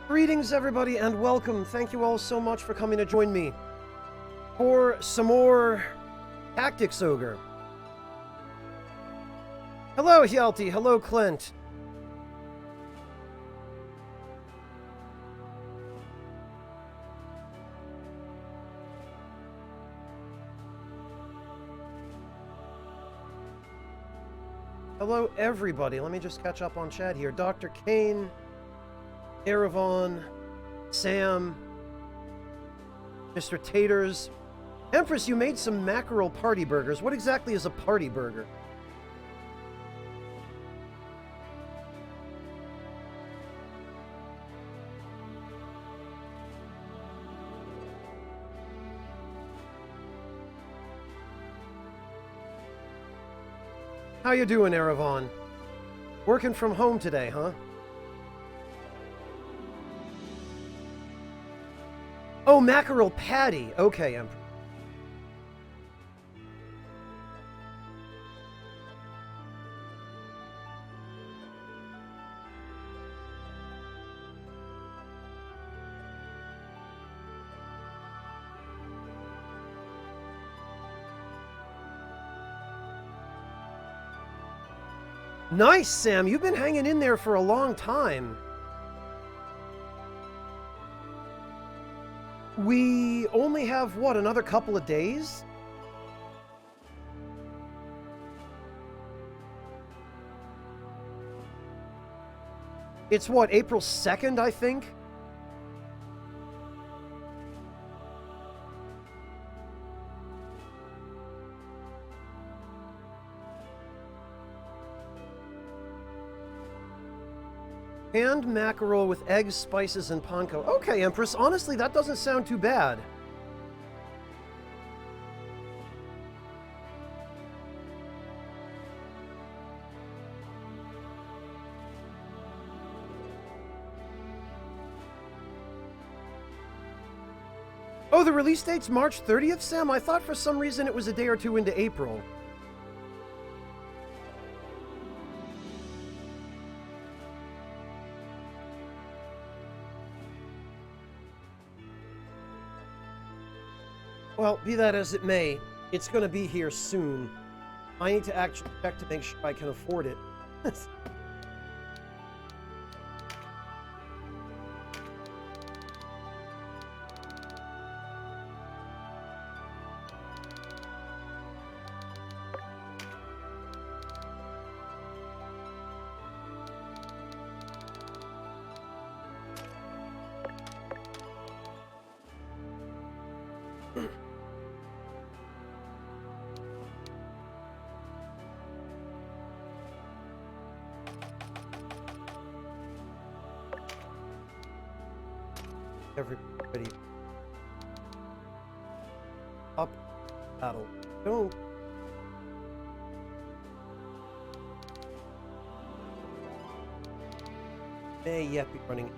Greetings, everybody, and welcome. Thank you all so much for coming to join me for some more Tactics Ogre. Hello, Hjalti. Hello, Clint. Hello, everybody. Let me just catch up on chat here. Dr. Kane, Eravon, Sam, Mr. Taters. Empress, you made some mackerel party burgers. What exactly is a party burger? How you doing, Eravon? Working from home today, huh? Oh, mackerel patty. Okay, Empress. Nice, Sam. You've been hanging in there for a long time. We only have, what, another couple of days? It's what, April 2nd, I think? Canned mackerel with eggs, spices, and panko. Okay, Empress, honestly, that doesn't sound too bad. Oh, the release date's March 30th, Sam? I thought for some reason it was a day or two into April. Well, be that as it may, it's going to be here soon. I need to actually check to make sure I can afford it. Everybody up battle. Don't may yet be running.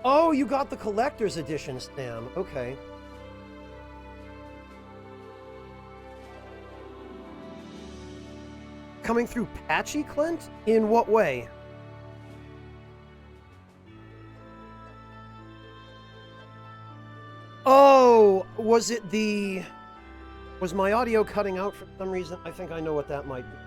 Oh, you got the collector's edition, Sam. Okay. Coming through patchy, Clint? In what way? Oh, was it the... Was my audio cutting out for some reason? I think I know what that might be.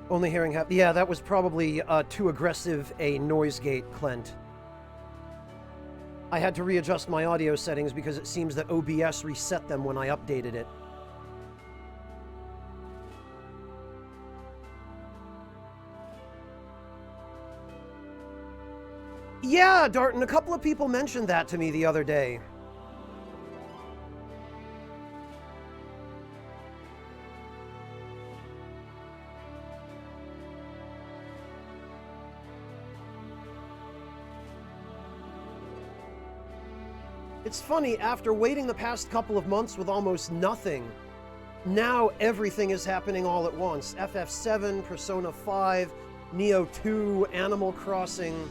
Only hearing half. Yeah, that was probably too aggressive a noise gate, Clint. I had to readjust my audio settings because it seems that OBS reset them when I updated it. Yeah, Darton, a couple of people mentioned that to me the other day. It's funny, after waiting the past couple of months with almost nothing, now everything is happening all at once. FF7, Persona 5, Neo 2, Animal Crossing.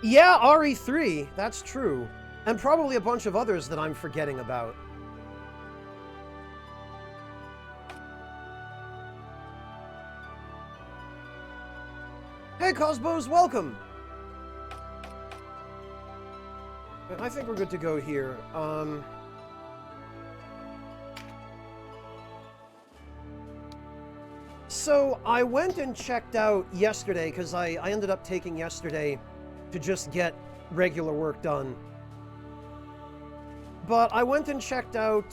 Yeah, RE3, that's true. And probably a bunch of others that I'm forgetting about. Hey, Cosmos, welcome! I think we're good to go here. So, I went and checked out yesterday, because I ended up taking yesterday to just get regular work done. But I went and checked out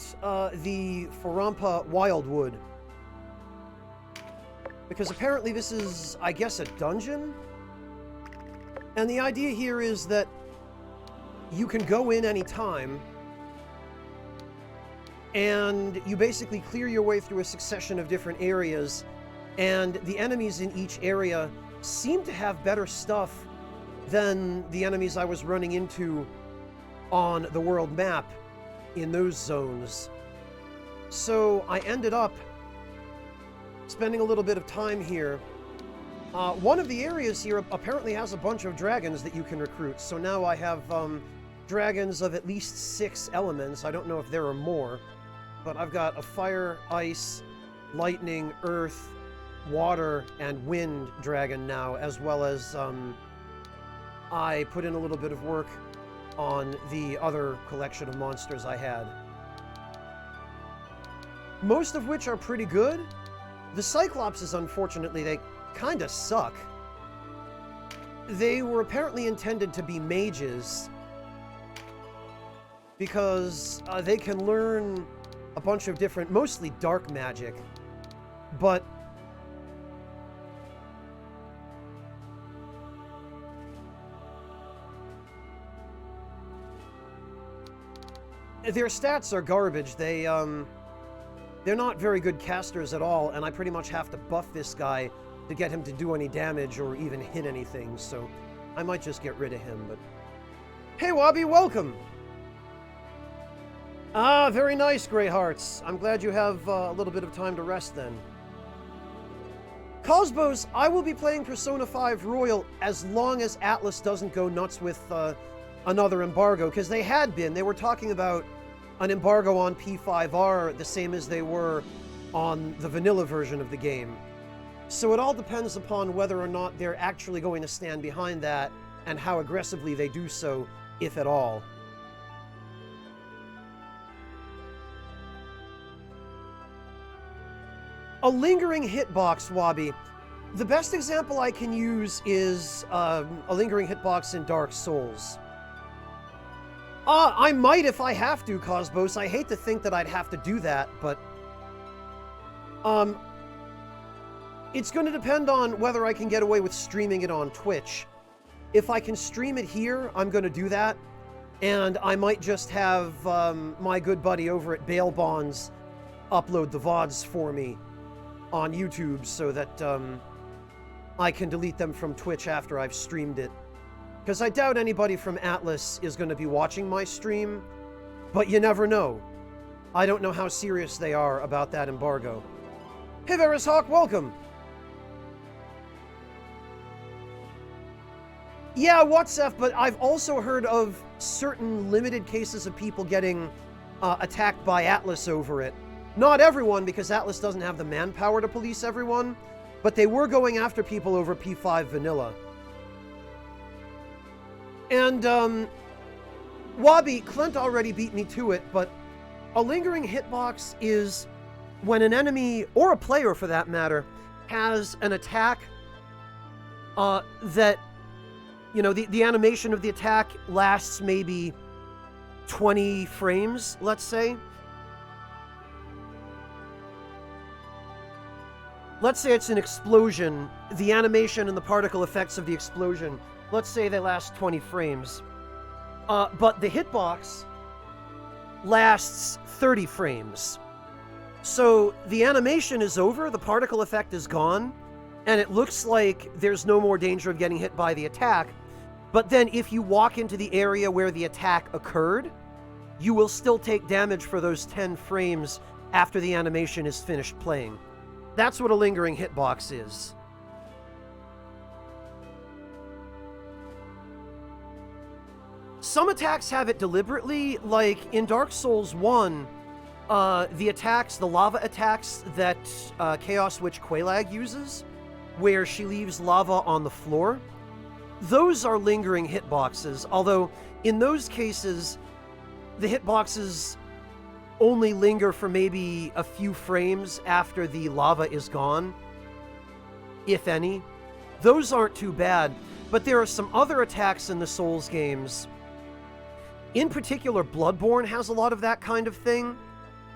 the Farampa Wildwood. Because apparently this is, I guess, a dungeon? And the idea here is that you can go in anytime, and you basically clear your way through a succession of different areas, and the enemies in each area seem to have better stuff than the enemies I was running into on the world map in those zones. So I ended up spending a little bit of time here. One of the areas here apparently has a bunch of dragons that you can recruit, so now I have dragons of at least 6 elements. I don't know if there are more, but I've got a fire, ice, lightning, earth, water, and wind dragon now, as well as I put in a little bit of work on the other collection of monsters I had. Most of which are pretty good. The Cyclopses, unfortunately, they kinda suck. They were apparently intended to be mages, because they can learn a bunch of different, mostly dark magic, but their stats are garbage. They're not very good casters at all, and I pretty much have to buff this guy to get him to do any damage or even hit anything, so I might just get rid of him, but... Hey, Wabi, welcome! Ah, very nice, Greyhearts. I'm glad you have a little bit of time to rest, then. Cosmos, I will be playing Persona 5 Royal as long as Atlas doesn't go nuts with another embargo, because they had been. They were talking about an embargo on P5R, the same as they were on the vanilla version of the game. So it all depends upon whether or not they're actually going to stand behind that, and how aggressively they do so, if at all. A lingering hitbox, Wabi. The best example I can use is a lingering hitbox in Dark Souls. I might if I have to, Cosmos. I hate to think that I'd have to do that, but... it's going to depend on whether I can get away with streaming it on Twitch. If I can stream it here, I'm going to do that. And I might just have my good buddy over at Bail Bonds upload the VODs for me on YouTube so that I can delete them from Twitch after I've streamed it. Because I doubt anybody from Atlas is going to be watching my stream, but you never know. I don't know how serious they are about that embargo. Hey, Varus Hawk, welcome! Yeah, WhatsApp, but I've also heard of certain limited cases of people getting attacked by Atlas over it. Not everyone, because Atlas doesn't have the manpower to police everyone, but they were going after people over P5 Vanilla. And, Wabi, Clint already beat me to it, but a lingering hitbox is when an enemy, or a player for that matter, has an attack that, you know, the animation of the attack lasts maybe 20 frames, let's say. Let's say it's an explosion, the animation and the particle effects of the explosion, let's say they last 20 frames. But the hitbox lasts 30 frames. So the animation is over, the particle effect is gone, and it looks like there's no more danger of getting hit by the attack. But then if you walk into the area where the attack occurred, you will still take damage for those 10 frames after the animation is finished playing. That's what a lingering hitbox is. Some attacks have it deliberately, like in Dark Souls 1, the attacks, the lava attacks that Chaos Witch Quelaag uses, where she leaves lava on the floor, those are lingering hitboxes, although in those cases, the hitboxes only linger for maybe a few frames after the lava is gone, if any. Those aren't too bad, but there are some other attacks in the Souls games. In particular, Bloodborne has a lot of that kind of thing,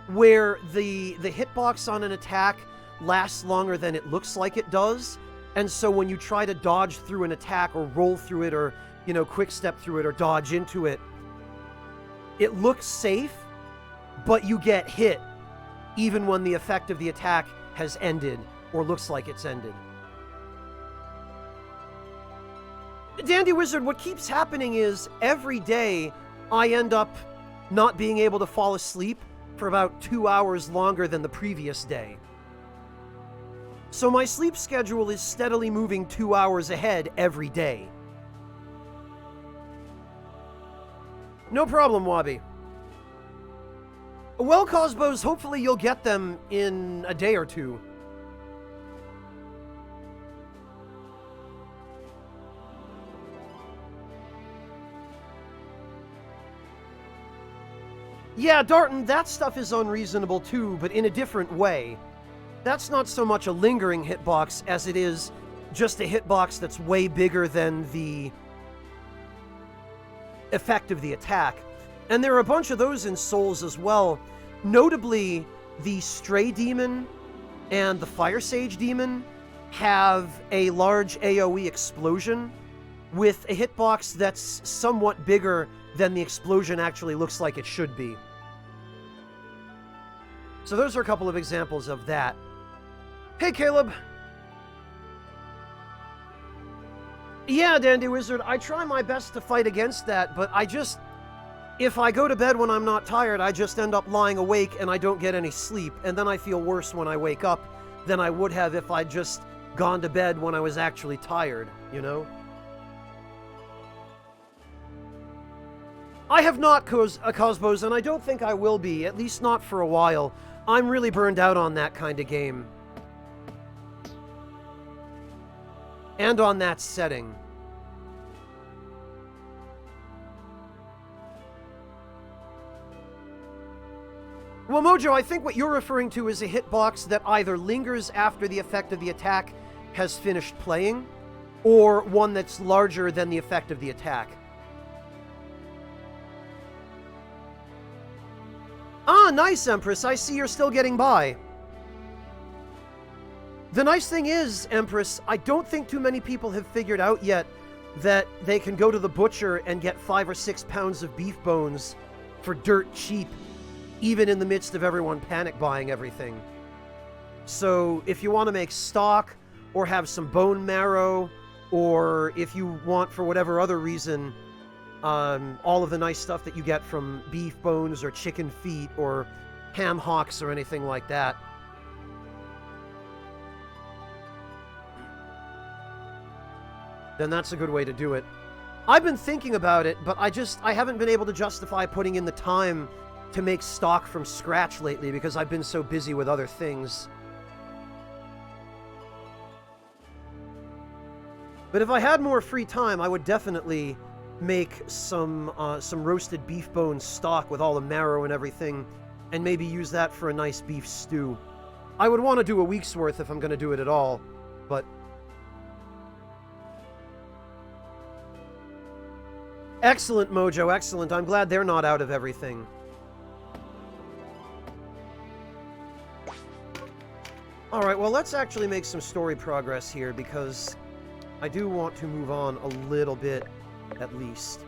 where the hitbox on an attack lasts longer than it looks like it does, and so when you try to dodge through an attack or roll through it or, you know, quick step through it or dodge into it, it looks safe, but you get hit even when the effect of the attack has ended or looks like it's ended. Dandy Wizard, what keeps happening is every day I end up not being able to fall asleep for about 2 hours longer than the previous day. So my sleep schedule is steadily moving 2 hours ahead every day. No problem, Wabi. Well, Cosbos, hopefully you'll get them in a day or two. Yeah, Darton, that stuff is unreasonable too, but in a different way. That's not so much a lingering hitbox as it is just a hitbox that's way bigger than the effect of the attack. And there are a bunch of those in Souls as well. Notably, the Stray Demon and the Fire Sage Demon have a large AoE explosion with a hitbox that's somewhat bigger than the explosion actually looks like it should be. So those are a couple of examples of that. Hey, Caleb! Yeah, Dandy Wizard, I try my best to fight against that, but if I go to bed when I'm not tired, I just end up lying awake and I don't get any sleep, and then I feel worse when I wake up than I would have if I'd just gone to bed when I was actually tired, you know? I have not, Cosmos, and I don't think I will be, at least not for a while. I'm really burned out on that kind of game. And on that setting. Well, Mojo, I think what you're referring to is a hitbox that either lingers after the effect of the attack has finished playing, or one that's larger than the effect of the attack. Ah, nice, Empress. I see you're still getting by. The nice thing is, Empress, I don't think too many people have figured out yet that they can go to the butcher and get 5 or 6 pounds of beef bones for dirt cheap, even in the midst of everyone panic buying everything. So if you want to make stock, or have some bone marrow, or if you want, for whatever other reason, all of the nice stuff that you get from beef bones or chicken feet or ham hocks or anything like that. Then that's a good way to do it. I've been thinking about it, but I haven't been able to justify putting in the time to make stock from scratch lately because I've been so busy with other things. But if I had more free time, I would definitely make some roasted beef bone stock with all the marrow and everything, and maybe use that for a nice beef stew. I would want to do a week's worth if I'm going to do it at all, but... Excellent, Mojo, excellent. I'm glad they're not out of everything. Alright, well, let's actually make some story progress here, because I do want to move on a little bit, at least.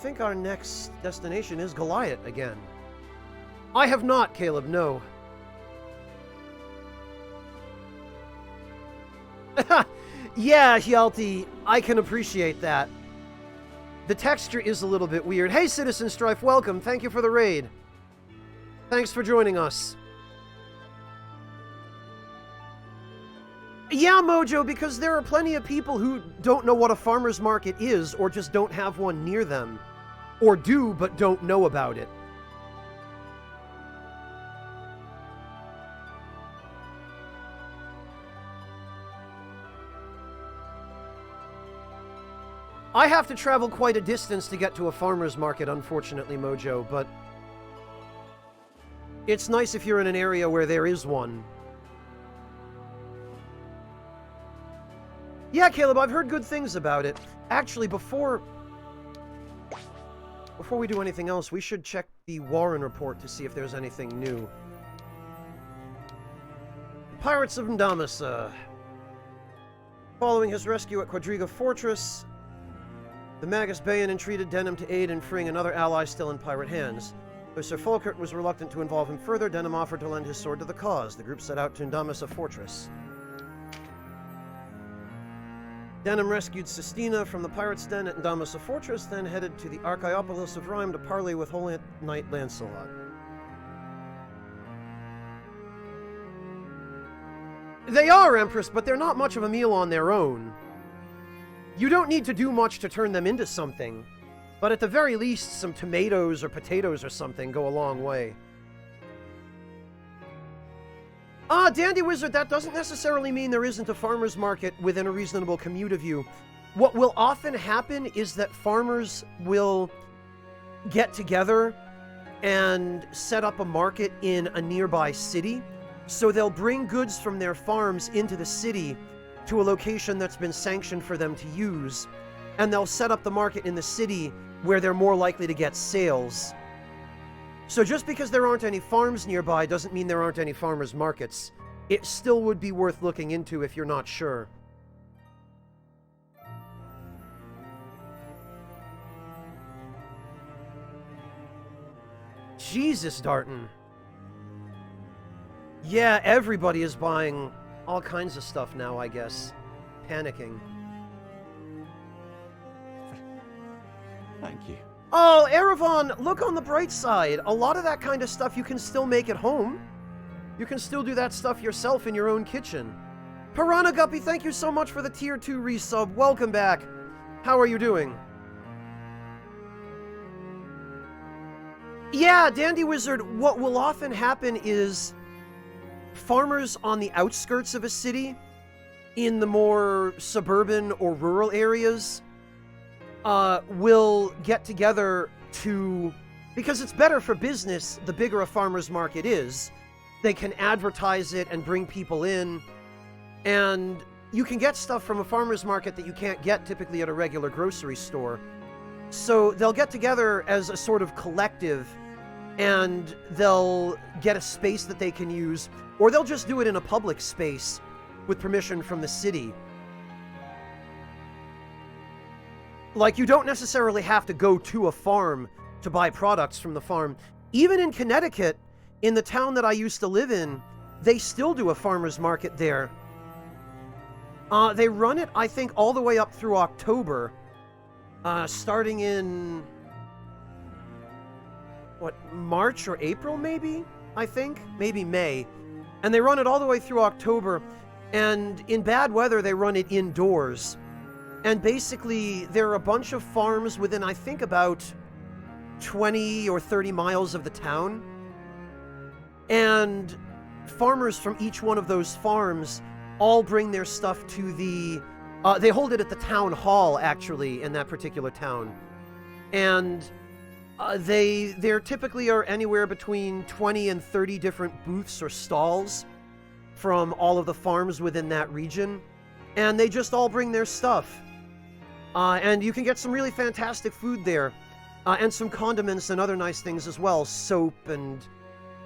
think our next destination is Goliath again. I have not, Caleb, no. Yeah, Hjalti, I can appreciate that. The texture is a little bit weird. Hey, Citizen Strife, welcome. Thank you for the raid. Thanks for joining us. Yeah, Mojo, because there are plenty of people who don't know what a farmer's market is, or just don't have one near them. Or do, but don't know about it. I have to travel quite a distance to get to a farmer's market, unfortunately, Mojo, but it's nice if you're in an area where there is one. Yeah, Caleb, I've heard good things about it. Actually, before we do anything else, we should check the Warren report to see if there's anything new. Pirates of Ndamasa. Following his rescue at Quadriga Fortress, the Magus Bayan entreated Denham to aid in freeing another ally still in pirate hands. Though Sir Falkert was reluctant to involve him further, Denham offered to lend his sword to the cause. The group set out to Ndamasa Fortress. Denham rescued Sistina from the pirates' den at Ndamasa Fortress, then headed to the Archaeopolis of Rhyme to parley with Holy Knight Lancelot. They are, Empress, but they're not much of a meal on their own. You don't need to do much to turn them into something, but at the very least, some tomatoes or potatoes or something go a long way. Dandy Wizard, that doesn't necessarily mean there isn't a farmer's market within a reasonable commute of you. What will often happen is that farmers will get together and set up a market in a nearby city. So they'll bring goods from their farms into the city to a location that's been sanctioned for them to use, and they'll set up the market in the city where they're more likely to get sales. So just because there aren't any farms nearby doesn't mean there aren't any farmers' markets. It still would be worth looking into if you're not sure. Jesus, Darton. Yeah, everybody is buying all kinds of stuff now, I guess. Panicking. Thank you. Oh, Erevan, look on the bright side. A lot of that kind of stuff you can still make at home. You can still do that stuff yourself in your own kitchen. Piranha Guppy, thank you so much for the Tier 2 resub. Welcome back. How are you doing? Yeah, Dandy Wizard, what will often happen is farmers on the outskirts of a city, in the more suburban or rural areas, will get together to, because it's better for business the bigger a farmer's market is. They can advertise it and bring people in, and you can get stuff from a farmer's market that you can't get typically at a regular grocery store. So they'll get together as a sort of collective, and they'll get a space that they can use, or they'll just do it in a public space with permission from the city. Like, you don't necessarily have to go to a farm to buy products from the farm. Even in Connecticut, in the town that I used to live in, they still do a farmer's market there. They run it, I think, all the way up through October, starting in, what, March or April, maybe? I think? Maybe May. And they run it all the way through October, and in bad weather, they run it indoors. And basically, there are a bunch of farms within, I think, about 20 or 30 miles of the town. And farmers from each one of those farms all bring their stuff to the... they hold it at the town hall, actually, in that particular town. And there typically are anywhere between 20 and 30 different booths or stalls from all of the farms within that region. And they just all bring their stuff. And you can get some really fantastic food there. And some condiments and other nice things as well. Soap and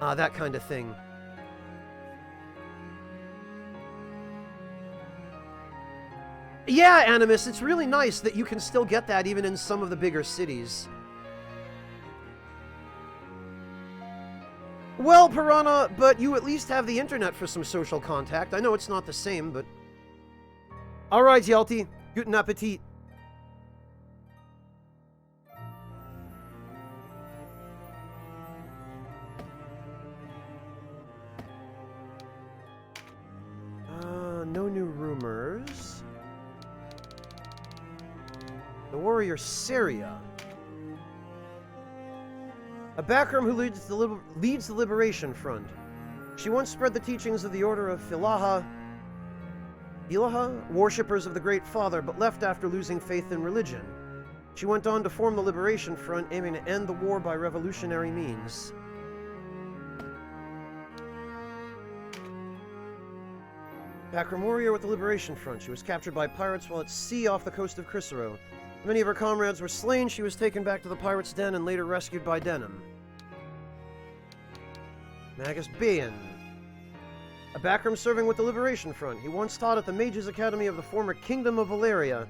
that kind of thing. Yeah, Animus, it's really nice that you can still get that even in some of the bigger cities. Well, Piranha, but you at least have the internet for some social contact. I know it's not the same, but... Alright, Yelty. Guten Appetit. No new rumors. The warrior Syria. A backroom who leads the Liberation Front. She once spread the teachings of the Order of Philaha, worshippers of the Great Father, but left after losing faith in religion. She went on to form the Liberation Front, aiming to end the war by revolutionary means. Backroom warrior with the Liberation Front. She was captured by pirates while at sea off the coast of Cicero. Many of her comrades were slain. She was taken back to the pirates' den and later rescued by Denham. Magus Bayan. A backroom serving with the Liberation Front. He once taught at the Mages Academy of the former Kingdom of Valeria.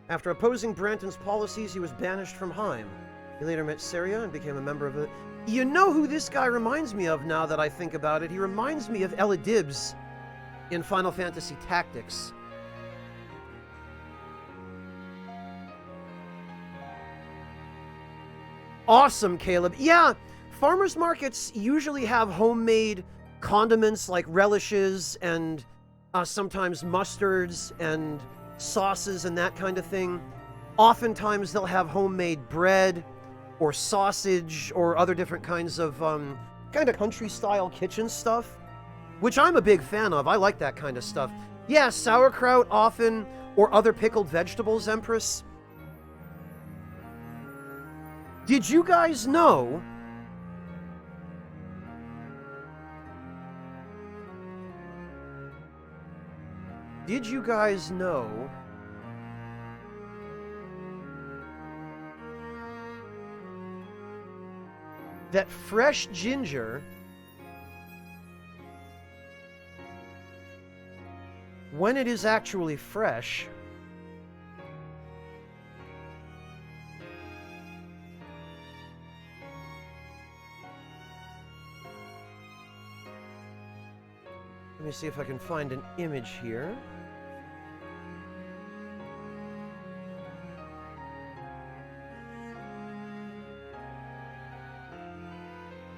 After opposing Branton's policies, he was banished from Heim. He later met Syria and became a member of the... You know who this guy reminds me of now that I think about it? He reminds me of Ella Dibbs in Final Fantasy Tactics. Awesome, Caleb. Yeah, farmers markets usually have homemade condiments like relishes and sometimes mustards and sauces and that kind of thing. Oftentimes they'll have homemade bread or sausage or other different kinds of kind of country-style kitchen stuff, which I'm a big fan of. I like that kind of stuff. Yeah, sauerkraut often, or other pickled vegetables, Empress. Did you guys know that fresh ginger, when it is actually fresh, let me see if I can find an image here.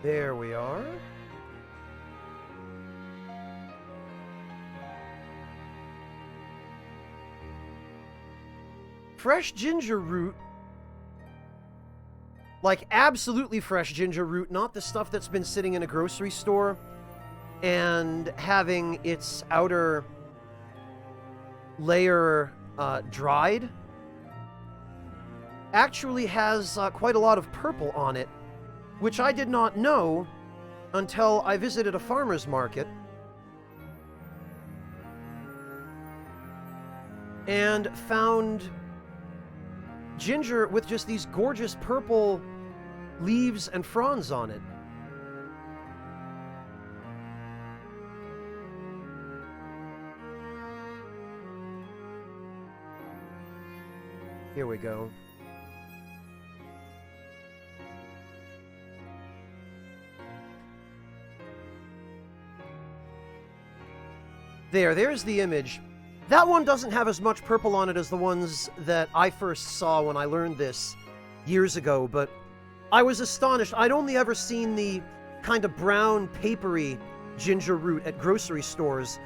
There we are. Fresh ginger root, like absolutely fresh ginger root, not the stuff that's been sitting in a grocery store and having its outer layer dried, actually has quite a lot of purple on it, which I did not know until I visited a farmer's market and found ginger with just these gorgeous purple leaves and fronds on it. Here we go. There's the image. That one doesn't have as much purple on it as the ones that I first saw when I learned this years ago, but I was astonished. I'd only ever seen the kind of brown, papery ginger root at grocery stores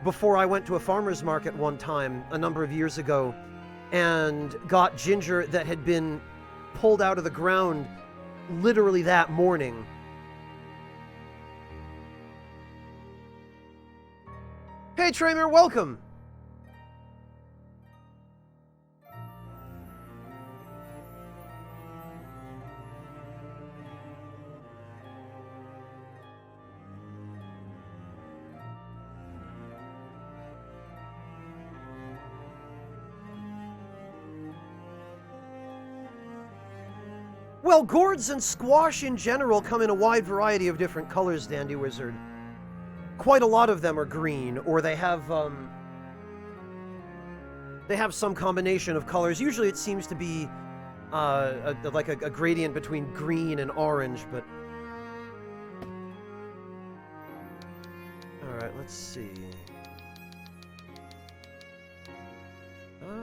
before I went to a farmer's market one time a number of years ago and got ginger that had been pulled out of the ground literally that morning. Hey, Tramer, welcome! Well, gourds and squash in general come in a wide variety of different colors, Dandy Wizard. Quite a lot of them are green, or they have some combination of colors. Usually it seems to be like a gradient between green and orange, but Alright, let's see.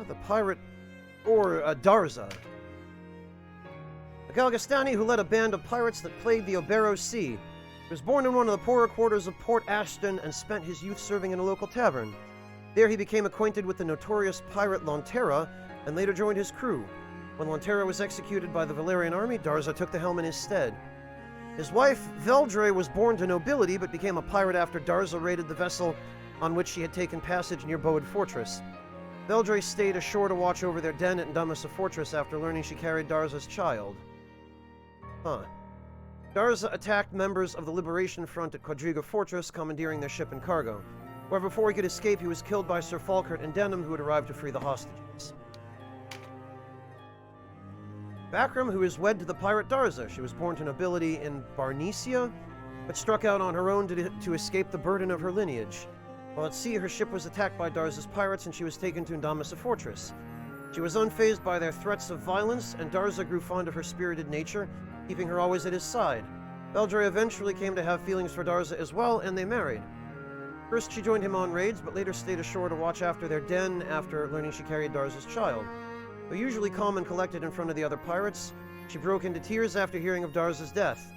The pirate... Or, Darza. A Galgastani who led a band of pirates that plagued the Obero Sea. He was born in one of the poorer quarters of Port Ashton and spent his youth serving in a local tavern. There he became acquainted with the notorious pirate Lontera and later joined his crew. When Lontera was executed by the Valerian army, Darza took the helm in his stead. His wife, Veldre, was born to nobility but became a pirate after Darza raided the vessel on which she had taken passage near Boad Fortress. Veldre stayed ashore to watch over their den at Ndamasa Fortress after learning she carried Darza's child. Darza attacked members of the Liberation Front at Quadriga Fortress, commandeering their ship and cargo. However, before he could escape, he was killed by Sir Falkert and Denham, who had arrived to free the hostages. Bakram, who is wed to the pirate Darza. She was born to nobility in Barnesia, but struck out on her own to escape the burden of her lineage. While at sea, her ship was attacked by Darza's pirates and she was taken to Ndamasa Fortress. She was unfazed by their threats of violence, and Darza grew fond of her spirited nature, keeping her always at his side. Veldre eventually came to have feelings for Darza as well, and they married. First, she joined him on raids, but later stayed ashore to watch after their den after learning she carried Darza's child. Though usually calm and collected in front of the other pirates, she broke into tears after hearing of Darza's death.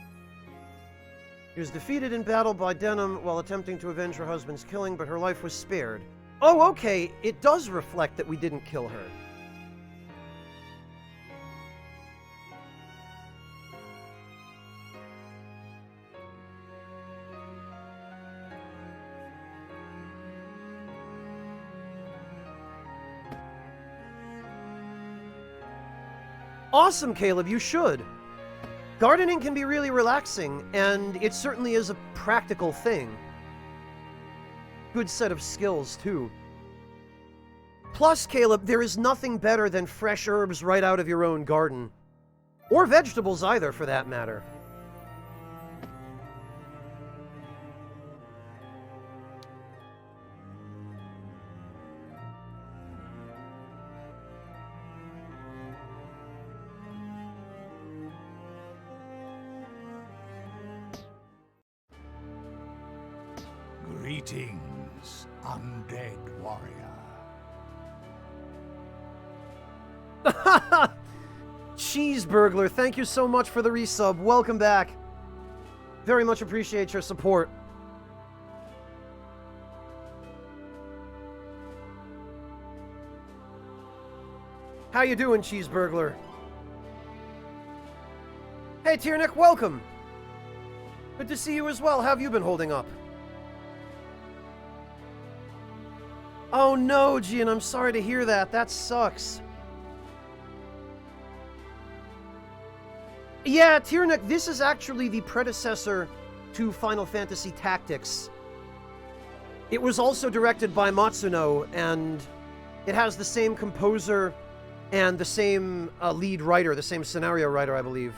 She was defeated in battle by Denham while attempting to avenge her husband's killing, but her life was spared. Oh, okay, it does reflect that we didn't kill her. Awesome, Caleb, you should. Gardening can be really relaxing, and it certainly is a practical thing. Good set of skills, too. Plus, Caleb, there is nothing better than fresh herbs right out of your own garden. Or vegetables either, for that matter. Greetings, undead warrior. Cheeseburglar, thank you so much for the resub. Welcome back. Very much appreciate your support. How you doing, Cheeseburglar? Hey, Tiernick, welcome. Good to see you as well. How have you been holding up? Oh no, Gian, I'm sorry to hear that. That sucks. Yeah, Tiernick, this is actually the predecessor to Final Fantasy Tactics. It was also directed by Matsuno, and it has the same composer and the same lead writer, the same scenario writer, I believe.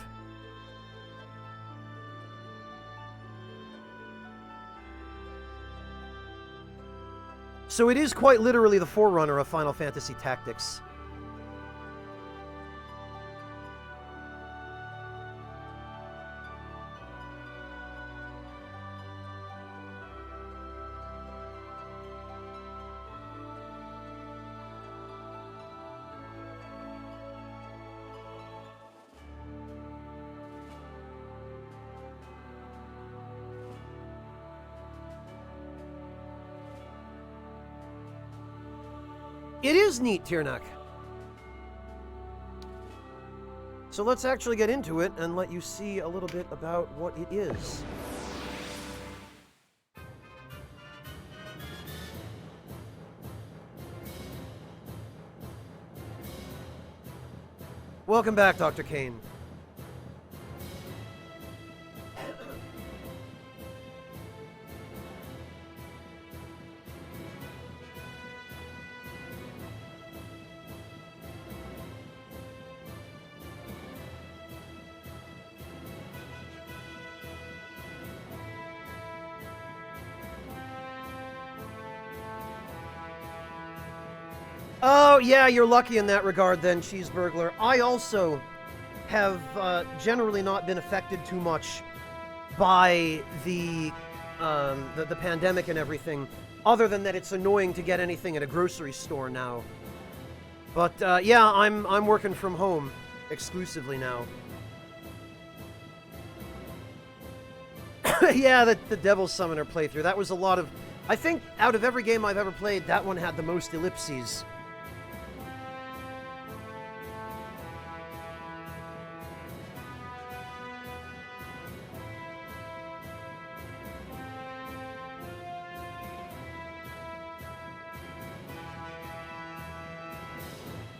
So it is quite literally the forerunner of Final Fantasy Tactics. It is neat, Tiernak. So let's actually get into it and let you see a little bit about what it is. Welcome back, Dr. Kane. Oh, yeah, you're lucky in that regard then, Cheeseburglar. I also have generally not been affected too much by the the pandemic and everything, other than that it's annoying to get anything at a grocery store now. But yeah, I'm working from home exclusively now. Yeah, the Devil Summoner playthrough, that was a lot of... I think out of every game I've ever played, that one had the most ellipses.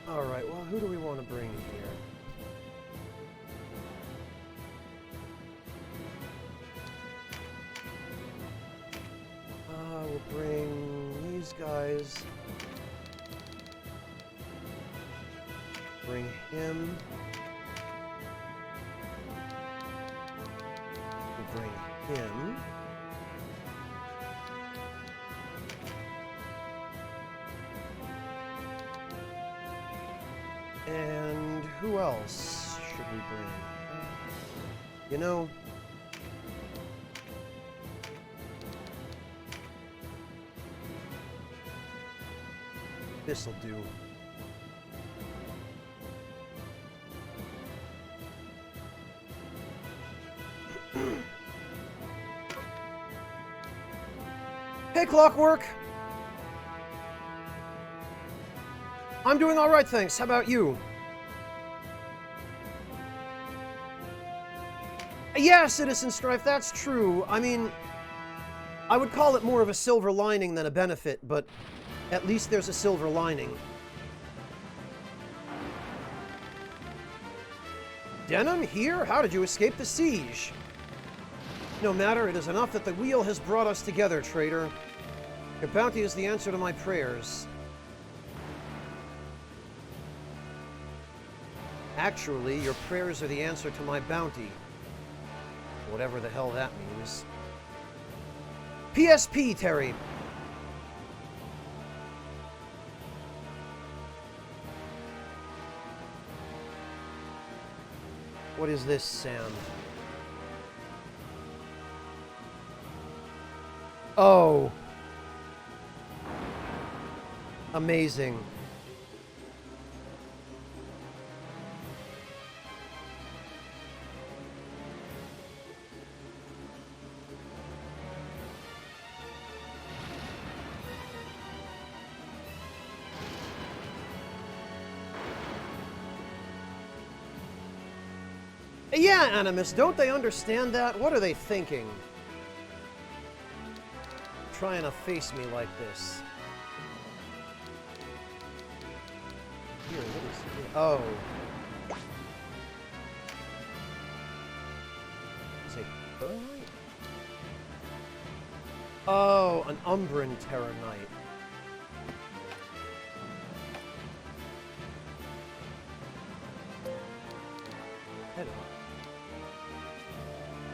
Alright, well, who do we want to bring here? We'll bring these guys. Bring him. We'll bring him. And who else should we bring? You know... this'll do. Hey, Clockwork! I'm doing alright, thanks. How about you? Yeah, Citizen Strife, that's true. I mean, I would call it more of a silver lining than a benefit, but at least there's a silver lining. Denim, here? How did you escape the siege? No matter, it is enough that the wheel has brought us together, traitor. Your bounty is the answer to my prayers. Actually, your prayers are the answer to my bounty. Whatever the hell that means. PSP, Terry. What is this sound? Oh. Amazing. Yeah, Animus, don't they understand that? What are they thinking? Trying to face me like this. Here, what is it? Oh. Is it Terranite? Oh, an Umbran Terranite. Head on.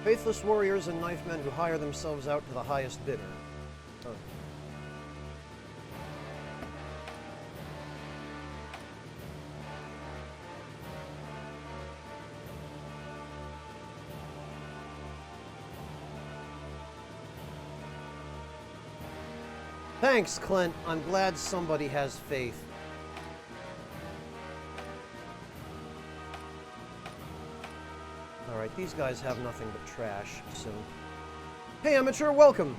Faithless warriors and knife men who hire themselves out to the highest bidder. Huh. Thanks, Clint. I'm glad somebody has faith. Alright, these guys have nothing but trash, so... Hey, amateur, welcome!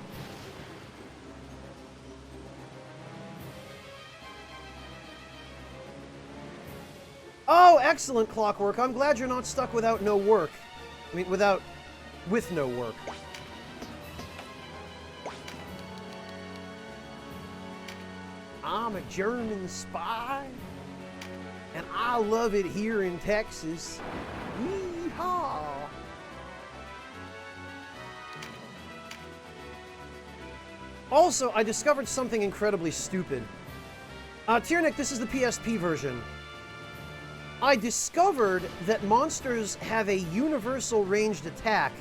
Oh, excellent, Clockwork. I'm glad you're not stuck without no work. I mean, with no work. I'm a German spy, and I love it here in Texas. Yeehaw! Also, I discovered something incredibly stupid. Tiernick, this is the PSP version. I discovered that monsters have a universal ranged attack,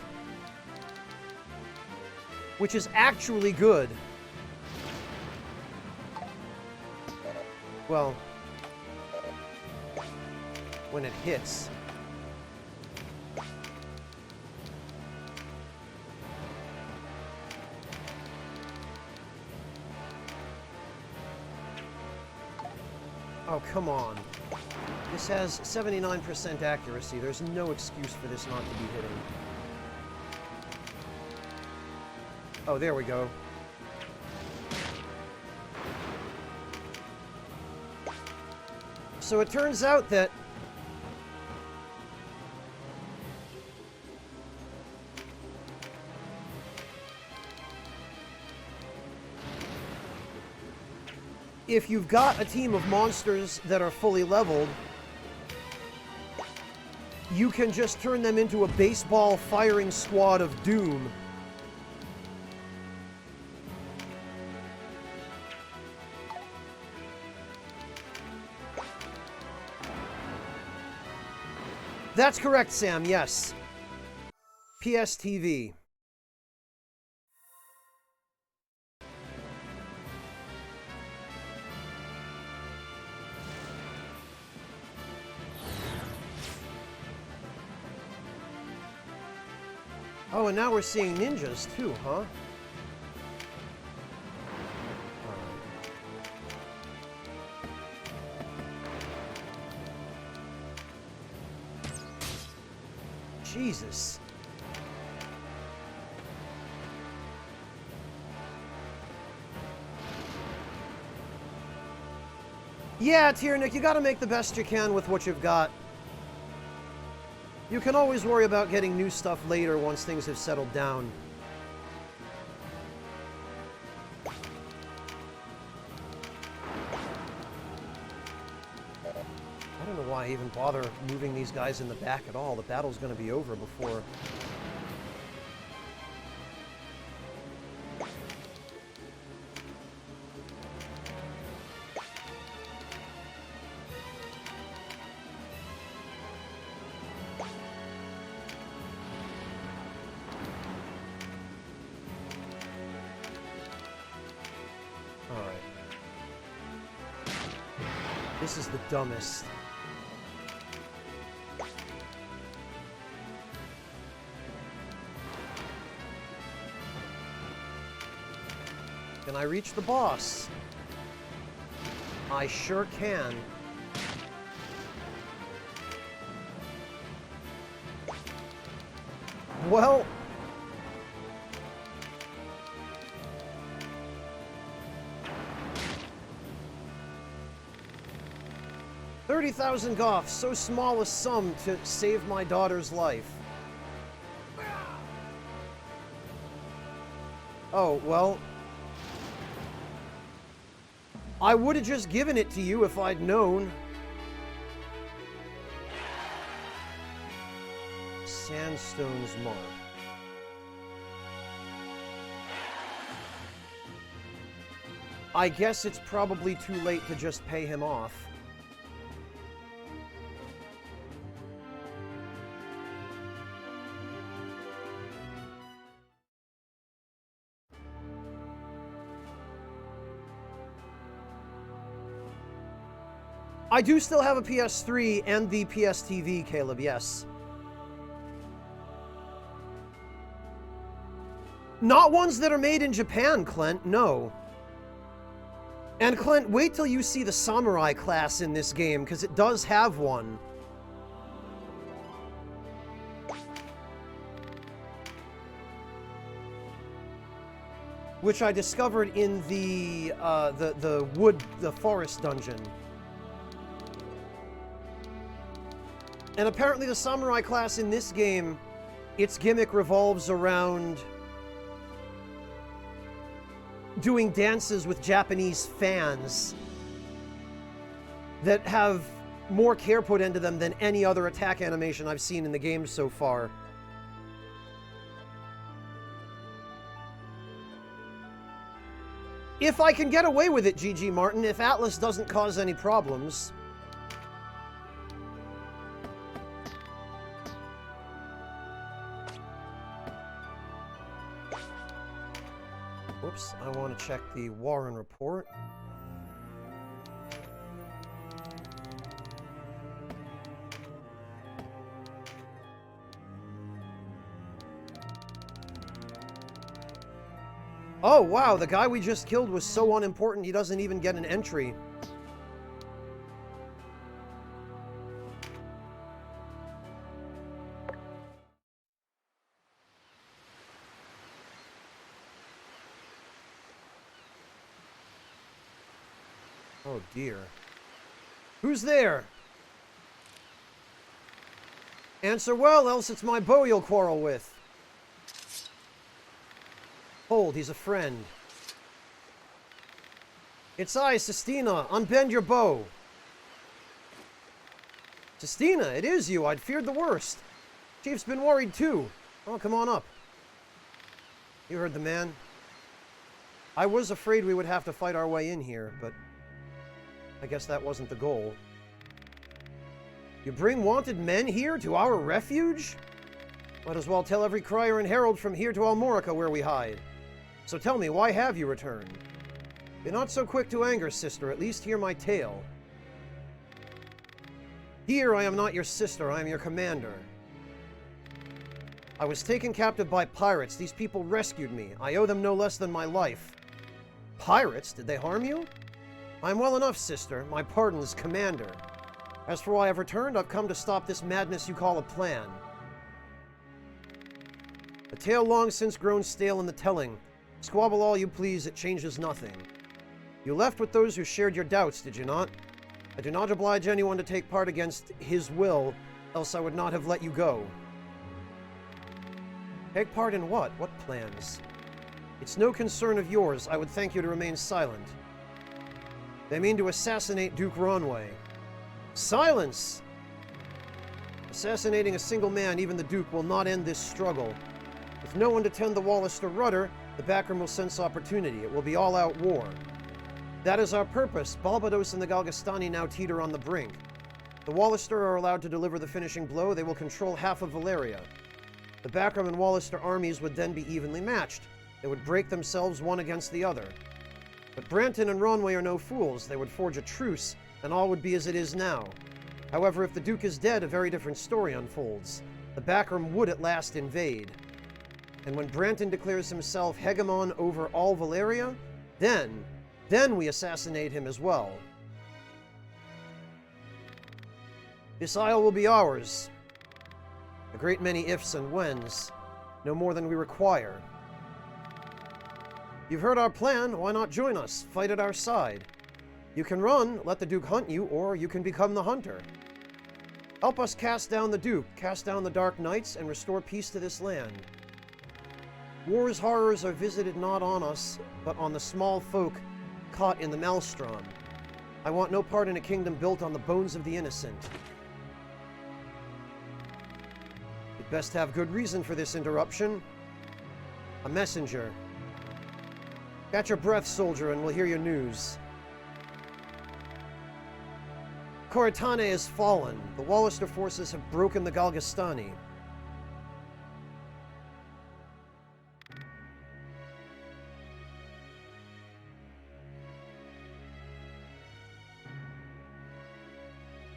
which is actually good. Well, when it hits. Oh, come on. This has 79% accuracy. There's no excuse for this not to be hitting. Oh, there we go. So it turns out that if you've got a team of monsters that are fully leveled, you can just turn them into a baseball firing squad of doom. That's correct, Sam, yes. PSTV. Oh, and now we're seeing ninjas too, huh? Jesus. Yeah, Tiernick, you gotta make the best you can with what you've got. You can always worry about getting new stuff later once things have settled down. I don't know why I even bother moving these guys in the back at all. The battle's gonna be over before... This is the dumbest. Can I reach the boss? I sure can. Well... 30,000 Goths, so small a sum to save my daughter's life. Oh, well... I would have just given it to you if I'd known. Sandstone's Mark. I guess it's probably too late to just pay him off. I do still have a PS3 and the PSTV, Caleb, yes. Not ones that are made in Japan, Clint, no. And Clint, wait till you see the samurai class in this game, because it does have one. Which I discovered in the forest dungeon. And apparently the samurai class in this game, its gimmick revolves around doing dances with Japanese fans that have more care put into them than any other attack animation I've seen in the game so far. If I can get away with it, GG Martin, if Atlas doesn't cause any problems... Whoops, I want to check the Warren report. Oh, wow, the guy we just killed was so unimportant he doesn't even get an entry. Oh dear. Who's there? Answer well, else it's my bow you'll quarrel with. Hold, he's a friend. It's I, Sistina. Unbend your bow. Sistina, it is you. I'd feared the worst. Chief's been worried too. Oh, come on up. You heard the man. I was afraid we would have to fight our way in here, but I guess that wasn't the goal. You bring wanted men here to our refuge? Might as well tell every crier and herald from here to Almorica where we hide. So tell me, why have you returned? Be not so quick to anger, sister. At least hear my tale. Here I am not your sister, I am your commander. I was taken captive by pirates. These people rescued me. I owe them no less than my life. Pirates? Did they harm you? I'm well enough, sister. My pardons, commander. As for why I've returned, I've come to stop this madness you call a plan. A tale long since grown stale in the telling. Squabble all you please, it changes nothing. You left with those who shared your doubts, did you not? I do not oblige anyone to take part against his will, else I would not have let you go. Take part in what? What plans? It's no concern of yours. I would thank you to remain silent. They mean to assassinate Duke Ronway. Silence! Assassinating a single man, even the Duke, will not end this struggle. With no one to tend the Wallister rudder, the backroom will sense opportunity. It will be all-out war. That is our purpose. Barbados and the Galgastani now teeter on the brink. The Wallister are allowed to deliver the finishing blow. They will control half of Valeria. The Backroom and Wallister armies would then be evenly matched. They would break themselves one against the other. But Branton and Ronway are no fools. They would forge a truce, and all would be as it is now. However, if the Duke is dead, a very different story unfolds. The Backroom would at last invade. And when Branton declares himself hegemon over all Valeria, then we assassinate him as well. This isle will be ours. A great many ifs and whens, no more than we require. You've heard our plan, why not join us? Fight at our side. You can run, let the Duke hunt you, or you can become the hunter. Help us cast down the Duke, cast down the Dark Knights, and restore peace to this land. War's horrors are visited not on us, but on the small folk caught in the maelstrom. I want no part in a kingdom built on the bones of the innocent. You'd best have good reason for this interruption. A messenger. Catch your breath, soldier, and we'll hear your news. Coritane has fallen. The Wallister forces have broken the Galgastani.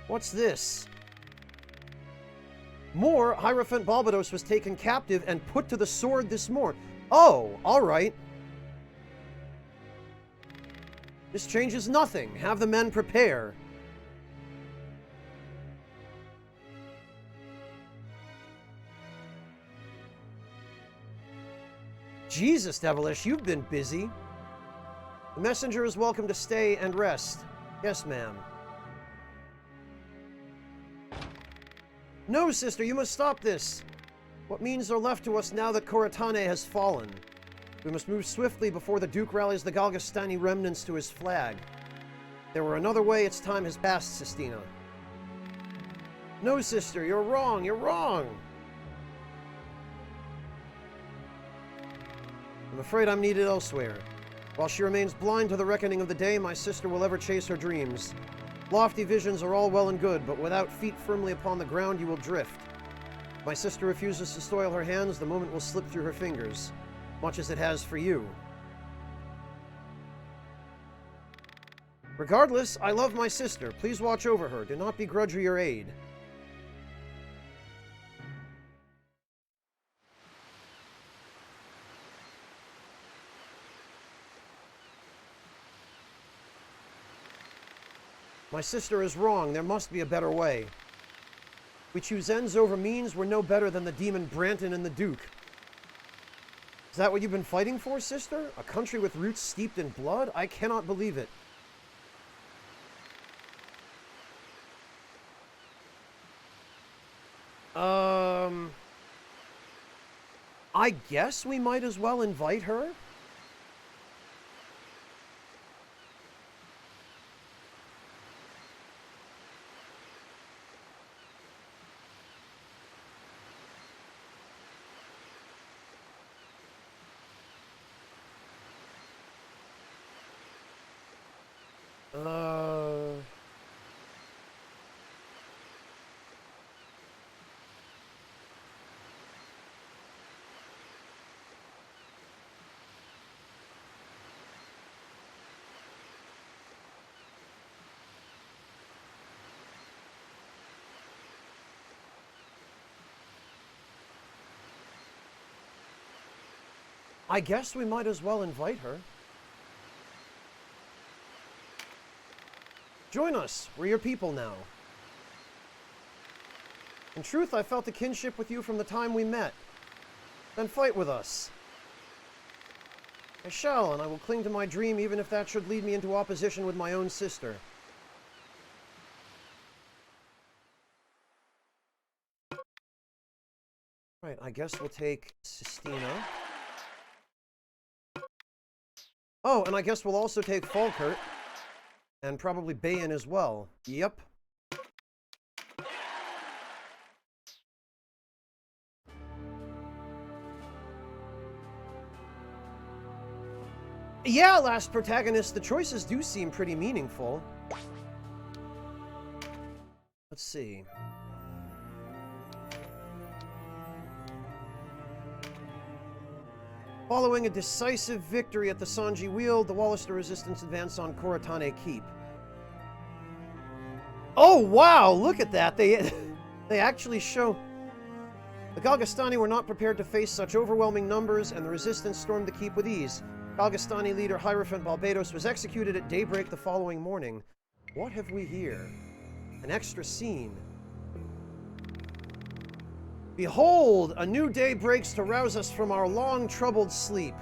What's this? More, Hierophant Barbados was taken captive and put to the sword this morning. Oh, all right. This changes nothing. Have the men prepare. Jesus, Devilish, you've been busy. The messenger is welcome to stay and rest. Yes, ma'am. No, sister, you must stop this. What means are left to us now that Coritane has fallen? We must move swiftly before the Duke rallies the Galgastani remnants to his flag. There were another way, its time has passed, Sistina. No, sister, you're wrong, you're wrong! I'm afraid I'm needed elsewhere. While she remains blind to the reckoning of the day, my sister will ever chase her dreams. Lofty visions are all well and good, but without feet firmly upon the ground, you will drift. If my sister refuses to soil her hands, the moment will slip through her fingers, much as it has for you. Regardless, I love my sister. Please watch over her. Do not begrudge her your aid. My sister is wrong. There must be a better way. We choose ends over means. We're no better than the demon Branton and the Duke. Is that what you've been fighting for, sister? A country with roots steeped in blood? I cannot believe it. I guess we might as well invite her. I guess we might as well invite her. Join us. We're your people now. In truth, I felt a kinship with you from the time we met. Then fight with us. I shall, and I will cling to my dream even if that should lead me into opposition with my own sister. Right, I guess we'll take Sistina. Oh, and I guess we'll also take Falkert. And probably Bayan as well. Yep. Yeah, last protagonist, the choices do seem pretty meaningful. Let's see. Following a decisive victory at the Sanji Wheel, the Wallister resistance advanced on Koratane Keep. Oh, wow! Look at that! They actually show... The Galgastani were not prepared to face such overwhelming numbers, and the resistance stormed the keep with ease. Galgastani leader Hierophant Balbados was executed at daybreak the following morning. What have we here? An extra scene. Behold, a new day breaks to rouse us from our long troubled sleep.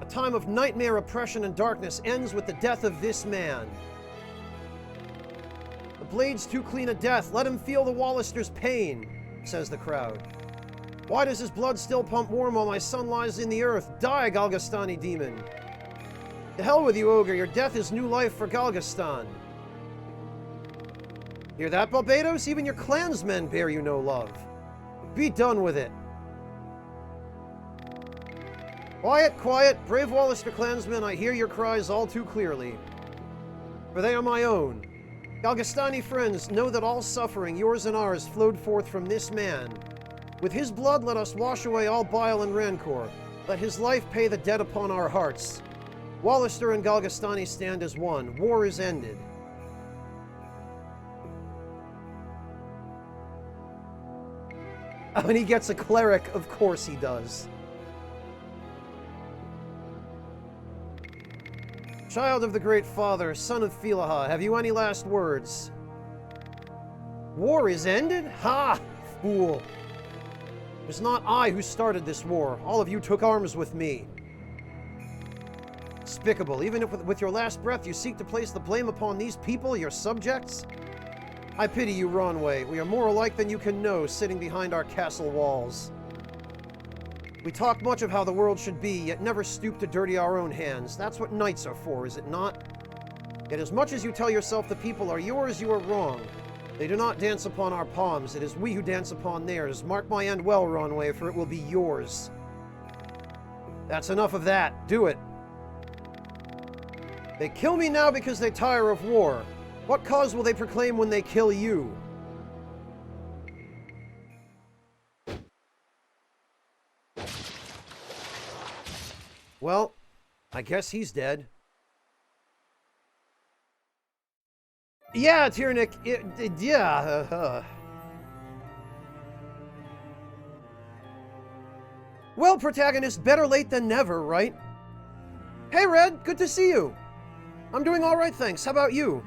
A time of nightmare, oppression, and darkness ends with the death of this man. The blade's too clean a death. Let him feel the Wallister's pain, says the crowd. Why does his blood still pump warm while my son lies in the earth? Die, Galgastani demon. To hell with you, Ogre. Your death is new life for Galgastan. Hear that, Barbados? Even your clansmen bear you no love. Be done with it. Quiet, quiet. Brave Wallister clansmen, I hear your cries all too clearly. For they are my own. Galgastani friends, know that all suffering, yours and ours, flowed forth from this man. With his blood, let us wash away all bile and rancor. Let his life pay the debt upon our hearts. Wallister and Galgastani stand as one. War is ended. When he gets a cleric, of course he does. Child of the Great Father, son of Philaha, have you any last words? War is ended? Ha! Fool. It was not I who started this war. All of you took arms with me. Despicable. Even if with your last breath you seek to place the blame upon these people, your subjects? I pity you, Ronway. We are more alike than you can know, sitting behind our castle walls. We talk much of how the world should be, yet never stoop to dirty our own hands. That's what knights are for, is it not? Yet as much as you tell yourself the people are yours, you are wrong. They do not dance upon our palms. It is we who dance upon theirs. Mark my end well, Ronway, for it will be yours. That's enough of that. Do it. They kill me now because they tire of war. What cause will they proclaim when they kill you? Well, I guess he's dead. Yeah, Tyranic, yeah. Well, protagonist, better late than never, right? Hey, Red, good to see you. I'm doing all right, thanks. How about you?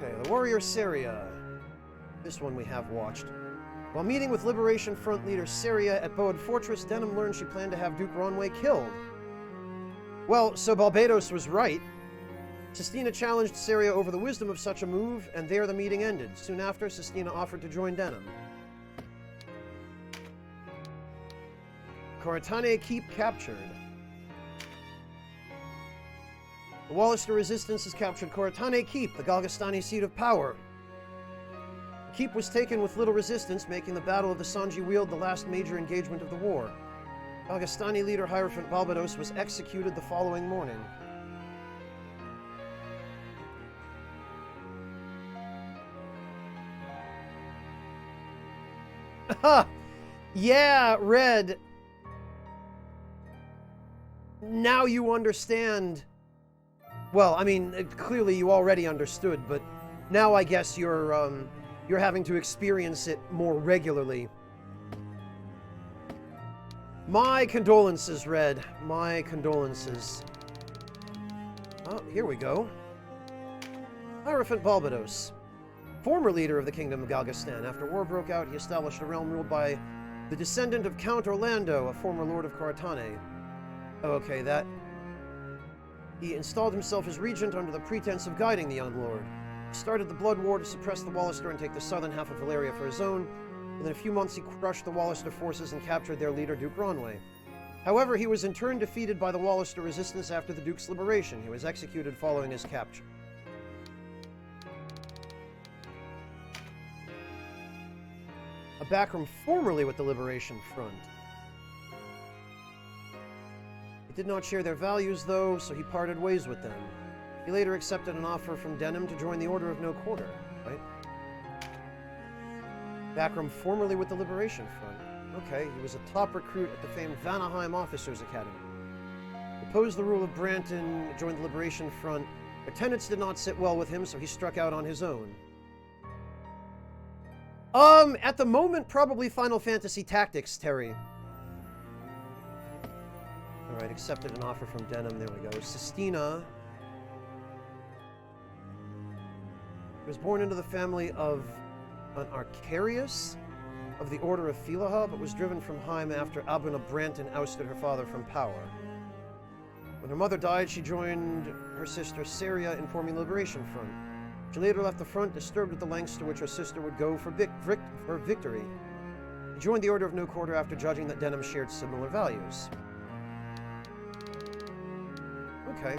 Okay, the Warrior Syria. This one we have watched. While meeting with Liberation Front leader Syria at Boad Fortress, Denham learned she planned to have Duke Ronway killed. Well, so Barbados was right. Sistina challenged Syria over the wisdom of such a move, and there the meeting ended. Soon after, Sistina offered to join Denham. Koratane Keep captured. The Wallister resistance has captured Koratane Keep, the Galgastani seat of power. The keep was taken with little resistance, making the Battle of the Sanji Weald the last major engagement of the war. Galgastani leader Hierophant Balbados was executed the following morning. Ha! Yeah, Red. Now you understand. Well, I mean, clearly you already understood, but now I guess you're having to experience it more regularly. My condolences, Red. My condolences. Oh, here we go. Hierophant Balbados. Former leader of the Kingdom of Galgastan. After war broke out, he established a realm ruled by the descendant of Count Orlando, a former lord of Koratane. Okay, that... He installed himself as regent under the pretense of guiding the young lord. He started the Blood War to suppress the Wallister and take the southern half of Valeria for his own. Within a few months, he crushed the Wallister forces and captured their leader, Duke Ronway. However, he was in turn defeated by the Wallister resistance after the Duke's liberation. He was executed following his capture. A backroom formerly with the Liberation Front. He did not share their values, though, so he parted ways with them. He later accepted an offer from Denham to join the Order of No Quarter, right? Backroom formerly with the Liberation Front. Okay, he was a top recruit at the famed Vanaheim Officers Academy. Opposed the rule of Branton, joined the Liberation Front. Their tenets did not sit well with him, so he struck out on his own. At the moment, probably Final Fantasy Tactics, Terry. Alright, accepted an offer from Denham. There we go. Sistina. He was born into the family of an Arcarius of the Order of Philaha, but was driven from Heim after Abuna Branton ousted her father from power. When her mother died, she joined her sister Syria in forming the Liberation Front. She later left the front, disturbed at the lengths to which her sister would go for victory. He joined the Order of No Quarter after judging that Denham shared similar values. Okay.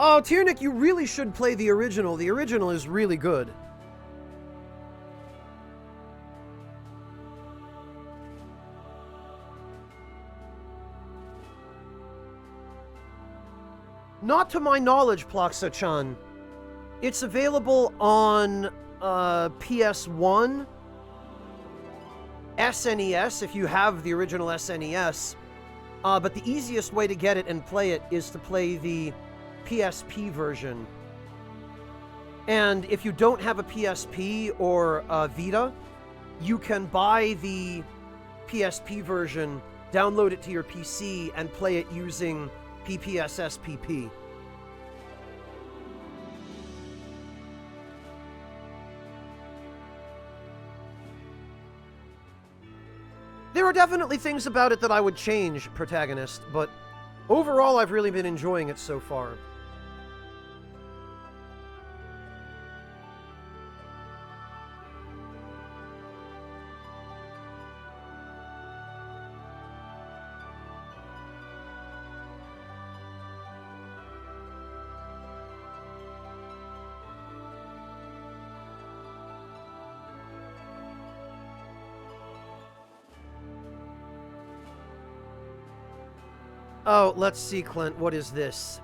Oh, Tiernick, you really should play the original. The original is really good. Not to my knowledge, Plaxa-chan. It's available on PS1, SNES, if you have the original SNES. But the easiest way to get it and play it is to play the PSP version. And if you don't have a PSP or a Vita, you can buy the PSP version, download it to your PC, and play it using PPSSPP. There are definitely things about it that I would change, Protagonist, but overall I've really been enjoying it so far. Oh, let's see, Clint. What is this?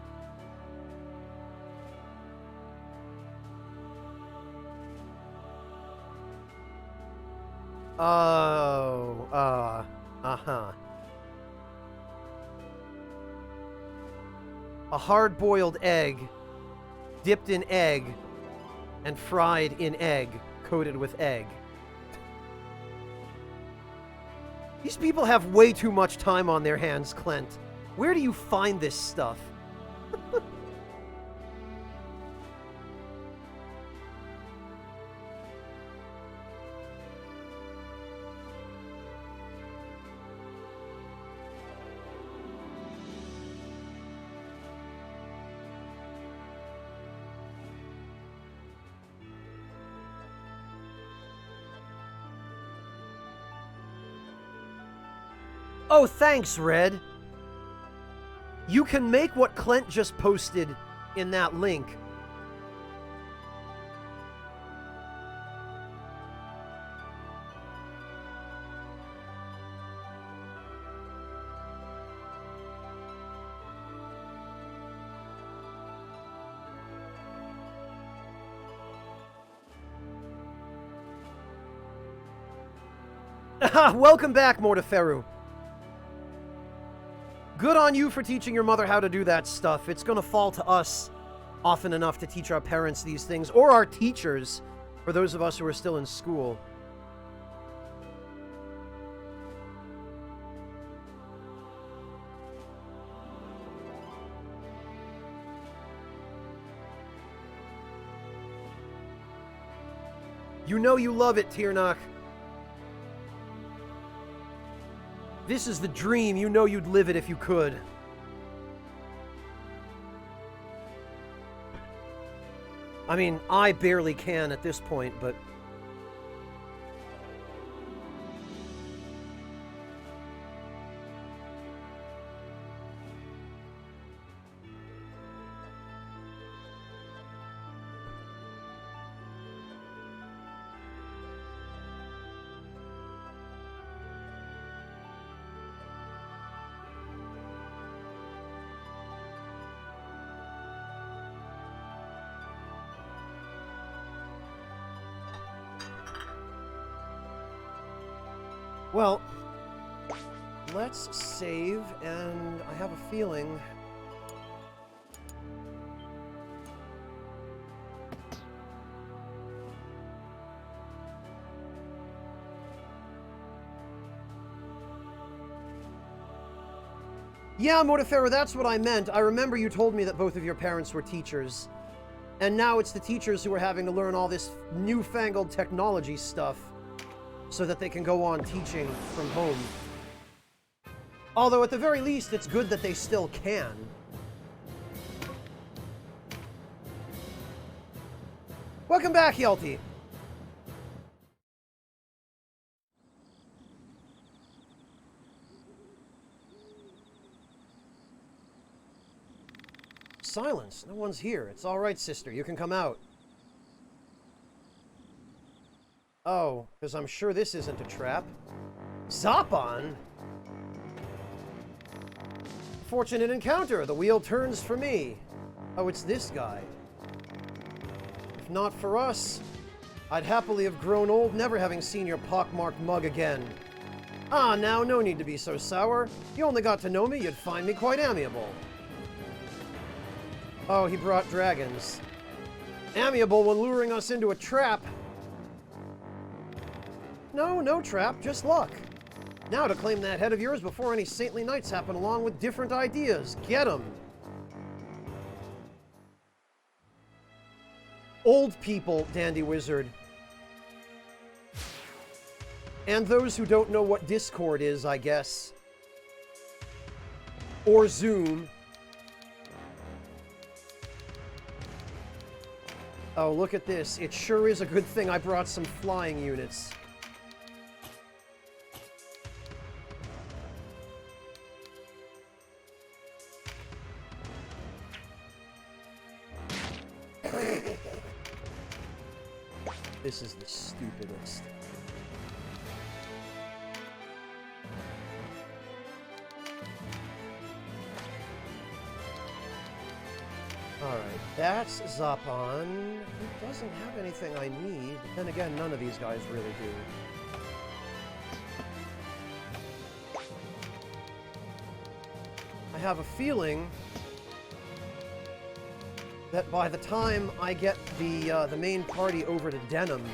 Oh, uh-huh. A hard-boiled egg, dipped in egg, and fried in egg, coated with egg. These people have way too much time on their hands, Clint. Where do you find this stuff? Oh, thanks, Red. You can make what Clint just posted in that link. Welcome back, Morteferu. Good on you for teaching your mother how to do that stuff. It's gonna fall to us often enough to teach our parents these things, or our teachers, for those of us who are still in school. You know you love it, Tiernach. This is the dream. You know you'd live it if you could. I mean, I barely can at this point, but... Well, let's save, and I have a feeling... Yeah, Morteferu, that's what I meant. I remember you told me that both of your parents were teachers. And now it's the teachers who are having to learn all this newfangled technology stuff, so that they can go on teaching from home. Although, at the very least, it's good that they still can. Welcome back, Yelty! Silence. No one's here. It's all right, sister. You can come out. Oh, because I'm sure this isn't a trap. Zoppon? Fortunate encounter. The wheel turns for me. Oh, it's this guy. If not for us, I'd happily have grown old, never having seen your pockmarked mug again. Ah, now, no need to be so sour. You only got to know me, you'd find me quite amiable. Oh, he brought dragons. Amiable when luring us into a trap. No, no trap, just luck. Now to claim that head of yours before any saintly knights happen along with different ideas. Get 'em! Old people, Dandy Wizard. And those who don't know what Discord is, I guess. Or Zoom. Oh, look at this. It sure is a good thing I brought some flying units. This is the stupidest. Alright, that's Zoppon. He doesn't have anything I need, but then again, none of these guys really do. I have a feeling that by the time I get the main party over to Denim,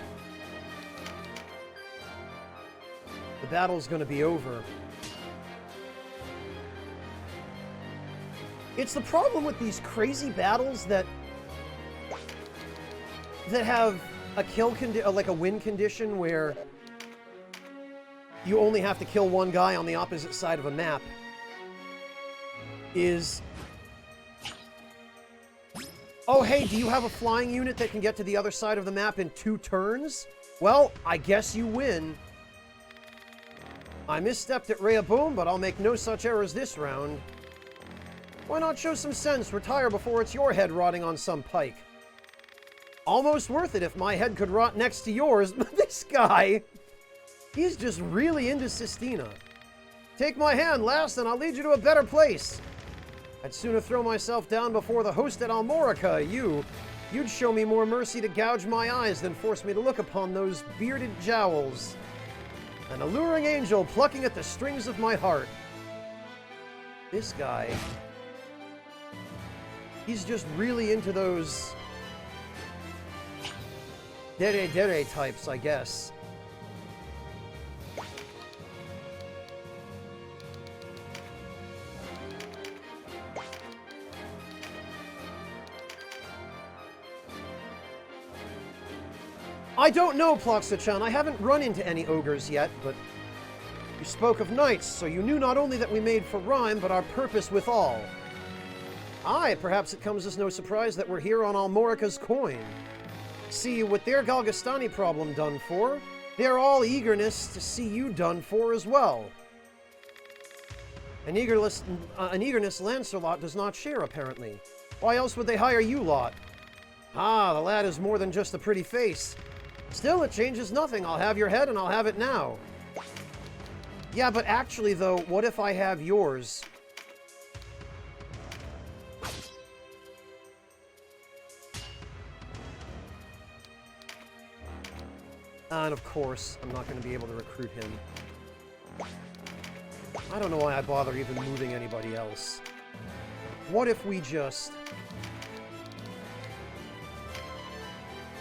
the battle's gonna be over. It's the problem with these crazy battles that have a like a win condition where you only have to kill one guy on the opposite side of a map. Oh, hey, do you have a flying unit that can get to the other side of the map in 2 turns? Well, I guess you win. I misstepped at Rehoboam, but I'll make no such errors this round. Why not show some sense? Retire before it's your head rotting on some pike. Almost worth it if my head could rot next to yours. This guy, he's just really into Sistina. Take my hand, lass, and I'll lead you to a better place. I'd sooner throw myself down before the host at Almorica. You'd show me more mercy to gouge my eyes than force me to look upon those bearded jowls. An alluring angel plucking at the strings of my heart. This guy, he's just really into those dere types, I guess. I don't know, Ploxa-chan. I haven't run into any ogres yet, but you spoke of knights, so you knew not only that we made for rhyme, but our purpose withal. Aye, perhaps it comes as no surprise that we're here on Almorica's coin. See, with their Galgastani problem done for, they're all eagerness to see you done for as well. An eagerness Lancelot does not share, apparently. Why else would they hire you lot? Ah, the lad is more than just a pretty face. Still, it changes nothing. I'll have your head, and I'll have it now. Yeah, but actually, though, what if I have yours? And of course, I'm not going to be able to recruit him. I don't know why I bother even moving anybody else. What if we just...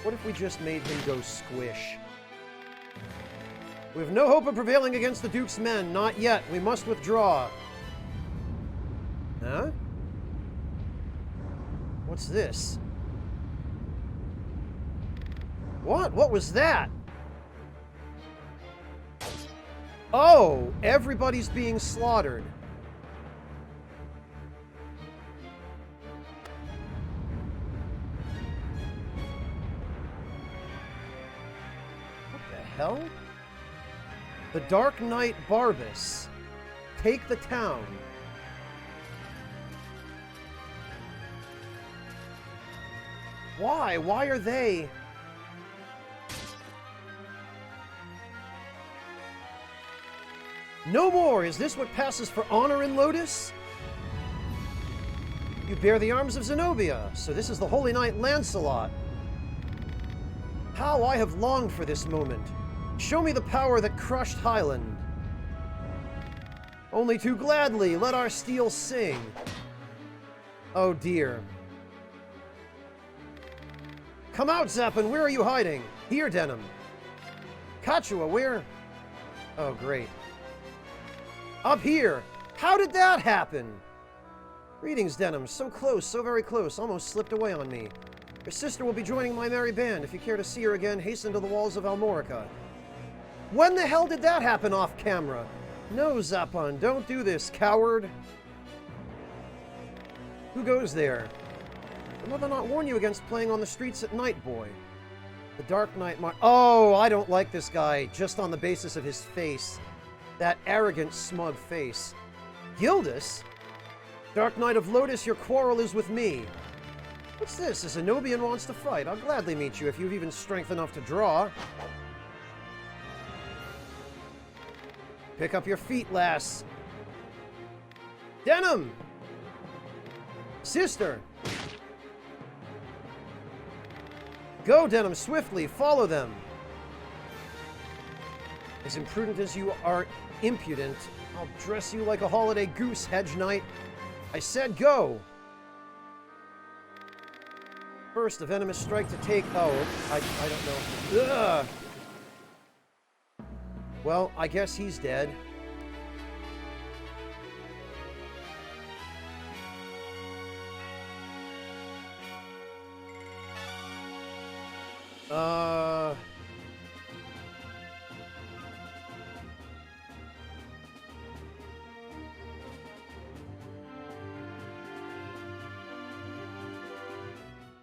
What if we just made him go squish? We have no hope of prevailing against the Duke's men. Not yet. We must withdraw. Huh? What's this? What? What was that? Oh! Everybody's being slaughtered. Hell? The Dark Knight Barbas. Take the town. Why? Why are they... No more! Is this what passes for honor in Lotus? You bear the arms of Zenobia, so this is the Holy Knight Lancelot. How I have longed for this moment. Show me the power that crushed Highland. Only too gladly, let our steel sing. Oh dear. Come out, Zappin, where are you hiding? Here, Denim. Kachua, where? Oh, great. Up here! How did that happen? Greetings, Denim. So close, so very close, almost slipped away on me. Your sister will be joining my merry band. If you care to see her again, hasten to the walls of Almorica. When the hell did that happen off camera? No, Zappon, don't do this, coward. Who goes there? Did mother not warn you against playing on the streets at night, boy? The Dark Knight Oh, I don't like this guy, just on the basis of his face. That arrogant, smug face. Gildas? Dark Knight of Lotus, your quarrel is with me. What's this? A Zenobian wants to fight. I'll gladly meet you if you've even strength enough to draw. Pick up your feet, lass. Denim! Sister! Go, Denim, swiftly. Follow them. As imprudent as you are impudent, I'll dress you like a holiday goose, Hedge Knight. I said go! First, a venomous strike to take... Oh, I don't know. Ugh! Well, I guess he's dead.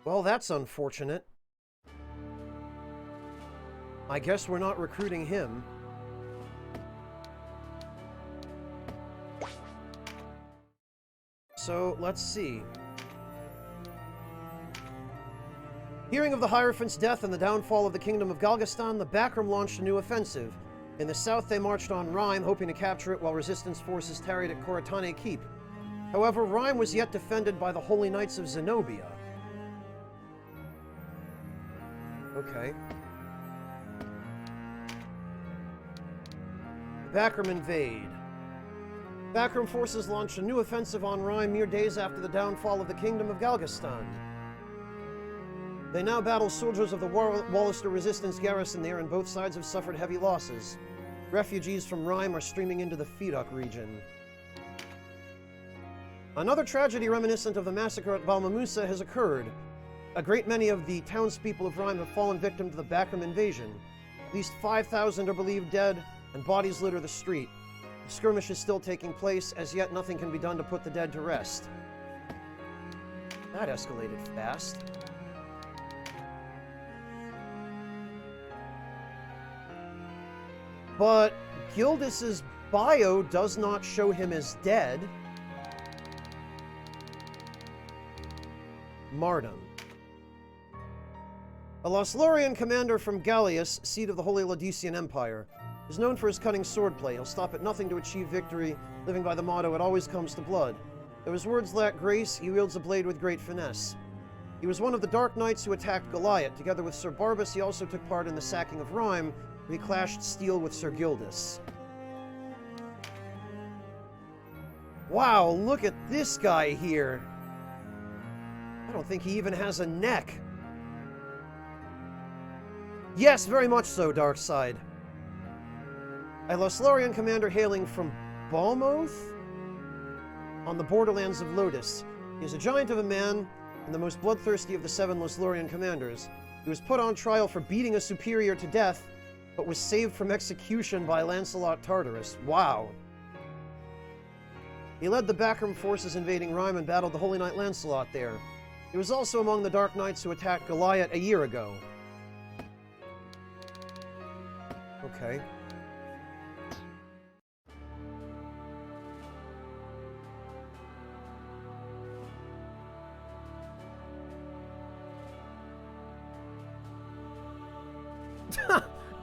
Well, that's unfortunate. I guess we're not recruiting him. So, let's see. Hearing of the Hierophant's death and the downfall of the kingdom of Galgastan, the Bakram launched a new offensive. In the south, they marched on Rime, hoping to capture it while resistance forces tarried at Koratane Keep. However, Rime was yet defended by the Holy Knights of Zenobia. Okay. The Bakram invade. Bakram forces launched a new offensive on Rime mere days after the downfall of the kingdom of Galgastan. They now battle soldiers of the Wallister resistance garrison there, and both sides have suffered heavy losses. Refugees from Rime are streaming into the Fidok region. Another tragedy reminiscent of the massacre at Balmamusa has occurred. A great many of the townspeople of Rime have fallen victim to the Bakram invasion. At least 5,000 are believed dead, and bodies litter the street. The skirmish is still taking place. As yet, nothing can be done to put the dead to rest. That escalated fast. But Gildas's bio does not show him as dead. Martyrdom. A Loslorian commander from Gallius, seat of the Holy Laodicean Empire, is known for his cunning swordplay. He'll stop at nothing to achieve victory, living by the motto, "It always comes to blood." Though his words lack grace, he wields a blade with great finesse. He was one of the Dark Knights who attacked Goliath. Together with Sir Barbas, he also took part in the sacking of Rime, where he clashed steel with Sir Gildas. Wow, look at this guy here. I don't think he even has a neck. Yes, very much so, Darkside. A Loslorian commander hailing from Balmoth? On the borderlands of Lotus. He is a giant of a man, and the most bloodthirsty of the 7 Loslorian commanders. He was put on trial for beating a superior to death, but was saved from execution by Lancelot Tartarus. Wow. He led the Bakram forces invading Rime and battled the Holy Knight Lancelot there. He was also among the Dark Knights who attacked Goliath a year ago. Okay.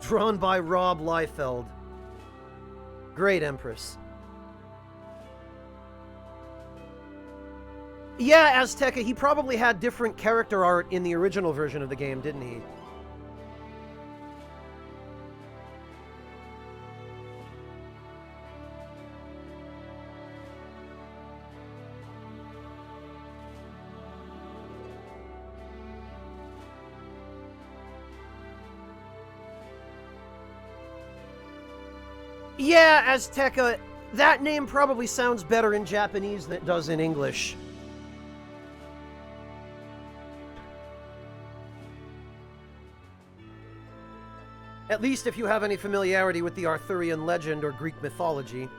Drawn by Rob Liefeld. Great Empress. Yeah, Azteca, he probably had different character art in the original version of the game, didn't he? Yeah, Azteca, that name probably sounds better in Japanese than it does in English. At least if you have any familiarity with the Arthurian legend or Greek mythology.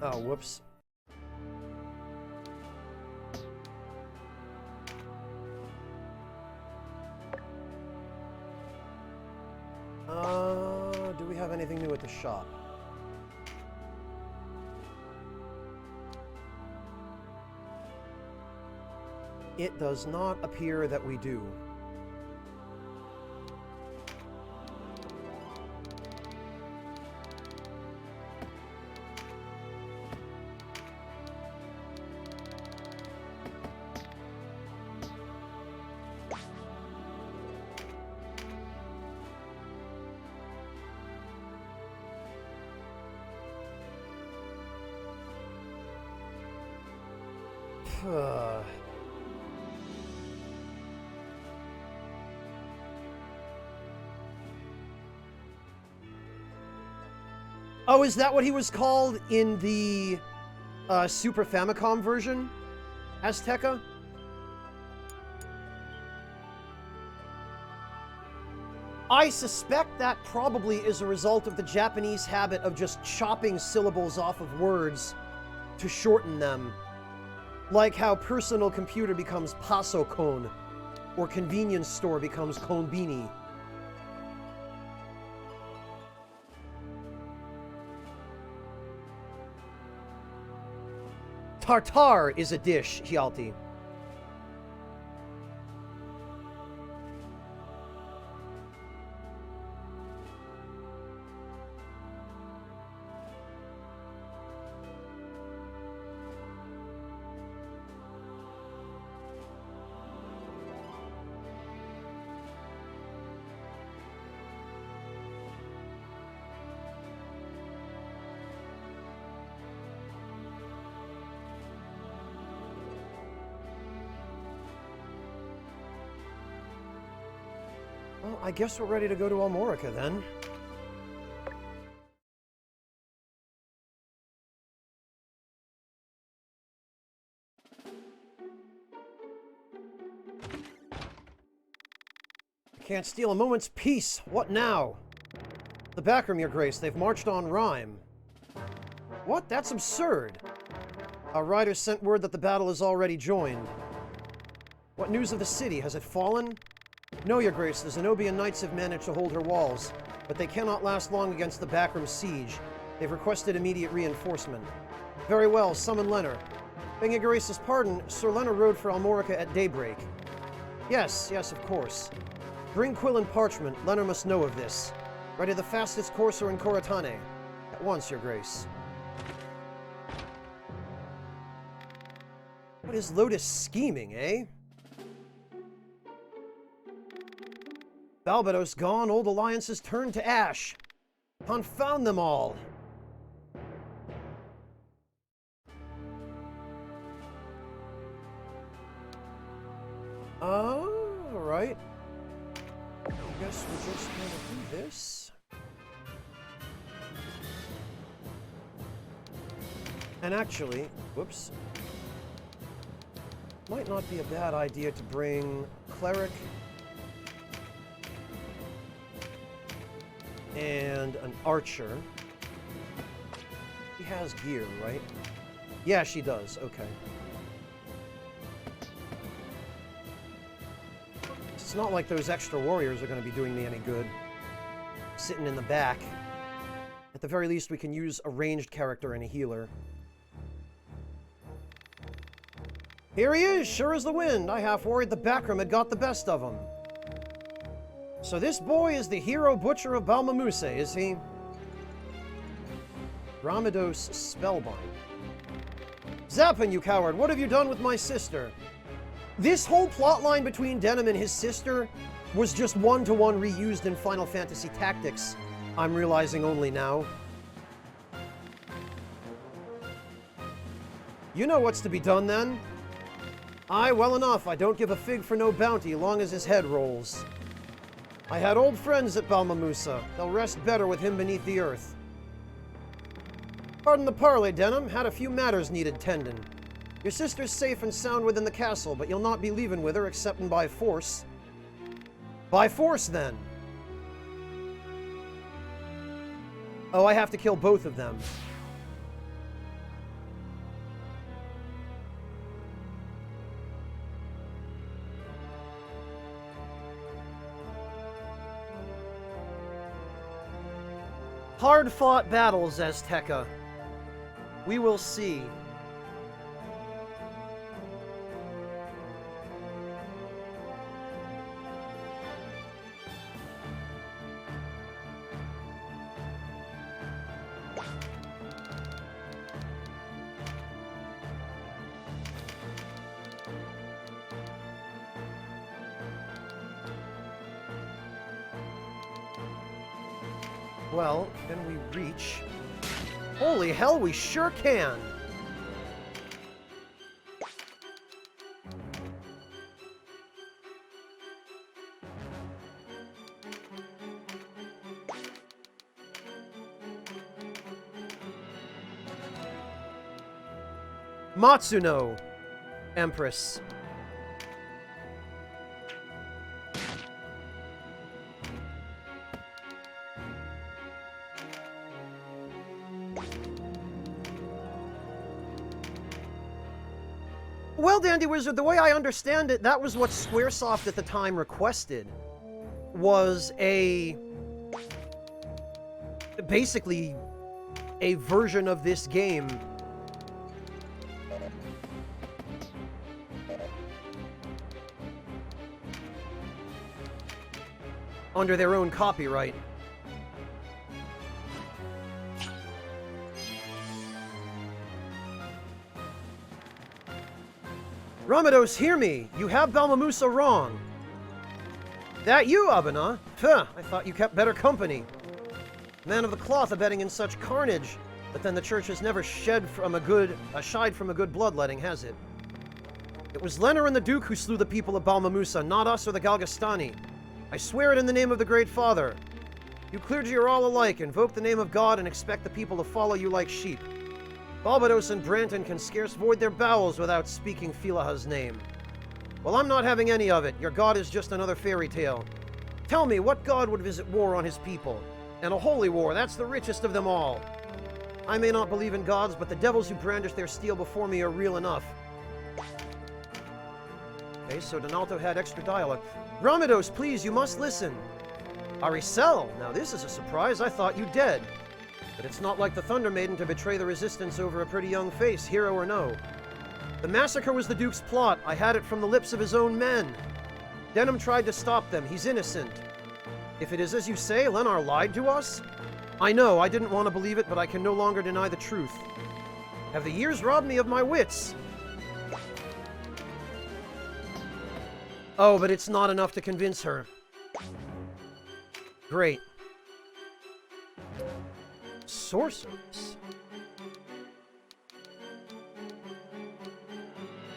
Oh, whoops. Do we have anything new at the shop? It does not appear that we do. Oh, is that what he was called in the Super Famicom version? Azteca? I suspect that probably is a result of the Japanese habit of just chopping syllables off of words to shorten them. Like how personal computer becomes pasokon. or convenience store becomes konbini. Tartar is a dish, Hjalti. Well, I guess we're ready to go to Almorica then. I can't steal a moment's peace. What now? The backroom, Your Grace. They've marched on Rhyme. What? That's absurd. Our riders sent word that the battle is already joined. What news of the city? Has it fallen? No, Your Grace, the Zenobian Knights have managed to hold her walls, but they cannot last long against the backroom siege. They've requested immediate reinforcement. Very well, summon Lenor. Begging Your Grace's pardon, Sir Lenor rode for Almorica at daybreak. Yes, of course. Bring quill and parchment. Lenor must know of this. Ready the fastest courser in Koratane. At once, Your Grace. What is Lotus scheming, eh? Balbados gone, old alliances turned to ash. Confound them all! Alright. I guess we're just gonna do this. And actually, whoops. Might not be a bad idea to bring Cleric and an Archer. She has gear, right? Yeah, she does. Okay. It's not like those extra warriors are going to be doing me any good. Sitting in the back. At the very least, we can use a ranged character and a healer. Here he is, sure as the wind. I half worried the backroom had got the best of him. So this boy is the hero butcher of Balmamuse, is he? Ramados Spellbind. Zappin, you coward! What have you done with my sister? This whole plotline between Denim and his sister was just one-to-one reused in Final Fantasy Tactics. I'm realizing only now. You know what's to be done, then? Aye, well enough. I don't give a fig for no bounty, long as his head rolls. I had old friends at Balmamusa. They'll rest better with him beneath the earth. Pardon the parley, Denim. Had a few matters needed tendin'. Your sister's safe and sound within the castle, but you'll not be leaving with her exceptin' by force. By force, then. Oh, I have to kill both of them. Hard-fought battles, Azteca. We will see. Well, can we reach? Holy hell, we sure can! Matsuno, Empress. Well, Dandy Wizard, the way I understand it, that was what Squaresoft at the time requested. Was basically a version of this game under their own copyright. Ramados, hear me! You have Balmamusa wrong! That you, Abana? Phuh, I thought you kept better company. Man of the cloth abetting in such carnage, but then the church has never shied from a good bloodletting, has it? It was Lenor and the Duke who slew the people of Balmamusa, not us or the Galgastani. I swear it in the name of the Great Father. You clergy are all alike. Invoke the name of God and expect the people to follow you like sheep. Balbados and Branton can scarce void their bowels without speaking Philaha's name. Well, I'm not having any of it. Your god is just another fairy tale. Tell me, what god would visit war on his people? And a holy war, that's the richest of them all. I may not believe in gods, but the devils who brandish their steel before me are real enough. Okay, so Donalto had extra dialogue. Ramados, please, you must listen. Aricel, now this is a surprise. I thought you dead. But it's not like the Thunder Maiden to betray the resistance over a pretty young face, hero or no. The massacre was the Duke's plot. I had it from the lips of his own men. Denham tried to stop them. He's innocent. If it is as you say, Lenor lied to us? I know, I didn't want to believe it, but I can no longer deny the truth. Have the years robbed me of my wits? Oh, but it's not enough to convince her. Great. Sorceress.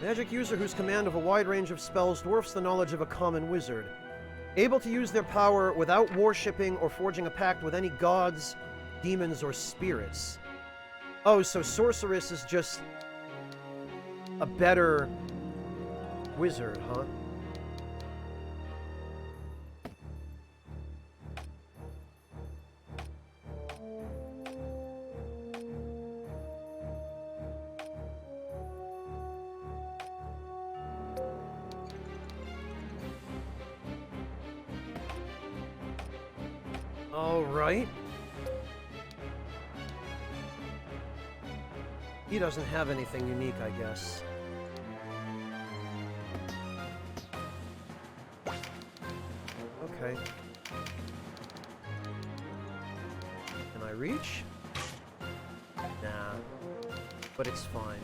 Magic user whose command of a wide range of spells dwarfs the knowledge of a common wizard. Able to use their power without worshipping or forging a pact with any gods, demons, or spirits. Oh, so Sorceress is just a better wizard, huh? All right. He doesn't have anything unique, I guess. Okay. Can I reach? Nah. But it's fine.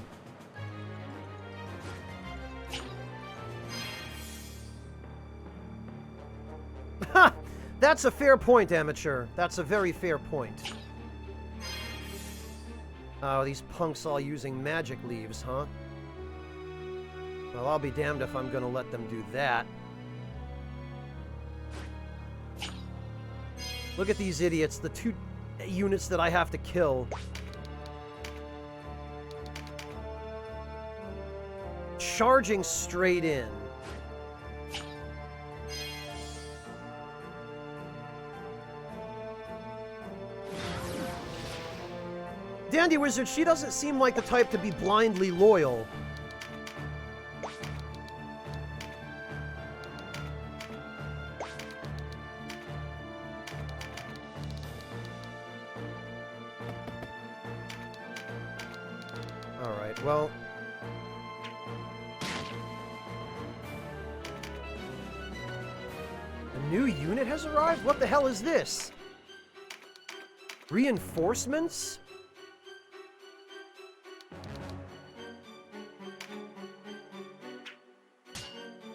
Ha! That's a fair point, amateur. That's a very fair point. Oh, these punks all using magic leaves, huh? Well, I'll be damned if I'm gonna let them do that. Look at these idiots, the 2 units that I have to kill. Charging straight in. Dandy Wizard, she doesn't seem like the type to be blindly loyal. Alright, well... A new unit has arrived? What the hell is this? Reinforcements?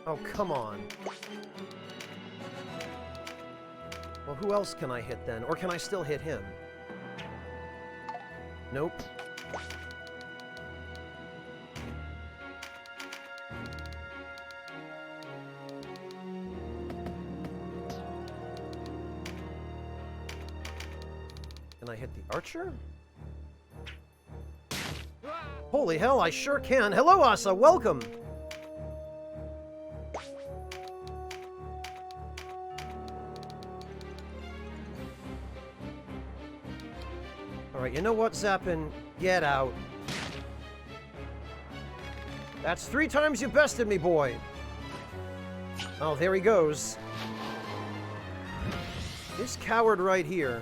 Oh, come on. Well, who else can I hit then? Or can I still hit him? Nope. Can I hit the archer? Holy hell, I sure can. Hello, Asa, welcome! Alright, you know what, Zappin? Get out. That's 3 times you bested me, boy. Oh, there he goes. This coward right here.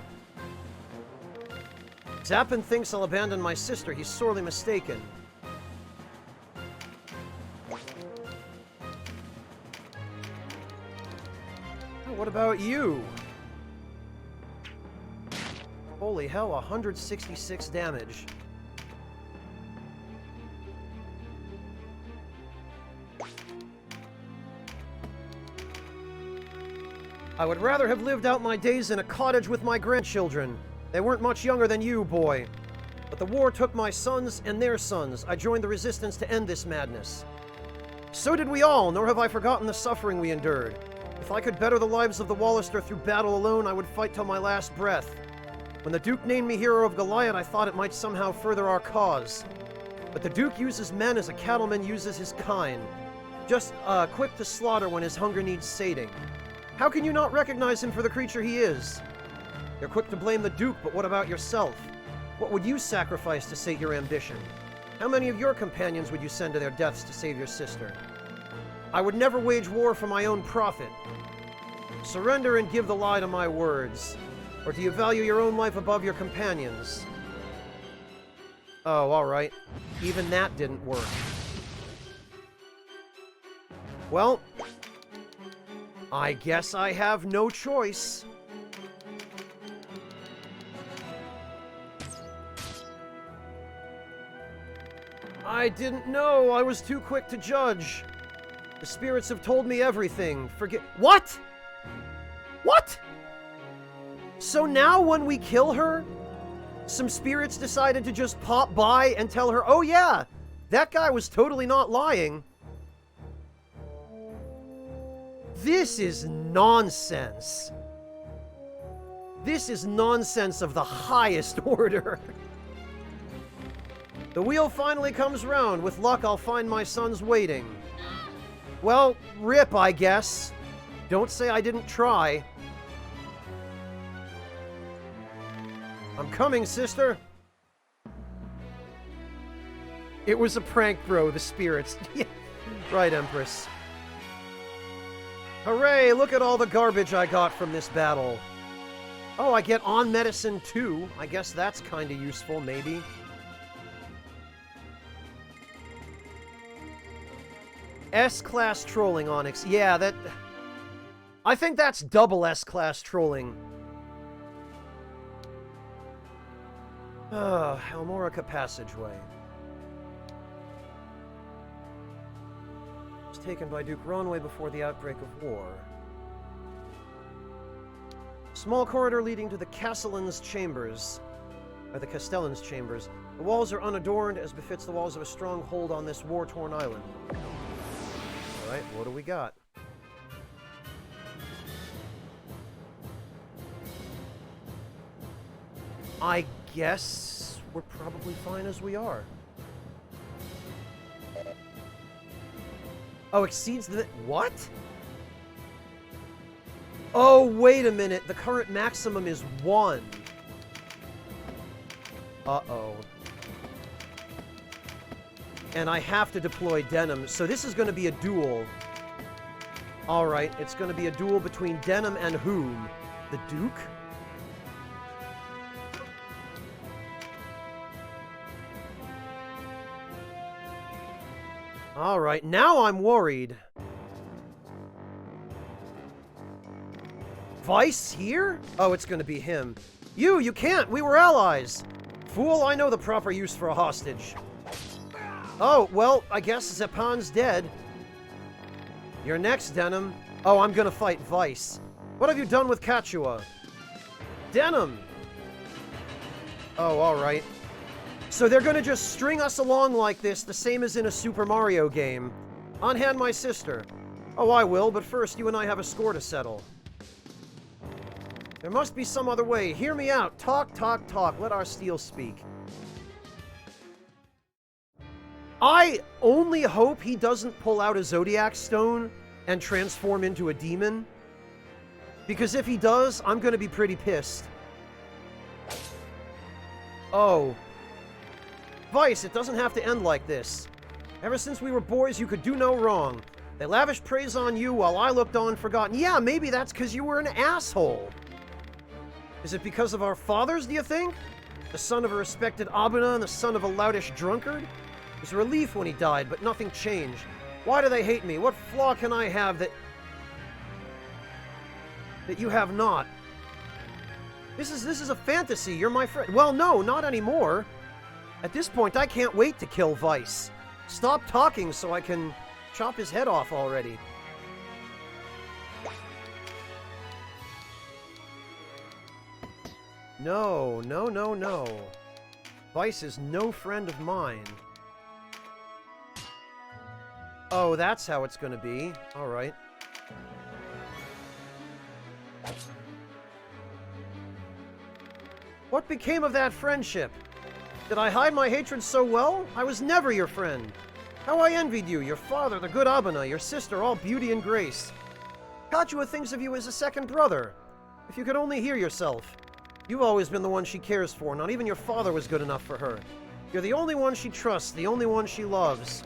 Zappin thinks I'll abandon my sister. He's sorely mistaken. Oh, what about you? Holy hell, 166 damage. I would rather have lived out my days in a cottage with my grandchildren. They weren't much younger than you, boy. But the war took my sons and their sons. I joined the resistance to end this madness. So did we all, nor have I forgotten the suffering we endured. If I could better the lives of the Wallister through battle alone, I would fight till my last breath. When the Duke named me Hero of Goliath, I thought it might somehow further our cause. But the Duke uses men as a cattleman uses his kine. Just quick to slaughter when his hunger needs sating. How can you not recognize him for the creature he is? You're quick to blame the Duke, but what about yourself? What would you sacrifice to sate your ambition? How many of your companions would you send to their deaths to save your sister? I would never wage war for my own profit. Surrender and give the lie to my words. Or do you value your own life above your companions? Oh, alright. Even that didn't work. Well, I guess I have no choice. I didn't know. I was too quick to judge. The spirits have told me everything. Forget— What? What? So now when we kill her, some spirits decided to just pop by and tell her, oh yeah, that guy was totally not lying. This is nonsense. This is nonsense of the highest order. The wheel finally comes round. With luck, I'll find my sons waiting. Well, rip, I guess. Don't say I didn't try. I'm coming, sister. It was a prank, bro, the spirits. Right, Empress. Hooray, look at all the garbage I got from this battle. Oh, I get on medicine too. I guess that's kind of useful, maybe. S-class trolling, Onyx. Yeah, that... I think that's double S-class trolling. Helmorica Passageway. It was taken by Duke Ronway before the outbreak of war. Small corridor leading to the Castellan's chambers. Or the Castellan's chambers. The walls are unadorned, as befits the walls of a stronghold on this war-torn island. Alright, what do we got? I guess we're probably fine as we are. Oh, exceeds the... What? Oh, wait a minute. The current maximum is 1. Uh-oh. And I have to deploy Denim, so this is going to be a duel. Alright, it's going to be a duel between Denim and whom? The Duke? Alright, now I'm worried. Vice here? Oh, it's gonna be him. You can't! We were allies! Fool, I know the proper use for a hostage. Oh, well, I guess Zepan's dead. You're next, Denim. Oh, I'm gonna fight Vice. What have you done with Kachua? Denim! Oh, alright. So they're gonna just string us along like this, the same as in a Super Mario game. On hand, my sister. Oh, I will, but first you and I have a score to settle. There must be some other way. Hear me out. Talk, talk, talk. Let our steel speak. I only hope he doesn't pull out a Zodiac Stone and transform into a demon. Because if he does, I'm gonna be pretty pissed. Oh. Vice, it doesn't have to end like this. Ever since we were boys, you could do no wrong. They lavished praise on you while I looked on forgotten. Yeah, maybe that's because you were an asshole. Is it because of our fathers, do you think? The son of a respected Abuna and the son of a loutish drunkard? It was a relief when he died, but nothing changed. Why do they hate me? What flaw can I have that you have not? This is a fantasy. You're my friend. Well, no, not anymore. At this point, I can't wait to kill Vice. Stop talking so I can chop his head off already. No, no, no, no. Vice is no friend of mine. Oh, that's how it's gonna be. Alright. What became of that friendship? Did I hide my hatred so well? I was never your friend. How I envied you, your father, the good Abuna, your sister, all beauty and grace. Kachua thinks of you as a second brother. If you could only hear yourself. You've always been the one she cares for. Not even your father was good enough for her. You're the only one she trusts, the only one she loves.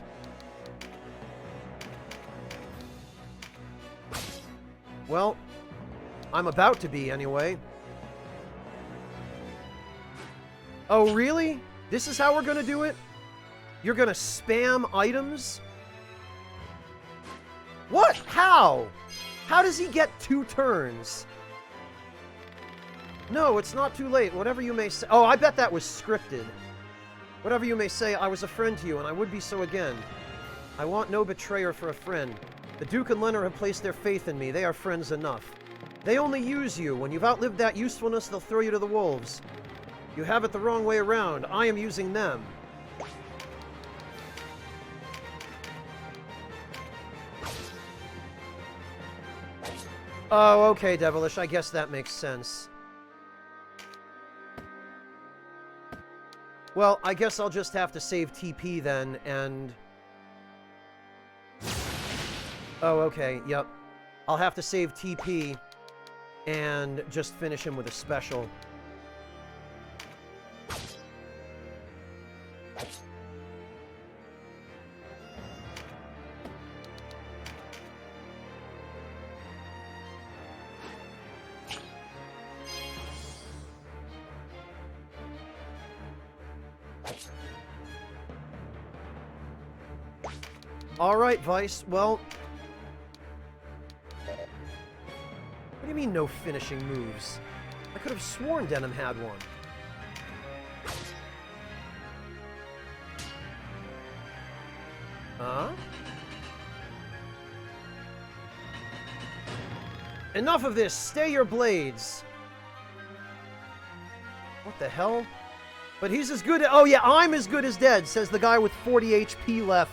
Well, I'm about to be, anyway. Oh, really? This is how we're gonna do it? You're gonna spam items? What? How? How does he get 2 turns? No, it's not too late. Whatever you may say... Oh, I bet that was scripted. Whatever you may say, I was a friend to you, and I would be so again. I want no betrayer for a friend. The Duke and Leonard have placed their faith in me. They are friends enough. They only use you. When you've outlived that usefulness, they'll throw you to the wolves. You have it the wrong way around. I am using them. Oh, okay, Devilish. I guess that makes sense. Well, I guess I'll just have to save TP then, and... Oh, okay, yep. I'll have to save TP and just finish him with a special. Alright, Vice, well... What do you mean, no finishing moves? I could have sworn Denim had one. Huh? Enough of this! Stay your blades! What the hell? But he's as good as... Oh yeah, I'm as good as dead, says the guy with 40 HP left,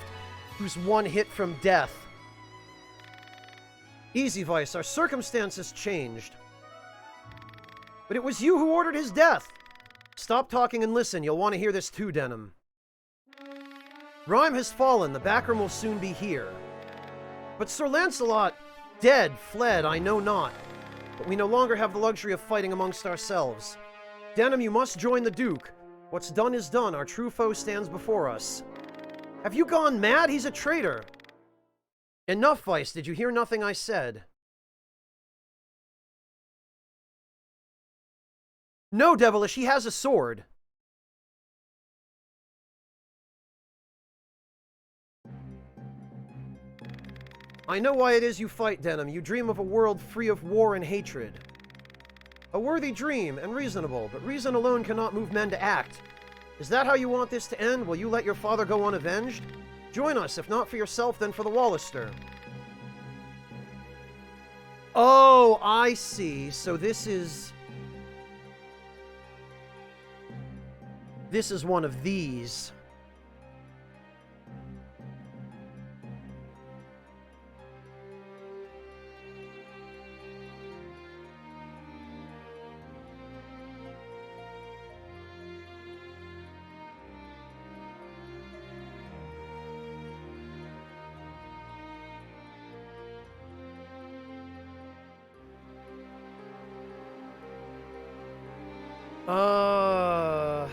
who's 1 hit from death. Easy, Vice. Our circumstances changed. But it was you who ordered his death! Stop talking and listen. You'll want to hear this too, Denim. Rhyme has fallen. The backroom will soon be here. But Sir Lancelot... Dead, fled, I know not. But we no longer have the luxury of fighting amongst ourselves. Denim, you must join the Duke. What's done is done. Our true foe stands before us. Have you gone mad? He's a traitor. Enough, Vice. Did you hear nothing I said? No, Devilish. He has a sword. I know why it is you fight, Denim. You dream of a world free of war and hatred. A worthy dream, and reasonable, but reason alone cannot move men to act. Is that how you want this to end? Will you let your father go unavenged? Join us, if not for yourself, then for the Wallister. Oh, I see. So this is one of these. Uh...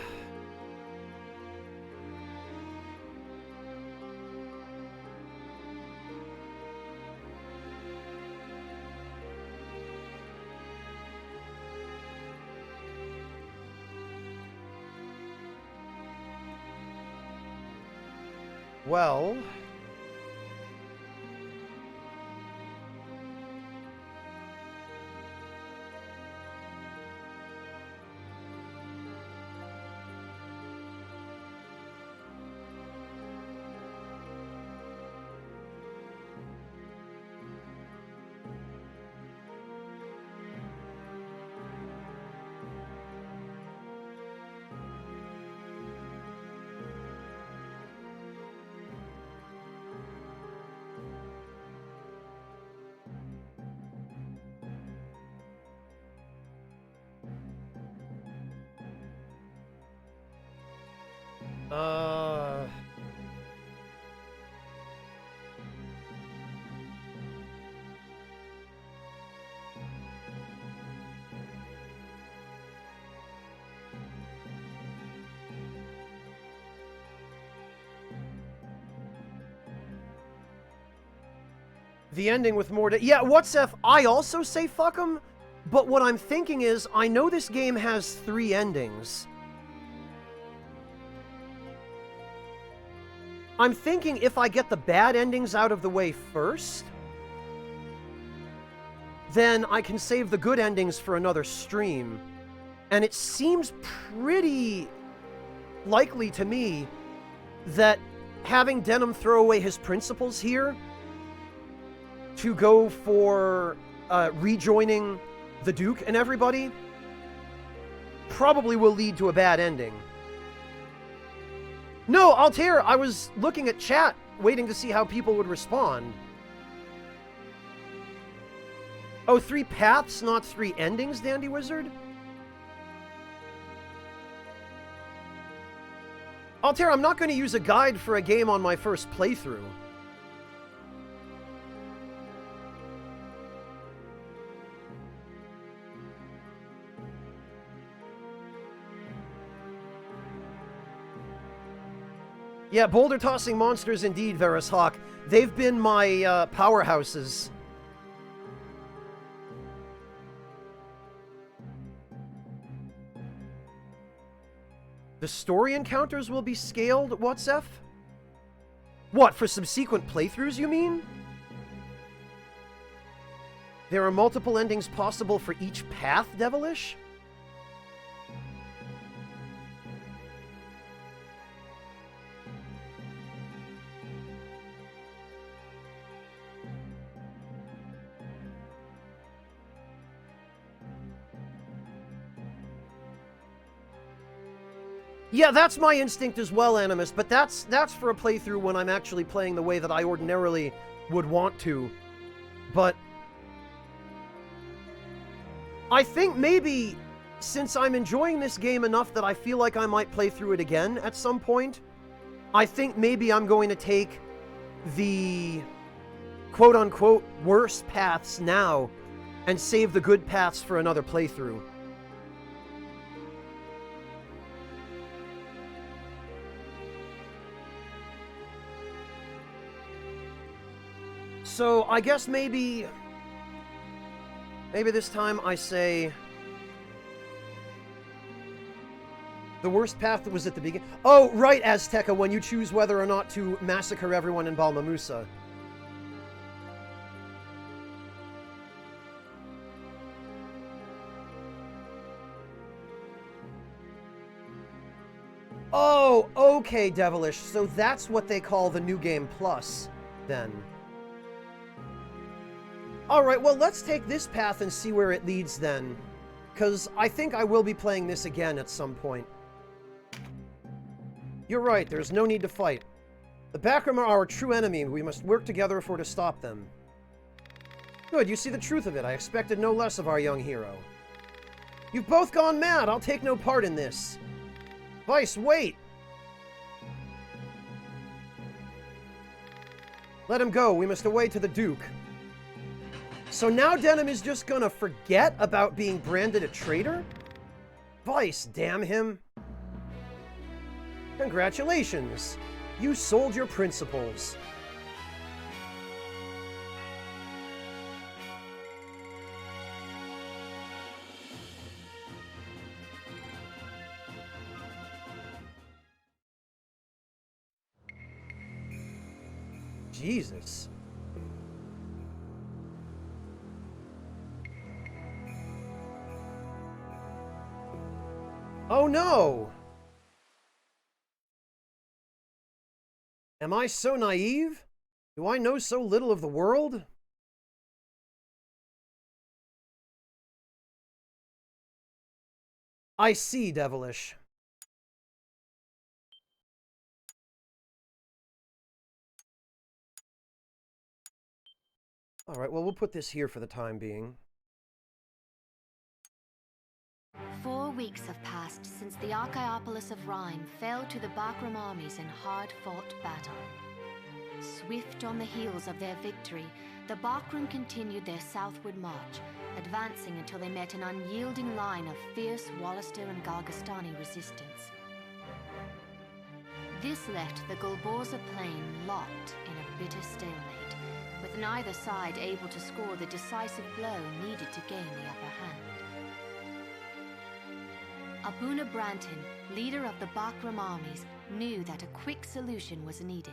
Well... The ending with more to... Yeah, what's F? I also say fuck 'em, but what I'm thinking is, I know this game has 3 endings. I'm thinking if I get the bad endings out of the way first, then I can save the good endings for another stream. And it seems pretty likely to me that having Denim throw away his principles here to go for rejoining the Duke and everybody probably will lead to a bad ending. No, Altair, I was looking at chat, waiting to see how people would respond. Oh, 3 paths, not 3 endings, Dandy Wizard? Altair, I'm not going to use a guide for a game on my first playthrough. Yeah, boulder tossing monsters indeed, Varus Hawk. They've been my powerhouses. The story encounters will be scaled, what's F? What, for subsequent playthroughs, you mean? There are multiple endings possible for each path, Devilish? Yeah, that's my instinct as well, Animus, but that's for a playthrough when I'm actually playing the way that I ordinarily would want to. But I think maybe, since I'm enjoying this game enough that I feel like I might play through it again at some point, I think maybe I'm going to take the quote-unquote worse paths now and save the good paths for another playthrough. So, I guess maybe this time I say the worst path that was at the beginning. Oh, right, Azteca, when you choose whether or not to massacre everyone in Balmamusa. Oh, okay, Devilish. So that's what they call the New Game Plus, then. Alright, well, let's take this path and see where it leads, then. Because I think I will be playing this again at some point. You're right, there's no need to fight. The Backroom are our true enemy. We must work together if we're to stop them. Good, you see the truth of it. I expected no less of our young hero. You've both gone mad. I'll take no part in this. Vice, wait! Let him go. We must away to the Duke. So now Denim is just gonna forget about being branded a traitor? Vice, damn him. Congratulations. You sold your principles. Jesus. Oh no! Am I so naive? Do I know so little of the world? I see, devilish. Alright, well, we'll put this here for the time being. 4 weeks have passed since the Archaeopolis of Rhyme fell to the Bakram armies in hard-fought battle. Swift on the heels of their victory, the Bakram continued their southward march, advancing until they met an unyielding line of fierce Wallister and Gargastani resistance. This left the Golborza plain locked in a bitter stalemate, with neither side able to score the decisive blow needed to gain the upper hand. Abuna Branton, leader of the Bakram armies, knew that a quick solution was needed.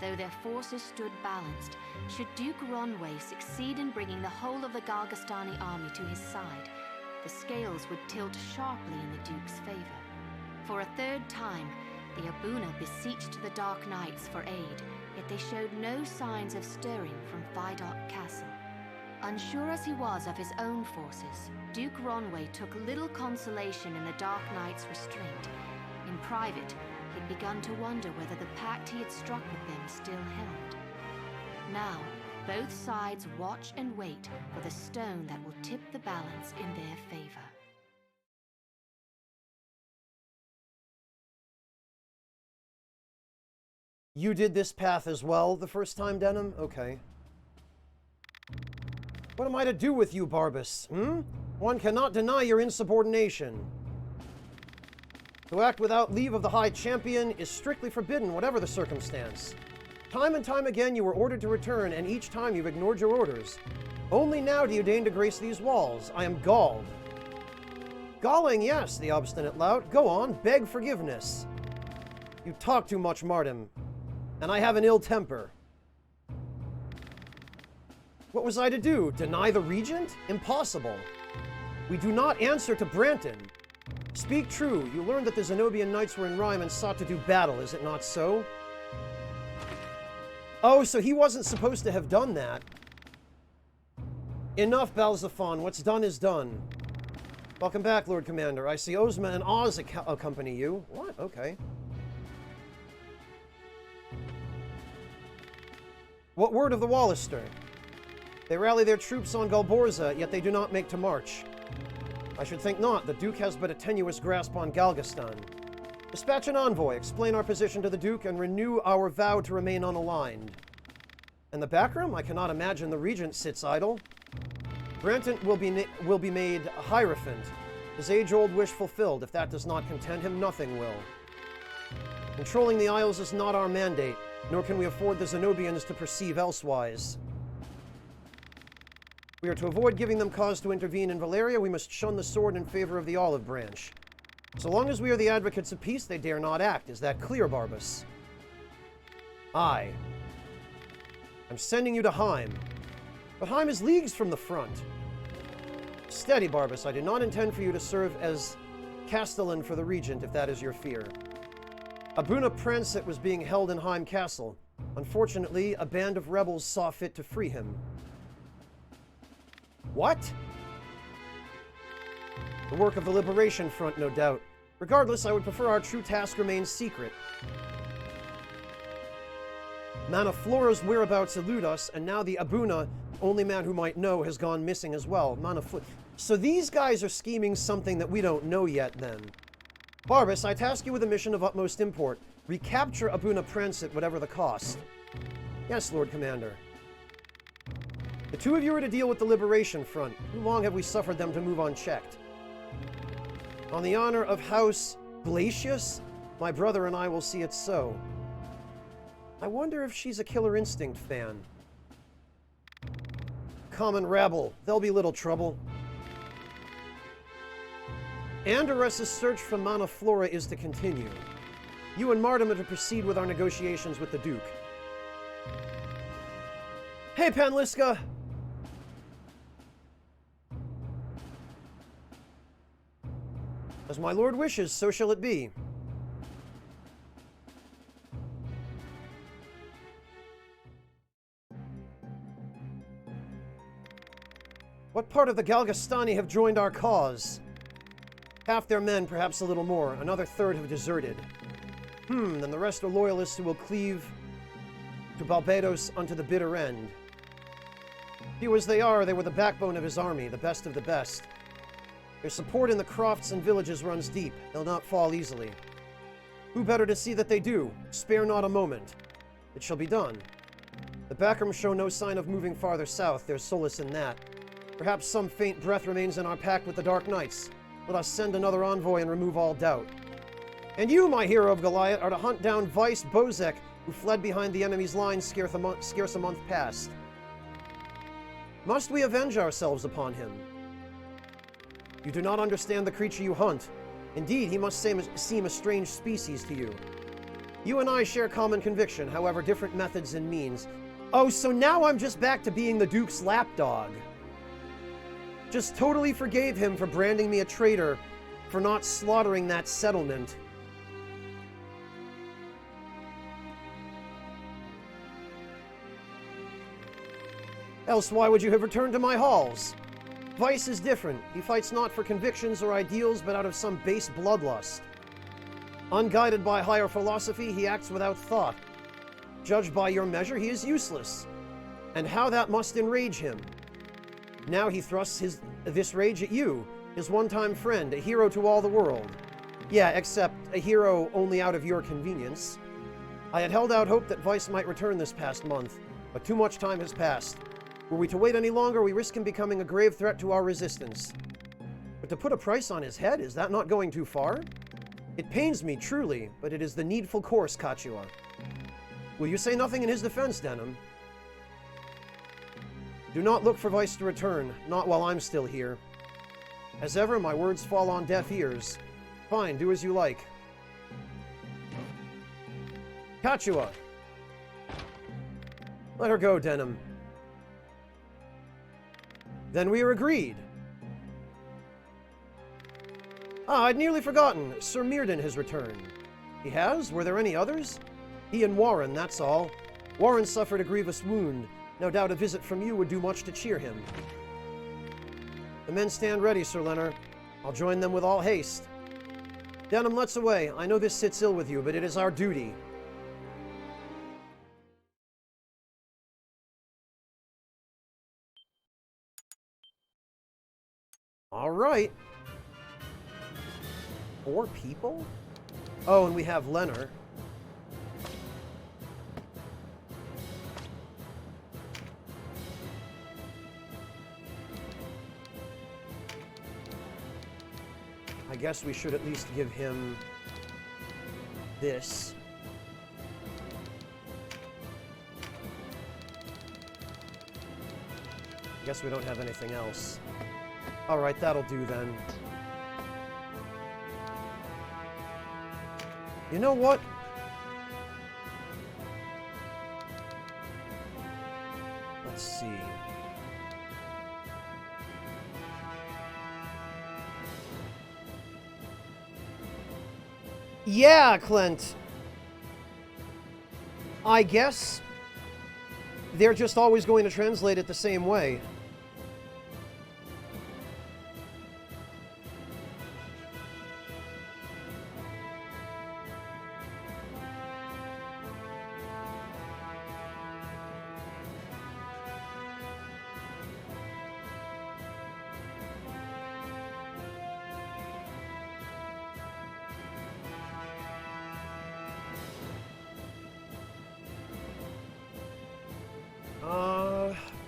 Though their forces stood balanced, should Duke Ronway succeed in bringing the whole of the Gargastani army to his side, the scales would tilt sharply in the Duke's favor. For a third time, the Abuna beseeched the Dark Knights for aid, yet they showed no signs of stirring from Vidocq Castle. Unsure as he was of his own forces, Duke Ronway took little consolation in the Dark Knight's restraint. In private, he'd begun to wonder whether the pact he had struck with them still held. Now, both sides watch and wait for the stone that will tip the balance in their favor. You did this path as well the first time, Denim? Okay. What am I to do with you, Barbas? One cannot deny your insubordination. To act without leave of the High Champion is strictly forbidden, whatever the circumstance. Time and time again you were ordered to return, and each time you've ignored your orders. Only now do you deign to grace these walls. I am galled. Galling, yes, the obstinate lout. Go on, beg forgiveness. You talk too much, Martim, and I have an ill temper. What was I to do? Deny the Regent? Impossible. We do not answer to Branton. Speak true. You learned that the Zenobian Knights were in Rhyme and sought to do battle, is it not so? Oh, so he wasn't supposed to have done that. Enough, Balzaphon. What's done is done. Welcome back, Lord Commander. I see Ozma and Oz accompany you. What? Okay. What word of the Wallister? They rally their troops on Golborza, yet they do not make to march. I should think not. The Duke has but a tenuous grasp on Galgastan. Dispatch an envoy, explain our position to the Duke, and renew our vow to remain unaligned. In the back room, I cannot imagine the Regent sits idle. Branton will be made a Hierophant, his age-old wish fulfilled. If that does not content him, nothing will. Controlling the Isles is not our mandate, nor can we afford the Zenobians to perceive elsewise. We are to avoid giving them cause to intervene in Valeria. We must shun the sword in favor of the olive branch. So long as we are the advocates of peace, they dare not act. Is that clear, Barbas? Aye. I'm sending you to Heim. But Heim is leagues from the front. Steady, Barbas. I do not intend for you to serve as Castellan for the Regent, if that is your fear. Abuna Prancet was being held in Heim Castle. Unfortunately, a band of rebels saw fit to free him. What? The work of the Liberation Front, no doubt. Regardless, I would prefer our true task remains secret. Manaflora's whereabouts elude us, and now the Abuna, only man who might know, has gone missing as well. So these guys are scheming something that we don't know yet, then. Barbas, I task you with a mission of utmost import. Recapture Abuna Prancet, whatever the cost. Yes, Lord Commander. The two of you are to deal with the Liberation Front. Too long have we suffered them to move unchecked. On the honor of House Glacius, my brother and I will see it so. I wonder if she's a Killer Instinct fan. Common rabble. There'll be little trouble. Andoressa's search for Manaflora is to continue. You and Martim are to proceed with our negotiations with the Duke. Hey, Panliska! As my lord wishes, so shall it be. What part of the Galgastani have joined our cause? Half their men, perhaps a little more. Another third have deserted. Then the rest are loyalists who will cleave to Barbados unto the bitter end. Few as they are, they were the backbone of his army, the best of the best. Their support in the crofts and villages runs deep. They'll not fall easily. Who better to see that they do? Spare not a moment. It shall be done. The Backrams show no sign of moving farther south. There's solace in that. Perhaps some faint breath remains in our pact with the Dark Knights. Let us send another envoy and remove all doubt. And you, my hero of Goliath, are to hunt down Vice Bozek, who fled behind the enemy's lines scarce a month past. Must we avenge ourselves upon him? You do not understand the creature you hunt. Indeed, he must seem a strange species to you. You and I share common conviction, however different methods and means. Oh, so now I'm just back to being the Duke's lapdog. Just totally forgave him for branding me a traitor for not slaughtering that settlement. Else why would you have returned to my halls? Vice is different. He fights not for convictions or ideals, but out of some base bloodlust. Unguided by higher philosophy, he acts without thought. Judged by your measure, he is useless. And how that must enrage him. Now he thrusts this rage at you, his one-time friend, a hero to all the world. Yeah, except a hero only out of your convenience. I had held out hope that Vice might return this past month, but too much time has passed. Were we to wait any longer, we risk him becoming a grave threat to our resistance. But to put a price on his head, is that not going too far? It pains me, truly, but it is the needful course, Kachua. Will you say nothing in his defense, Denim? Do not look for Vice to return, not while I'm still here. As ever, my words fall on deaf ears. Fine, do as you like. Kachua! Let her go, Denim. Then we are agreed. Ah, I'd nearly forgotten. Sir Mirden has returned. He has? Were there any others? He and Warren, that's all. Warren suffered a grievous wound. No doubt a visit from you would do much to cheer him. The men stand ready, Sir Leonard. I'll join them with all haste. Denim, let's away. I know this sits ill with you, but it is our duty. All right. 4 people? Oh, and we have Leonard. I guess we should at least give him this. I guess we don't have anything else. Alright, that'll do then. You know what? Let's see. Yeah, Clint. I guess they're just always going to translate it the same way.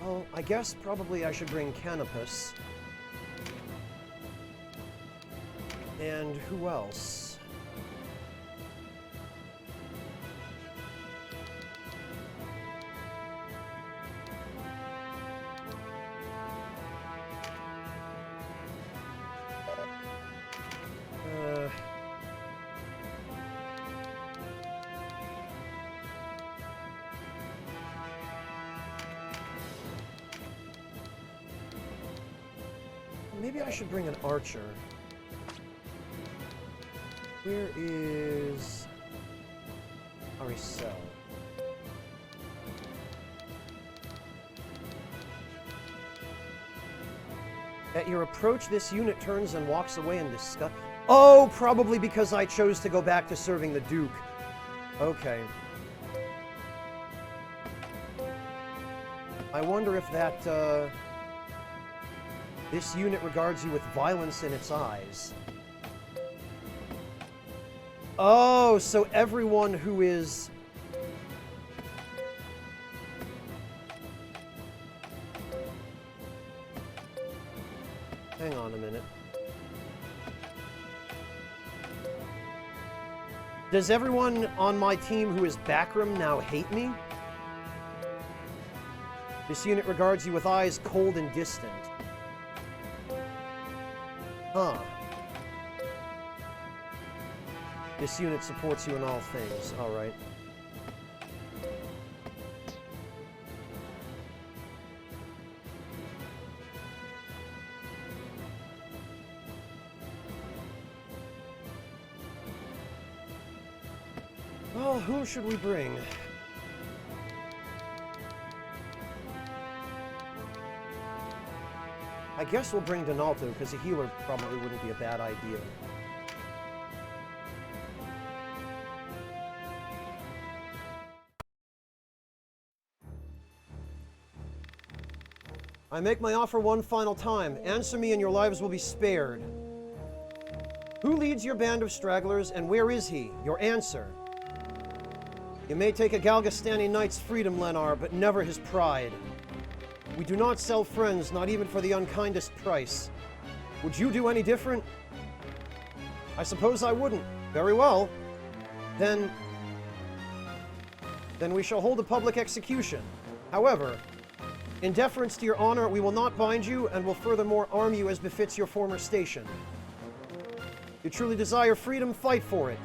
Well, I guess probably I should bring Canopus. And who else? maybe I should bring an archer. Where is Aricel? At your approach, this unit turns and walks away in disgust. Oh, probably because I chose to go back to serving the Duke. Okay. I wonder if that, this unit regards you with violence in its eyes. Oh, so everyone who is... Hang on a minute. Does everyone on my team who is Backroom now hate me? This unit regards you with eyes cold and distant. Huh. This unit supports you in all things. Alright. Well, who should we bring? I guess we'll bring Donalto, because a healer probably wouldn't be a bad idea. I make my offer one final time. Answer me and your lives will be spared. Who leads your band of stragglers, and where is he? Your answer. You may take a Galgastani knight's freedom, Lenar, but never his pride. We do not sell friends, not even for the unkindest price. Would you do any different? I suppose I wouldn't. Very well. Then we shall hold a public execution. However, in deference to your honor, we will not bind you, and will furthermore arm you as befits your former station. You truly desire freedom, fight for it.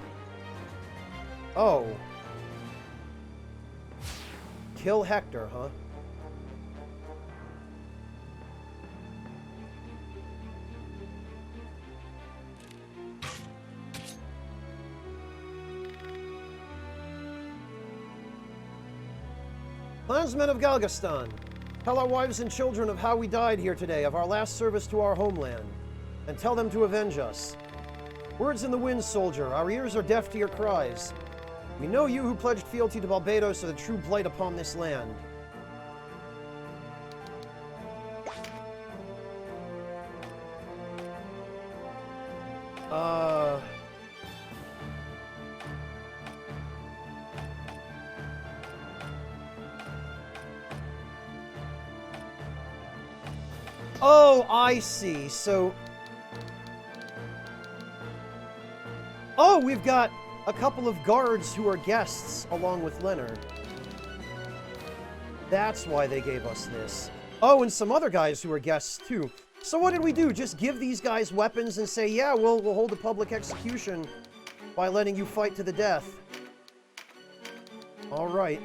Oh. Kill Hector, huh? Clansmen of Galgastan, tell our wives and children of how we died here today, of our last service to our homeland, and tell them to avenge us. Words in the wind, soldier, our ears are deaf to your cries. We know you who pledged fealty to Barbados are the true blight upon this land. Oh, I see. So... Oh, we've got a couple of guards who are guests along with Leonard. That's why they gave us this. Oh, and some other guys who are guests too. So what did we do? Just give these guys weapons and say, yeah, we'll hold a public execution by letting you fight to the death. All right.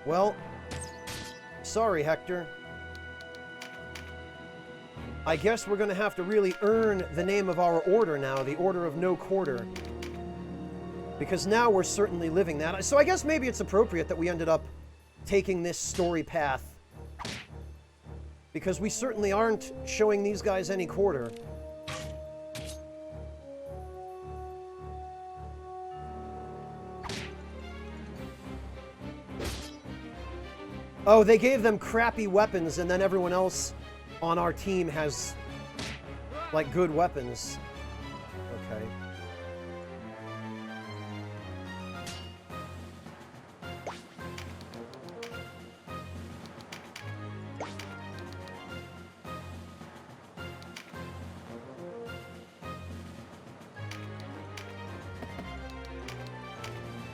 Well, sorry, Hector. I guess we're going to have to really earn the name of our order now, the Order of No Quarter. Because now we're certainly living that. So I guess maybe it's appropriate that we ended up taking this story path. Because we certainly aren't showing these guys any quarter. Oh, they gave them crappy weapons, and then everyone else on our team has, like, good weapons. Okay.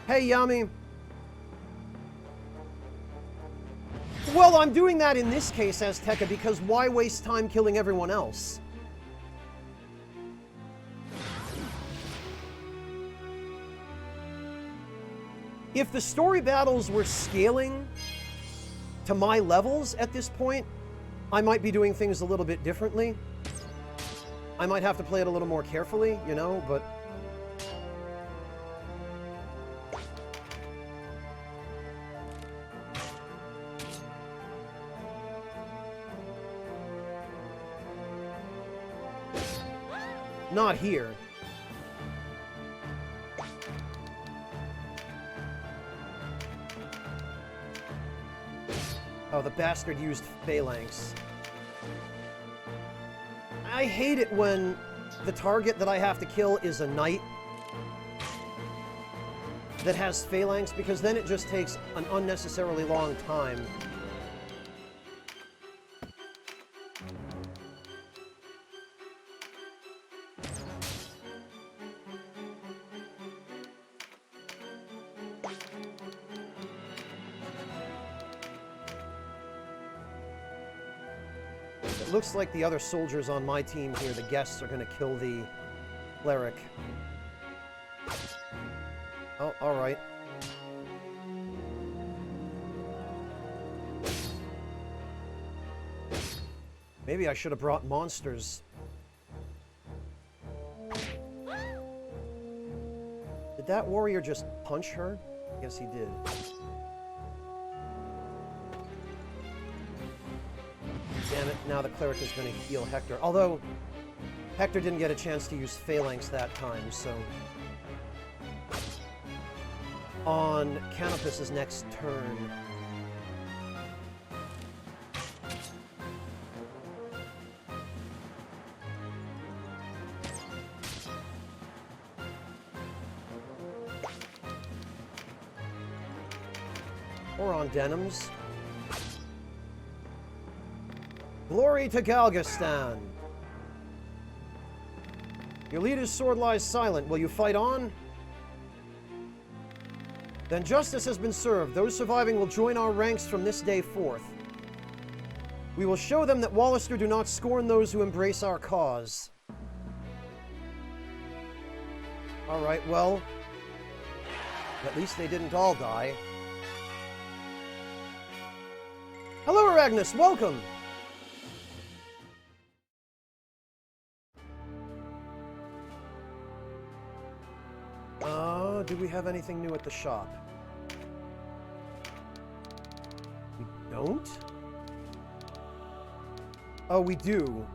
Hey, Yami. Well, I'm doing that in this case, Azteca, because why waste time killing everyone else? If the story battles were scaling, to my levels at this point, I might be doing things a little bit differently. I might have to play it a little more carefully, you know, but... Not here. Oh, the bastard used phalanx. I hate it when the target that I have to kill is a knight that has phalanx, because then it just takes an unnecessarily long time. It looks like the other soldiers on my team here, the guests, are going to kill the cleric. Oh, alright. Maybe I should have brought monsters. Did that warrior just punch her? Yes, he did. Damn it, now the cleric is going to heal Hector. Although, Hector didn't get a chance to use phalanx that time, so... On Canopus's next turn... Or on Denim's. Glory to Galgastan! Your leader's sword lies silent. Will you fight on? Then justice has been served. Those surviving will join our ranks from this day forth. We will show them that Wallister do not scorn those who embrace our cause. Alright, well... At least they didn't all die. Hello, Aragnis! Welcome! Do we have anything new at the shop? We don't? Oh, we do.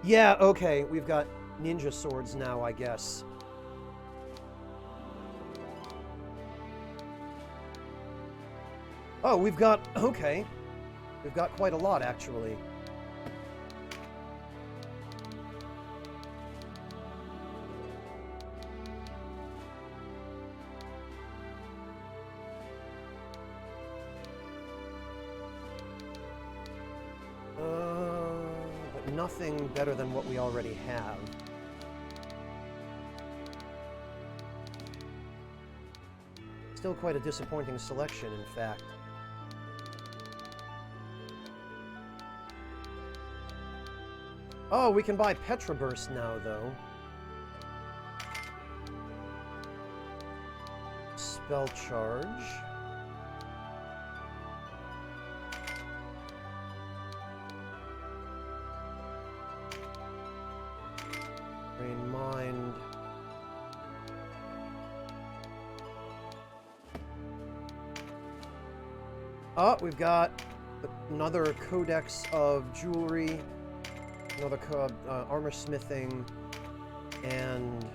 Yeah, okay. We've got ninja swords now, I guess. Oh, we've got... Okay. We've got quite a lot, actually. But nothing better than what we already have. Still quite a disappointing selection, in fact. Oh, we can buy Petra Burst now, though. Spell charge. Brain mind. Oh, we've got another codex of jewelry. Another armor smithing, and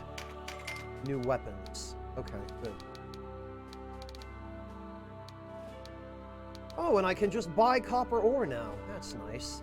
new weapons. Okay, good. Oh, and I can just buy copper ore now. That's nice.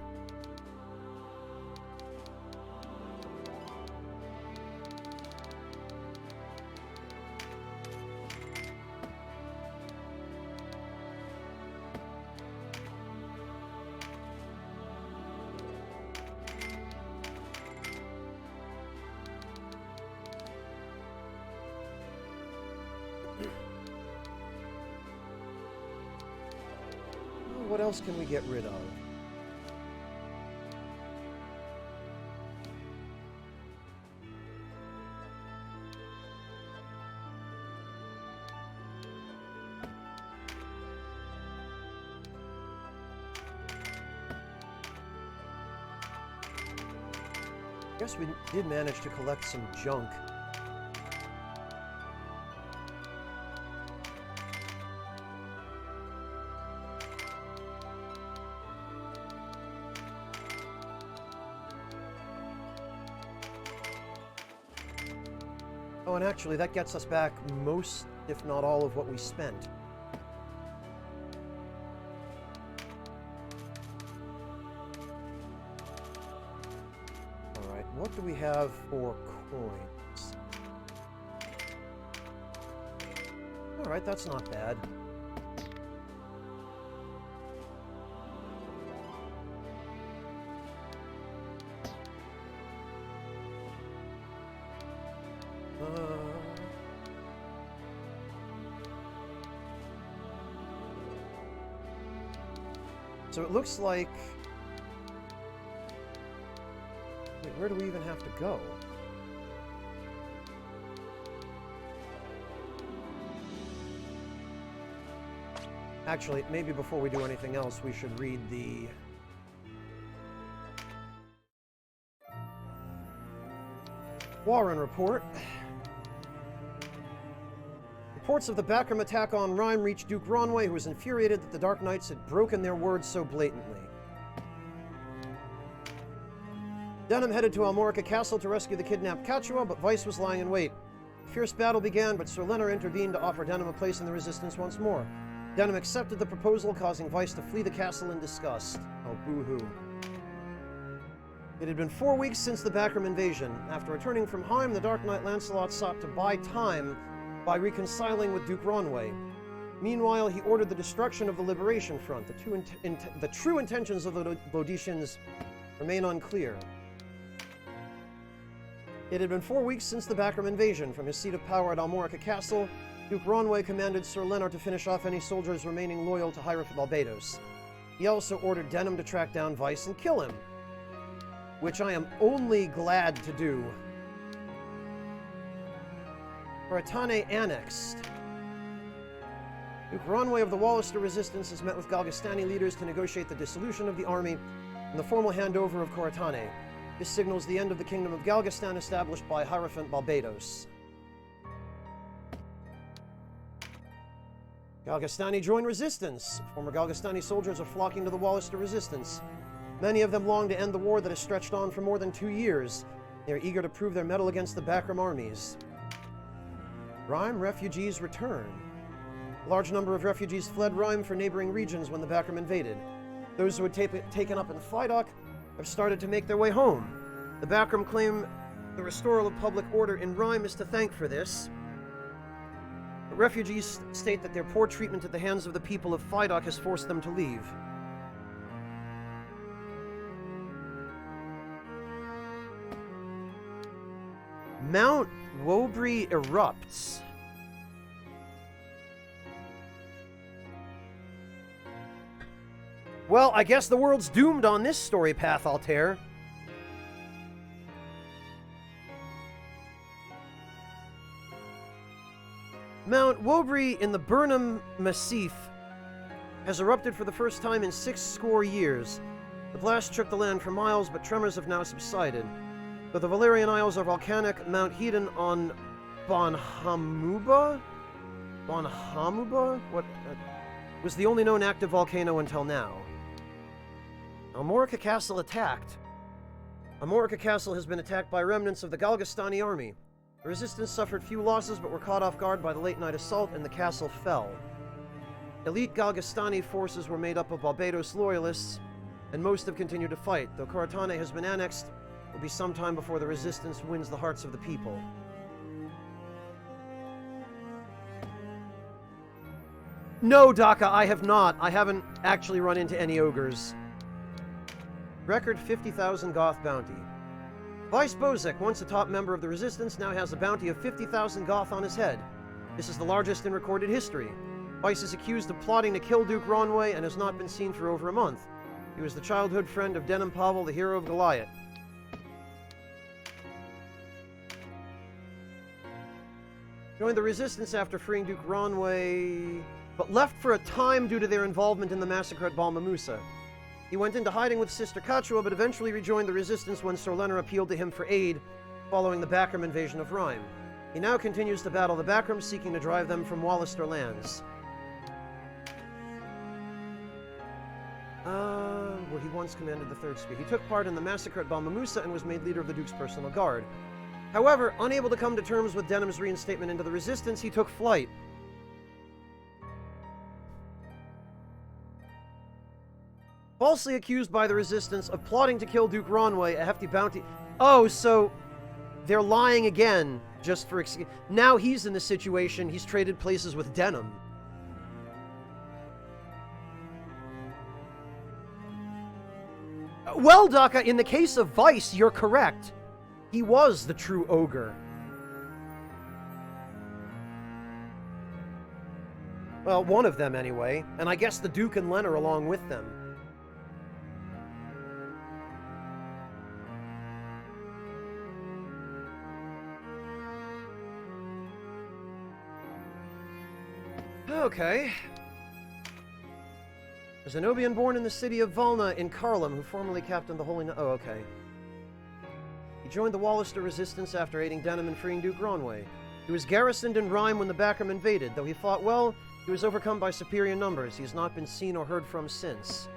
What else can we get rid of? guess we did manage to collect some junk. Oh, and actually, that gets us back most, if not all, of what we spent. Alright, what do we have for coins? Alright, that's not bad. So it looks like... Wait, where do we even have to go? Actually, maybe before we do anything else, we should read the... Warren Report. Reports of the Backram attack on Rhyme reached Duke Ronway, who was infuriated that the Dark Knights had broken their word so blatantly. Denham headed to Almorica Castle to rescue the kidnapped Quechua, but Vice was lying in wait. A fierce battle began, but Sir Leonard intervened to offer Denham a place in the Resistance once more. Denham accepted the proposal, causing Vice to flee the castle in disgust. Oh, boo-hoo. It had been 4 weeks since the Backram invasion. After returning from Heim, the Dark Knight Lancelot sought to buy time by reconciling with Duke Ronway. Meanwhile, he ordered the destruction of the Liberation Front. The true intentions of the Bodicians remain unclear. It had been 4 weeks since the Backram invasion. From his seat of power at Almorica Castle, Duke Ronway commanded Sir Leonard to finish off any soldiers remaining loyal to Hierophant Barbados. He also ordered Denham to track down Vice and kill him, which I am only glad to do. Coratane annexed. Duke Ronway of the Wallister Resistance has met with Galgastani leaders to negotiate the dissolution of the army and the formal handover of Coratane. This signals the end of the Kingdom of Galgastan established by Hierophant Barbados. Galgastani join resistance. Former Galgastani soldiers are flocking to the Wallister Resistance. Many of them long to end the war that has stretched on for more than 2 years. They are eager to prove their mettle against the Backram armies. Rhyme refugees return. A large number of refugees fled Rhyme for neighboring regions when the Backram invaded. Those who had taken up in Flydock have started to make their way home. The Backram claim the restoral of public order in Rhyme is to thank for this. But refugees state that their poor treatment at the hands of the people of Flydock has forced them to leave. Mount Wobrey erupts. Well, I guess the world's doomed on this story path, Altair. Mount Wobrey in the Burnham Massif has erupted for the first time in 60 years. The blast shook the land for miles, but tremors have now subsided. Though the Valerian Isles are volcanic, Mount Hedon on Bonhamuba was the only known active volcano until now. Almorica Castle attacked. Almorica Castle has been attacked by remnants of the Galgastani army. The resistance suffered few losses, but were caught off guard by the late-night assault, and the castle fell. Elite Galgastani forces were made up of Barbados loyalists, and most have continued to fight. Though Coratane has been annexed, it will be some time before the resistance wins the hearts of the people. No, Daka, I have not. I haven't actually run into any ogres. Record 50,000 Goth bounty. Vice Bozek, once a top member of the Resistance, now has a bounty of 50,000 Goth on his head. This is the largest in recorded history. Vice is accused of plotting to kill Duke Ronway and has not been seen for over a month. He was the childhood friend of Denham Pavel, the hero of Goliath. Joined the Resistance after freeing Duke Ronway, but left for a time due to their involvement in the massacre at Balmamusa. He went into hiding with Sister Kachua, but eventually rejoined the Resistance when Sorlener appealed to him for aid following the Bakram invasion of Rhyme. He now continues to battle the Bakrams, seeking to drive them from Wallister lands. Where he once commanded the 3rd Spear. He took part in the massacre at Balmamusa and was made leader of the Duke's personal guard. However, unable to come to terms with Denham's reinstatement into the Resistance, he took flight. Falsely accused by the Resistance of plotting to kill Duke Ronway, a hefty bounty... Oh, so they're lying again, just for... Now he's in the situation, he's traded places with Denham. Well, Daka, in the case of Vice, you're correct. He was the true Ogre. Well, one of them, anyway. And I guess the Duke and Len are along with them. Okay. A Zenobian born in the city of Valna in Karlum, who formerly captained the Holy... Oh, okay. He joined the Wallister Resistance after aiding Denham and freeing Duke Ronway. He was garrisoned in Rhyme when the Bakram invaded. Though he fought well, he was overcome by superior numbers. He has not been seen or heard from since.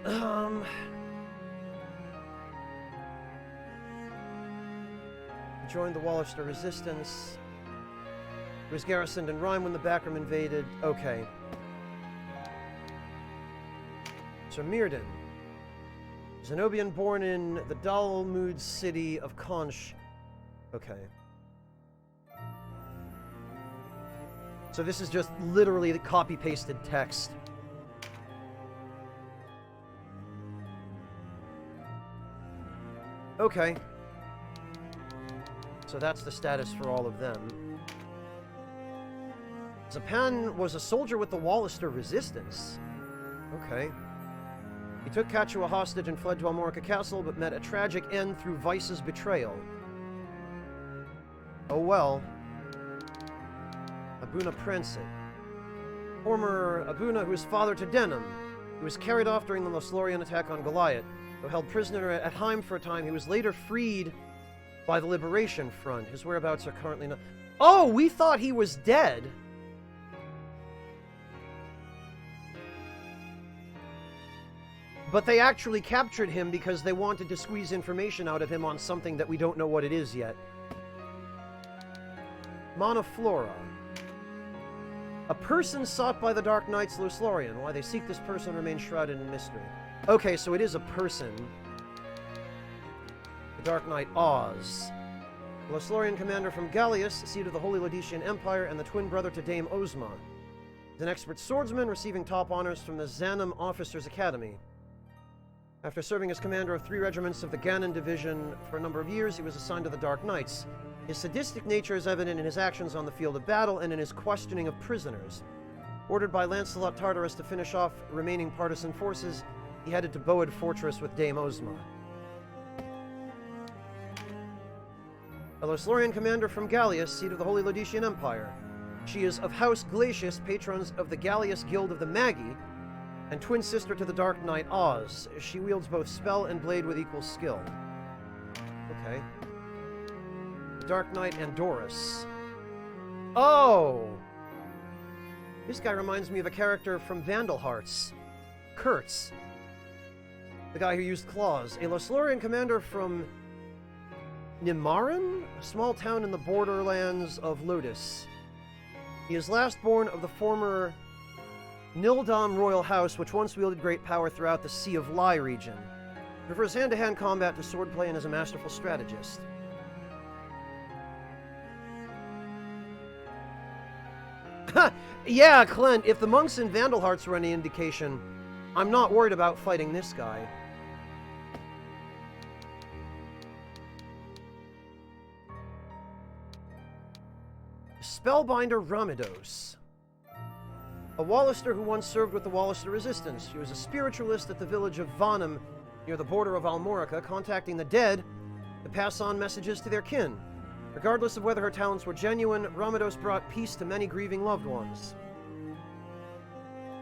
He joined the Wallister Resistance. He was garrisoned in Rhyme when the Bakram invaded. Okay. Sir Mirdan. Zenobian born in the Dalmud city of Conch. Okay. So this is just literally the copy-pasted text. Okay. So that's the status for all of them. Zapan was a soldier with the Wallister Resistance. Okay. He took Kachua hostage and fled to Almorica Castle, but met a tragic end through Vice's betrayal. Oh well. Abuna Prinset. Former Abuna, who is father to Denham. He was carried off during the Loslorian attack on Goliath. Though held prisoner at Heim for a time, he was later freed by the Liberation Front. His whereabouts are currently not... Oh, we thought he was dead! But they actually captured him because they wanted to squeeze information out of him on something that we don't know what it is yet. Monoflora. A person sought by the Dark Knights Loslorian. Why they seek this person remains shrouded in mystery. Okay, so it is a person. The Dark Knight Oz. The Loslorian commander from Gallius, seat of the Holy Lodician Empire, and the twin brother to Dame Ozma. He's an expert swordsman, receiving top honors from the Zanum Officers Academy. After serving as commander of 3 regiments of the Ganon Division for a number of years, he was assigned to the Dark Knights. His sadistic nature is evident in his actions on the field of battle and in his questioning of prisoners. Ordered by Lancelot Tartarus to finish off remaining partisan forces, he headed to Boad Fortress with Dame Ozma. A Loslorian commander from Gallius, seat of the Holy Lodician Empire. She is of House Glacius, patrons of the Gallius Guild of the Magi, and twin sister to the Dark Knight Oz. She wields both spell and blade with equal skill. Okay. Dark Knight Andorus. Oh! This guy reminds me of a character from Vandal Hearts. Kurtz. The guy who used claws. A Loslorian commander from Nimaran? A small town in the borderlands of Lotus. He is last born of the former Nildam royal house, which once wielded great power throughout the Sea of Lai region. He prefers hand-to-hand combat to swordplay and is a masterful strategist. Yeah, Clint, if the monks in Vandal Hearts were any indication, I'm not worried about fighting this guy. Spellbinder Ramidos. A Wallister who once served with the Wallister Resistance. She was a spiritualist at the village of Vanum, near the border of Almorica, contacting the dead to pass on messages to their kin. Regardless of whether her talents were genuine, Ramidos brought peace to many grieving loved ones.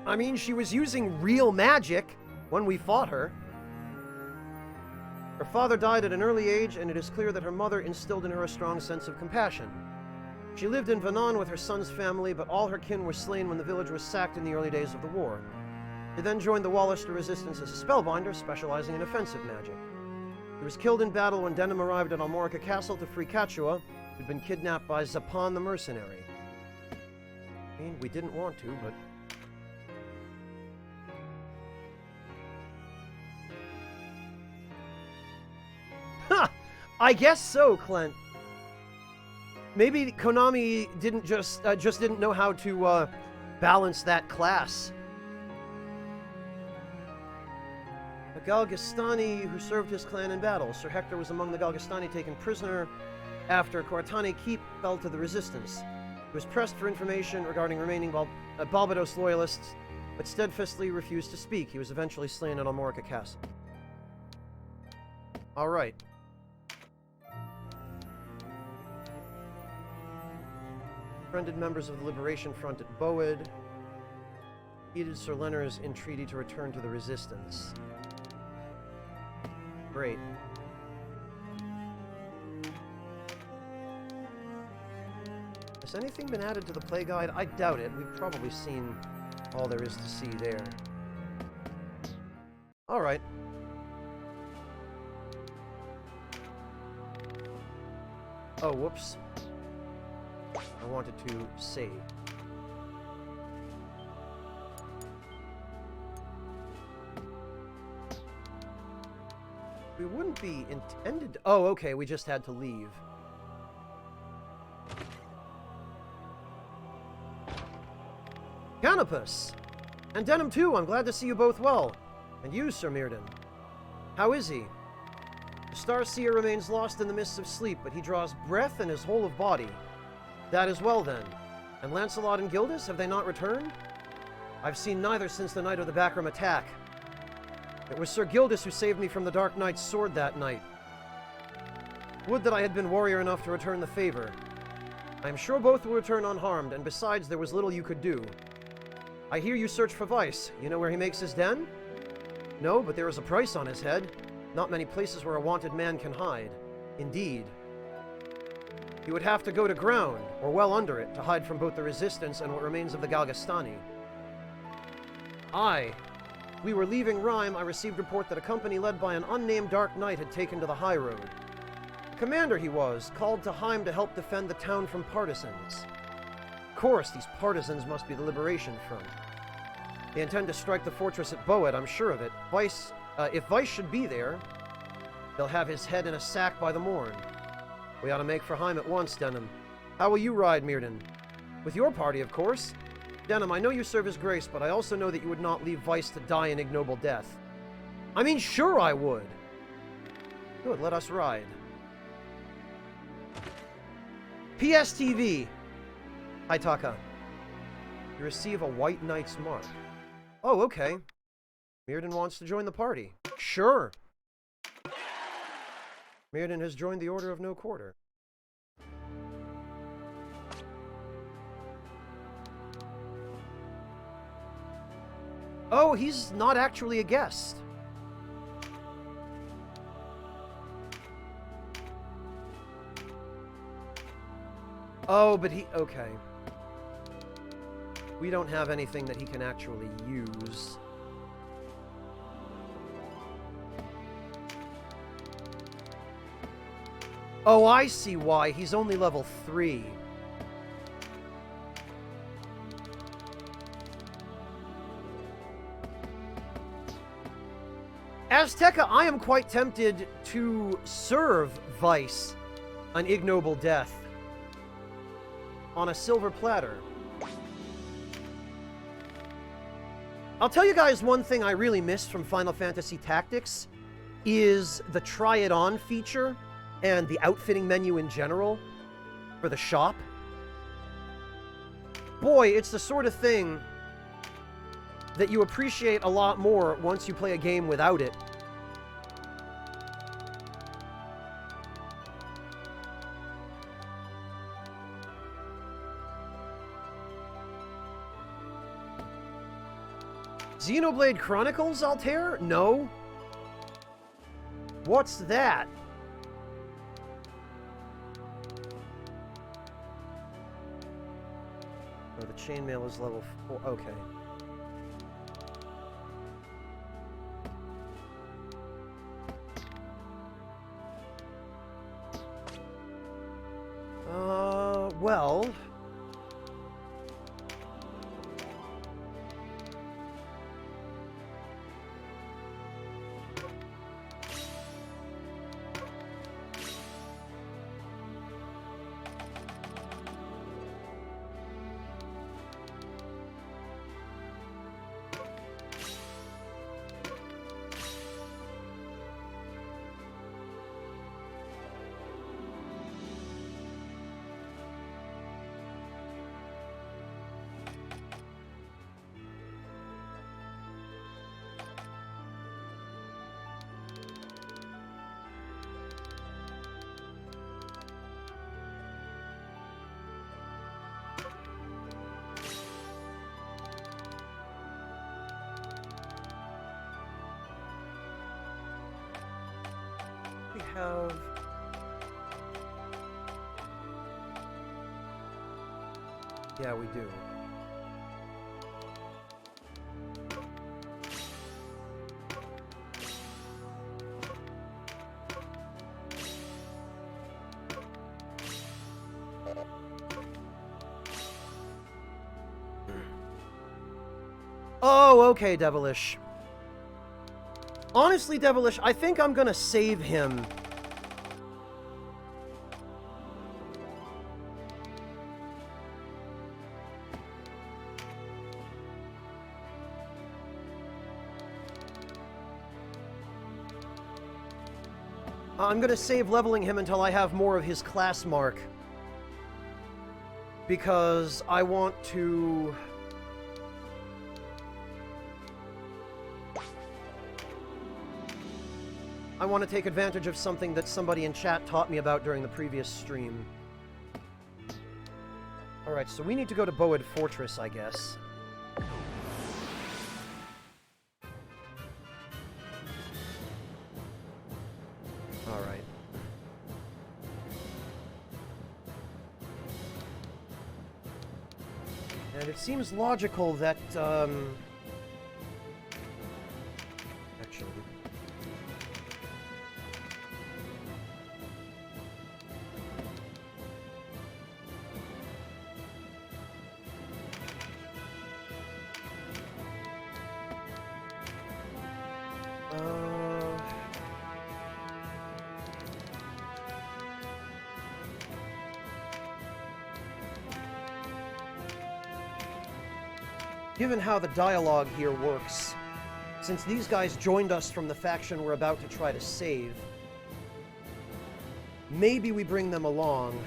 I mean, she was using real magic when we fought her. Her father died at an early age, and it is clear that her mother instilled in her a strong sense of compassion. She lived in Vanan with her son's family, but all her kin were slain when the village was sacked in the early days of the war. She then joined the Wallister Resistance as a spellbinder, specializing in offensive magic. He was killed in battle when Denham arrived at Almorica Castle to free Cachua, who'd been kidnapped by Zapan the mercenary. I mean, we didn't want to, but... Ha! I guess so, Clint. Maybe Konami didn't just didn't know how to balance that class. A Galgastani who served his clan in battle. Sir Hector was among the Galgastani taken prisoner after Cortane Keep fell to the resistance. He was pressed for information regarding remaining Barbados loyalists, but steadfastly refused to speak. He was eventually slain at Almorica Castle. Alright. Befriended members of the Liberation Front at Boed. Defeated Sir Leonard's entreaty to return to the Resistance. Great. Has anything been added to the play guide? I doubt it. We've probably seen all there is to see there. Alright. Oh, whoops. I wanted to save. We wouldn't be intended... Oh, okay, we just had to leave. Canopus! And Denham too, I'm glad to see you both well. And you, Sir Mirden. How is he? The Starseer remains lost in the mists of sleep, but he draws breath in his whole of body. That is well, then. And Lancelot and Gildas, have they not returned? I've seen neither since the night of the Backroom attack. It was Sir Gildas who saved me from the Dark Knight's sword that night. Would that I had been warrior enough to return the favor. I am sure both will return unharmed, and besides, there was little you could do. I hear you search for Weiss. You know where he makes his den? No, but there is a price on his head. Not many places where a wanted man can hide. Indeed. You would have to go to ground, or well under it, to hide from both the Resistance and what remains of the Galgastani. Aye. We were leaving Rhyme, I received report that a company led by an unnamed Dark Knight had taken to the high road. Commander he was, called to Heim to help defend the town from partisans. Of course, these partisans must be the Liberation Front. They intend to strike the fortress at Boed, I'm sure of it. If Weiss should be there, they'll have his head in a sack by the morn. We ought to make for Heim at once, Denham. How will you ride, Mirden? With your party, of course. Denham, I know you serve his grace, but I also know that you would not leave Weiss to die an ignoble death. I mean, sure I would. Good, let us ride. PSTV. Hi, Taka. You receive a White Knight's mark. Oh, okay. Mirden wants to join the party. Sure. Mirden has joined the Order of No Quarter. Oh, he's not actually a guest. Oh, but he... Okay. We don't have anything that he can actually use. Oh, I see why. He's only level 3. Azteca, I am quite tempted to serve Weiss an ignoble death on a silver platter. I'll tell you guys one thing I really missed from Final Fantasy Tactics is the try it on feature and the outfitting menu in general for the shop. Boy, it's the sort of thing that you appreciate a lot more once you play a game without it. Xenoblade Chronicles, Altair? No. What's that? Oh, the chainmail is level 4. Okay. Well... we have... Yeah, we do. Oh, okay, Devilish. Honestly, Devilish, I think I'm gonna save him. I'm gonna save leveling him until I have more of his class mark. Because I want to... I want to take advantage of something that somebody in chat taught me about during the previous stream. Alright, so we need to go to Boad Fortress, I guess. Alright. And it seems logical that, actually... Given how the dialogue here works, since these guys joined us from the faction we're about to try to save, maybe we bring them along.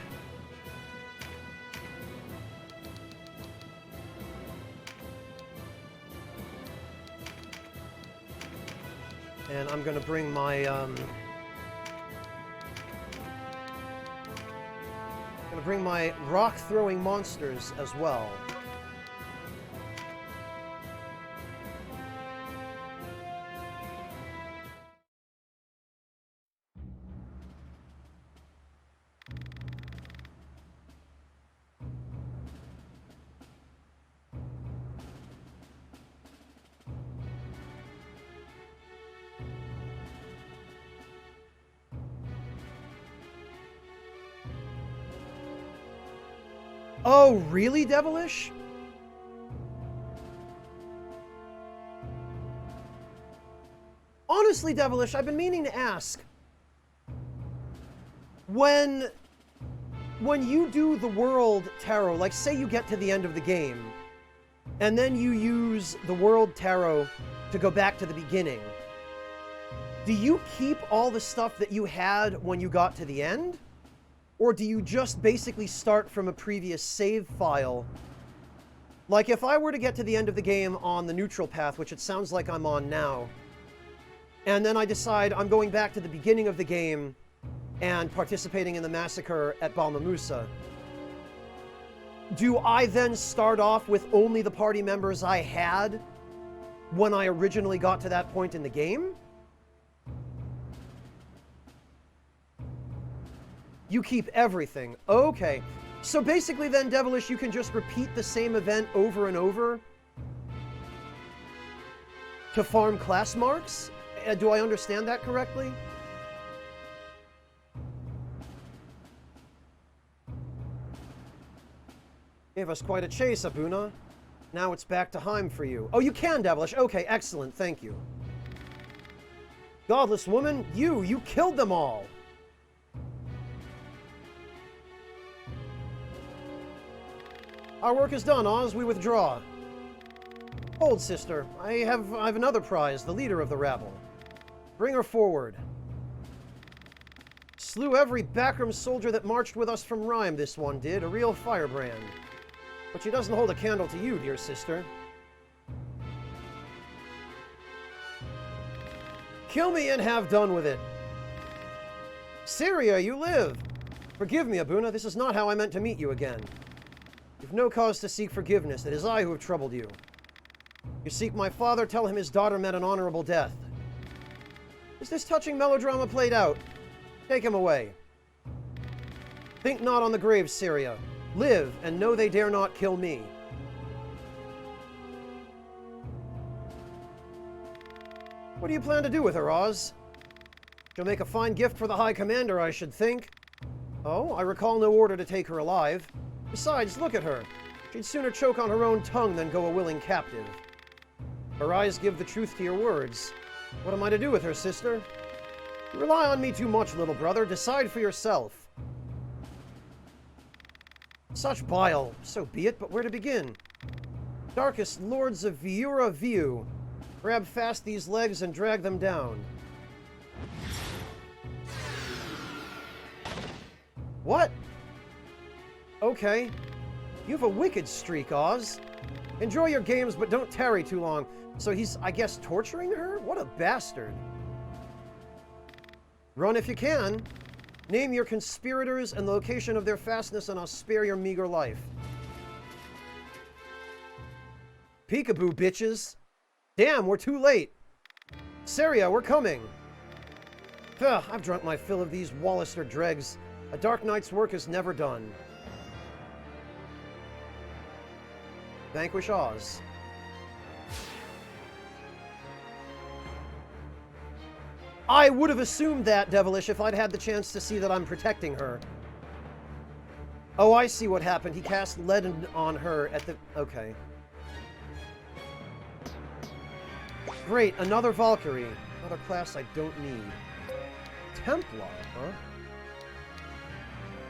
And I'm gonna bring my, rock-throwing monsters as well. Oh, really, Devilish? Honestly, Devilish, I've been meaning to ask. When you do the World Tarot, like say you get to the end of the game, and then you use the World Tarot to go back to the beginning, do you keep all the stuff that you had when you got to the end? Or do you just basically start from a previous save file? Like, if I were to get to the end of the game on the neutral path, which it sounds like I'm on now, and then I decide I'm going back to the beginning of the game and participating in the massacre at Balmamusa, do I then start off with only the party members I had when I originally got to that point in the game? You keep everything. Okay. So basically then, Devilish, you can just repeat the same event over and over to farm class marks? Do I understand that correctly? Gave us quite a chase, Abuna. Now it's back to Heim for you. Oh, you can, Devilish. Okay, excellent. Thank you. Godless woman, you killed them all. Our work is done, Oz. We withdraw. Hold, sister. I have another prize, the leader of the rabble. Bring her forward. Slew every backroom soldier that marched with us from Rhyme, this one did. A real firebrand. But she doesn't hold a candle to you, dear sister. Kill me and have done with it. Syria, you live. Forgive me, Abuna. This is not how I meant to meet you again. You've no cause to seek forgiveness. It is I who have troubled you. You seek my father, tell him his daughter met an honorable death. Is this touching melodrama played out? Take him away. Think not on the grave, Syria. Live, and know they dare not kill me. What do you plan to do with her, Oz? She'll make a fine gift for the High Commander, I should think. Oh, I recall no order to take her alive. Besides, look at her. She'd sooner choke on her own tongue than go a willing captive. Her eyes give the truth to your words. What am I to do with her, sister? You rely on me too much, little brother. Decide for yourself. Such bile. So be it, but where to begin? Darkest lords of Viura View. Grab fast these legs and drag them down. What? Okay. You have a wicked streak, Oz. Enjoy your games, but don't tarry too long. So he's, I guess, torturing her? What a bastard. Run if you can. Name your conspirators and the location of their fastness, and I'll spare your meager life. Peekaboo, bitches. Damn, we're too late. Syria, we're coming. Ugh, I've drunk my fill of these Wallister dregs. A dark night's work is never done. Vanquish Oz. I would have assumed that, Devilish, if I'd had the chance to see that I'm protecting her. Oh, I see what happened. He cast lead on her at the... Okay. Great, another Valkyrie. Another class I don't need. Templar, huh?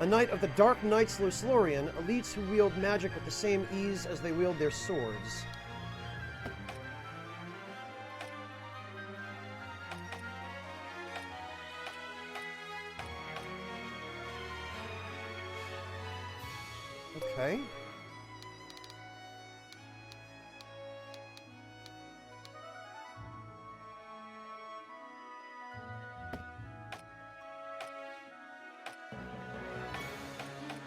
A knight of the Dark Knights Loslorian, elites who wield magic with the same ease as they wield their swords. Okay.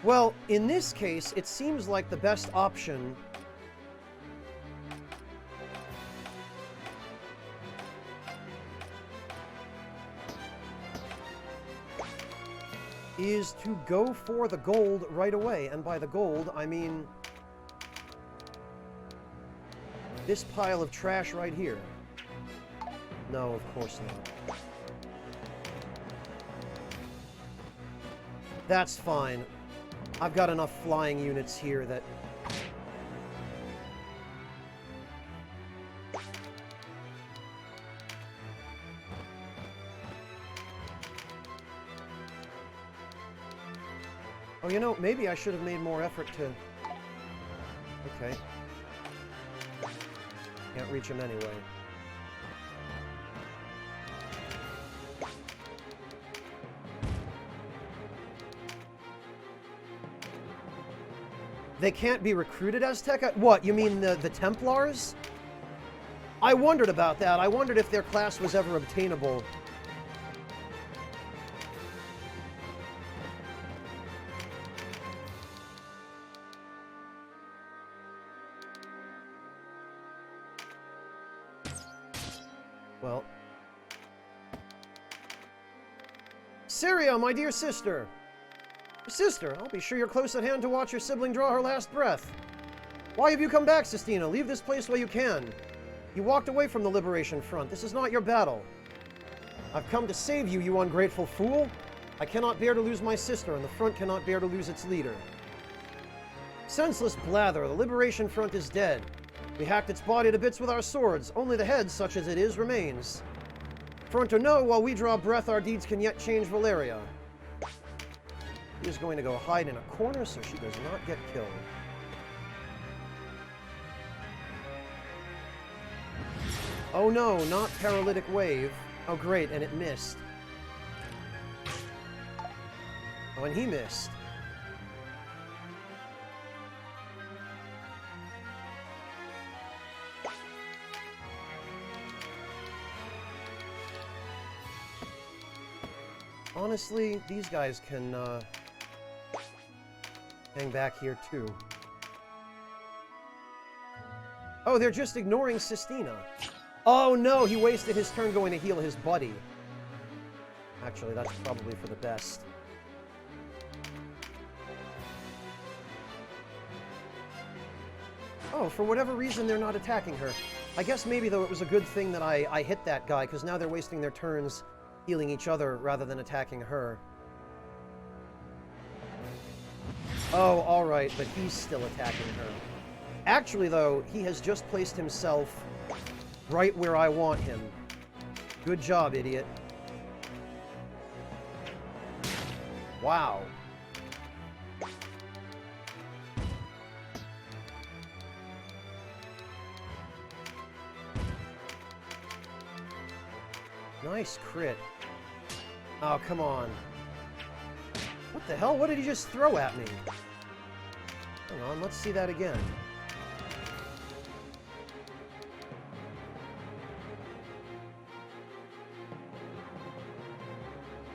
Well, in this case, it seems like the best option is to go for the gold right away. And by the gold, I mean this pile of trash right here. No, of course not. That's fine. I've got enough flying units here that... Oh, you know, maybe I should have made more effort to... Okay. Can't reach him anyway. They can't be recruited as Tech? What, you mean the Templars? I wondered about that. I wondered if their class was ever obtainable. Well. Syria, my dear sister! Sister, I'll be sure you're close at hand to watch your sibling draw her last breath. Why have you come back, Sistina? Leave this place while you can. You walked away from the Liberation Front. This is not your battle. I've come to save you, you ungrateful fool. I cannot bear to lose my sister, and the front cannot bear to lose its leader. Senseless blather. The Liberation Front is dead. We hacked its body to bits with our swords. Only the head, such as it is, remains. Front or no, while we draw breath, our deeds can yet change Valeria. She is going to go hide in a corner so she does not get killed. Oh no, not paralytic wave. Oh great, and it missed. Oh, and he missed. Honestly, these guys can, hang back here, too. Oh, they're just ignoring Sistina. Oh, no! He wasted his turn going to heal his buddy. Actually, that's probably for the best. Oh, for whatever reason, they're not attacking her. I guess maybe, though, it was a good thing that I hit that guy, because now they're wasting their turns healing each other rather than attacking her. Oh, alright, but he's still attacking her. Actually, though, he has just placed himself right where I want him. Good job, idiot. Wow. Nice crit. Oh, come on. What the hell? What did he just throw at me? Hang on, let's see that again.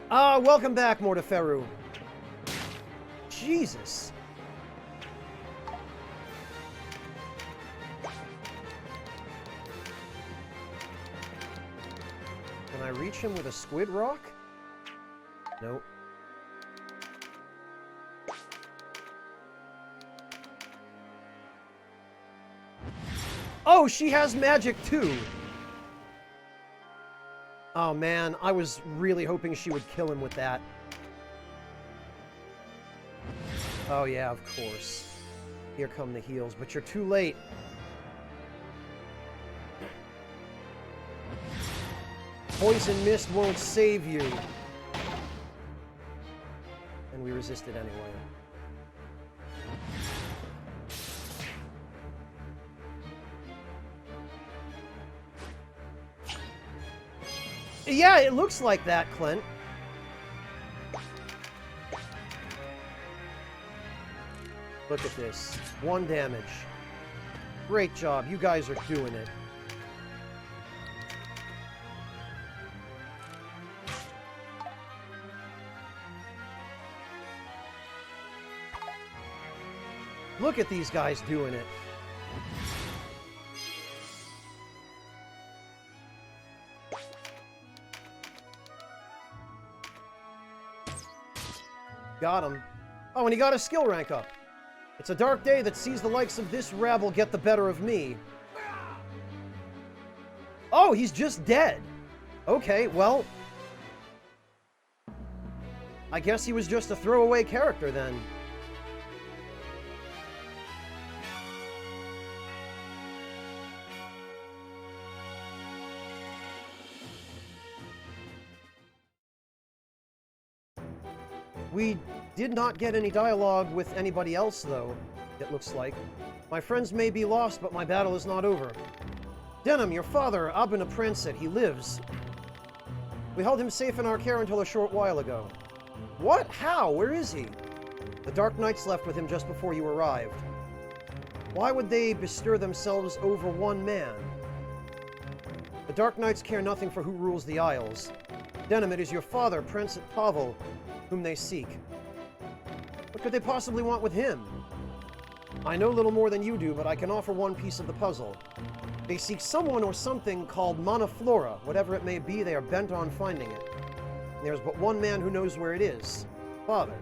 Ah, welcome back, Morteferu. Jesus. Can I reach him with a squid rock? Nope. Oh, she has magic too! Oh man, I was really hoping she would kill him with that. Oh yeah, of course. Here come the heals, but you're too late. Poison mist won't save you. And we resisted anyway. Yeah, it looks like that, Clint. Look at this. 1 damage. Great job. You guys are doing it. Look at these guys doing it. Got him. Oh, and he got a skill rank up. It's a dark day that sees the likes of this rabble get the better of me. Oh, he's just dead. Okay, well, I guess he was just a throwaway character then. We did not get any dialogue with anybody else, though, it looks like. My friends may be lost, but my battle is not over. Denham, your father, Abuna Prancet, he lives. We held him safe in our care until a short while ago. What? How? Where is he? The Dark Knights left with him just before you arrived. Why would they bestir themselves over one man? The Dark Knights care nothing for who rules the Isles. Denham, it is your father, Prancet Pavel, whom they seek. What could they possibly want with him? I know little more than you do, but I can offer one piece of the puzzle. They seek someone or something called Monoflora. Whatever it may be, they are bent on finding it. There's but one man who knows where it is. Father.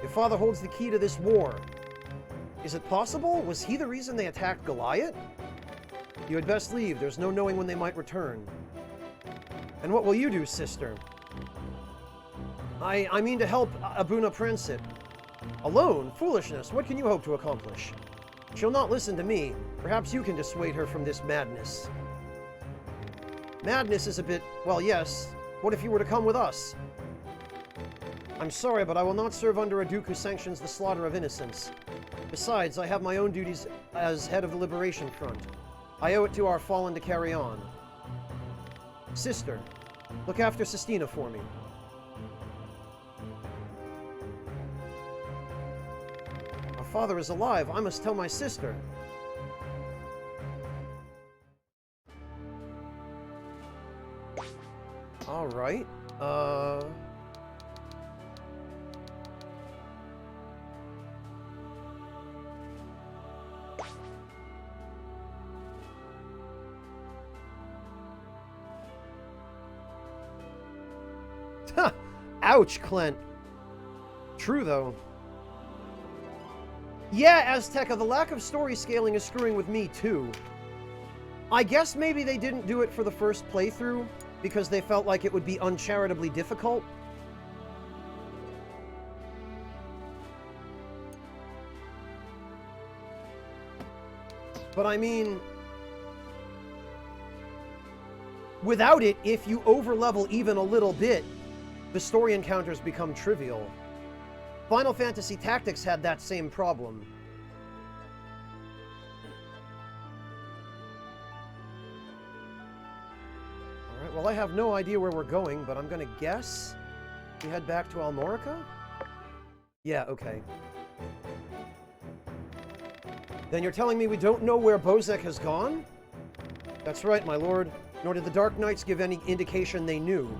Your father holds the key to this war. Is it possible? Was he the reason they attacked Goliath? You had best leave. There's no knowing when they might return. And what will you do, sister? I mean to help Abuna Pransit. Alone? Foolishness. What can you hope to accomplish? She'll not listen to me. Perhaps you can dissuade her from this madness. Madness is a bit... well, yes. What if you were to come with us? I'm sorry, but I will not serve under a duke who sanctions the slaughter of innocents. Besides, I have my own duties as head of the Liberation Front. I owe it to our fallen to carry on. Sister, look after Sistina for me. Our father is alive. I must tell my sister. All right. Ouch, Clint. True, though. Yeah, Azteca, the lack of story scaling is screwing with me, too. I guess maybe they didn't do it for the first playthrough, because they felt like it would be uncharitably difficult. But I mean... without it, if you overlevel even a little bit, the story encounters become trivial. Final Fantasy Tactics had that same problem. Alright, well I have no idea where we're going, but I'm gonna guess we head back to Almorica? Yeah, okay. Then you're telling me we don't know where Bozek has gone? That's right, my lord. Nor did the Dark Knights give any indication they knew.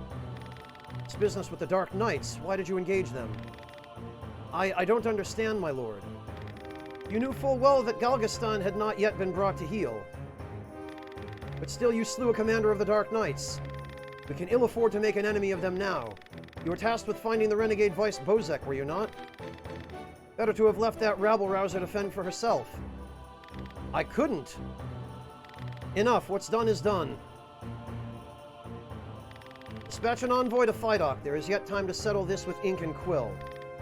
It's business with the Dark Knights. Why did you engage them? I don't understand, my lord. You knew full well that Galgastan had not yet been brought to heel. But still you slew a commander of the Dark Knights. We can ill afford to make an enemy of them now. You were tasked with finding the renegade vice Bozek, were you not? Better to have left that rabble-rouser to fend for herself. I couldn't. Enough. What's done is done. Dispatch an envoy to Phydock. There is yet time to settle this with ink and quill.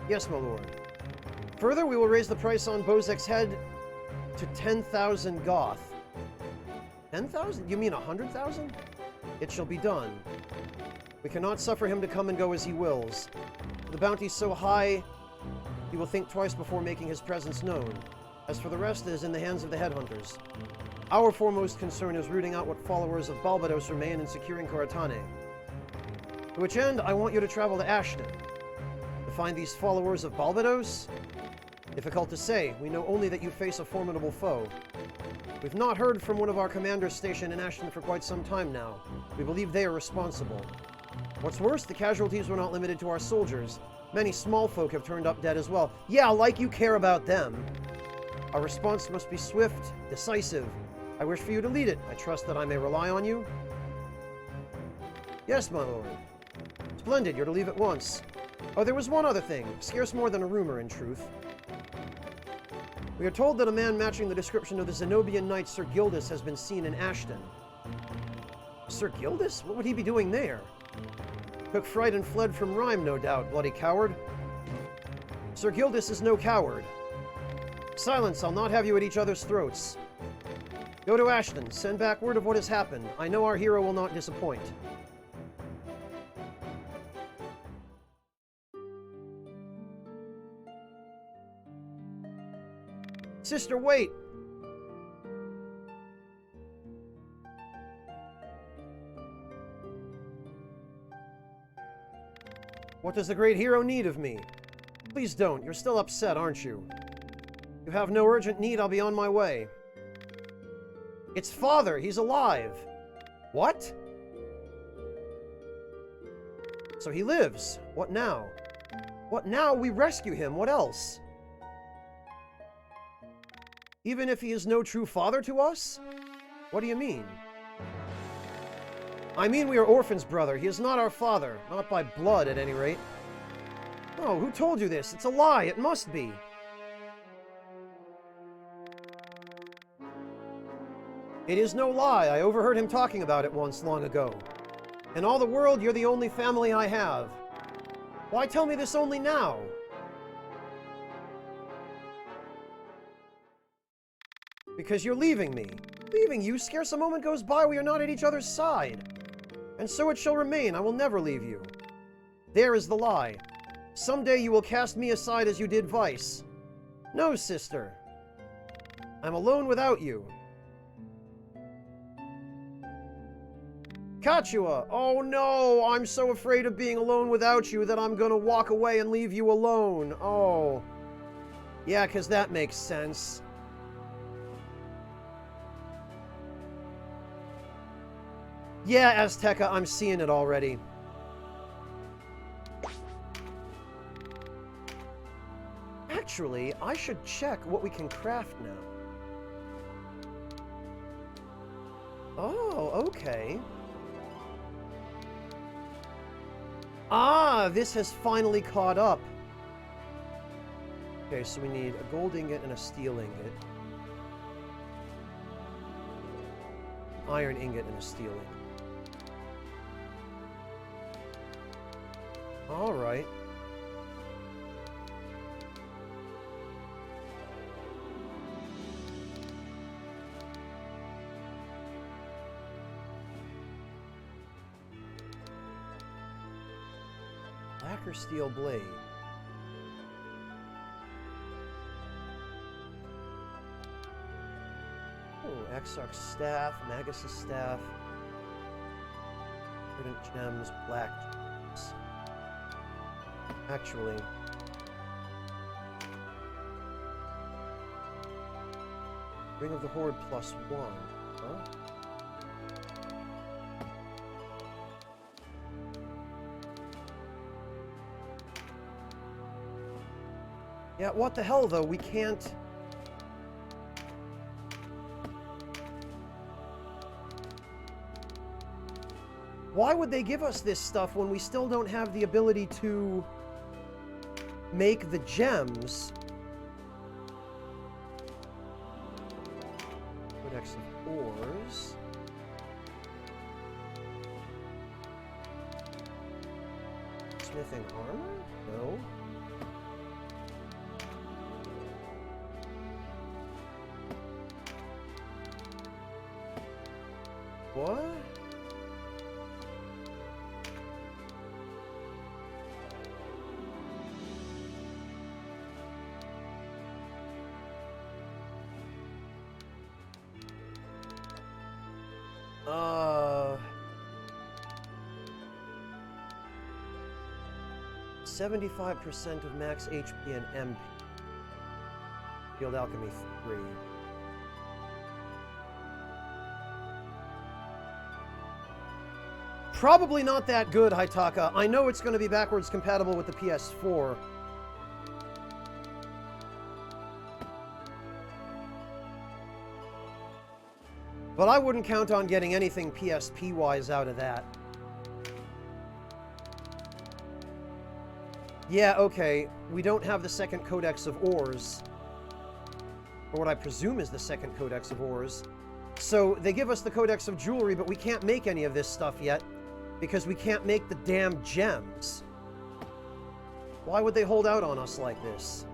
Yes, my lord. Further, we will raise the price on Bozek's head to 10,000 Goth. 10,000? You mean 100,000? It shall be done. We cannot suffer him to come and go as he wills. The bounty's so high, he will think twice before making his presence known. As for the rest, it is in the hands of the headhunters. Our foremost concern is rooting out what followers of Balbados remain and securing Koratane. To which end, I want you to travel to Ashton. To find these followers of Balbados? Difficult to say. We know only that you face a formidable foe. We've not heard from one of our commanders stationed in Ashton for quite some time now. We believe they are responsible. What's worse, the casualties were not limited to our soldiers. Many small folk have turned up dead as well. Yeah, like you care about them. Our response must be swift, decisive. I wish for you to lead it. I trust that I may rely on you. Yes, my lord. Splendid, you're to leave at once. Oh, there was one other thing. Scarce more than a rumor, in truth. We are told that a man matching the description of the Zenobian knight Sir Gildas has been seen in Ashton. Sir Gildas? What would he be doing there? Took fright and fled from Rhyme, no doubt, bloody coward. Sir Gildas is no coward. Silence, I'll not have you at each other's throats. Go to Ashton, send back word of what has happened. I know our hero will not disappoint. Sister, wait! What does the great hero need of me? Please don't. You're still upset, aren't you? You have no urgent need. I'll be on my way. It's father. He's alive. What? So he lives. What now? What now? We rescue him. What else? Even if he is no true father to us? What do you mean? I mean we are orphans, brother. He is not our father. Not by blood, at any rate. Oh, who told you this? It's a lie. It must be. It is no lie. I overheard him talking about it once long ago. In all the world, you're the only family I have. Why tell me this only now? Because you're leaving me. Leaving you? Scarce a moment goes by we are not at each other's side. And so it shall remain. I will never leave you. There is the lie. Someday you will cast me aside as you did Vice. No, sister. I'm alone without you. Kachua! Oh no! I'm so afraid of being alone without you that I'm gonna walk away and leave you alone. Oh. Yeah, 'cause that makes sense. Yeah, Azteca, I'm seeing it already. Actually, I should check what we can craft now. Oh, okay. Ah, this has finally caught up. Okay, so we need a gold ingot and a steel ingot. Iron ingot and a steel ingot. Alright. Lacquer steel blade. Oh, Exarch's staff, Magus' staff. Verdant gems, black gems. Actually, Ring of the Horde +1, huh? Yeah, what the hell, though? We can't... Why would they give us this stuff when we still don't have the ability to make the gems? Codex of Ores. Smithing armor? No. What? Uh... 75% of max HP and MP. Field Alchemy 3. Probably not that good, Haitaka. I know it's going to be backwards compatible with the PS4. But I wouldn't count on getting anything PSP-wise out of that. Yeah, okay. We don't have the second Codex of Ores. Or what I presume is the second Codex of Ores. So they give us the Codex of Jewelry, but we can't make any of this stuff yet. Because we can't make the damn gems. Why would they hold out on us like this?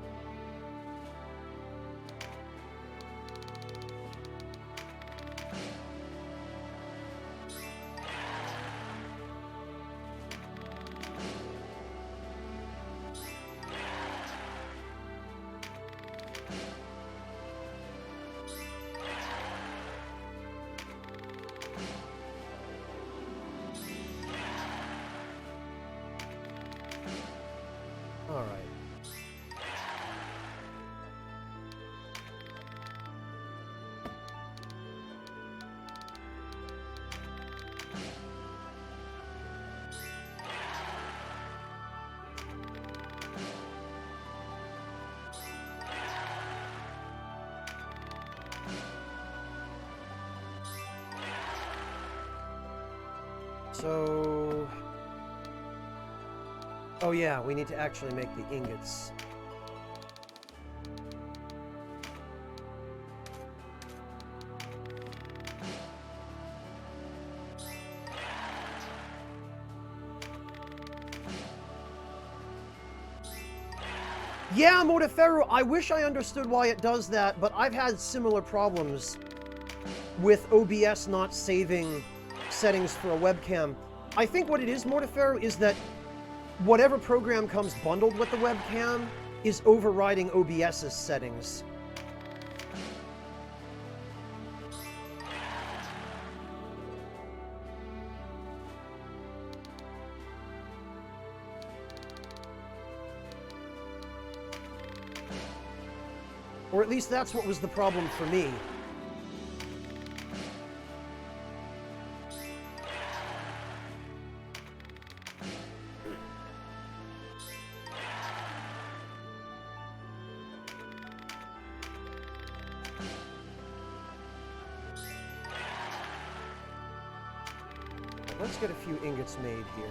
So... Oh yeah, we need to actually make the ingots. Yeah, Mortiferu, I wish I understood why it does that, but I've had similar problems with OBS not saving settings for a webcam. I think what it is, Mortiferu, is that whatever program comes bundled with the webcam is overriding OBS's settings. Or at least that's what was the problem for me. Let's get a few ingots made here.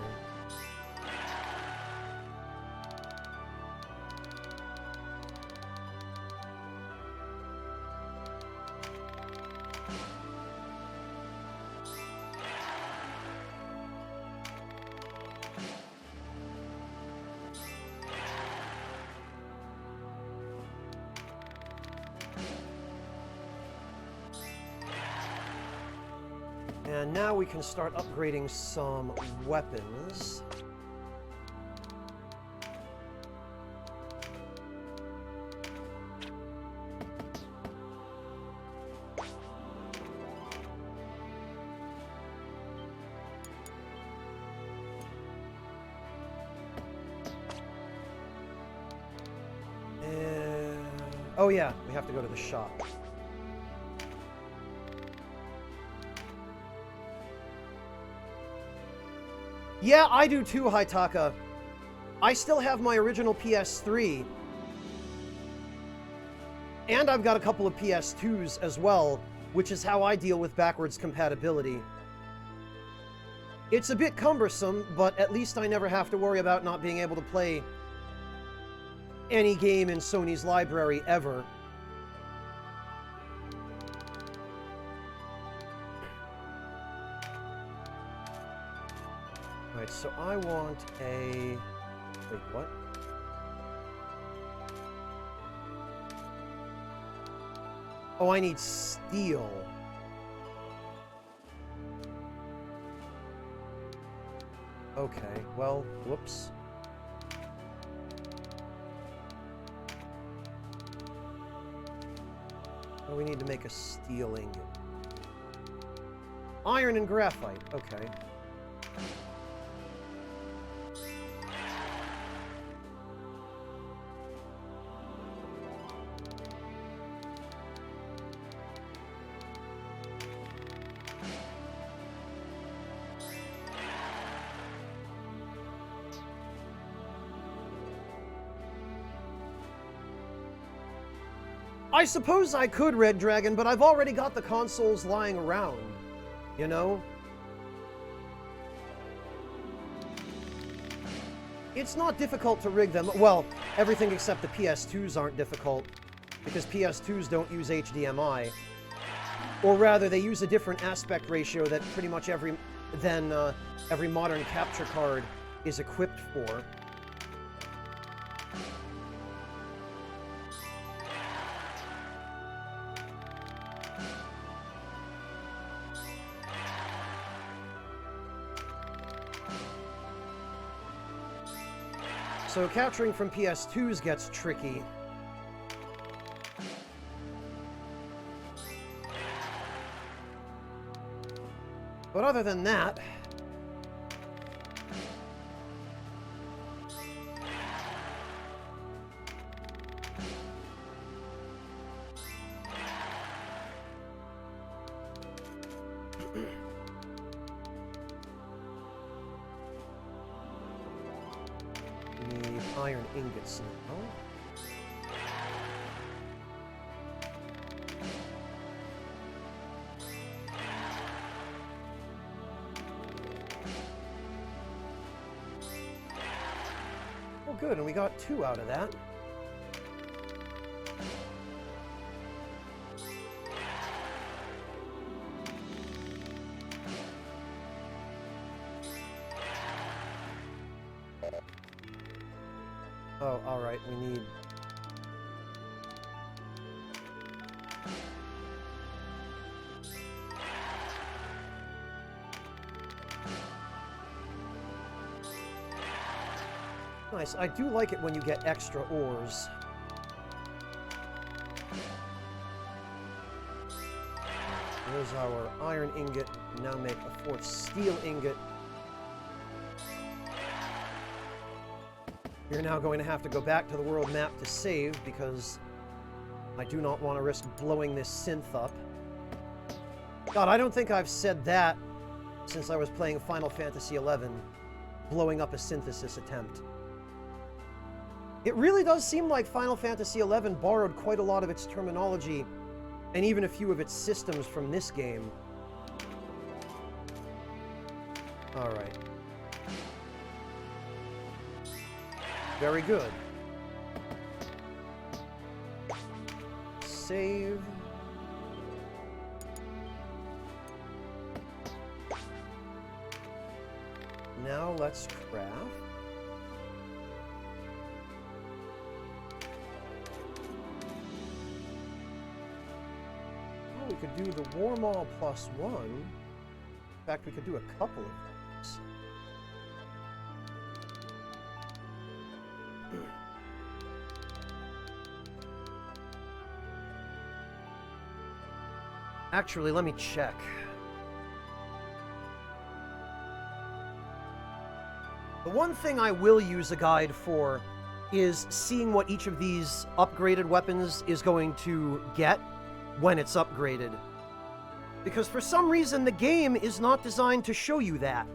And now we can start upgrading some weapons. And... oh yeah, we have to go to the shop. Yeah, I do too, Haitaka. I still have my original PS3. And I've got a couple of PS2s as well, which is how I deal with backwards compatibility. It's a bit cumbersome, but at least I never have to worry about not being able to play any game in Sony's library ever. Alright, so I want a... wait, what? Oh, I need steel. Okay, well, whoops. Oh, we need to make a steel ingot. Iron and graphite, okay. I suppose I could, Red Dragon, but I've already got the consoles lying around, you know? It's not difficult to rig them. Well, everything except the PS2s aren't difficult, because PS2s don't use HDMI. Or rather, they use a different aspect ratio that pretty much every modern capture card is equipped for. So capturing from PS2s gets tricky. But other than that... need iron ingots now. good, and we got 2 out of that. Oh, alright, we need... Nice. I do like it when you get extra ores. There's our iron ingot. Now make a 4th steel ingot. You're now going to have to go back to the world map to save, because I do not want to risk blowing this synth up. God, I don't think I've said that since I was playing Final Fantasy XI, blowing up a synthesis attempt. It really does seem like Final Fantasy XI borrowed quite a lot of its terminology, and even a few of its systems from this game. Alright. Very good. Save. Now let's craft. Oh, we could do the Warmaul +1. In fact, we could do a couple of things. Actually, let me check. The one thing I will use a guide for is seeing what each of these upgraded weapons is going to get when it's upgraded. Because for some reason, the game is not designed to show you that.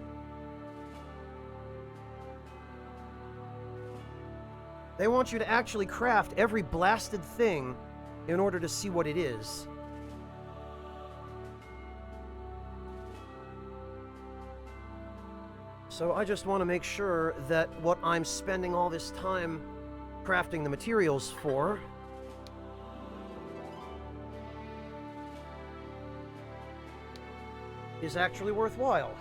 They want you to actually craft every blasted thing in order to see what it is. So I just want to make sure that what I'm spending all this time crafting the materials for is actually worthwhile.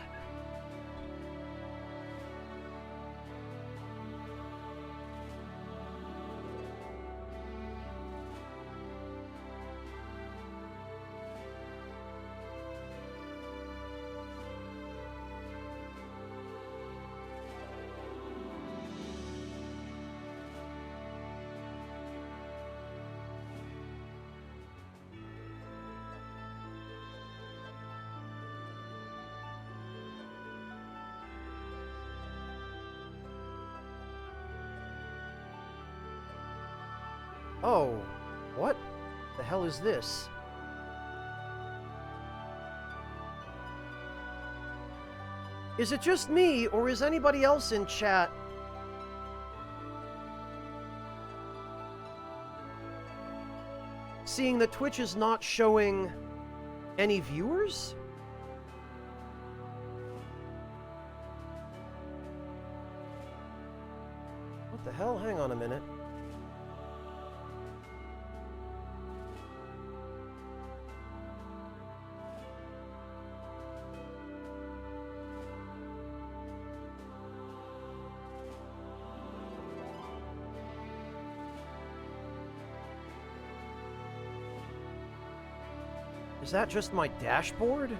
Oh, what the hell is this? Is it just me, or is anybody else in chat seeing that Twitch is not showing any viewers? What the hell? Hang on a minute. Is that just my dashboard?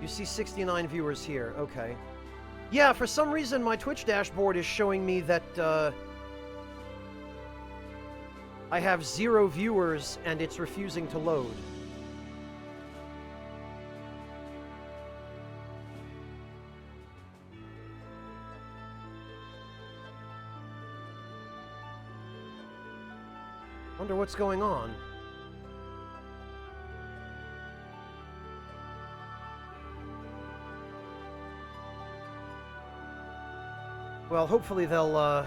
You see 69 viewers here, okay. Yeah, for some reason my Twitch dashboard is showing me that I have 0 viewers and it's refusing to load. Wonder what's going on. Well, hopefully they'll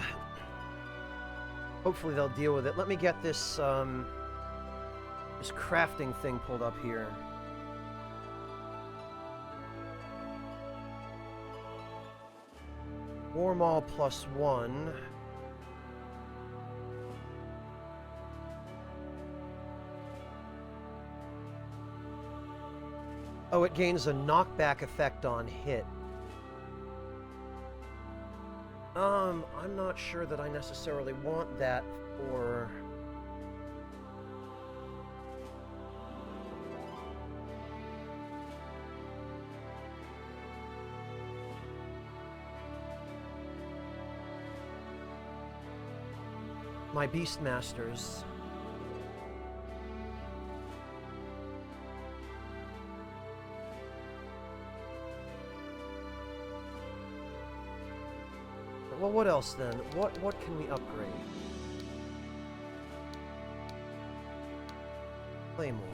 deal with it. Let me get this this crafting thing pulled up here. War Maul +1. Oh, it gains a knockback effect on hit. I'm not sure that I necessarily want that for... my Beastmasters. Well, what else then? What can we upgrade? Claymore.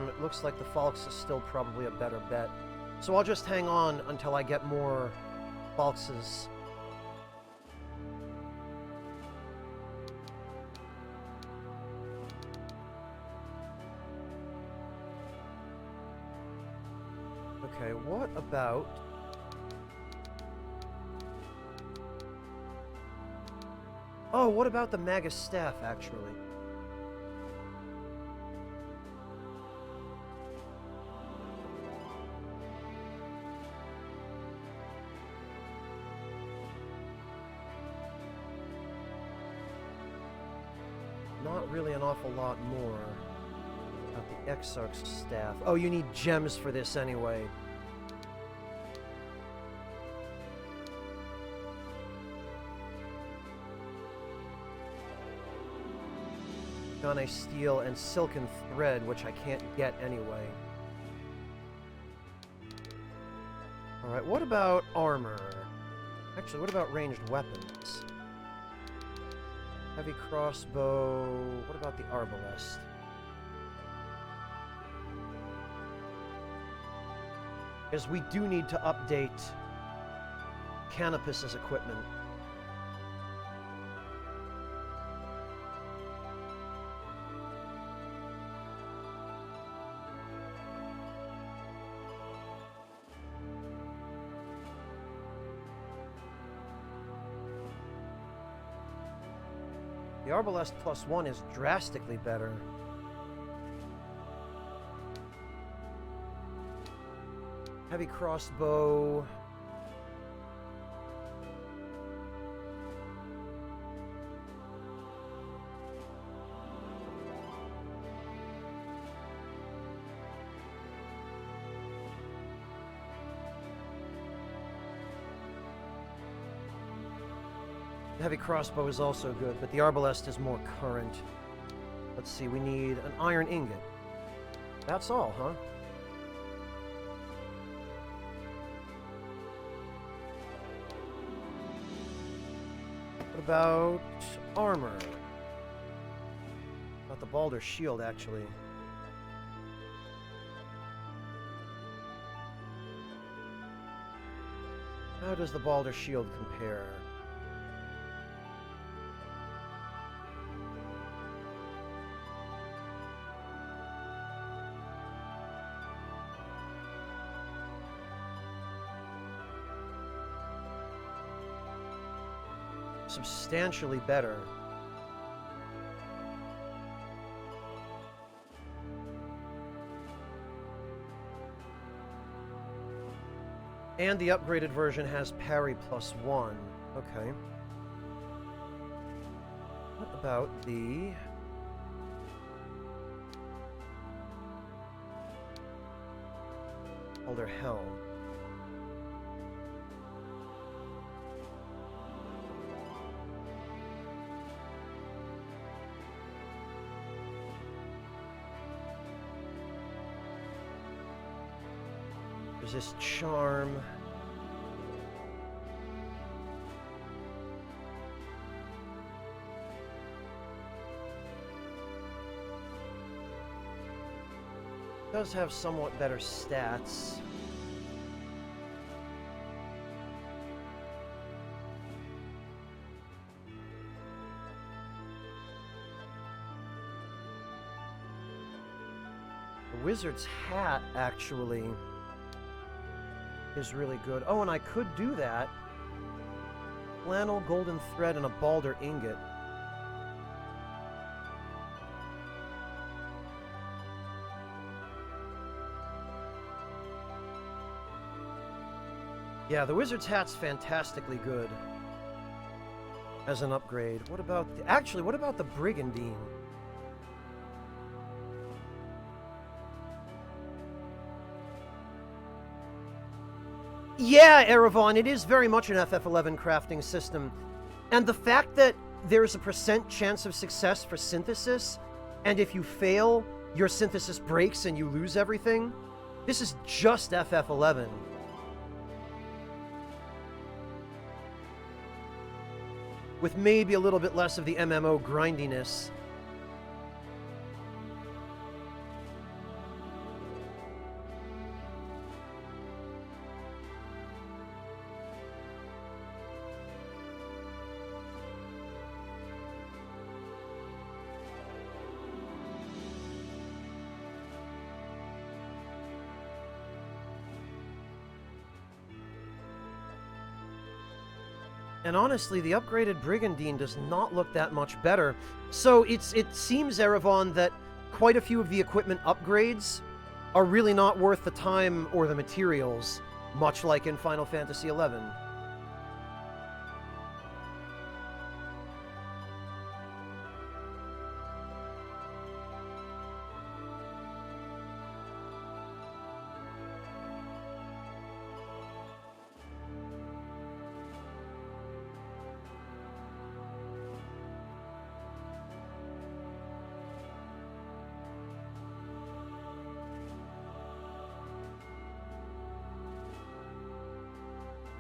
It looks like the Falx is still probably a better bet. So I'll just hang on until I get more Falxes. Okay, what about... Oh, what about the Magus Staff, actually? Not really an awful lot more about the Exarch's Staff. Oh, you need gems for this anyway. Gane Steel and Silken Thread, which I can't get anyway. Alright, what about armor? Actually, what about ranged weapons? Heavy crossbow... What about the arbalest? Because we do need to update Canopus's equipment. The Arbalest +1 is drastically better. Heavy crossbow. The heavy crossbow is also good, but the arbalest is more current. Let's see, we need an iron ingot. That's all, huh? What about armor? About the Balder shield, actually. How does the Balder shield compare? Substantially better. And the upgraded version has parry +1. Okay. What about the... Balder Helm? Resist charm. does have somewhat better stats. The wizard's hat, actually, is really good. Oh, and I could do that. Flannel, golden thread, and a balder ingot. Yeah, the wizard's hat's fantastically good as an upgrade. What about... Actually, what about the brigandine? Yeah, Erebon, it is very much an FF11 crafting system. And the fact that there's a % chance of success for synthesis, and if you fail, your synthesis breaks and you lose everything, this is just FF11. With maybe a little bit less of the MMO grindiness. And honestly, the upgraded Brigandine does not look that much better. So it seems, Erebon, that quite a few of the equipment upgrades are really not worth the time or the materials, much like in Final Fantasy XI.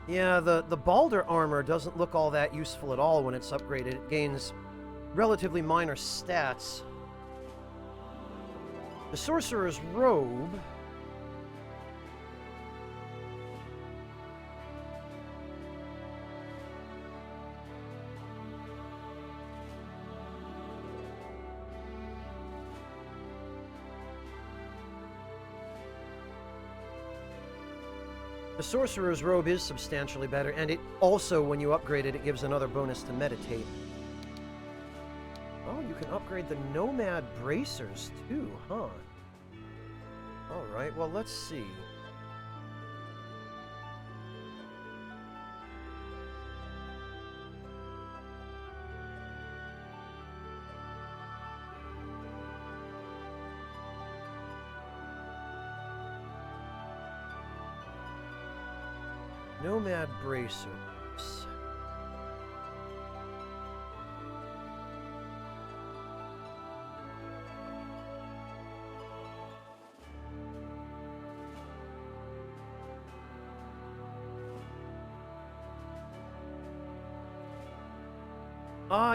Yeah, the Balder armor doesn't look all that useful at all when it's upgraded. It gains relatively minor stats. The Sorcerer's Robe... The Sorcerer's Robe is substantially better, and it also, when you upgrade it, it gives another bonus to meditate. Oh, you can upgrade the Nomad Bracers, too, huh? Alright, well, let's see. Nomad Bracers.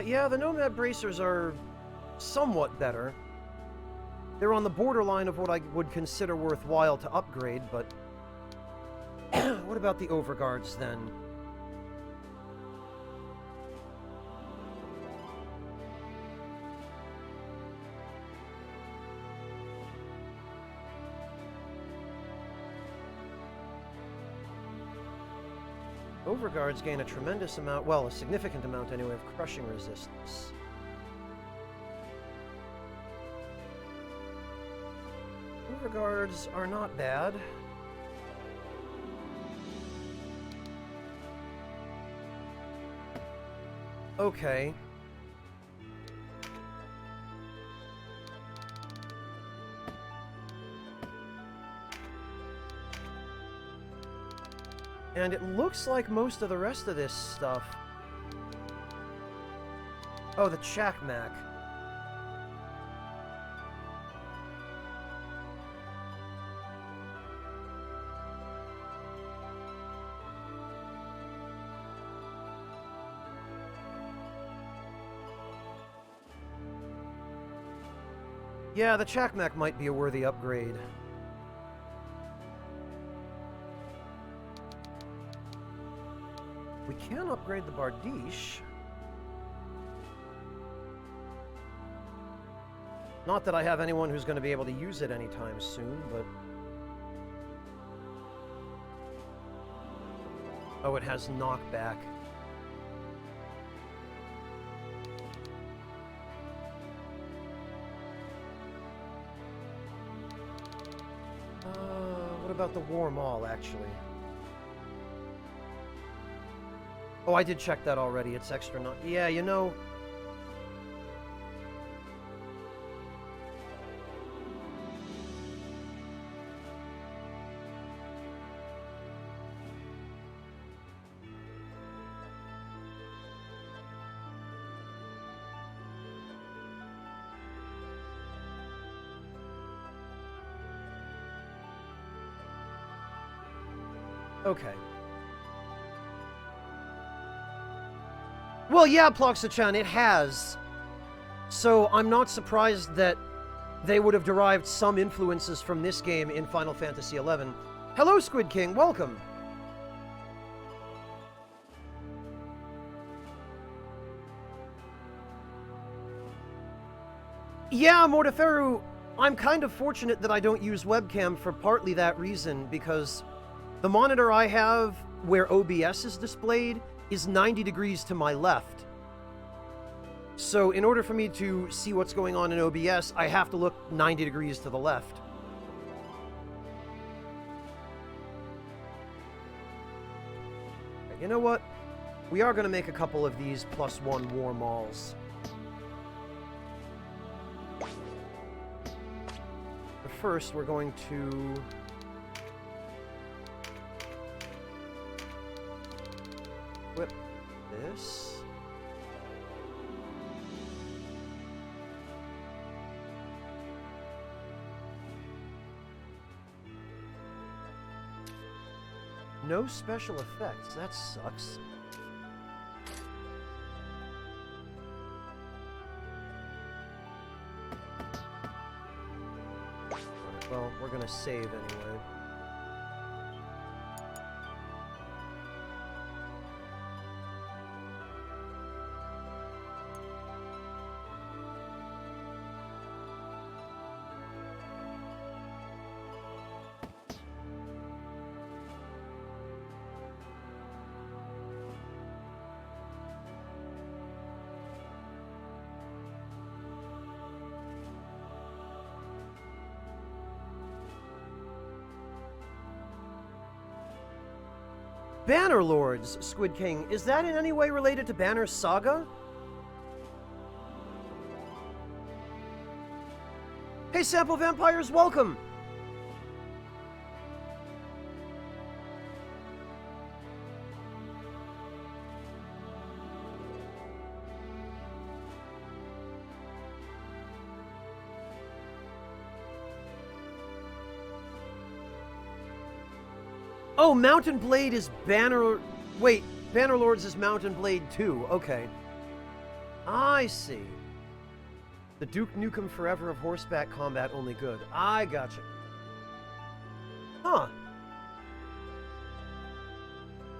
Yeah, the Nomad Bracers are somewhat better. They're on the borderline of what I would consider worthwhile to upgrade, but... What about the Overguards, then? Overguards gain a tremendous amount, well, a significant amount anyway, of crushing resistance. Overguards are not bad. Okay. And it looks like most of the rest of this stuff... Oh, the Chakmak. Yeah, the Chakmak might be a worthy upgrade. We can upgrade the Bardiche. Not that I have anyone who's going to be able to use it anytime soon, but... Oh, it has knockback. What about the War Maul, actually? Oh, I did check that already. It's extra not... Yeah, you know... Okay. Well, yeah, Ploxa-chan, it has. So I'm not surprised that they would have derived some influences from this game in Final Fantasy XI. Hello, Squid King, welcome. Yeah, Morteferu, I'm kind of fortunate that I don't use webcam for partly that reason, because the monitor I have where OBS is displayed is 90 degrees to my left. So in order for me to see what's going on in OBS, I have to look 90 degrees to the left. You know what? We are going to make a couple of these +1 War Mauls. But first, we're going to... Whip this. No special effects. That sucks. Alright, well, we're gonna save anyway. Banner Lords, Squid King. Is that in any way related to Banner's saga? Hey, Sample Vampires, welcome! Oh, Mountain Blade is Banner... Wait, Banner Lords is Mountain Blade 2. Okay. I see. The Duke Nukem Forever of horseback combat only good. I gotcha. Huh.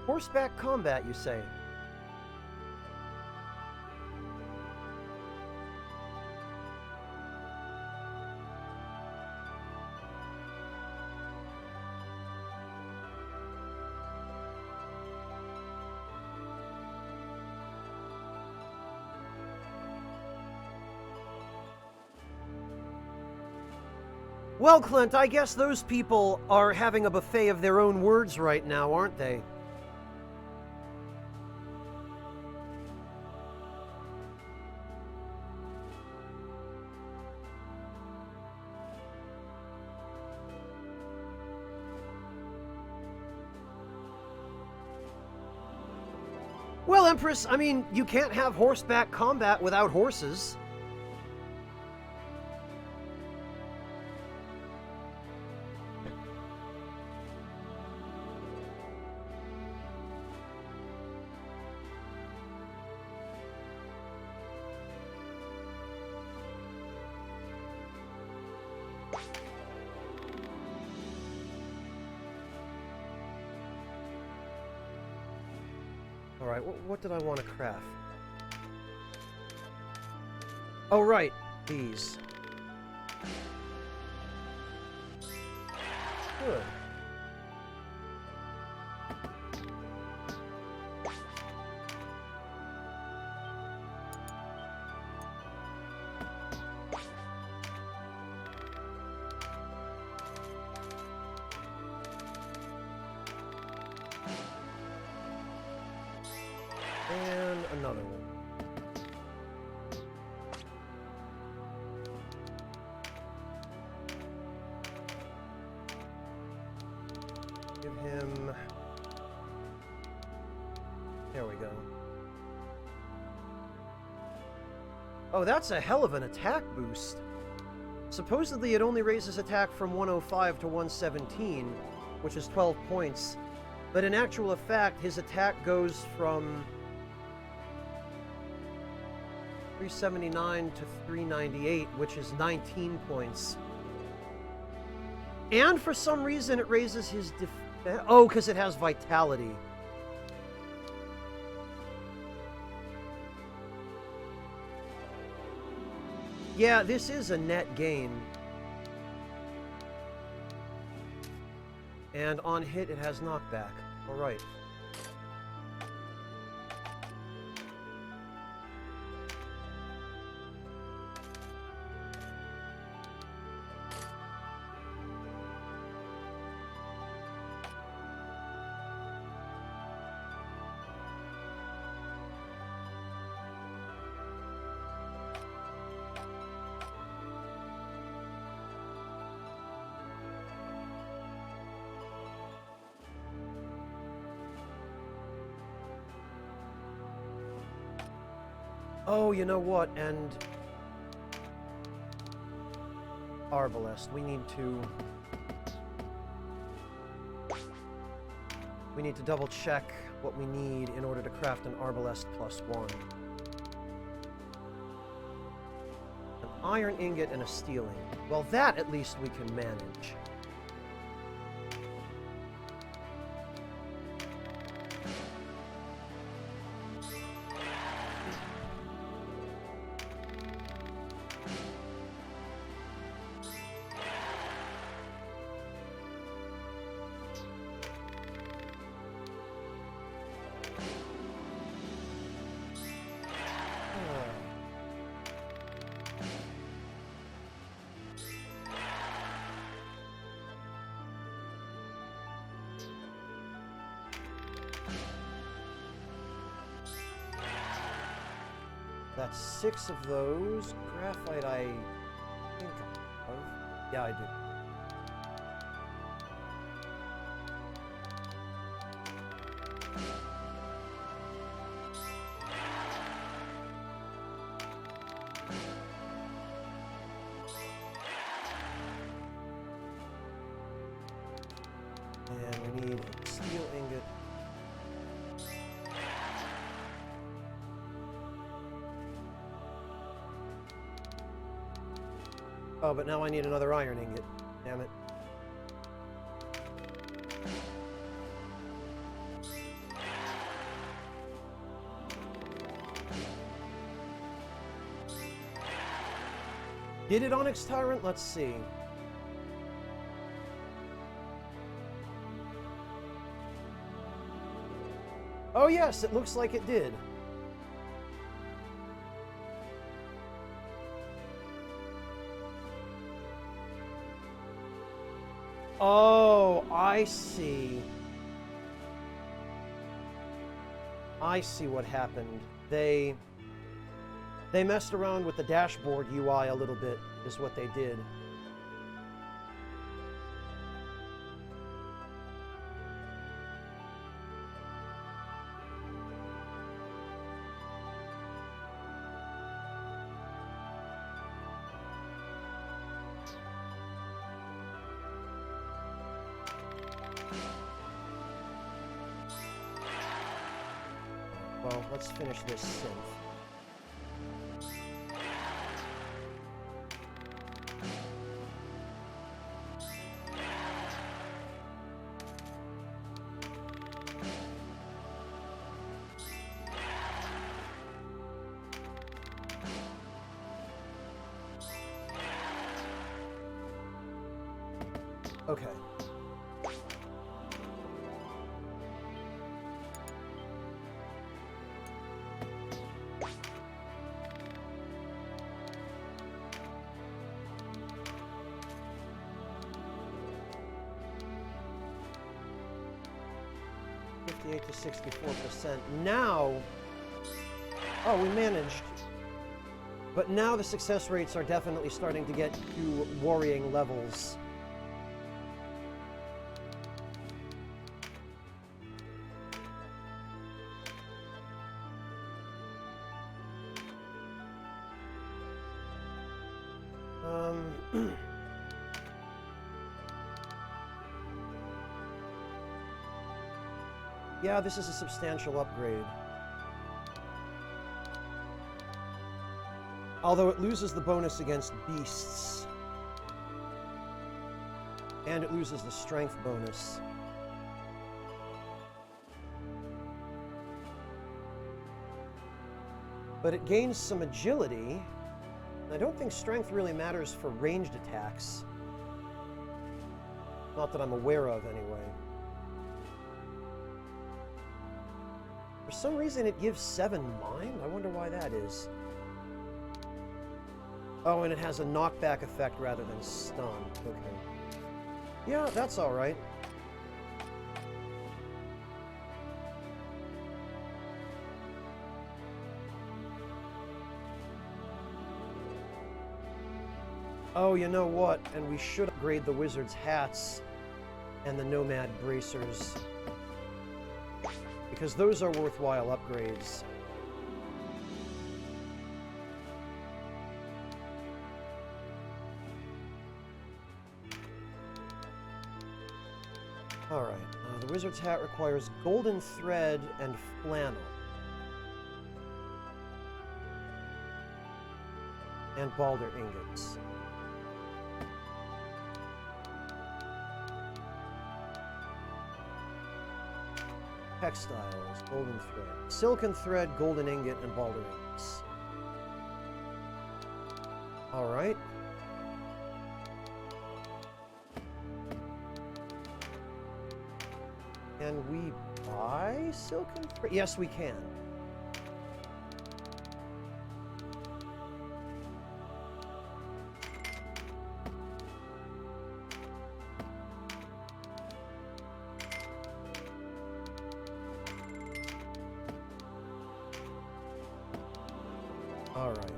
Horseback combat, you say? Well, Clint, I guess those people are having a buffet of their own words right now, aren't they? Well, Empress, I mean, you can't have horseback combat without horses. Alright, what did I want to craft? Oh, right. These. Good. And another one. Give him... There we go. Oh, that's a hell of an attack boost. Supposedly it only raises attack from 105 to 117, which is 12 points. But in actual fact, his attack goes from 379 to 398, which is 19 points. And for some reason it raises his defense. Oh, because it has vitality. Yeah, this is a net gain. And on hit, it has knockback. Alright. Oh, you know what? And Arbalest. We need to double check what we need in order to craft an Arbalest +1. An iron ingot and a steel ingot. Well, that at least we can manage. That's 6 of those. Graphite, I think I have. Yeah, I do. And we need a steel ingot. Oh, but now I need another iron ingot. Damn it. Did it Onyx Tyrant? Let's see. Oh yes, it looks like it did. Oh, I see. I see what happened. They messed around with the dashboard UI a little bit, is what they did. Well, let's finish this synth. Okay. To 64%. Now, oh, we managed. But now the success rates are definitely starting to get to worrying levels. Yeah, this is a substantial upgrade. Although it loses the bonus against beasts. And it loses the strength bonus. But it gains some agility. I don't think strength really matters for ranged attacks. Not that I'm aware of, anyway. For some reason, it gives 7 mind? I wonder why that is. Oh, and it has a knockback effect rather than stun. Okay. Yeah, that's alright. Oh, you know what? And we should upgrade the wizard's hats and the nomad bracers. Because those are worthwhile upgrades. Alright, the wizard's hat requires golden thread and flannel. And balder ingots. Textiles, golden thread. Silken thread, golden ingot, and balder ingots. Alright. Can we buy silken thread? Yes, we can. All right.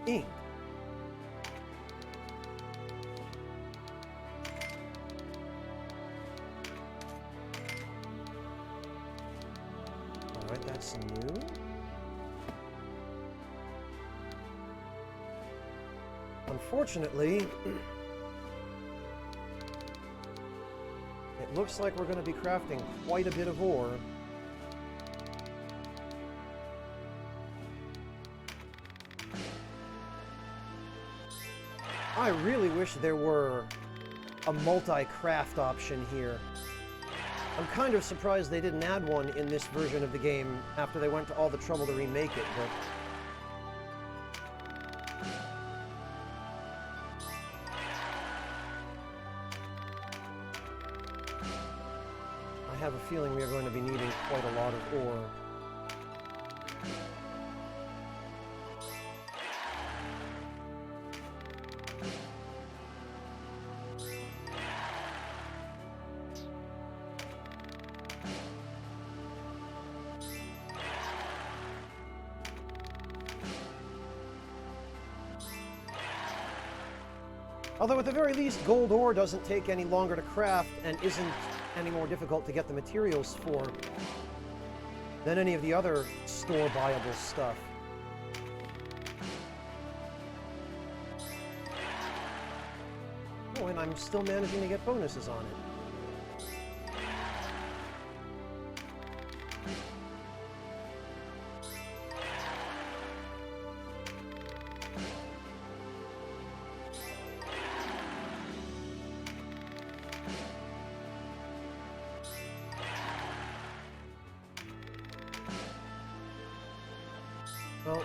Ink. All right, that's new. Unfortunately, it looks like we're going to be crafting quite a bit of ore. I really wish there were a multi-craft option here. I'm kind of surprised they didn't add one in this version of the game after they went to all the trouble to remake it, but... I have a feeling we are going to be needing quite a lot of ore. Although at the very least, gold ore doesn't take any longer to craft and isn't any more difficult to get the materials for than any of the other store-buyable stuff. Oh, and I'm still managing to get bonuses on it. Well,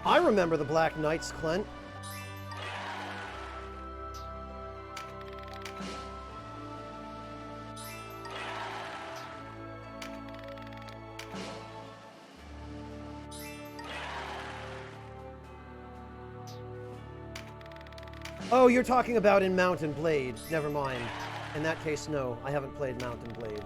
I remember the Black Knights, Clint. Oh, you're talking about in Mount and Blade. Never mind. In that case, no. I haven't played Mount and Blade.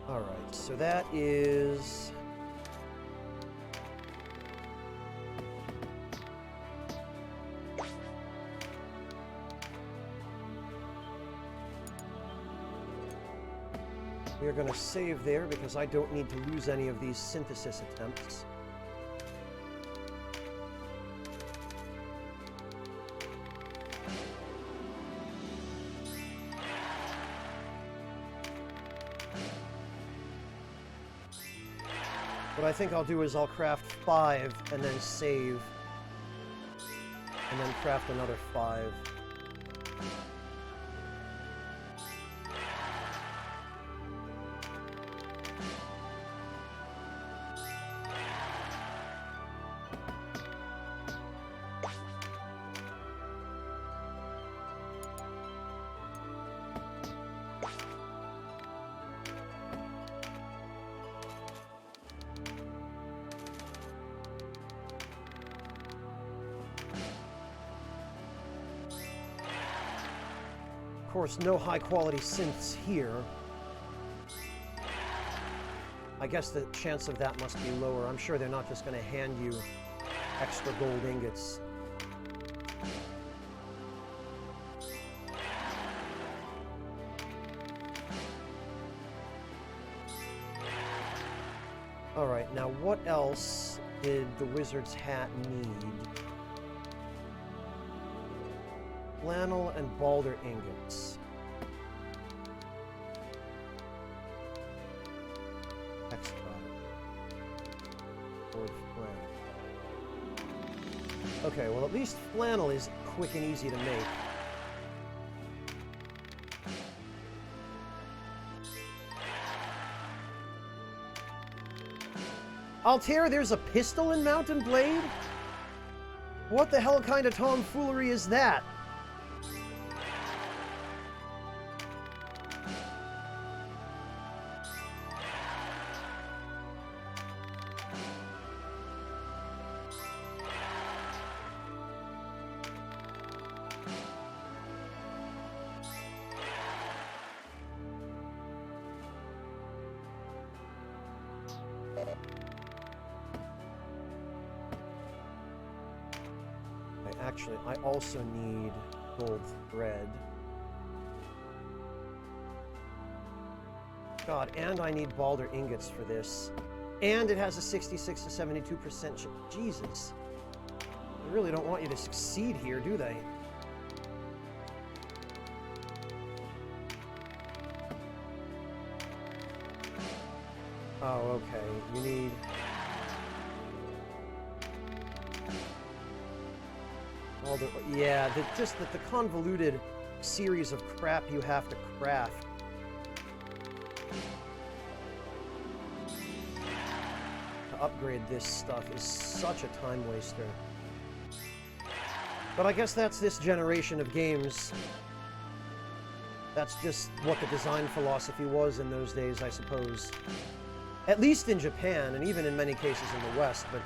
Alright, so that is... We're going to save there because I don't need to lose any of these synthesis attempts. What I think I'll do is I'll craft 5 and then save. And then craft another 5. Of course, no high-quality synths here. I guess the chance of that must be lower. I'm sure they're not just going to hand you extra gold ingots. Alright, now what else did the wizard's hat need? Flannel and balder ingots. Extra. Or flannel. Okay, well at least flannel is quick and easy to make. Altair, there's a pistol in Mount and Blade? What the hell kind of tomfoolery is that? Actually, I also need gold thread. God, and I need balder ingots for this. And it has a 66 to 72% Jesus. They really don't want you to succeed here, do they? Oh, okay. You need... just the convoluted series of crap you have to craft. To upgrade this stuff is such a time waster. But I guess that's this generation of games. That's just what the design philosophy was in those days, I suppose. At least in Japan, and even in many cases in the West, but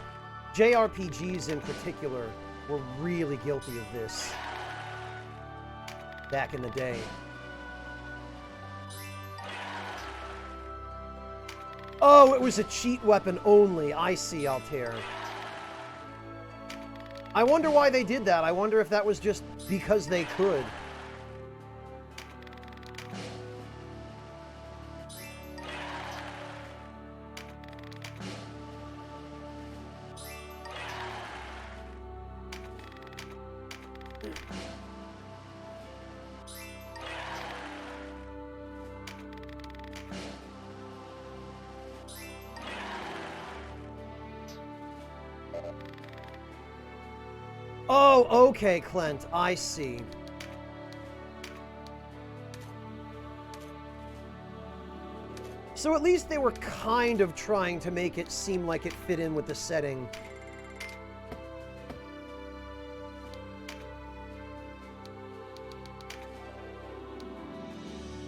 JRPGs in particular were really guilty of this back in the day. Oh, it was a cheat weapon only. I see, Altair. I wonder why they did that. I wonder if that was just because they could. Oh, okay, Clint. I see. So at least they were kind of trying to make it seem like it fit in with the setting.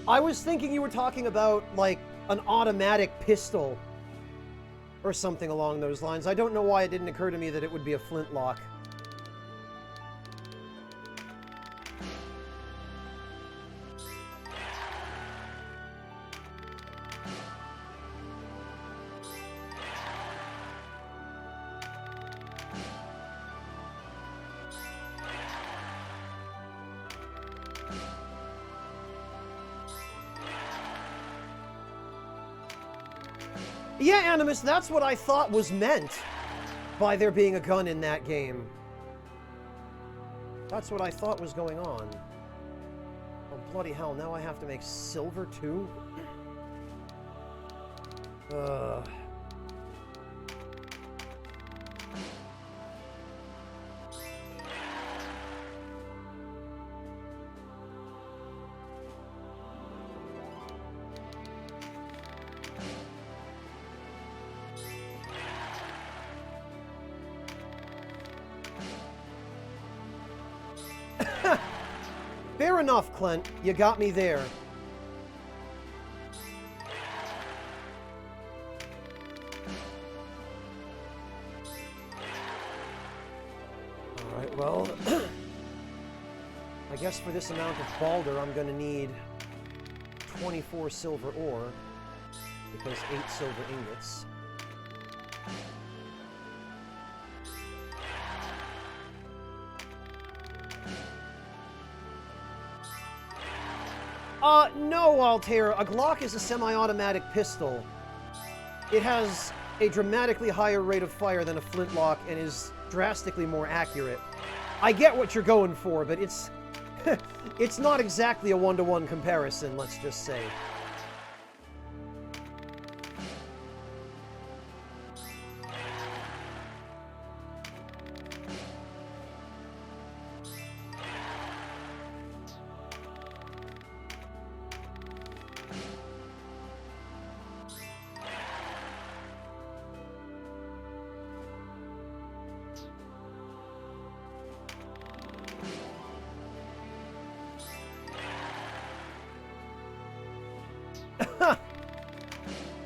I was thinking you were talking about, like, an automatic pistol or something along those lines. I don't know why it didn't occur to me that it would be a flintlock. Yeah, Animus, that's what I thought was meant by there being a gun in that game. That's what I thought was going on. Oh, bloody hell, now I have to make silver, too? Fair enough, Clint. You got me there. Alright, well... I guess for this amount of Balder, I'm gonna need 24 silver ore, because 8 silver ingots. No, Altair. A Glock is a semi-automatic pistol. It has a dramatically higher rate of fire than a flintlock and is drastically more accurate. I get what you're going for, but it's... it's not exactly a one-to-one comparison, let's just say.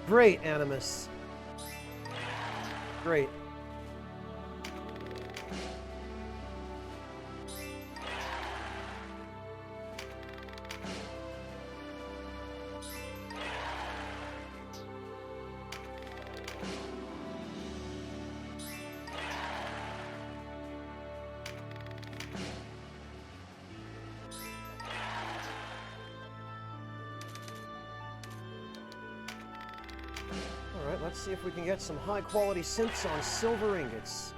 Great, Animus. Great. Let's see if we can get some high-quality synths on silver ingots.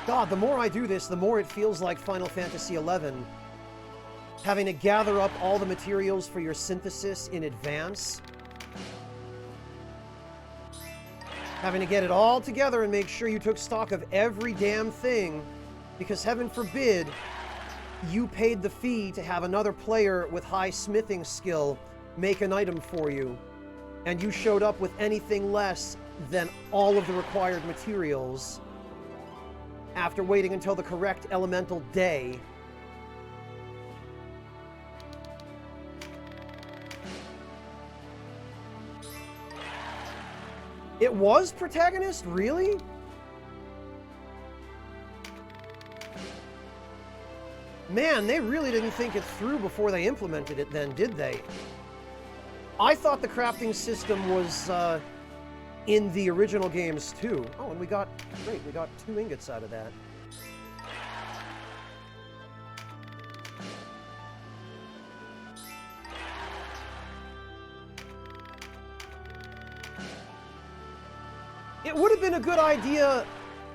God, the more I do this, the more it feels like Final Fantasy XI. Having to gather up all the materials for your synthesis in advance. Having to get it all together and make sure you took stock of every damn thing, because heaven forbid you paid the fee to have another player with high smithing skill make an item for you, and you showed up with anything less than all of the required materials after waiting until the correct elemental day. It was protagonist? Really? Man, they really didn't think it through before they implemented it then, did they? I thought the crafting system was in the original games too. Oh, and we got 2 ingots out of that. It would have been a good idea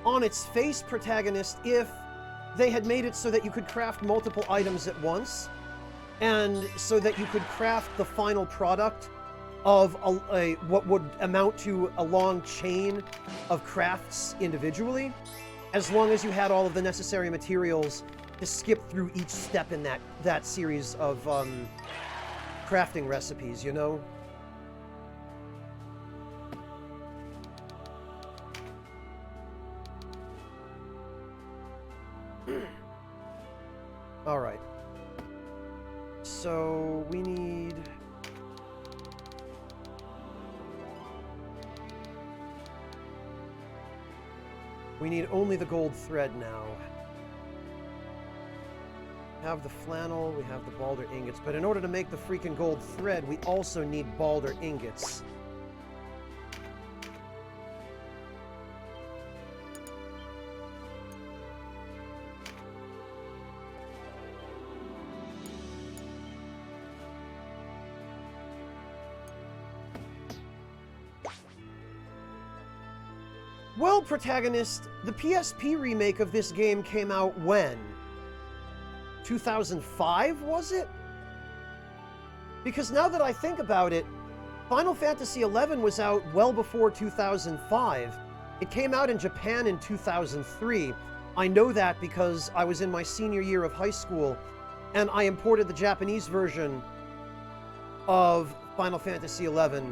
on its face, protagonist, if they had made it so that you could craft multiple items at once, and so that you could craft the final product of what would amount to a long chain of crafts individually, as long as you had all of the necessary materials to skip through each step in that series of crafting recipes, you know? All right. So we need... We need only the gold thread now. We have the flannel, we have the balder ingots, but in order to make the freaking gold thread, we also need balder ingots. Well, protagonist, the PSP remake of this game came out when? 2005, was it? Because now that I think about it, Final Fantasy XI was out well before 2005. It came out in Japan in 2003. I know that because I was in my senior year of high school, and I imported the Japanese version of Final Fantasy XI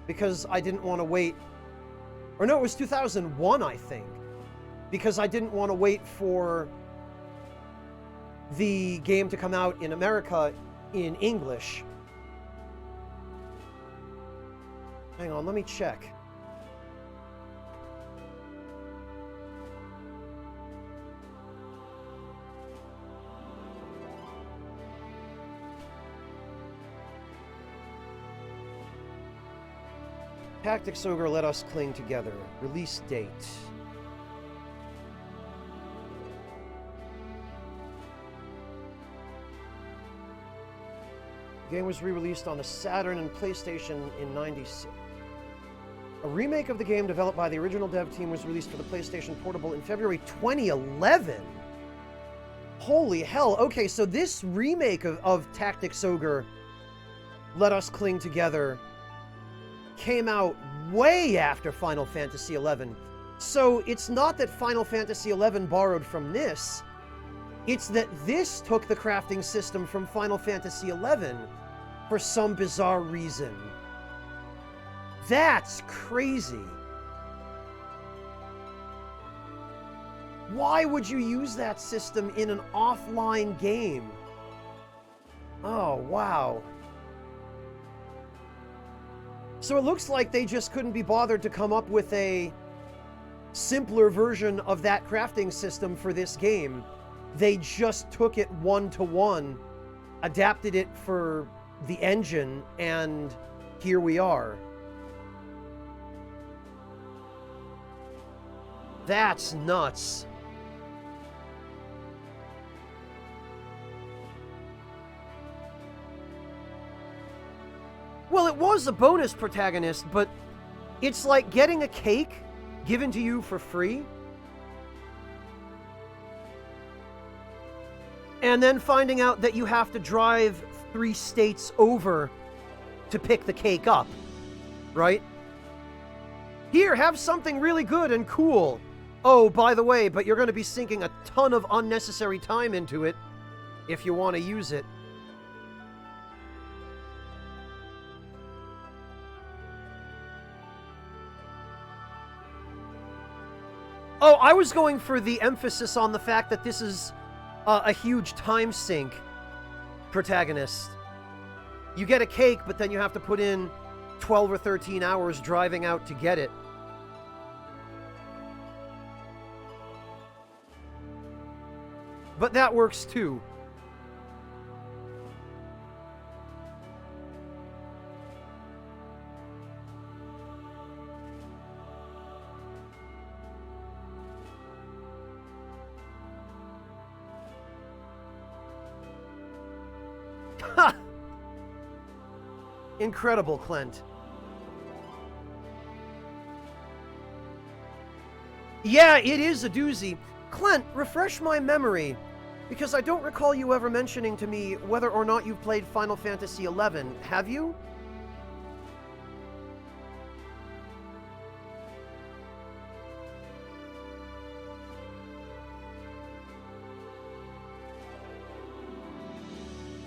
because I didn't want to wait. Or no, it was 2001, I think. Because I didn't want to wait for the game to come out in America in English. Hang on, let me check. Tactics Ogre, Let Us Cling Together. Release date. The game was re-released on the Saturn and PlayStation in '96. A remake of the game developed by the original dev team was released for the PlayStation Portable in February 2011. Holy hell. Okay, so this remake of Tactics Ogre, Let Us Cling Together, came out way after Final Fantasy XI. So it's not that Final Fantasy XI borrowed from this, it's that this took the crafting system from Final Fantasy XI for some bizarre reason. That's crazy. Why would you use that system in an offline game? Oh, wow. So it looks like they just couldn't be bothered to come up with a simpler version of that crafting system for this game. They just took it one-to-one, adapted it for the engine, and here we are. That's nuts. Well, it was a bonus protagonist, but it's like getting a cake given to you for free, and then finding out that you have to drive 3 states over to pick the cake up, right? Here, have something really good and cool. Oh, by the way, but you're going to be sinking a ton of unnecessary time into it if you want to use it. Oh, I was going for the emphasis on the fact that this is a huge time sink protagonist. You get a cake, but then you have to put in 12 or 13 hours driving out to get it. But that works too. Ha! Incredible, Clint. Yeah, it is a doozy. Clint, refresh my memory. Because I don't recall you ever mentioning to me whether or not you've played Final Fantasy XI. Have you?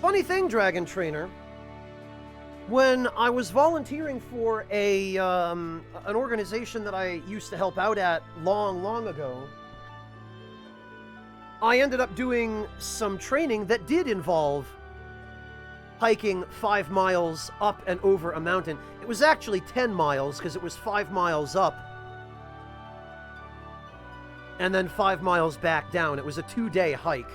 Funny thing, Dragon Trainer. When I was volunteering for an organization that I used to help out at long ago, I ended up doing some training that did involve hiking 5 miles up and over a mountain. It was actually 10 miles because it was 5 miles up and then 5 miles back down. It was a 2-day hike.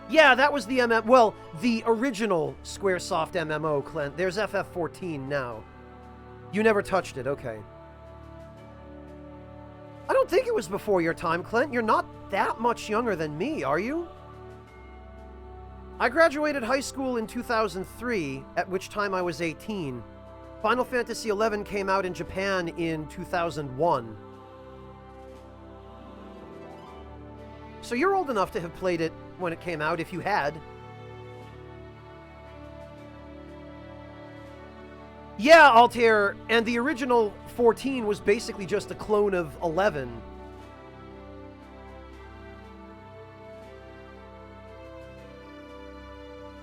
Yeah, that was the the original Squaresoft MMO, Clint. There's FF14 now. You never touched it, okay. I don't think it was before your time, Clint. You're not that much younger than me, are you? I graduated high school in 2003, at which time I was 18. Final Fantasy XI came out in Japan in 2001. So you're old enough to have played it when it came out, if you had. Yeah, Altair, and the original 14 was basically just a clone of 11.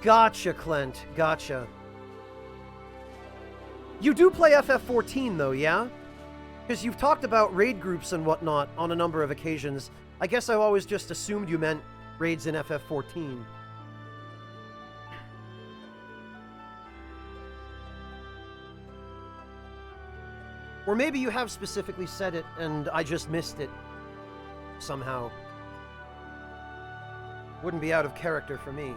Gotcha, Clint. Gotcha. You do play FF14, though, yeah? Because you've talked about raid groups and whatnot on a number of occasions. I guess I always just assumed you meant raids in FF14. Or maybe you have specifically said it and I just missed it somehow. Wouldn't be out of character for me.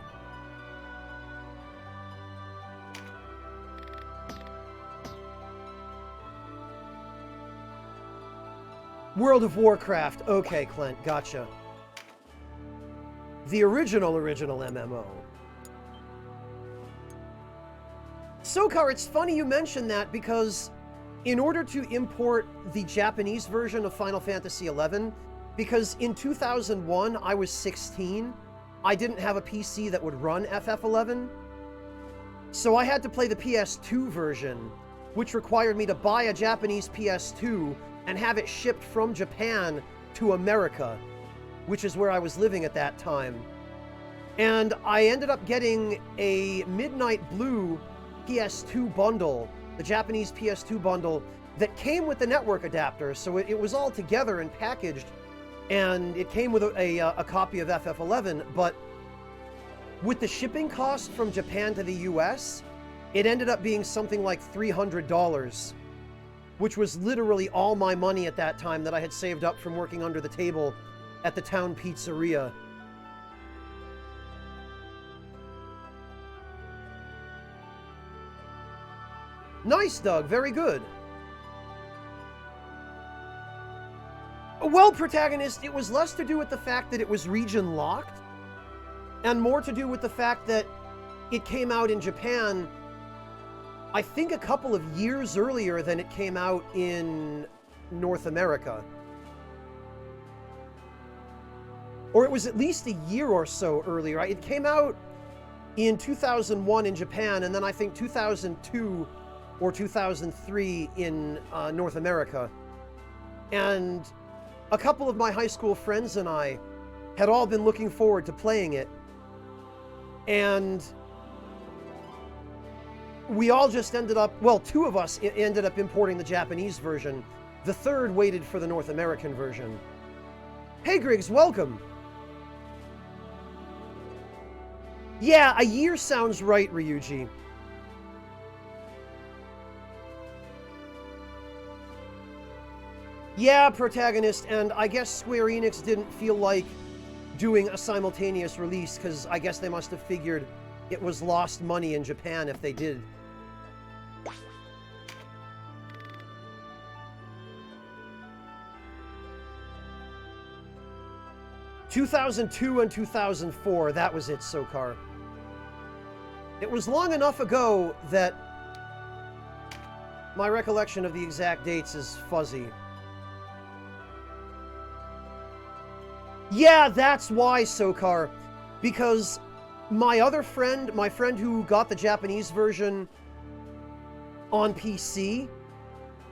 World of Warcraft. Okay, Clint, gotcha. The original MMO. Sokar, it's funny you mention that because in order to import the Japanese version of Final Fantasy XI, because in 2001 I was 16, I didn't have a PC that would run FF11, so I had to play the PS2 version, which required me to buy a Japanese PS2 and have it shipped from Japan to America, which is where I was living at that time. And I ended up getting a Midnight Blue PS2 bundle, the Japanese PS2 bundle, that came with the network adapter, so it was all together and packaged, and it came with a copy of FF11, but with the shipping cost from Japan to the US, it ended up being something like $300, which was literally all my money at that time that I had saved up from working under the table at the town pizzeria. Nice, Doug. Very good. Well, Protagonist, it was less to do with the fact that it was region locked, and more to do with the fact that it came out in Japan, I think a couple of years earlier than it came out in North America. Or it was at least a year or so earlier. It came out in 2001 in Japan, and then I think 2002 or 2003 in North America. And a couple of my high school friends and I had all been looking forward to playing it. And we all just ended up, well, two of us ended up importing the Japanese version. The third waited for the North American version. Hey, Griggs, welcome. Yeah, a year sounds right, Ryuji. Yeah, Protagonist, and I guess Square Enix didn't feel like doing a simultaneous release, because I guess they must have figured it was lost money in Japan if they did. ...2002 and 2004, that was it, Sokar. It was long enough ago that my recollection of the exact dates is fuzzy. Yeah, that's why, Sokar. Because my other friend, my friend who got the Japanese version on PC,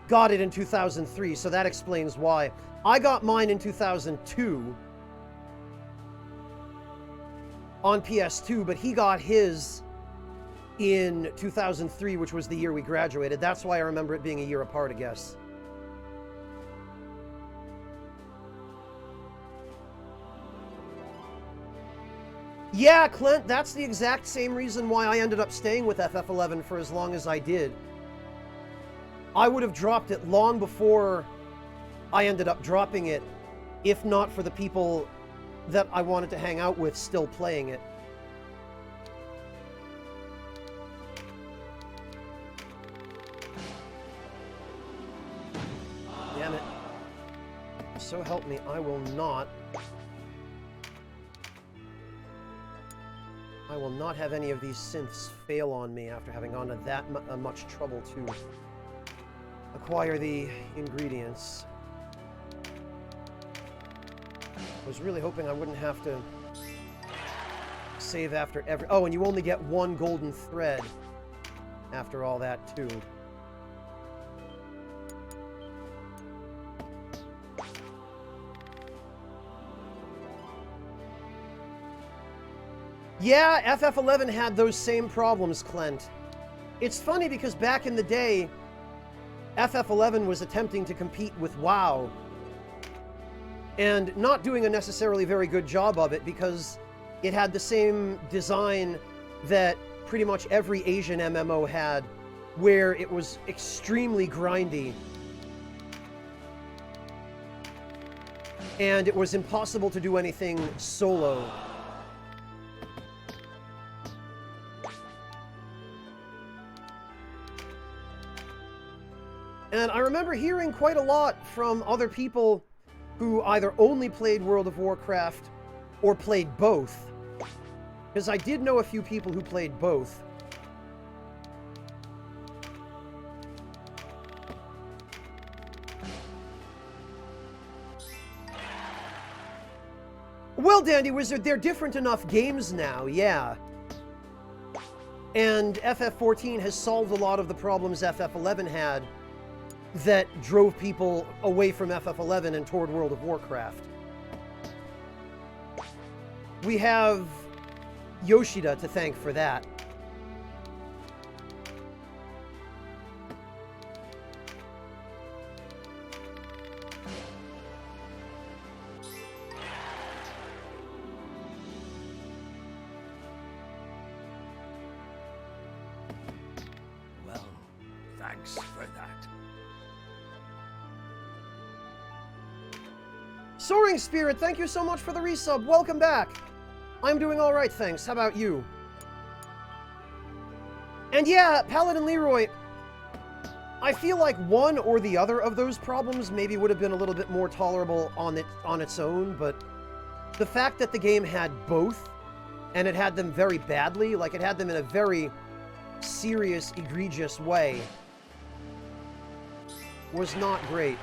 got it in 2003, so that explains why. I got mine in 2002 on PS2, but he got his in 2003, which was the year we graduated. That's why I remember it being a year apart, I guess. Yeah, Clint, that's the exact same reason why I ended up staying with FF11 for as long as I did. I would have dropped it long before I ended up dropping it, if not for the people that I wanted to hang out with still playing it. Damn it. So help me, I will not have any of these synths fail on me after having gone to that much trouble to acquire the ingredients. I was really hoping I wouldn't have to save after every... Oh, and you only get one golden thread after all that, too. Yeah, FF11 had those same problems, Clint. It's funny because back in the day, FF11 was attempting to compete with WoW, and not doing a necessarily very good job of it because it had the same design that pretty much every Asian MMO had, where it was extremely grindy. And it was impossible to do anything solo. And I remember hearing quite a lot from other people who either only played World of Warcraft or played both. Because I did know a few people who played both. Well, Dandy Wizard, they're different enough games now, yeah. And FF14 has solved a lot of the problems FF11 had that drove people away from FF11 and toward World of Warcraft. We have Yoshida to thank for that. Well, thanks for that. Soaring Spirit, thank you so much for the resub. Welcome back. I'm doing all right, thanks. How about you? And yeah, Paladin Leroy, I feel like one or the other of those problems maybe would have been a little bit more tolerable on its own, but the fact that the game had both, and it had them very badly, like it had them in a very serious, egregious way, was not great.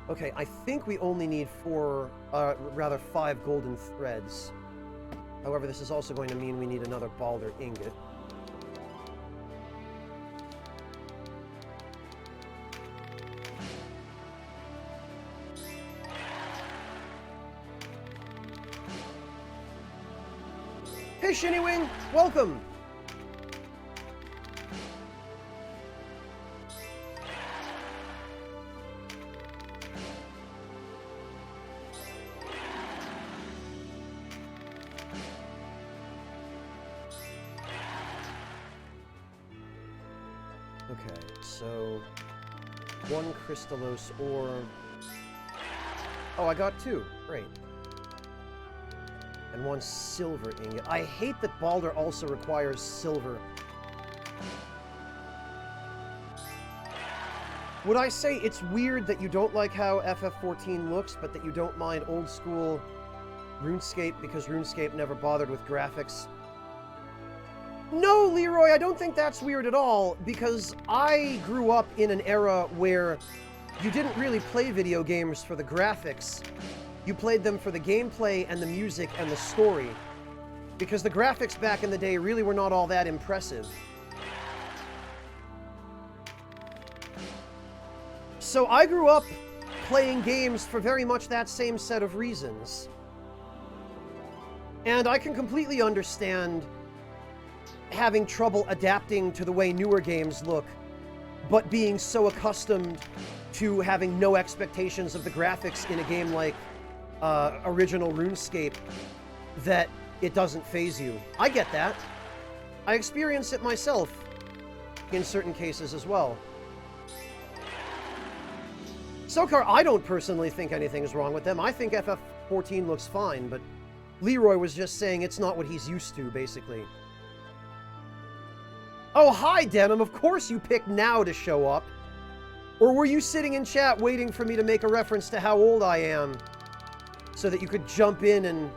Okay, I think we only need 5 golden threads. However, this is also going to mean we need another Balder ingot. Hey, Shinnywing! Welcome! Okay, so 1 Crystallos orb. Oh, I got 2. Great. And 1 silver ingot. I hate that Balder also requires silver. Would I say it's weird that you don't like how FF14 looks, but that you don't mind old school RuneScape because RuneScape never bothered with graphics? No, Leroy, I don't think that's weird at all, because I grew up in an era where you didn't really play video games for the graphics. You played them for the gameplay and the music and the story. Because the graphics back in the day really were not all that impressive. So I grew up playing games for very much that same set of reasons. And I can completely understand having trouble adapting to the way newer games look, but being so accustomed to having no expectations of the graphics in a game like original RuneScape that it doesn't faze you. I get that. I experience it myself in certain cases as well. Sokar, I don't personally think anything's wrong with them. I think FF14 looks fine, but Leroy was just saying it's not what he's used to, basically. Oh, hi, Denim. Of course you picked now to show up. Or were you sitting in chat waiting for me to make a reference to how old I am so that you could jump in and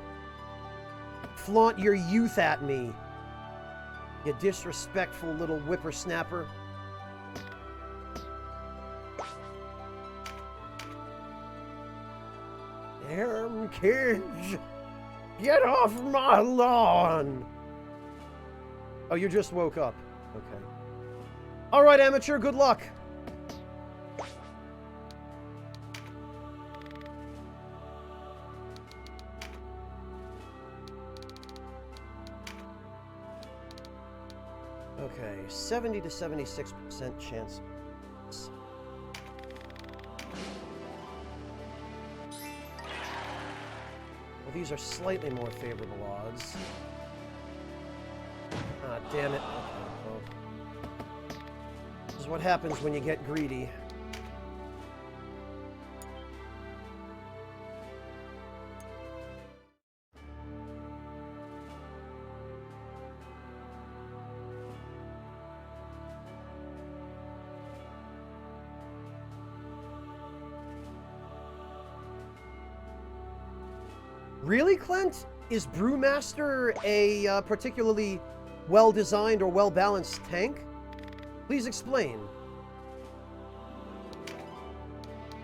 flaunt your youth at me? You disrespectful little whippersnapper. Damn kids! Get off my lawn! Oh, you just woke up. Okay. Alright, amateur, good luck! Okay, 70 to 76% chance. Well, these are slightly more favorable odds. Ah, damn it. Okay, well. This is what happens when you get greedy. Really, Clint? Is Brewmaster a particularly well-designed or well-balanced tank? Please explain.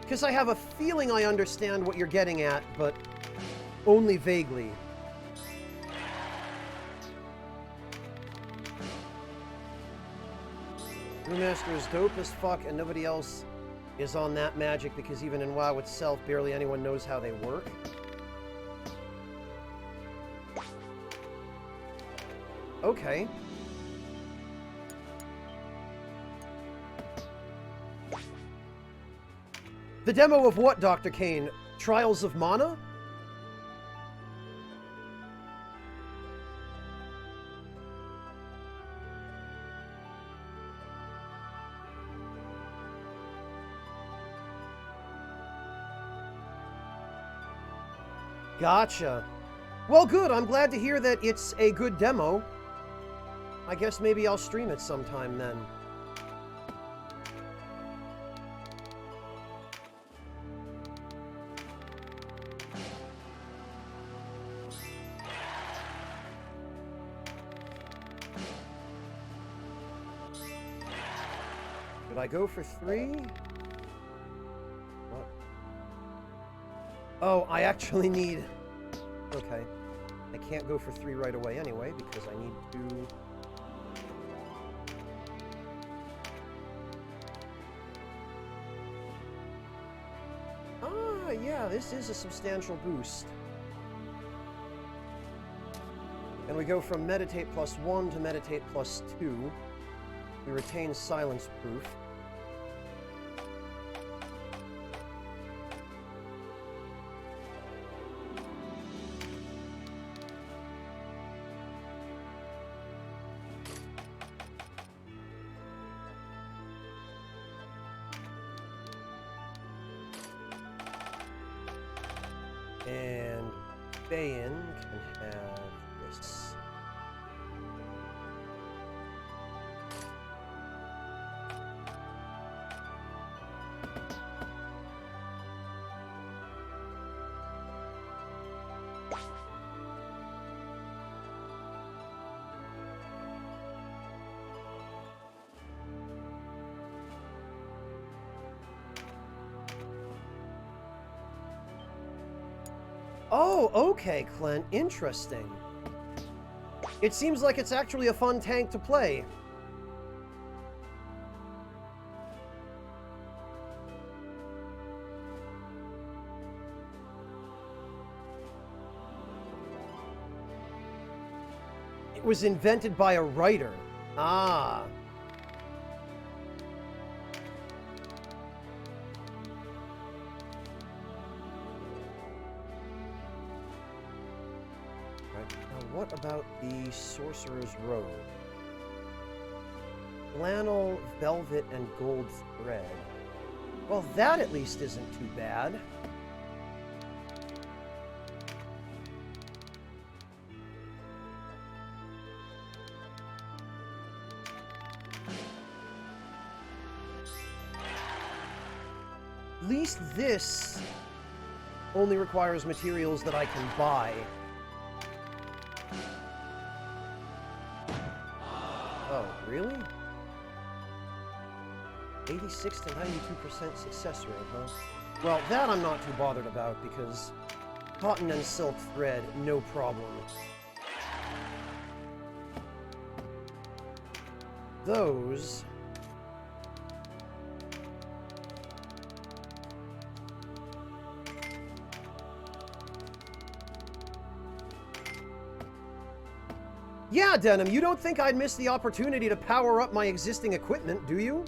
Because I have a feeling I understand what you're getting at, but only vaguely. Brewmaster is dope as fuck, and nobody else is on that magic because even in WoW itself, barely anyone knows how they work. Okay. The demo of what, Dr. Kane? Trials of Mana? Gotcha. Well, good. I'm glad to hear that it's a good demo. I guess maybe I'll stream it sometime then. Should I go for 3? What? Oh, I actually need... Okay. I can't go for 3 right away anyway, because I need to... Yeah, this is a substantial boost. And we go from Meditate +1 to Meditate +2. We retain Silence Proof. And Bayan can have this. Oh, okay, Clint. Interesting. It seems like it's actually a fun tank to play. It was invented by a writer. Ah. Right. Now, what about the Sorcerer's Robe? Flannel, velvet, and gold thread. Well, that at least isn't too bad. At least this only requires materials that I can buy. Oh, really? 86 to 92% success rate, huh? Well, that I'm not too bothered about because cotton and silk thread, no problem. Those... Yeah, Denim, you don't think I'd miss the opportunity to power up my existing equipment, do you?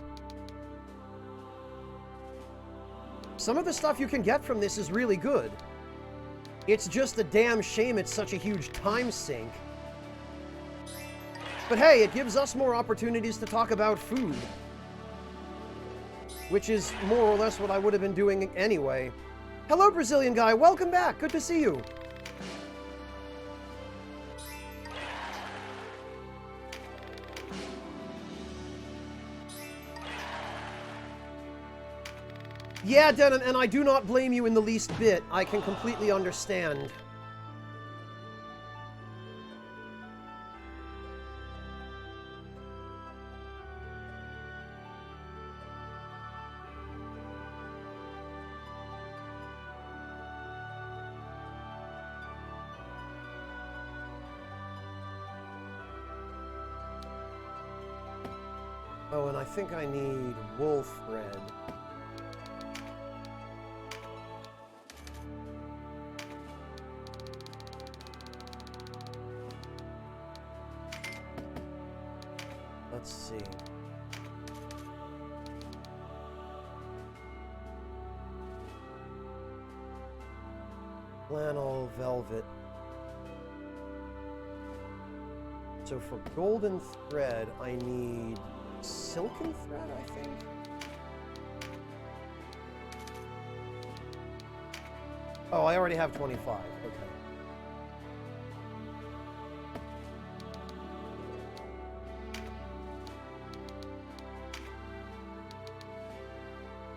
Some of the stuff you can get from this is really good. It's just a damn shame it's such a huge time sink. But hey, it gives us more opportunities to talk about food. Which is more or less what I would have been doing anyway. Hello, Brazilian guy. Welcome back. Good to see you. Yeah, Denon, and I do not blame you in the least bit. I can completely understand. Oh, and I think I need wool thread. Let's see. Flannel, velvet. So for golden thread, I need silken thread, I think. Oh, I already have 25. Okay.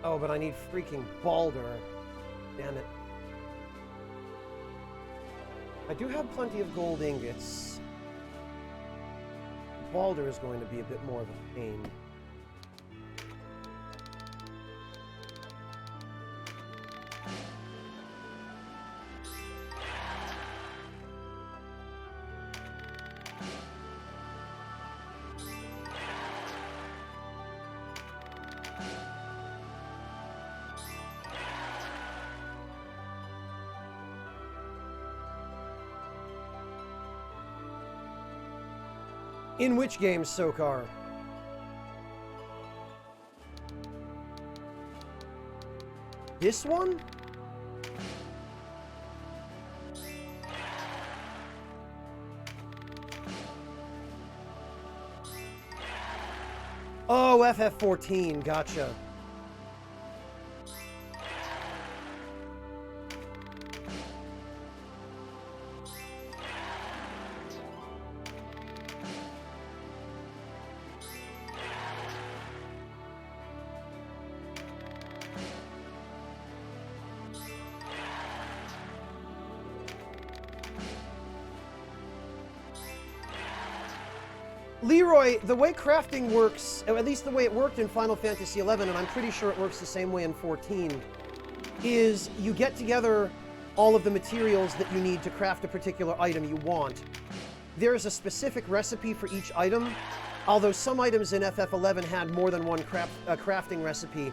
Oh, but I need freaking Balder. Damn it. I do have plenty of gold ingots. Balder is going to be a bit more of a pain. In which game, Sokar? This one? Oh, FF14, gotcha. Leroy, the way crafting works, or at least the way it worked in Final Fantasy XI, and I'm pretty sure it works the same way in 14, is you get together all of the materials that you need to craft a particular item you want. There is a specific recipe for each item, although some items in FF11 had more than one crafting recipe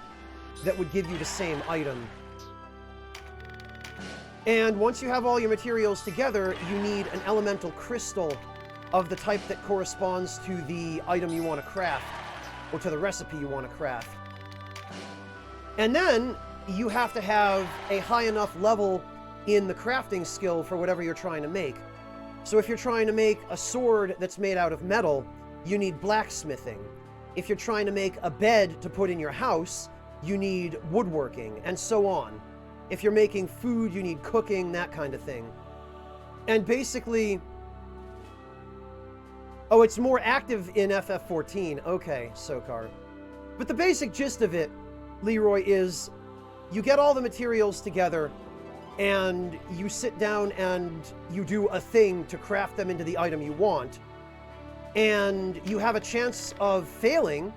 that would give you the same item. And once you have all your materials together, you need an elemental crystal of the type that corresponds to the item you want to craft, or to the recipe you want to craft. And then you have to have a high enough level in the crafting skill for whatever you're trying to make. So if you're trying to make a sword that's made out of metal, you need blacksmithing. If you're trying to make a bed to put in your house, you need woodworking, and so on. If you're making food, you need cooking, that kind of thing. And basically... Oh, it's more active in FF14. Okay, Sokar. But the basic gist of it, Leroy, is you get all the materials together, and you sit down and you do a thing to craft them into the item you want. And you have a chance of failing,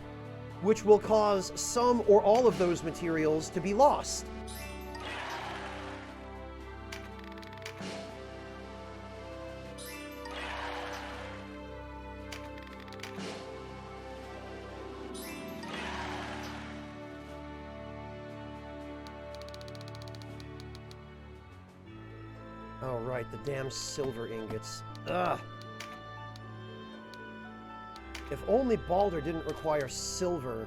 which will cause some or all of those materials to be lost. Oh, right, the damn silver ingots. Ugh. If only Baldur didn't require silver.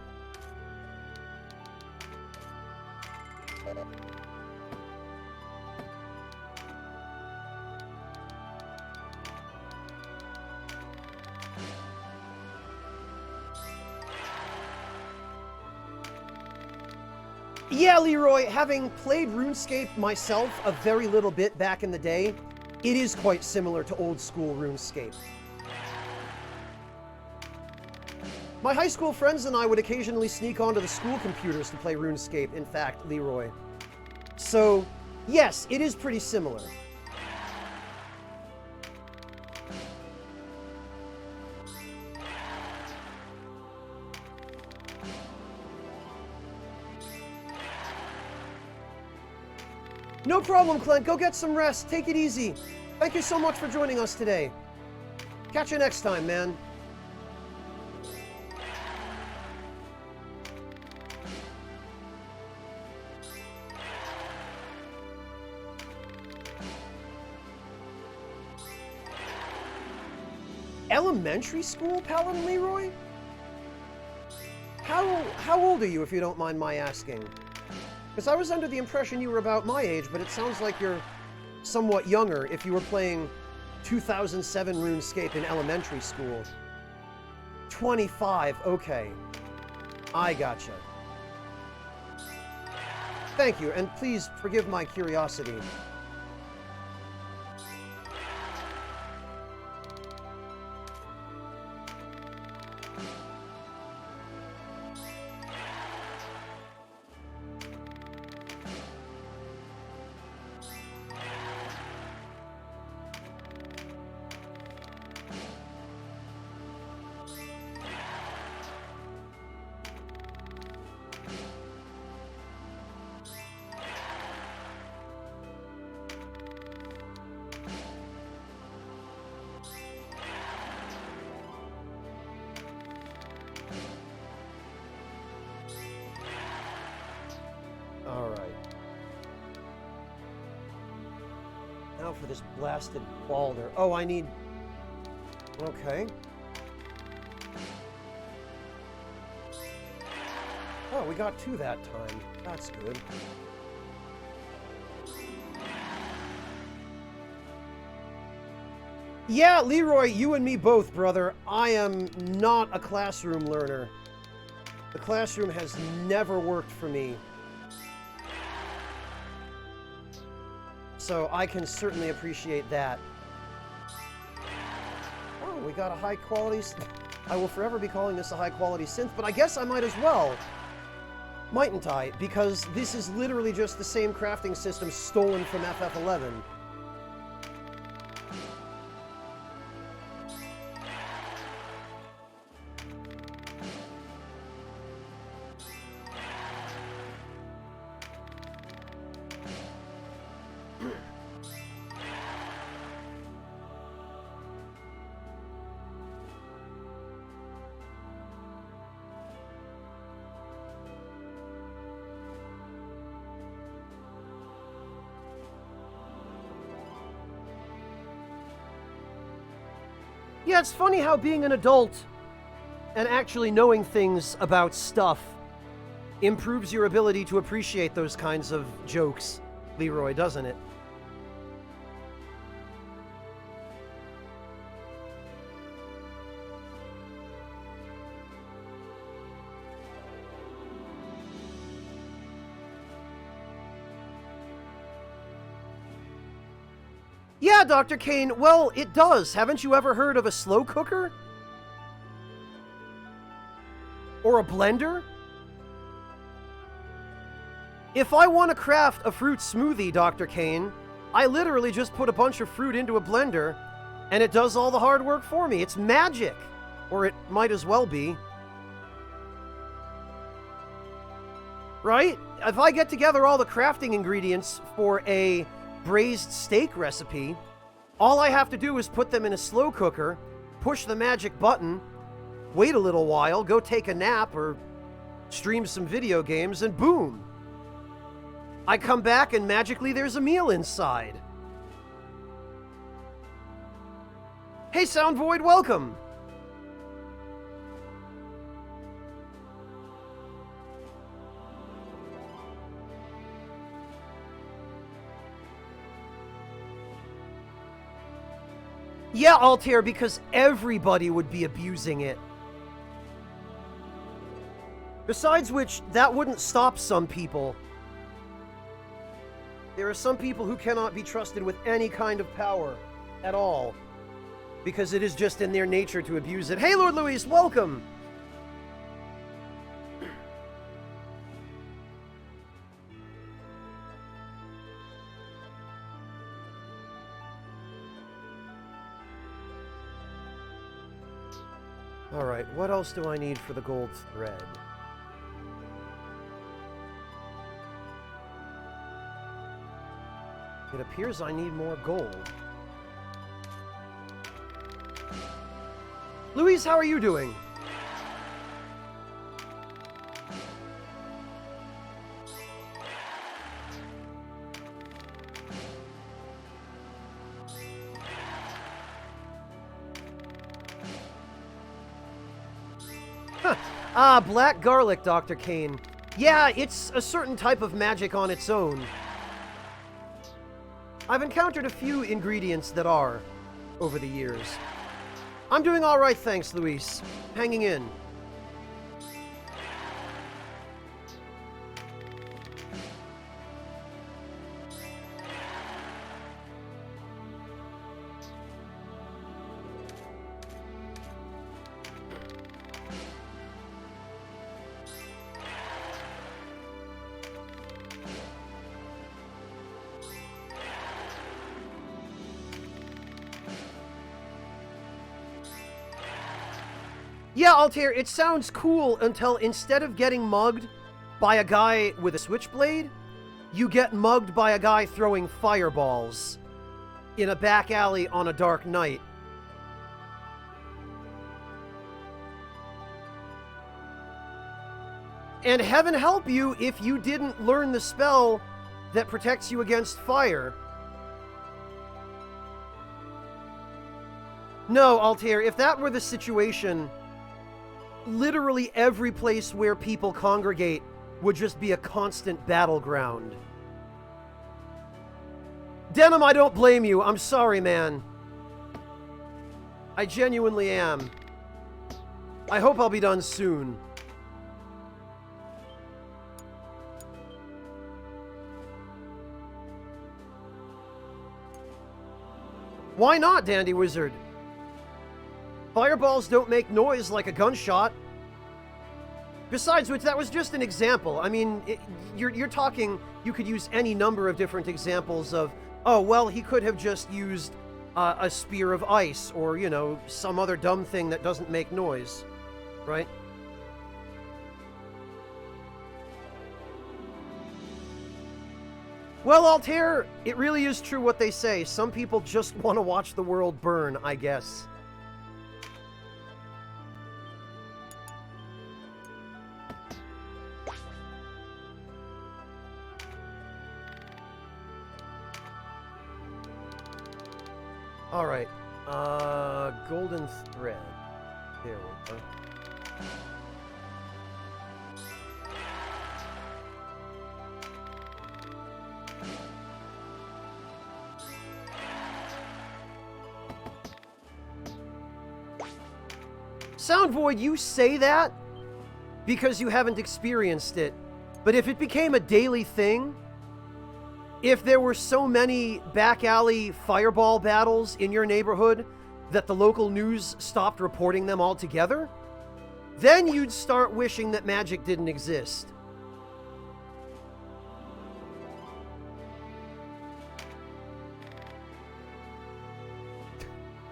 Yeah, Leroy, having played RuneScape myself a very little bit back in the day, it is quite similar to old school RuneScape. My high school friends and I would occasionally sneak onto the school computers to play RuneScape, in fact, Leroy. So, yes, it is pretty similar. No problem, Clint. Go get some rest. Take it easy. Thank you so much for joining us today. Catch you next time, man. Elementary school, Paladin Leroy? How old are you, if you don't mind my asking? Because I was under the impression you were about my age, but it sounds like you're somewhat younger if you were playing 2007 RuneScape in elementary school. 25, okay. I gotcha. Thank you, and please forgive my curiosity. For this blasted Baldur. Oh, I need... Okay. Oh, we got two that time. That's good. Yeah, Leroy, you and me both, brother. I am not a classroom learner. The classroom has never worked for me. So I can certainly appreciate that. Oh, we got a high quality... I will forever be calling this a high quality synth, but I guess I might as well. Mightn't I? Because this is literally just the same crafting system stolen from FF11. Yeah, it's funny how being an adult and actually knowing things about stuff improves your ability to appreciate those kinds of jokes, Leroy, doesn't it? Yeah, Dr. Kane, well, it does. Haven't you ever heard of a slow cooker? Or a blender? If I want to craft a fruit smoothie, Dr. Kane, I literally just put a bunch of fruit into a blender, and it does all the hard work for me. It's magic! Or it might as well be. Right? If I get together all the crafting ingredients for a braised steak recipe, all I have to do is put them in a slow cooker, push the magic button, wait a little while, go take a nap or stream some video games, and boom! I come back and magically there's a meal inside. Hey Sound Void, welcome! Yeah, Altair, because everybody would be abusing it. Besides which, that wouldn't stop some people. There are some people who cannot be trusted with any kind of power at all, because it is just in their nature to abuse it. Hey, Lord Luis, welcome! Alright, what else do I need for the gold thread? It appears I need more gold. Louise, how are you doing? Huh. Ah, black garlic, Dr. Kane. Yeah, it's a certain type of magic on its own. I've encountered a few ingredients that are, over the years. I'm doing alright, thanks, Luis. Hanging in. Yeah, Altair, it sounds cool until instead of getting mugged by a guy with a switchblade, you get mugged by a guy throwing fireballs in a back alley on a dark night. And heaven help you if you didn't learn the spell that protects you against fire. No, Altair, if that were the situation, literally every place where people congregate would just be a constant battleground. Denim, I don't blame you. I'm sorry, man. I genuinely am. I hope I'll be done soon. Why not, Dandy Wizard? Fireballs don't make noise like a gunshot. Besides which, that was just an example. I mean, you're talking, you could use any number of different examples of, oh, well, he could have just used a spear of ice, or, you know, some other dumb thing that doesn't make noise, right? Well, Altair, it really is true what they say. Some people just want to watch the world burn, I guess. Alright. Golden thread. There we go. Sound Void, you say that because you haven't experienced it. But if it became a daily thing, if there were so many back alley fireball battles in your neighborhood that the local news stopped reporting them altogether, then you'd start wishing that magic didn't exist.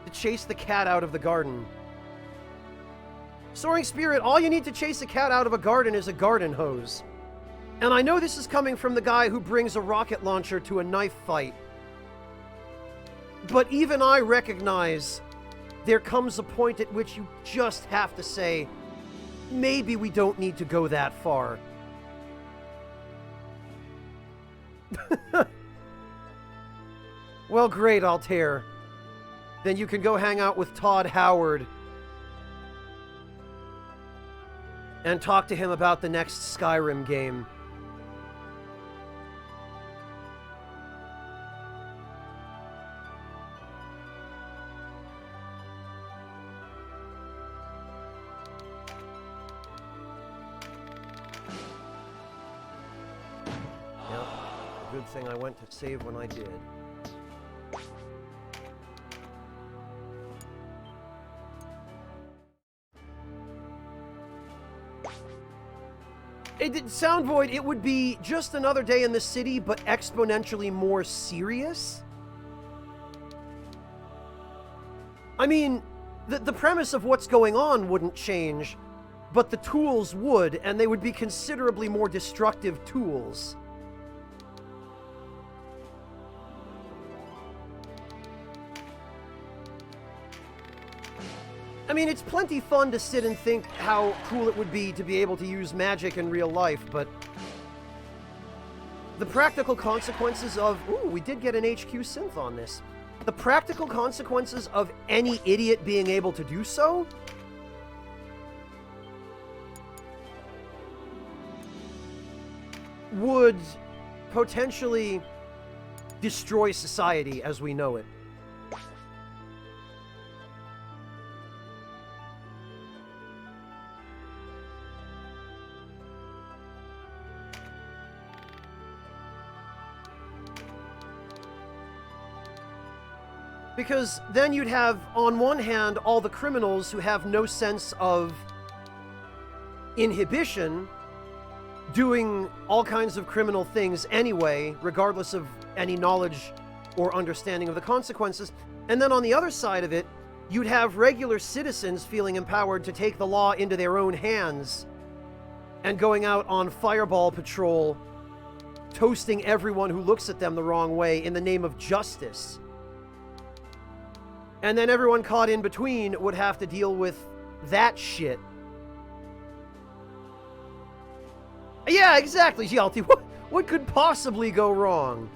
To chase the cat out of the garden. Soaring Spirit, all you need to chase a cat out of a garden is a garden hose. And I know this is coming from the guy who brings a rocket launcher to a knife fight. But even I recognize there comes a point at which you just have to say, maybe we don't need to go that far. Well, great, Altair. Then you can go hang out with Todd Howard and talk to him about the next Skyrim game. Yep, good thing I went to save when I did. Sound Void, it would be just another day in the city, but exponentially more serious. I mean, the premise of what's going on wouldn't change, but the tools would, and they would be considerably more destructive tools. I mean, it's plenty fun to sit and think how cool it would be to be able to use magic in real life, but the practical consequences of... Ooh, we did get an HQ synth on this. The practical consequences of any idiot being able to do so would potentially destroy society as we know it. Because then you'd have, on one hand, all the criminals who have no sense of inhibition doing all kinds of criminal things anyway, regardless of any knowledge or understanding of the consequences. And then on the other side of it, you'd have regular citizens feeling empowered to take the law into their own hands and going out on fireball patrol, toasting everyone who looks at them the wrong way in the name of justice. And then everyone caught in between would have to deal with that shit. Yeah, exactly, Yalti. What could possibly go wrong?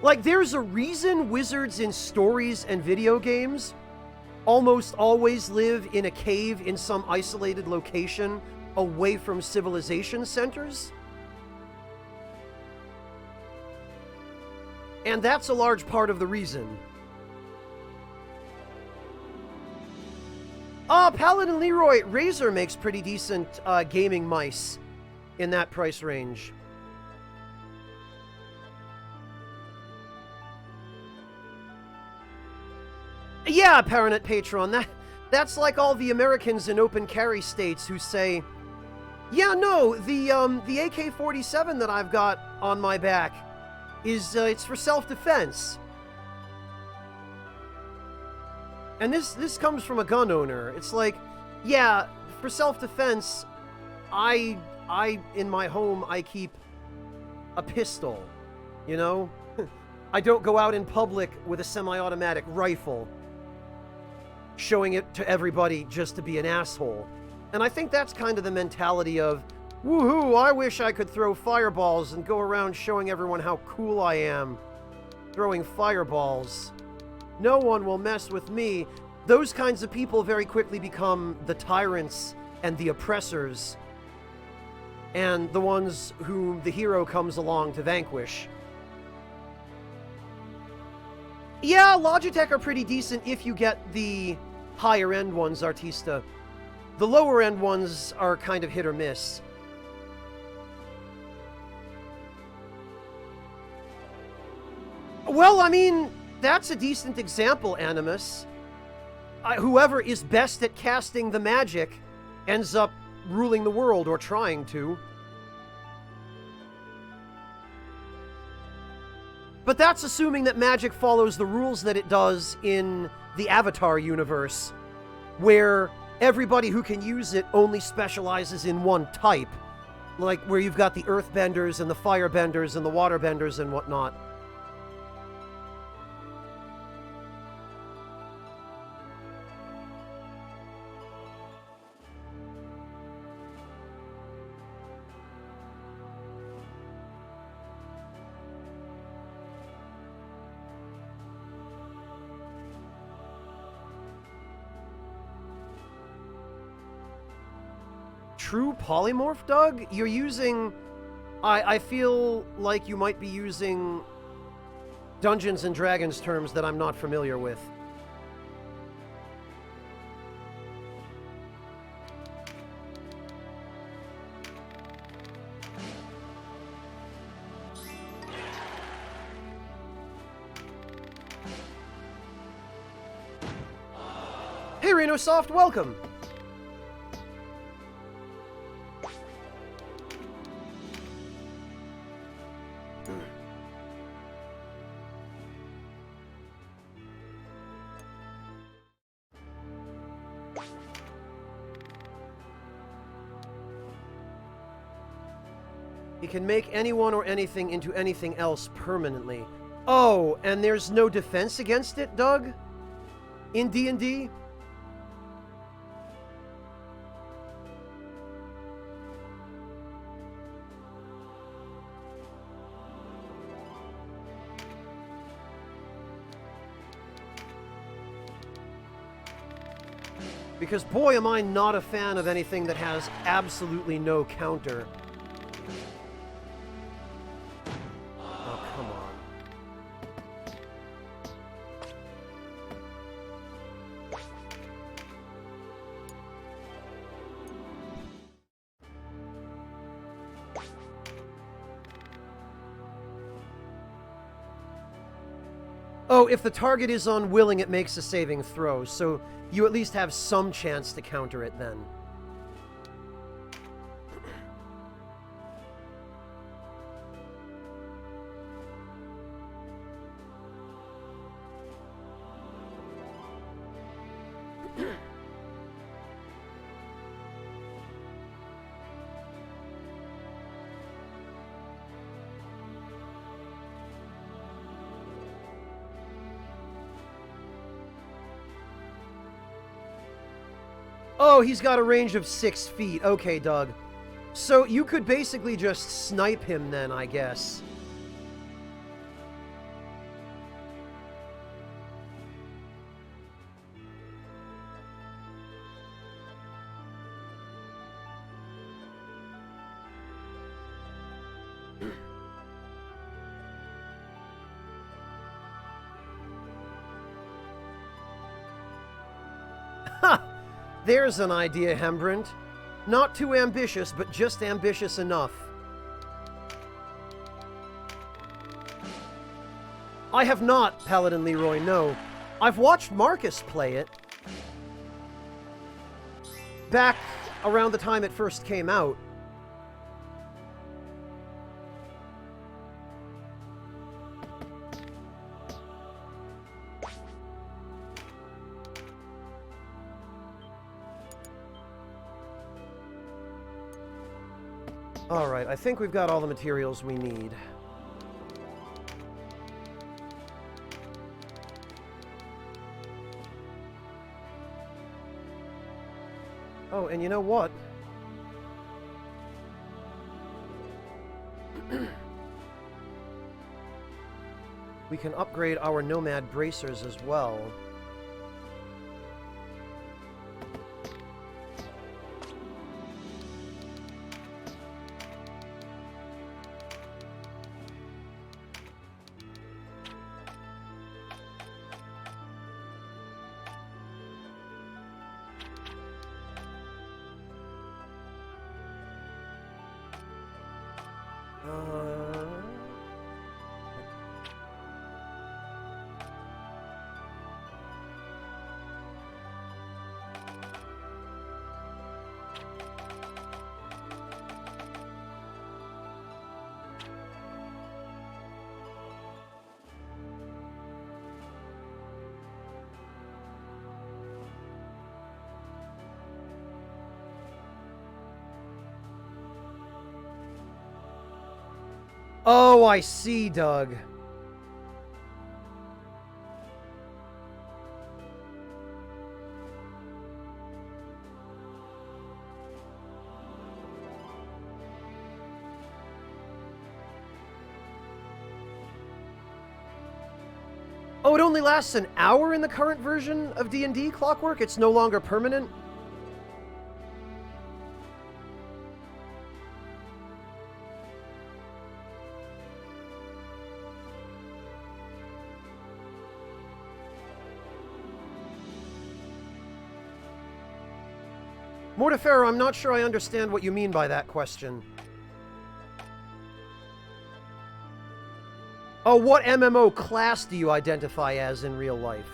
Like, there's a reason wizards in stories and video games almost always live in a cave in some isolated location away from civilization centers. And that's a large part of the reason. Paladin Leroy, Razer makes pretty decent gaming mice in that price range. Yeah, Paranet Patron, that's like all the Americans in open carry states who say, yeah, no, the AK-47 that I've got on my back is, it's for self-defense. And this comes from a gun owner. It's like, yeah, for self-defense, I in my home, I keep a pistol, you know? I don't go out in public with a semi-automatic rifle, showing it to everybody just to be an asshole. And I think that's kind of the mentality of, woohoo, I wish I could throw fireballs and go around showing everyone how cool I am, throwing fireballs. No one will mess with me. Those kinds of people very quickly become the tyrants and the oppressors, and the ones whom the hero comes along to vanquish. Yeah, Logitech are pretty decent if you get the higher-end ones, Artista. The lower-end ones are kind of hit or miss. Well, I mean, that's a decent example, Animus. Whoever is best at casting the magic ends up ruling the world, or trying to. But that's assuming that magic follows the rules that it does in the Avatar universe, where everybody who can use it only specializes in one type. Like where you've got the earthbenders and the firebenders and the waterbenders and whatnot. True polymorph, Doug? You're using... I feel like you might be using Dungeons and Dragons terms that I'm not familiar with. Hey, Renosoft, welcome! He can make anyone or anything into anything else permanently. Oh, and there's no defense against it, Doug? In D&D? Because boy am I not a fan of anything that has absolutely no counter. Oh, come on. Oh, if the target is unwilling, it makes a saving throw, so you at least have some chance to counter it then. Oh, he's got a range of 6 feet. Okay, Doug. So you could basically just snipe him then, I guess. Ha! There's an idea, Hembrand. Not too ambitious, but just ambitious enough. I have not, Paladin Leroy, no. I've watched Marcus play it. Back around the time it first came out. Alright, I think we've got all the materials we need. Oh, and you know what? We can upgrade our Nomad bracers as well. Oh, I see, Doug. Oh, it only lasts an hour in the current version of D&D, Clockwork? It's no longer permanent? Mortifero, I'm not sure I understand what you mean by that question. Oh, what MMO class do you identify as in real life?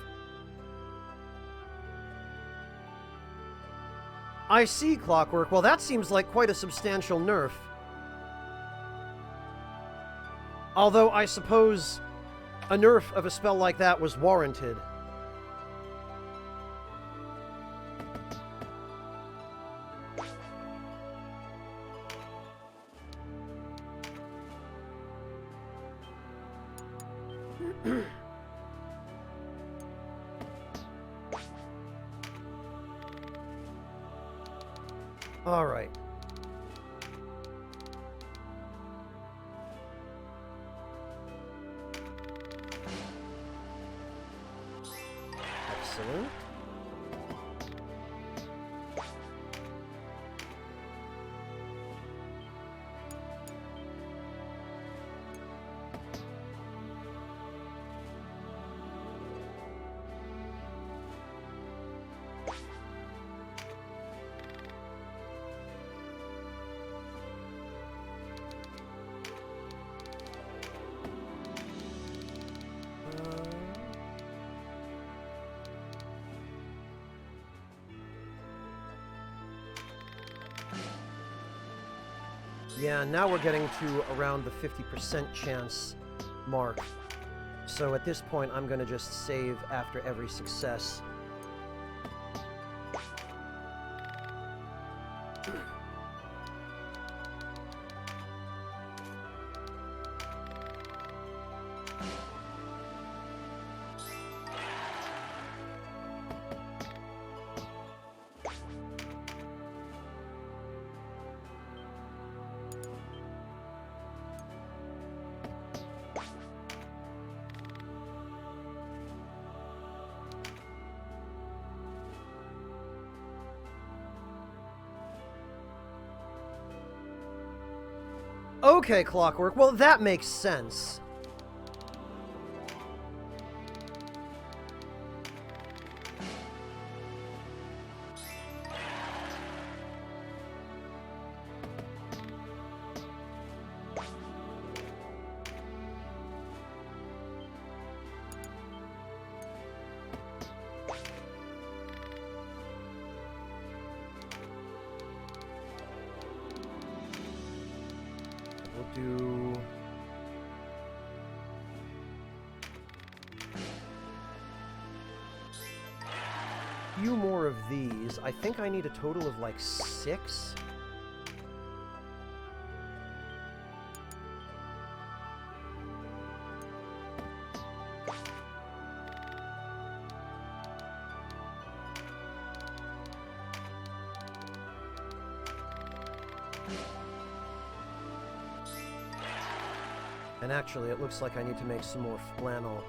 I see, Clockwork. Well, that seems like quite a substantial nerf. Although, I suppose a nerf of a spell like that was warranted. All right. Excellent. Yeah, now we're getting to around the 50% chance mark. So at this point, I'm going to just save after every success. Okay, Clockwork. Well, that makes sense. Do a few more of these. I think I need a total of like 6. And actually, it looks like I need to make some more flannel.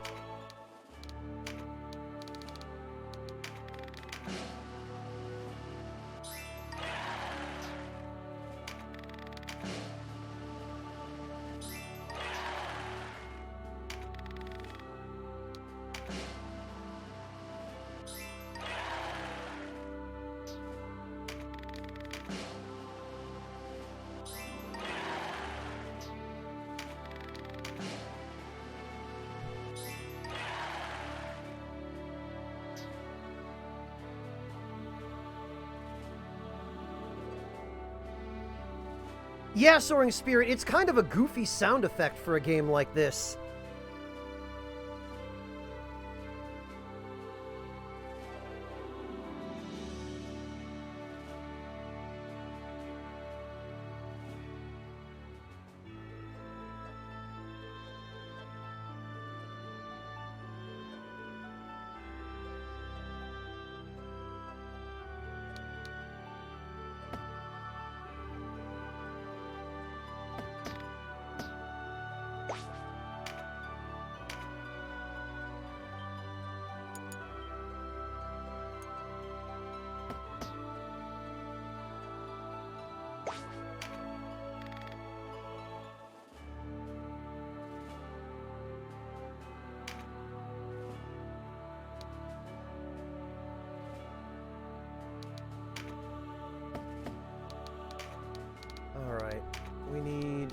Yeah, Soaring Spirit, it's kind of a goofy sound effect for a game like this. Alright, we need...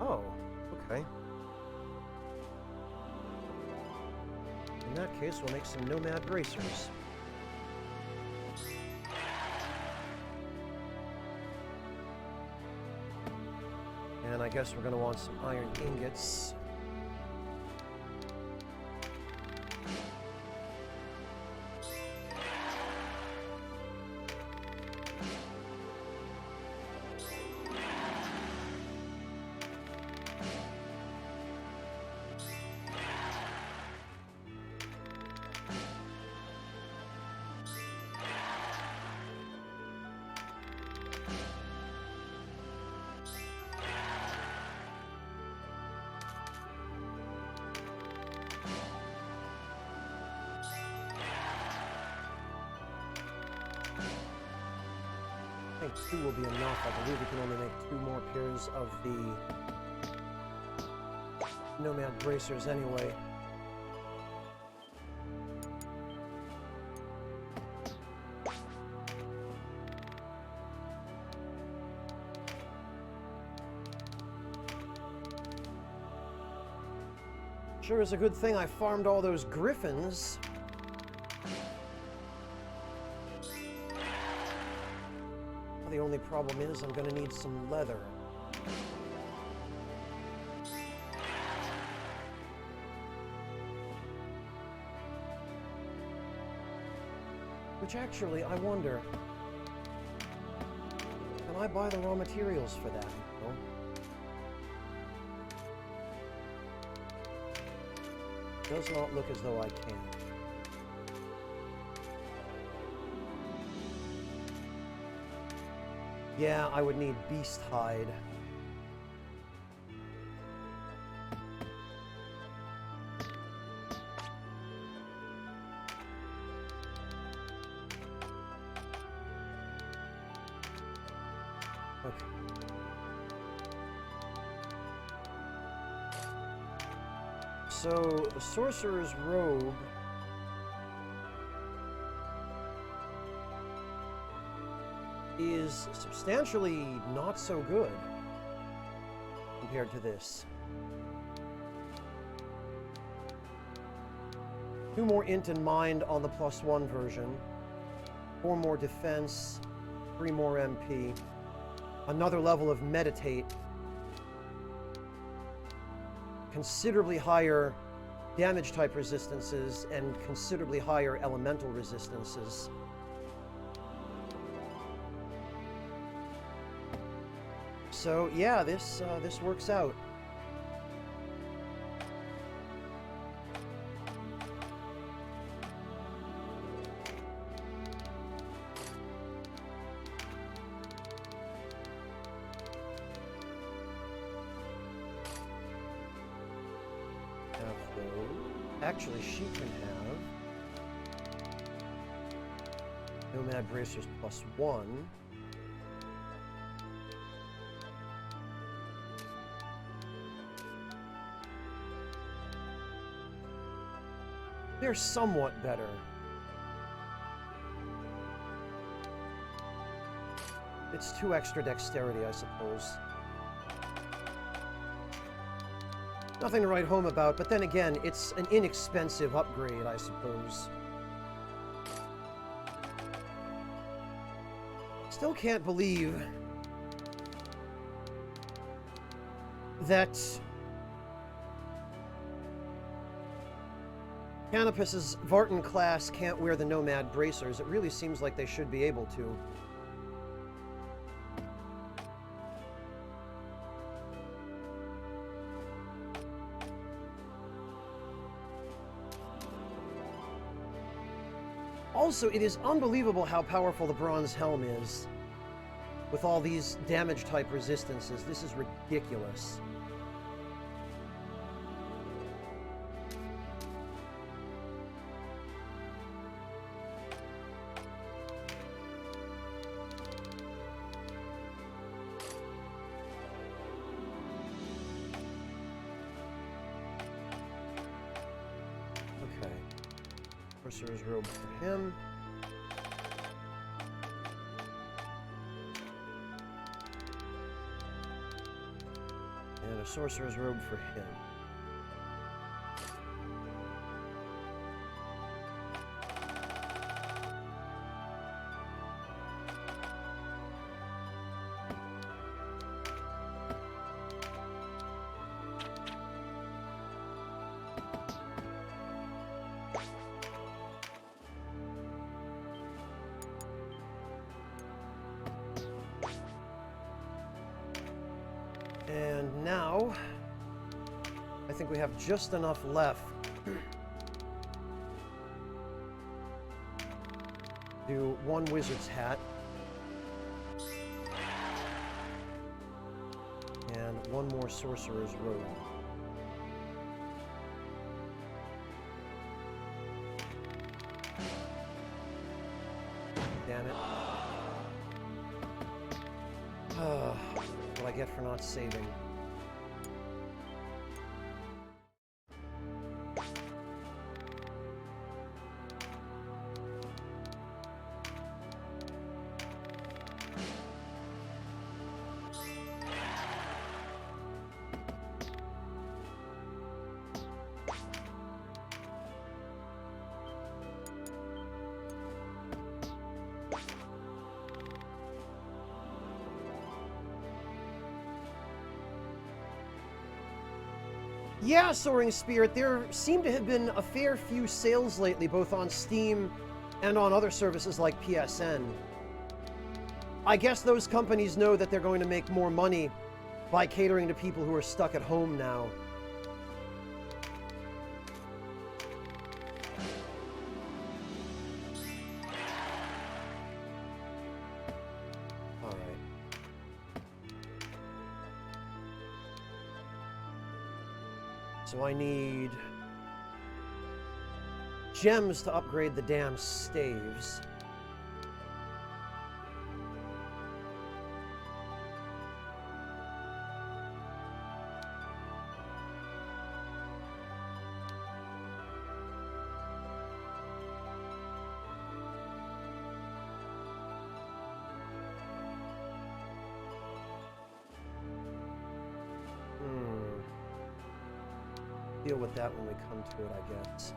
Oh, okay. In that case, we'll make some Nomad Bracers. And I guess we're going to want some iron ingots. I think 2 will be enough. I believe we can only make 2 more pairs of the Nomad Bracers anyway. Sure is a good thing I farmed all those griffins. The only problem is I'm gonna need some leather. Which actually, I wonder, can I buy the raw materials for that? No? Does not look as though I can. Yeah, I would need beast hide. Okay. So, the Sorcerer's Robe is substantially not so good compared to this. 2 more int and mind on the +1 version, 4 more defense, 3 more MP, another level of meditate, considerably higher damage type resistances, and considerably higher elemental resistances. So yeah, this works out. actually, she can have Nomad Bracers +1. They're somewhat better. It's 2 extra dexterity, I suppose. Nothing to write home about, but then again, it's an inexpensive upgrade, I suppose. Still can't believe that Canopus's Vartan class can't wear the Nomad Bracers. It really seems like they should be able to. Also, it is unbelievable how powerful the Bronze Helm is. With all these damage-type resistances, this is ridiculous. Okay. Sorcerer's Robe for him. And a Sorcerer's Robe for him. And now, I think we have just enough left to do 1 wizard's hat and 1 more sorcerer's robe. Damn it. What I get for not saving. Yeah, Soaring Spirit, there seem to have been a fair few sales lately, both on Steam and on other services like PSN. I guess those companies know that they're going to make more money by catering to people who are stuck at home now. So I need gems to upgrade the damn staves. Deal with that when we come to it, I guess.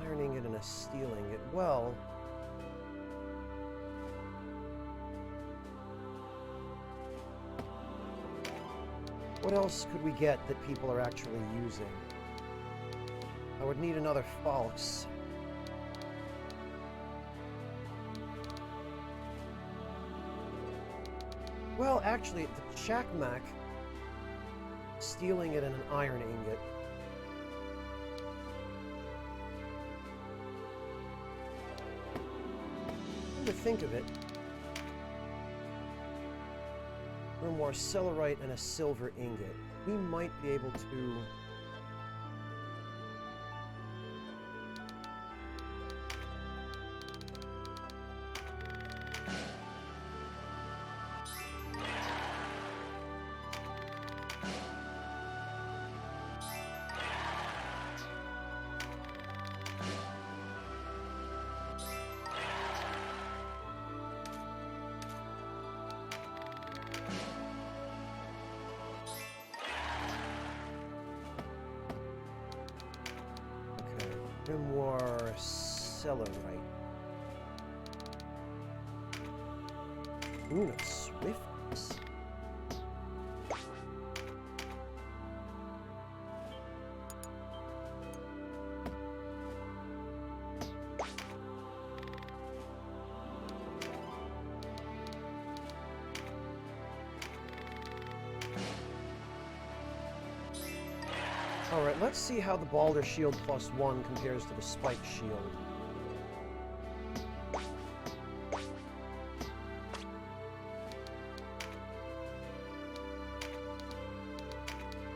Ironing it and a stealing it. Well, what else could we get that people are actually using? I would need another falx. Well, actually, the Chakmak, stealing it and an iron ingot. Come to think of it, Grimoire Cellerite and a silver ingot. We might be able to... Grimoire Cellerite. Ooh, swiftness. Alright, let's see how the Balder Shield +1 compares to the Spike Shield.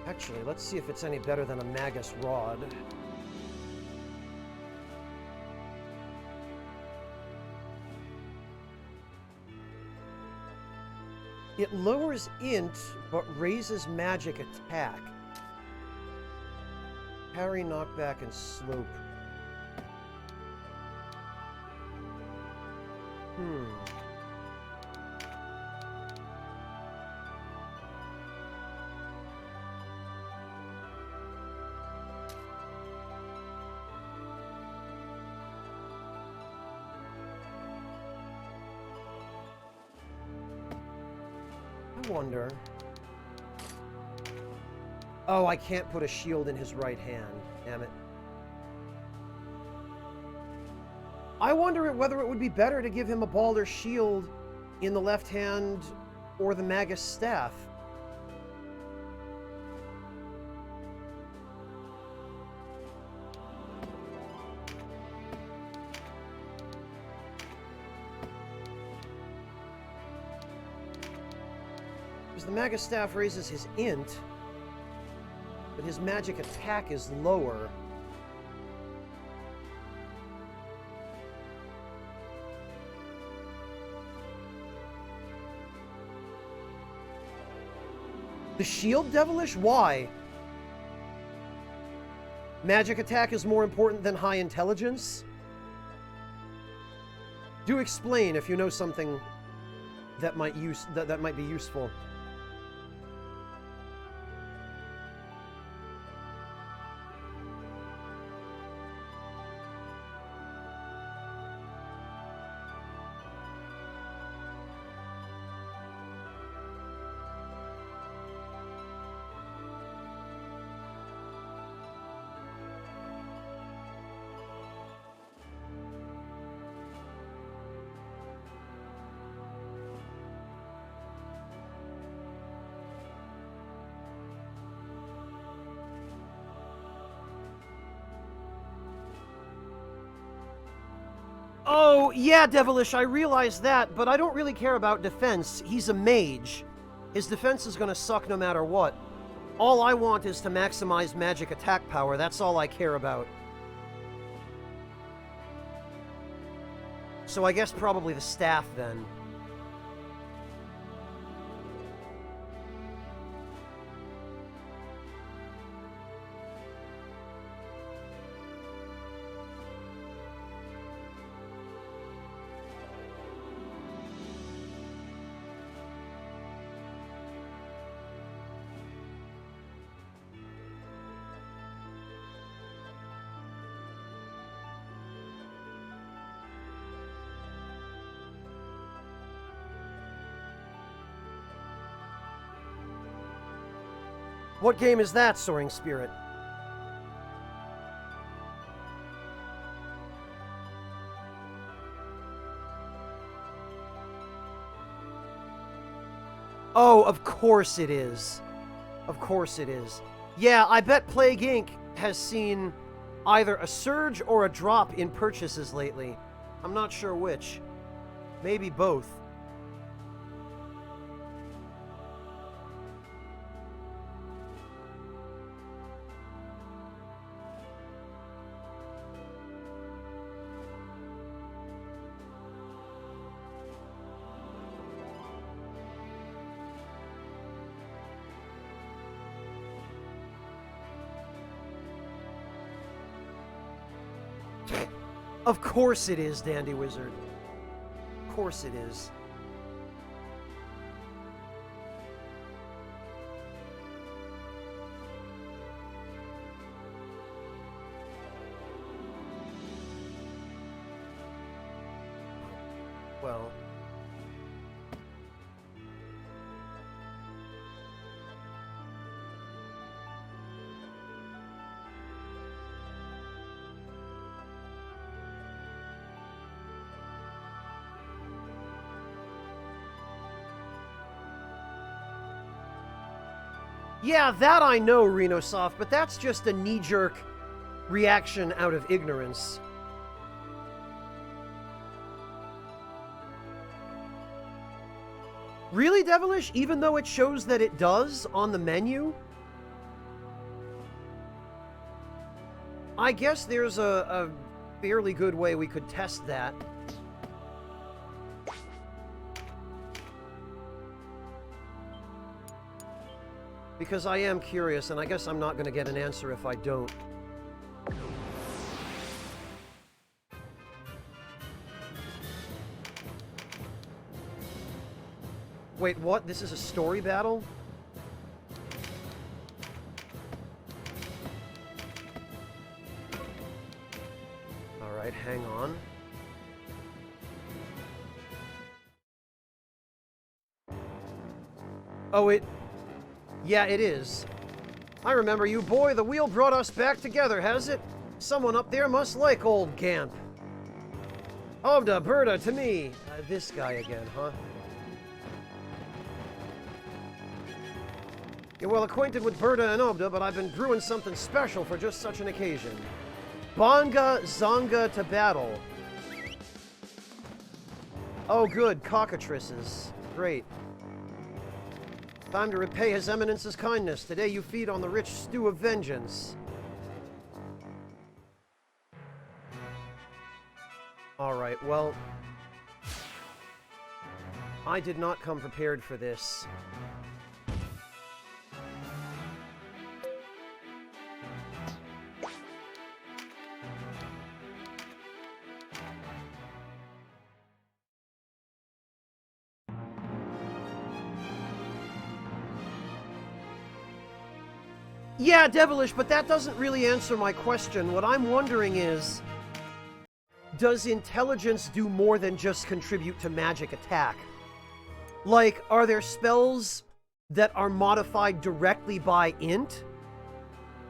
Actually, let's see if it's any better than a Magus Rod. It lowers int, but raises magic attack. Parry, knockback, and slope. I wonder... Oh, I can't put a shield in his right hand. Damn it. I wonder whether it would be better to give him a Balder Shield in the left hand or the Magus Staff. Because the Magus Staff raises his int, but his magic attack is lower. The shield devilish? Why? Magic attack is more important than high intelligence? Do explain if you know something that might be useful. Oh, yeah, Devilish, I realize that, but I don't really care about defense. He's a mage. His defense is gonna suck no matter what. All I want is to maximize magic attack power. That's all I care about. So I guess probably the staff, then. What game is that, Soaring Spirit? Oh, of course it is. Of course it is. Yeah, I bet Plague Inc. has seen either a surge or a drop in purchases lately. I'm not sure which. Maybe both. Of course it is, Dandy Wizard. Of course it is. Well... Yeah, that I know, Renosoft, but that's just a knee-jerk reaction out of ignorance. Really, Devilish? Even though it shows that it does on the menu? I guess there's a fairly good way we could test that. Because I am curious, and I guess I'm not going to get an answer if I don't. Wait, what? This is a story battle? Alright, hang on. Oh, it... Yeah, it is. I remember you, boy. The wheel brought us back together, has it? Someone up there must like old Gamp. Obda, Berta, to me. This guy again, huh? You're well acquainted with Berta and Obda, but I've been brewing something special for just such an occasion. Bonga Zonga to battle. Oh, good. Cockatrices. Great. Time to repay His Eminence's kindness. Today you feed on the rich stew of vengeance. Alright, well... I did not come prepared for this. Yeah, Devilish, but that doesn't really answer my question. What I'm wondering is, does intelligence do more than just contribute to magic attack? Like, are there spells that are modified directly by int,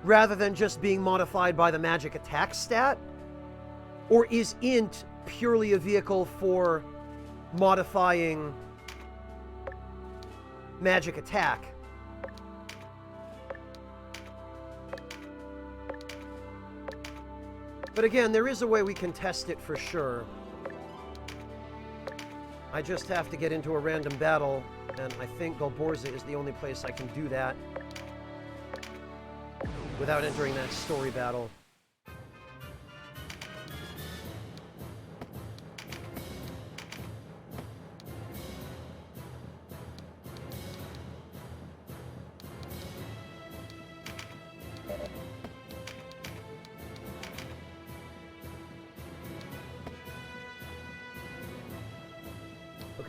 rather than just being modified by the magic attack stat? Or is int purely a vehicle for modifying magic attack? But again, there is a way we can test it for sure. I just have to get into a random battle, and I think Golborza is the only place I can do that without entering that story battle.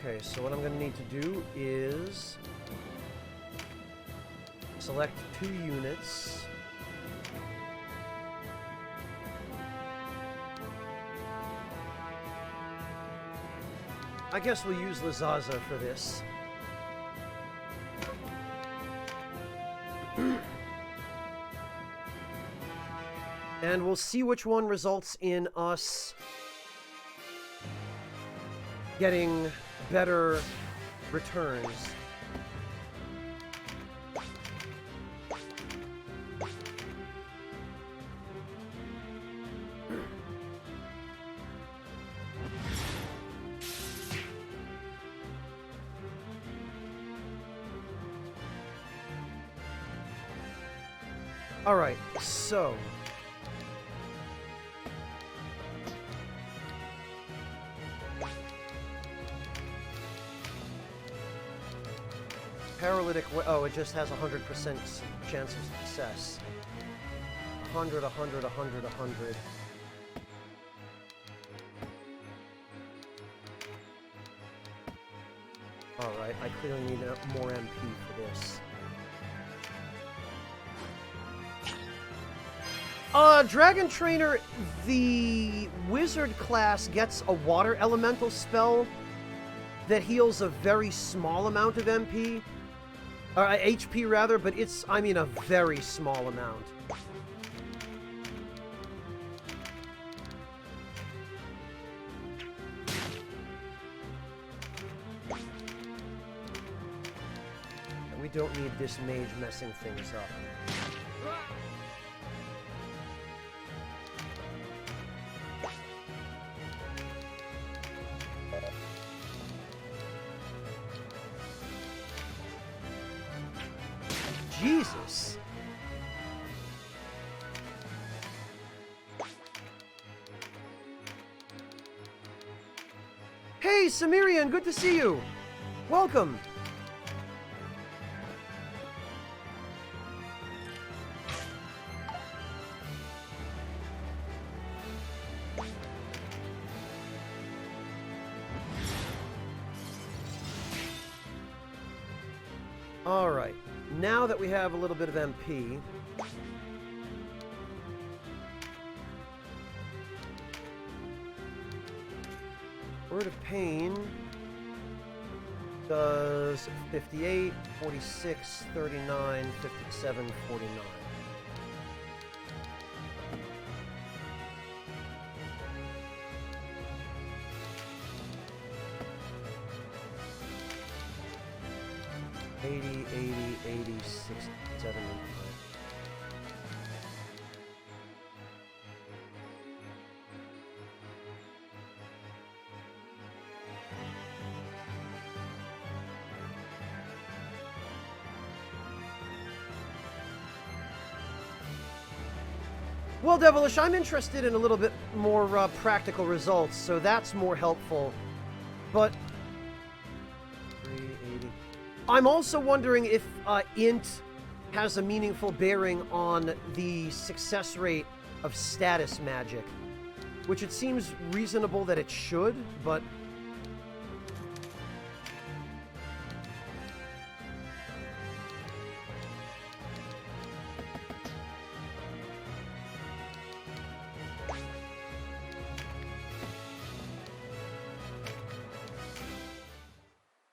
Okay, so what I'm going to need to do is select 2 units. I guess we'll use Lazaza for this. And we'll see which one results in us getting better returns. All right, so paralytic, oh, it just has 100% chance of success. 100, 100, 100, 100. Alright, I clearly need more MP for this. Dragon Trainer, the wizard class gets a water elemental spell that heals a very small amount of MP. HP rather, but it's, I mean, a very small amount. And we don't need this mage messing things up. Jesus. Hey, Samirian, good to see you. Welcome. All right. Now that we have a little bit of MP, Word of Pain does 58, 46, 39, 57, 49. $80, $80, $80, $60, $70. Well, Devilish, I'm interested in a little bit more practical results, so that's more helpful. But 380. I'm also wondering if int has a meaningful bearing on the success rate of status magic, which it seems reasonable that it should, but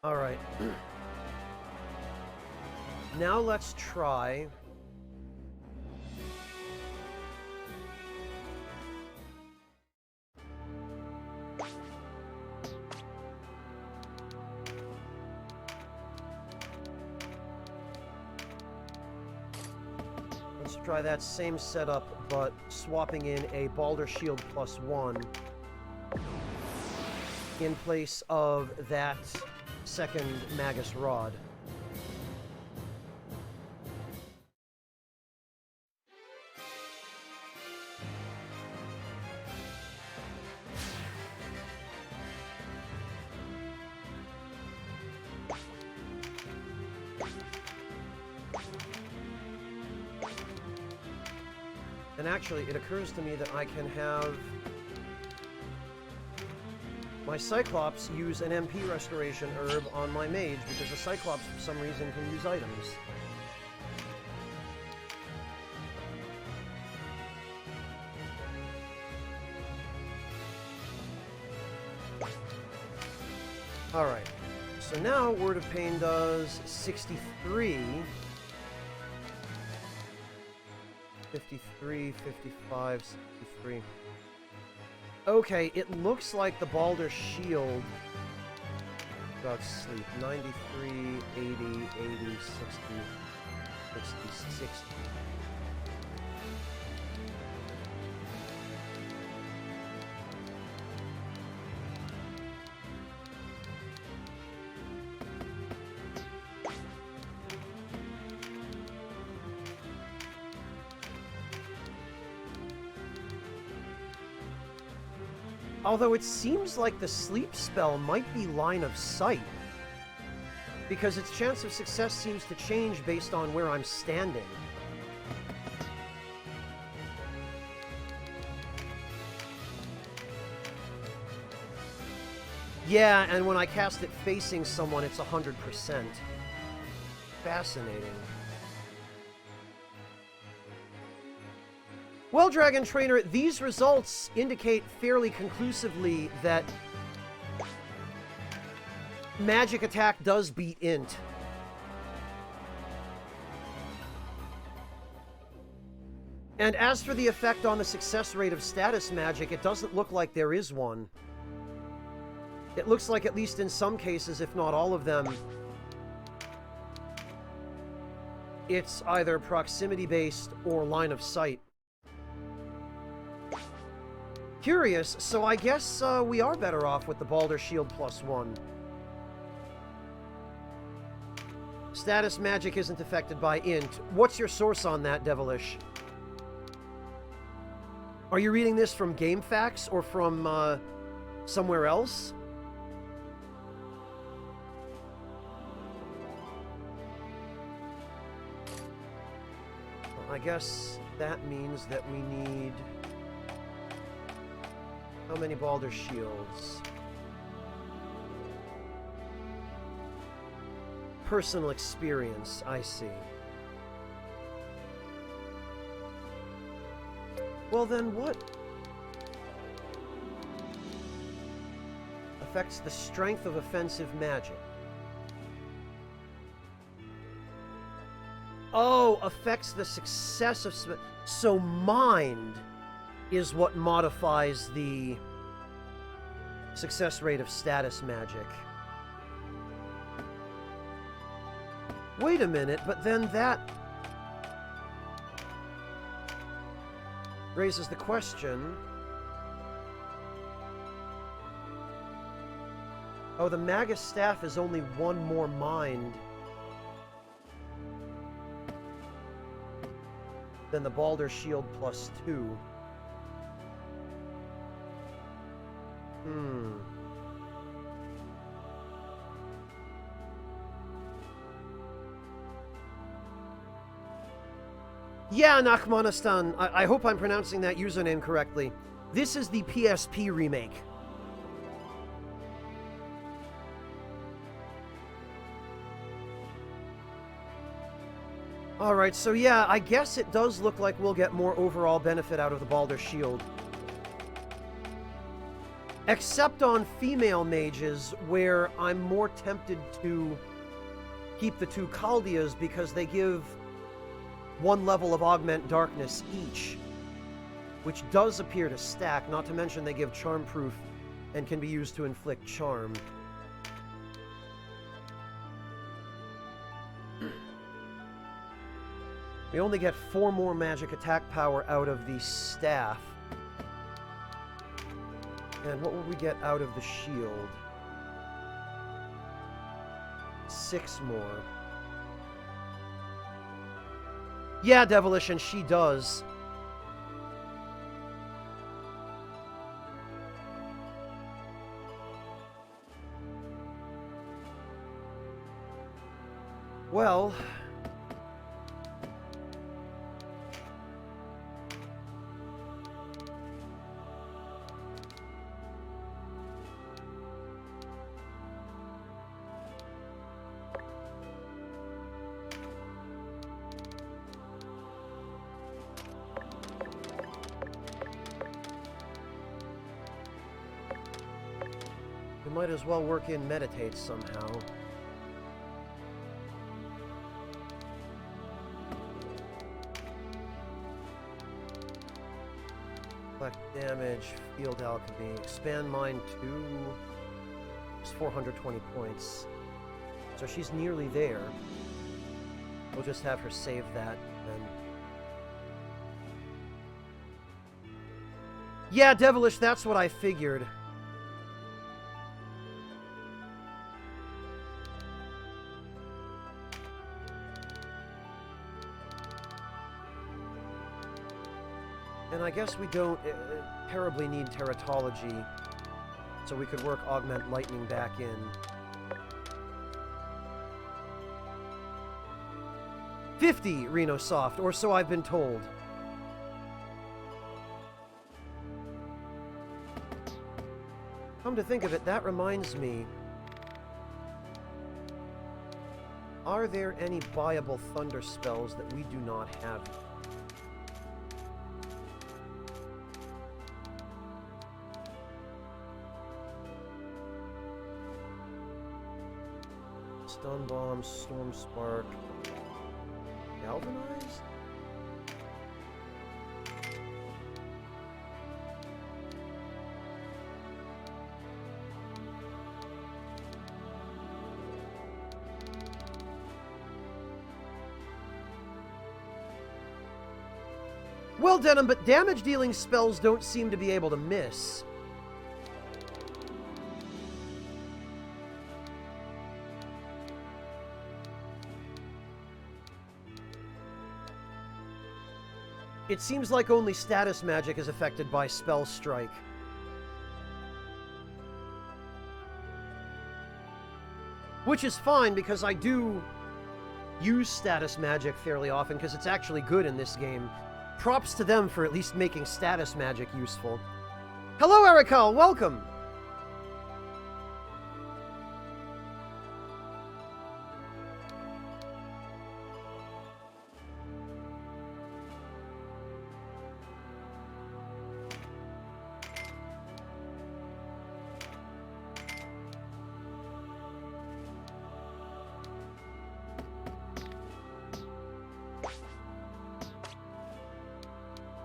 all right. Now let's try. Let's try that same setup, but swapping in a Balder Shield +1 in place of that second Magus Rod. And actually, it occurs to me that I can have my Cyclops use an MP restoration herb on my mage, because the Cyclops, for some reason, can use items. Alright, so now Word of Pain does 63... 53, 55, 63. Okay, it looks like the Balder Shield got sleep. 93, 80, 80, 60, 60, 60. Although it seems like the sleep spell might be line of sight, because its chance of success seems to change based on where I'm standing. Yeah, and when I cast it facing someone, it's 100%. Fascinating. Well, Dragon Trainer, these results indicate fairly conclusively that magic attack does beat int. And as for the effect on the success rate of status magic, it doesn't look like there is one. It looks like, at least in some cases, if not all of them, it's either proximity-based or line of sight. Curious, so I guess we are better off with the Balder Shield +1. Status magic isn't affected by int. What's your source on that, Devilish? Are you reading this from GameFAQs or from somewhere else? Well, I guess that means that we need... How many Balder Shields? Personal experience, I see. Well then, what affects the strength of offensive magic? Oh, affects the success of... So mind is what modifies the success rate of status magic. Wait a minute, but then that raises the question... Oh, the Magus Staff is only one more mind than the Balder Shield +2. Yeah, Nachmanistan. I hope I'm pronouncing that username correctly. This is the PSP remake. Alright, so yeah, I guess it does look like we'll get more overall benefit out of the Balder Shield. Except on female mages, where I'm more tempted to keep the two Chaldeas because they give one level of Augment Darkness each, which does appear to stack, not to mention they give Charm Proof and can be used to inflict charm. We only get 4 more magic attack power out of the staff. And what will we get out of the shield? 6 more. Yeah, Devilish, and she does. Well... we might as well work in Meditate somehow. Collect damage, field alchemy, expand mine 2. It's 420 points. So she's nearly there. We'll just have her save that then. Yeah, Devilish, that's what I figured. And I guess we don't terribly need Teratology, so we could work Augment Lightning back in. $50 Reno Soft, or so I've been told. Come to think of it, that reminds me. Are there any buyable thunder spells that we do not have? Stun Bomb, Storm Spark, Galvanized? Well, Denim, but damage-dealing spells don't seem to be able to miss. It seems like only status magic is affected by Spell Strike. Which is fine, because I do use status magic fairly often, because it's actually good in this game. Props to them for at least making status magic useful. Hello, Ericol! Welcome!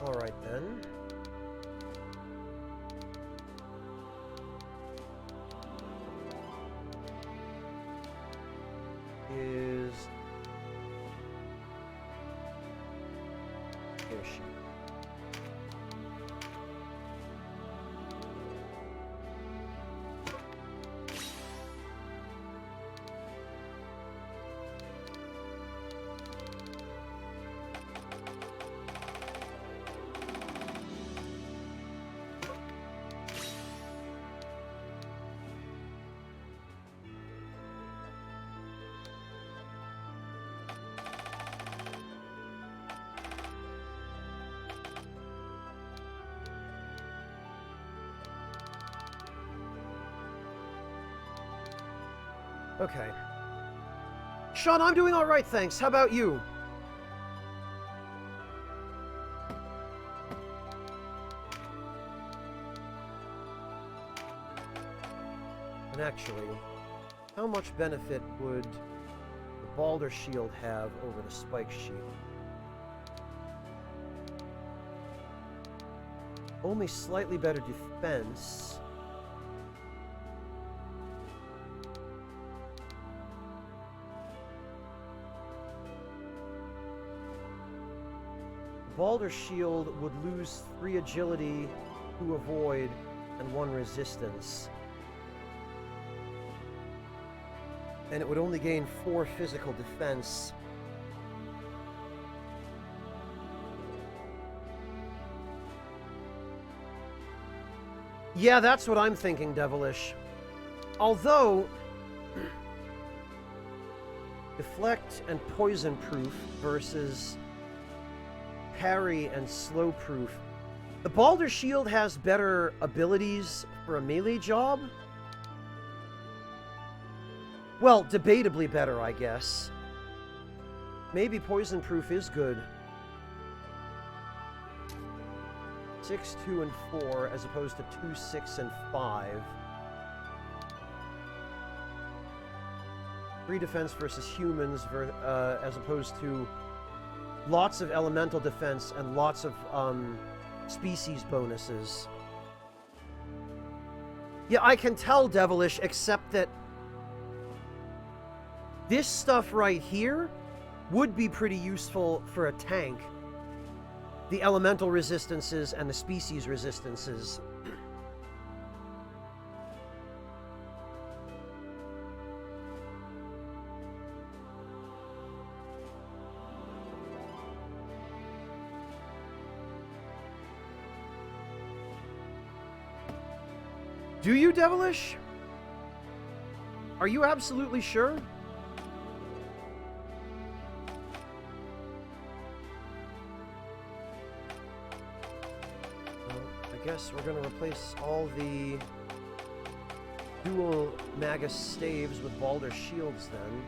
Alright then. Is... Here she. Okay. Sean, I'm doing alright, thanks. How about you? And actually, how much benefit would the Balder Shield have over the Spike Shield? Only slightly better defense. Balder Shield would lose 3 agility, 2 avoid, and 1 resistance. And it would only gain 4 physical defense. Yeah, that's what I'm thinking, Devilish. Although... deflect and poison proof versus... parry and slow proof. The Balder Shield has better abilities for a melee job. Well, debatably better, I guess. Maybe poison proof is good. 6, 2, and 4, as opposed to 2, 6, and 5. 3 defense versus humans, as opposed to lots of elemental defense and lots of species bonuses. Yeah, I can tell, Devilish, except that this stuff right here would be pretty useful for a tank. The elemental resistances and the species resistances. Do you, Devilish? Are you absolutely sure? Well, I guess we're going to replace all the dual Magus staves with Balder shields then,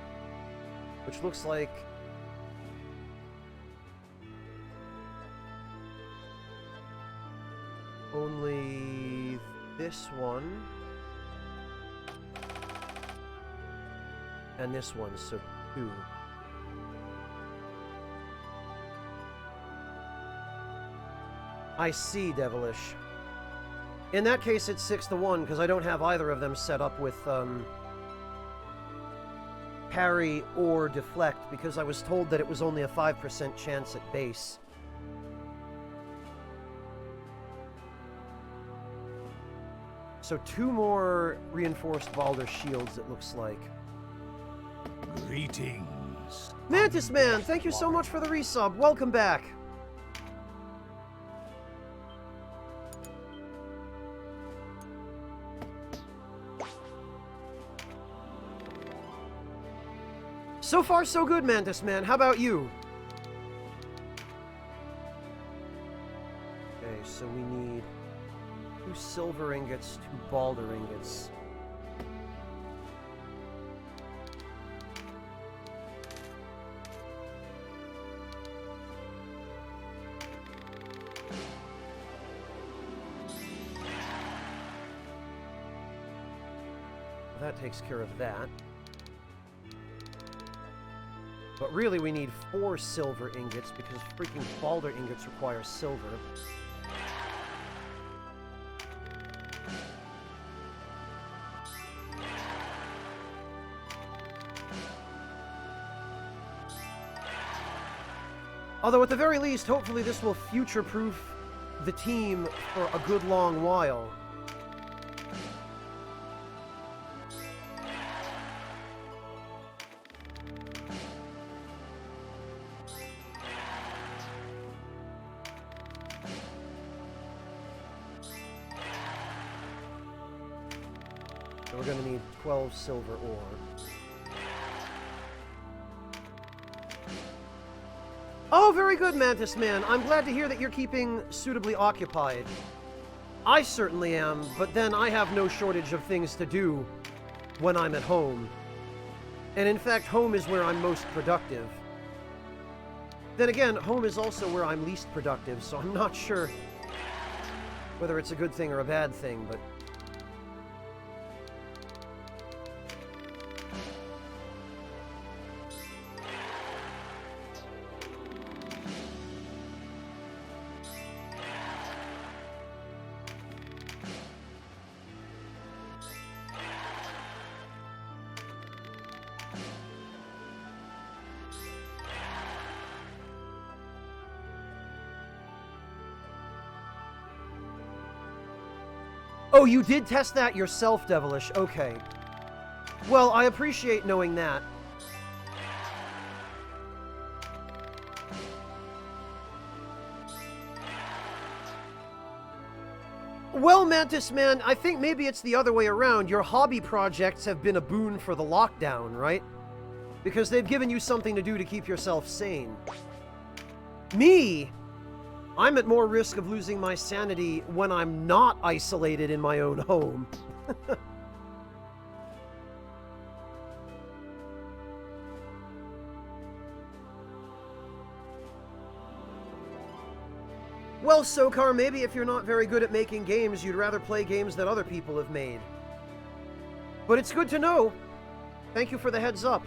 which looks like only this one and this one, so 2. I see, Devilish. In that case, it's 6-1, because I don't have either of them set up with parry or deflect, because I was told that it was only a 5% chance at base. So 2 more reinforced Balder shields, it looks like. Greetings. Mantis Man, thank you so much for the resub. Welcome back. So far, so good, Mantis Man. How about you? Okay, so we need 2 silver ingots, 2 Balder ingots. That takes care of that. But really we need 4 silver ingots because freaking Balder ingots require silver. Although at the very least, hopefully this will future-proof the team for a good long while. So we're going to need 12 silver ore. Oh, very good, Mantis Man. I'm glad to hear that you're keeping suitably occupied. I certainly am, but then I have no shortage of things to do when I'm at home. And in fact, home is where I'm most productive. Then again, home is also where I'm least productive, so I'm not sure whether it's a good thing or a bad thing, but... Oh, you did test that yourself, Devilish. Okay. Well, I appreciate knowing that. Well, Mantis Man, I think maybe it's the other way around. Your hobby projects have been a boon for the lockdown, right? Because they've given you something to do to keep yourself sane. Me? I'm at more risk of losing my sanity when I'm not isolated in my own home. Well, Sokar, maybe if you're not very good at making games, you'd rather play games that other people have made. But it's good to know. Thank you for the heads up.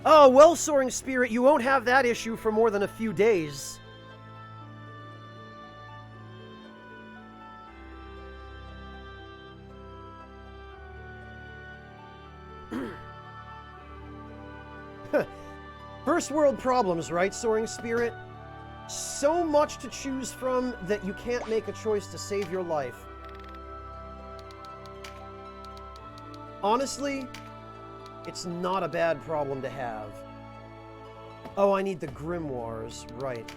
Oh, well, Soaring Spirit, you won't have that issue for more than a few days. First world problems, right, Soaring Spirit? So much to choose from that you can't make a choice to save your life. Honestly, it's not a bad problem to have. Oh, I need the grimoires, right.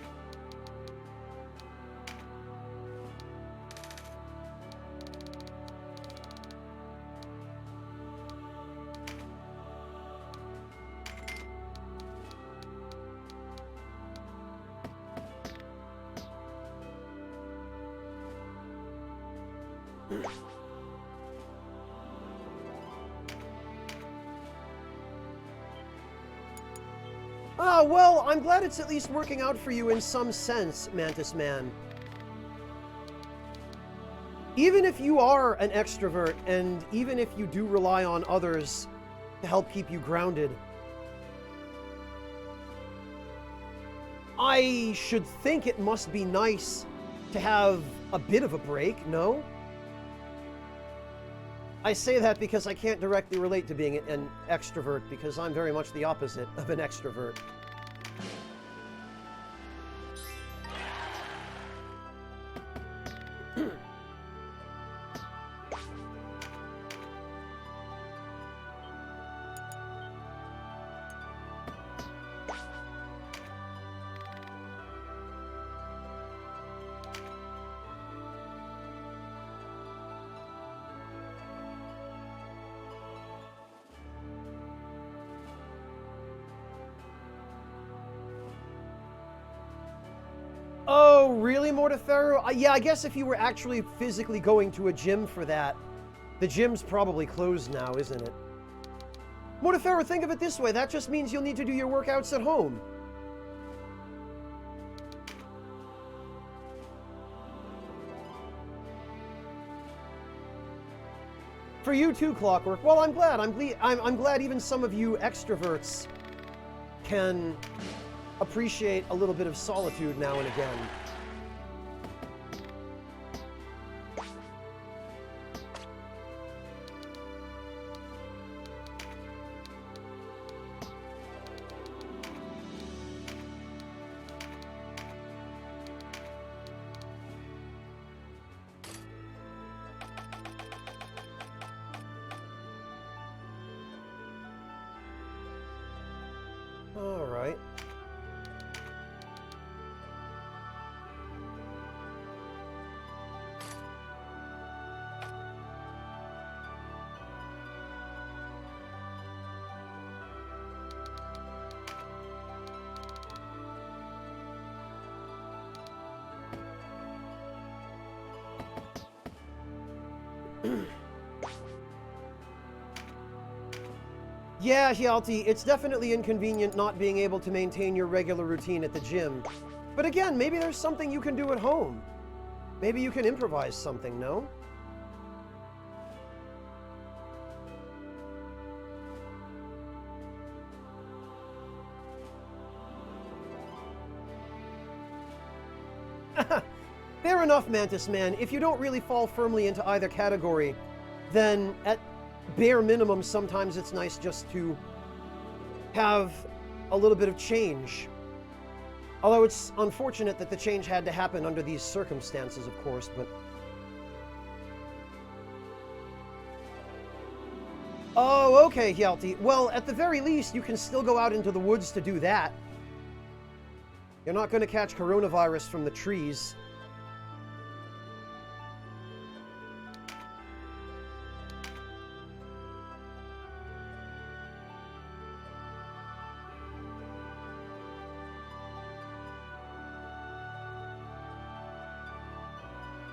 Ah, well, I'm glad it's at least working out for you in some sense, Mantis Man. Even if you are an extrovert, and even if you do rely on others to help keep you grounded, I should think it must be nice to have a bit of a break, no? I say that because I can't directly relate to being an extrovert, because I'm very much the opposite of an extrovert. Oh, really, Mortefero? Yeah, I guess if you were actually physically going to a gym for that, the gym's probably closed now, isn't it? Mortefero, think of it this way. That just means you'll need to do your workouts at home. For you too, Clockwork. Well, I'm glad. I'm glad even some of you extroverts can appreciate a little bit of solitude now and again. All right. Yeah, Hjalti, it's definitely inconvenient not being able to maintain your regular routine at the gym. But again, maybe there's something you can do at home. Maybe you can improvise something, no? Fair enough, Mantis Man. If you don't really fall firmly into either category, then at bare minimum, sometimes it's nice just to have a little bit of change. Although it's unfortunate that the change had to happen under these circumstances, of course, but... Oh, okay, Hjalti. Well, at the very least, you can still go out into the woods to do that. You're not going to catch coronavirus from the trees.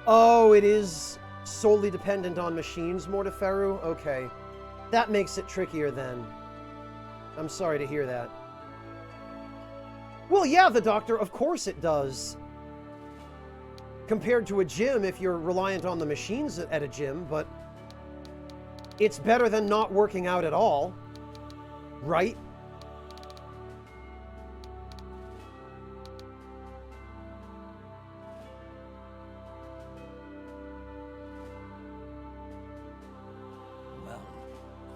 Oh, it is solely dependent on machines, Morteferu? Okay. That makes it trickier then. I'm sorry to hear that. Well, yeah, the doctor, of course it does. Compared to a gym, if you're reliant on the machines at a gym, but it's better than not working out at all, right?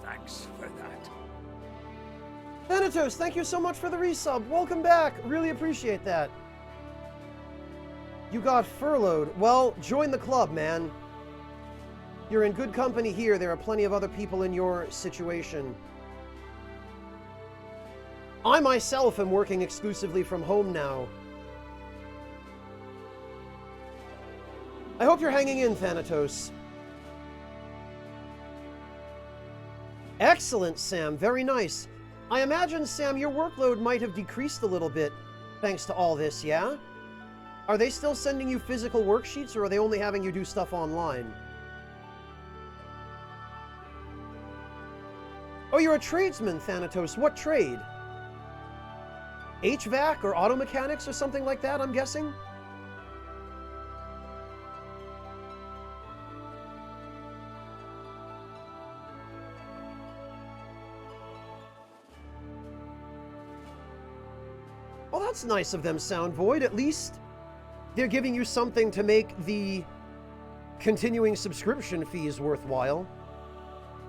Thanks for that. Thanatos, thank you so much for the resub. Welcome back. Really appreciate that. You got furloughed. Well, join the club, man. You're in good company here. There are plenty of other people in your situation. I myself am working exclusively from home now. I hope you're hanging in, Thanatos. Excellent, Sam. Very nice. I imagine, Sam, your workload might have decreased a little bit thanks to all this, yeah? Are they still sending you physical worksheets, or are they only having you do stuff online? Oh, you're a tradesman, Thanatos. What trade? HVAC or auto mechanics or something like that, I'm guessing? Well, that's nice of them, Sound Void. At least they're giving you something to make the continuing subscription fees worthwhile.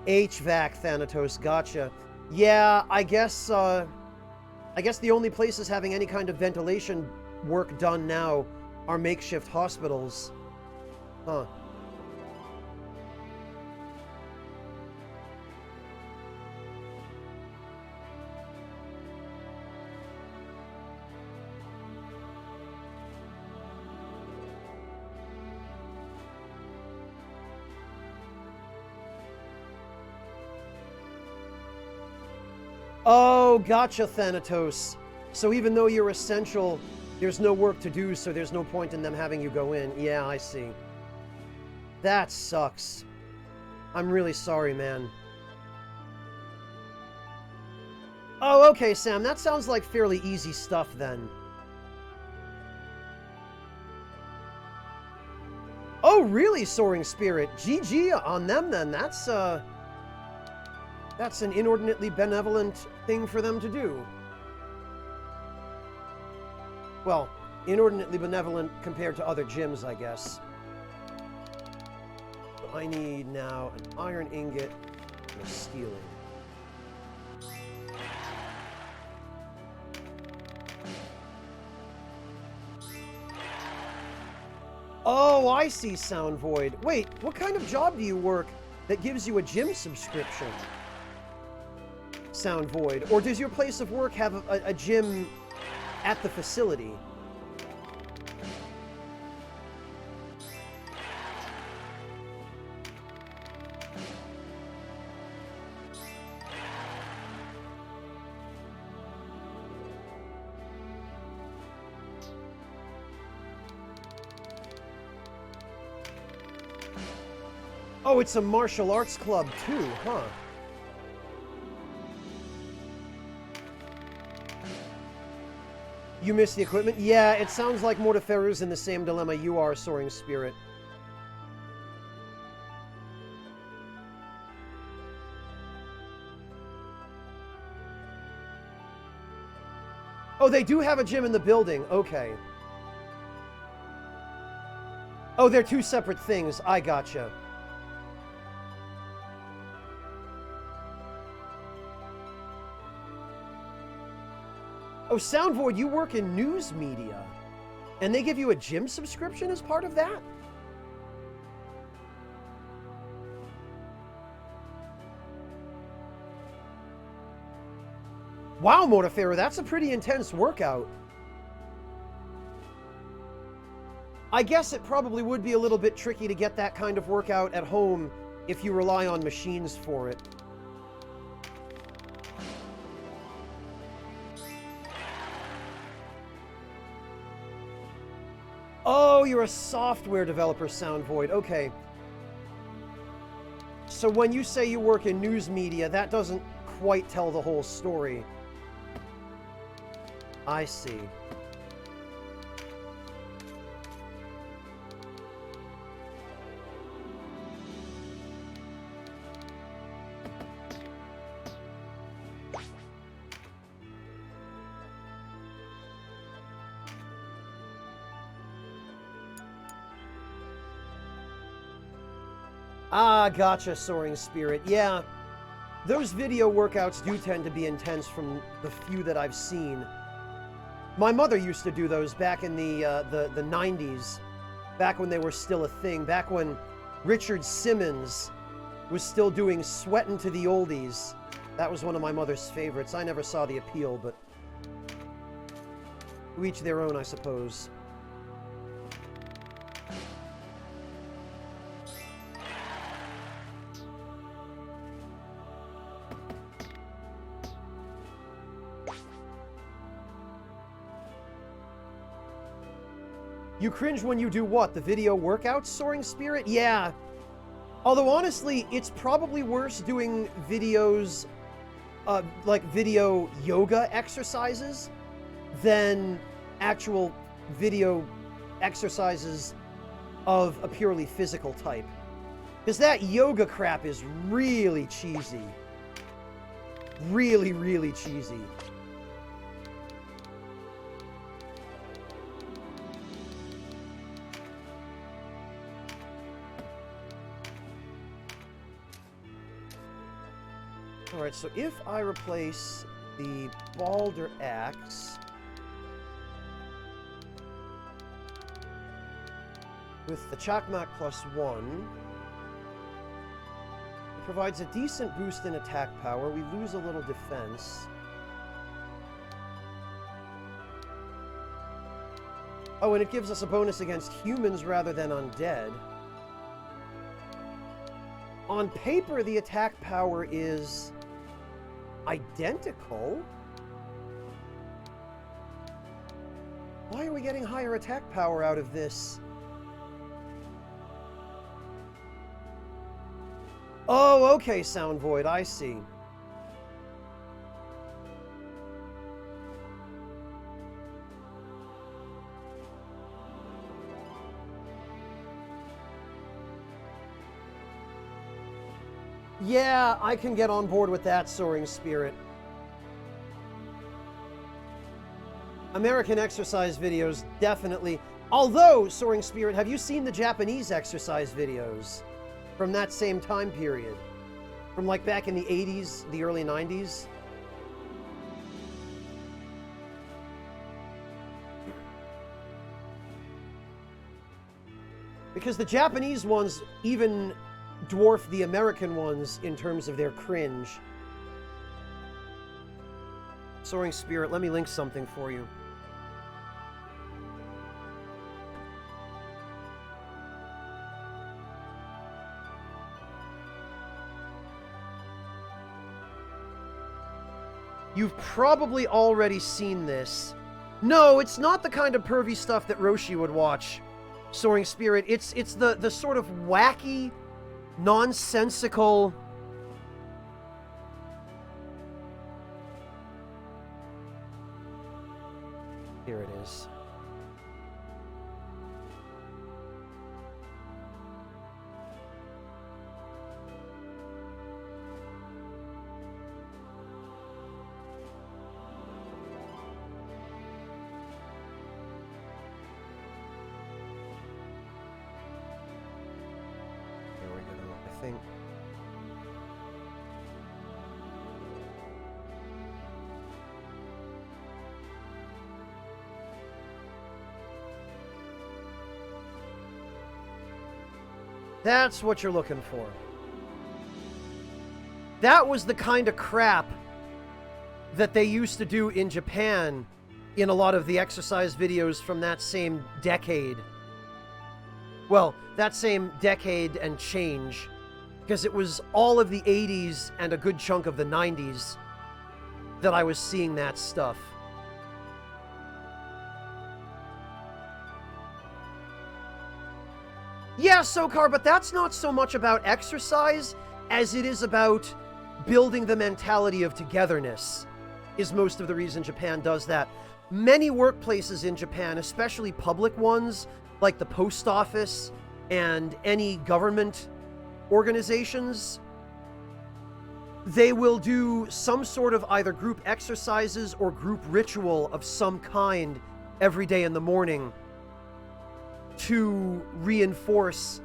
HVAC, Thanatos, gotcha. Yeah, I guess the only places having any kind of ventilation work done now are makeshift hospitals. Huh. Oh, gotcha, Thanatos. So even though you're essential, there's no work to do, so there's no point in them having you go in. Yeah, I see. That sucks. I'm really sorry, man. Oh, okay, Sam. That sounds like fairly easy stuff, then. Oh, really, Soaring Spirit? GG on them, then. That's an inordinately benevolent thing for them to do. Well, inordinately benevolent compared to other gyms, I guess. I need now an iron ingot and a steel ingot. Oh, I see, Sound Void. Wait, what kind of job do you work that gives you a gym subscription? Sound Void. Or does your place of work have a gym at the facility? Oh, it's a martial arts club too, huh? You missed the equipment? Yeah, it sounds like Mortifero's in the same dilemma you are, Soaring Spirit. Oh, they do have a gym in the building. Okay. Oh, they're two separate things. I gotcha. Oh, Sound Void, you work in news media, and they give you a gym subscription as part of that? Wow, Mortifero, that's a pretty intense workout. I guess it probably would be a little bit tricky to get that kind of workout at home if you rely on machines for it. Oh, you're a software developer, Sound Void. Okay. So when you say you work in news media, that doesn't quite tell the whole story. I see. Ah, gotcha, Soaring Spirit. Yeah, those video workouts do tend to be intense from the few that I've seen. My mother used to do those back in the 90s, back when they were still a thing, back when Richard Simmons was still doing Sweatin' to the Oldies. That was one of my mother's favorites. I never saw the appeal, but to each their own, I suppose. You cringe when you do what? The video workouts, Soaring Spirit? Yeah. Although, honestly, it's probably worse doing videos like video yoga exercises than actual video exercises of a purely physical type. Because that yoga crap is really cheesy. Really, really cheesy. Alright, so if I replace the Balder Axe with the Chakmak +1, it provides a decent boost in attack power. We lose a little defense. Oh, and it gives us a bonus against humans rather than undead. On paper, the attack power is identical. Why are we getting higher attack power out of this? Oh, okay, Sound Void, I see. Yeah, I can get on board with that, Soaring Spirit. American exercise videos, definitely. Although, Soaring Spirit, have you seen the Japanese exercise videos from that same time period? From like back in the 80s, the early 90s? Because the Japanese ones even dwarf the American ones in terms of their cringe. Soaring Spirit, let me link something for you. You've probably already seen this. No, it's not the kind of pervy stuff that Roshi would watch, Soaring Spirit. It's the sort of wacky, nonsensical... Here it is. There we go, I think. That's what you're looking for. That was the kind of crap that they used to do in Japan in a lot of the exercise videos from that same decade. Well, that same decade and change. Because it was all of the 80s and a good chunk of the 90s that I was seeing that stuff. Yeah, Sokar, but that's not so much about exercise as it is about building the mentality of togetherness, is most of the reason Japan does that. Many workplaces in Japan, especially public ones, like the post office and any government organizations, they will do some sort of either group exercises or group ritual of some kind every day in the morning to reinforce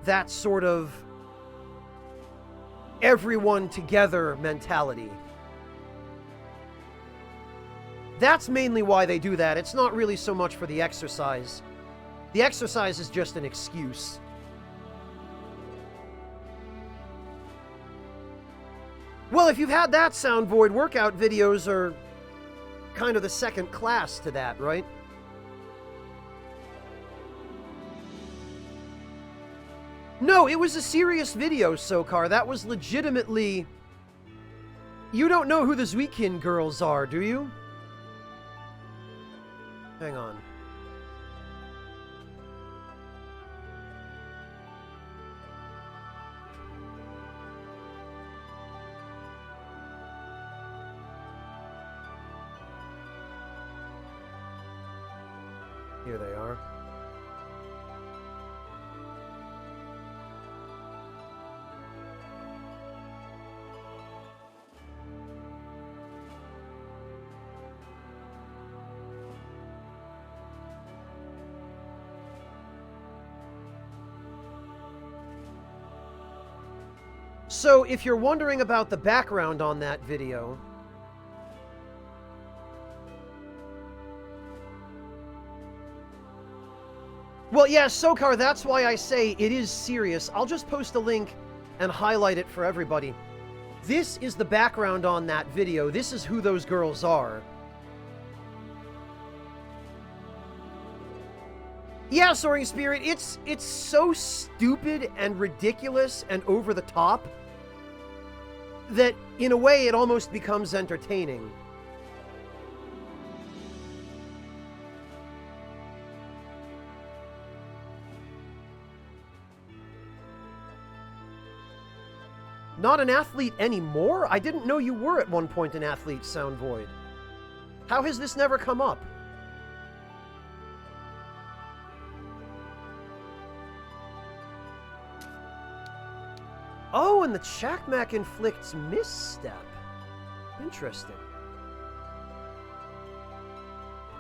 that sort of everyone together mentality. That's mainly why they do that. It's not really so much for the exercise. The exercise is just an excuse. Well, if you've had that, Sound Void, workout videos are kind of the second class to that, right? No, it was a serious video, Sokar. That was legitimately... You don't know who the Zuikin girls are, do you? Hang on. Here they are. So, if you're wondering about the background on that video, well, yeah, Sokar, that's why I say it is serious. I'll just post a link and highlight it for everybody. This is the background on that video. This is who those girls are. Yeah, Soaring Spirit, it's so stupid and ridiculous and over the top that, in a way, it almost becomes entertaining. Not an athlete anymore? I didn't know you were at one point an athlete, Soundvoid. How has this never come up? Oh, and the Chakmak inflicts misstep. Interesting.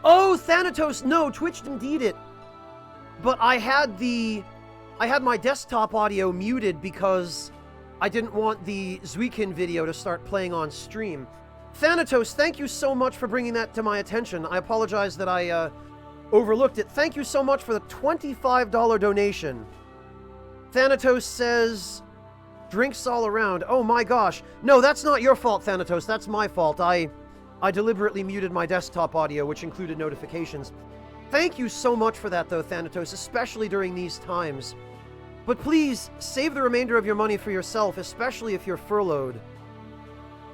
Oh, Thanatos! No, Twitch indeed it. But I had my desktop audio muted because I didn't want the Zuikin video to start playing on stream. Thanatos, thank you so much for bringing that to my attention. I apologize that I overlooked it. Thank you so much for the $25 donation. Thanatos says, drinks all around. Oh my gosh. No, that's not your fault, Thanatos. That's my fault. I deliberately muted my desktop audio, which included notifications. Thank you so much for that, though, Thanatos, especially during these times. But please, save the remainder of your money for yourself, especially if you're furloughed.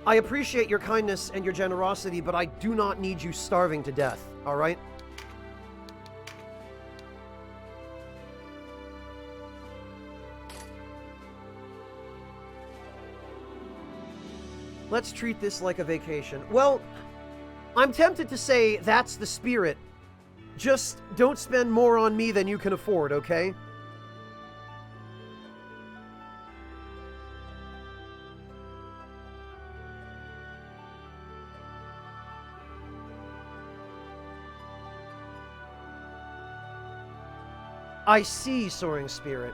I appreciate your kindness and your generosity, but I do not need you starving to death, alright? Let's treat this like a vacation. Well, I'm tempted to say that's the spirit. Just don't spend more on me than you can afford, okay? I see, Soaring Spirit.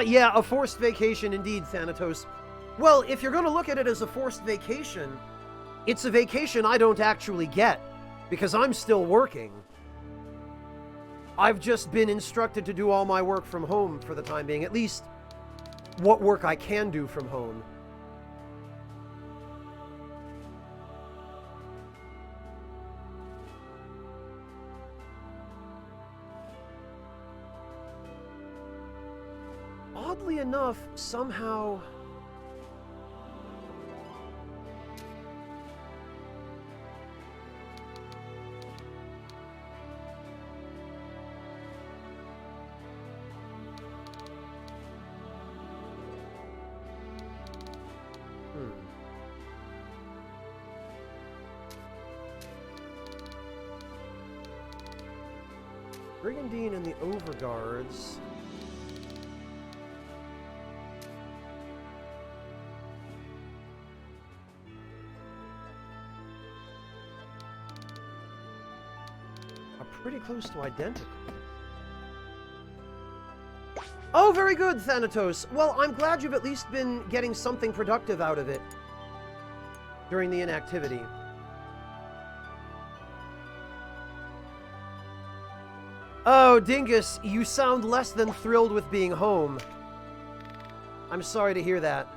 Yeah, a forced vacation indeed, Thanatos. Well, if you're going to look at it as a forced vacation, it's a vacation I don't actually get, because I'm still working. I've just been instructed to do all my work from home for the time being, at least what work I can do from home. Oddly enough, somehow... Brigandine and the Overguards... are pretty close to identical. Oh, very good, Thanatos. Well, I'm glad you've at least been getting something productive out of it during the inactivity. Oh, Dingus, you sound less than thrilled with being home. I'm sorry to hear that.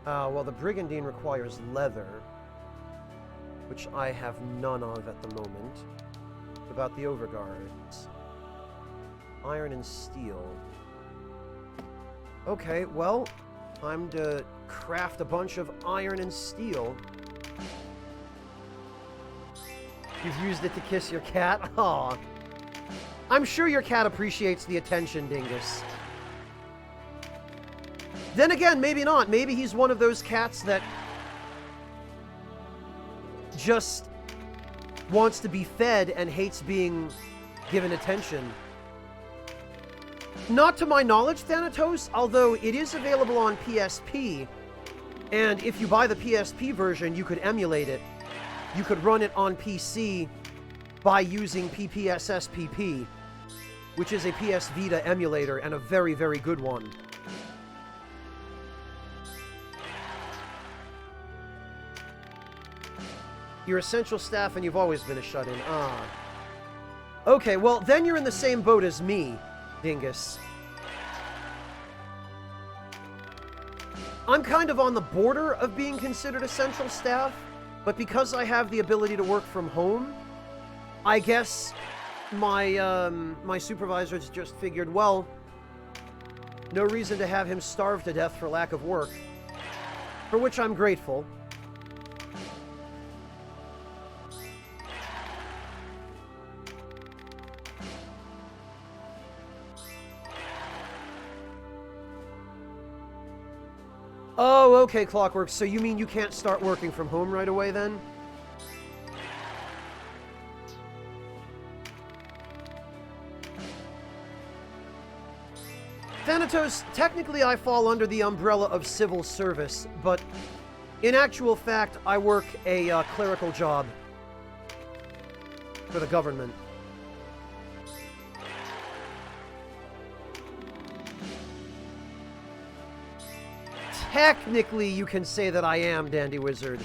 Well, the Brigandine requires leather, which I have none of at the moment. What about the Overguards? Iron and steel. Okay, well, time to craft a bunch of iron and steel. You've used it to kiss your cat? Aw. I'm sure your cat appreciates the attention, Dingus. Then again, maybe not. Maybe he's one of those cats that just wants to be fed and hates being given attention. Not to my knowledge, Thanatos, although it is available on PSP, and if you buy the PSP version, you could emulate it. You could run it on PC by using PPSSPP, which is a PS Vita emulator, and a very, very good one. You're essential staff and you've always been a shut-in. Ah. Okay, well, then you're in the same boat as me, Dingus. I'm kind of on the border of being considered essential staff, but because I have the ability to work from home, I guess my my supervisors just figured, well, no reason to have him starve to death for lack of work, for which I'm grateful. Oh, okay, Clockwork. So you mean you can't start working from home right away, then? Thanatos, technically I fall under the umbrella of civil service, but in actual fact, I work a clerical job for the government. Technically, you can say that I am Dandy Wizard,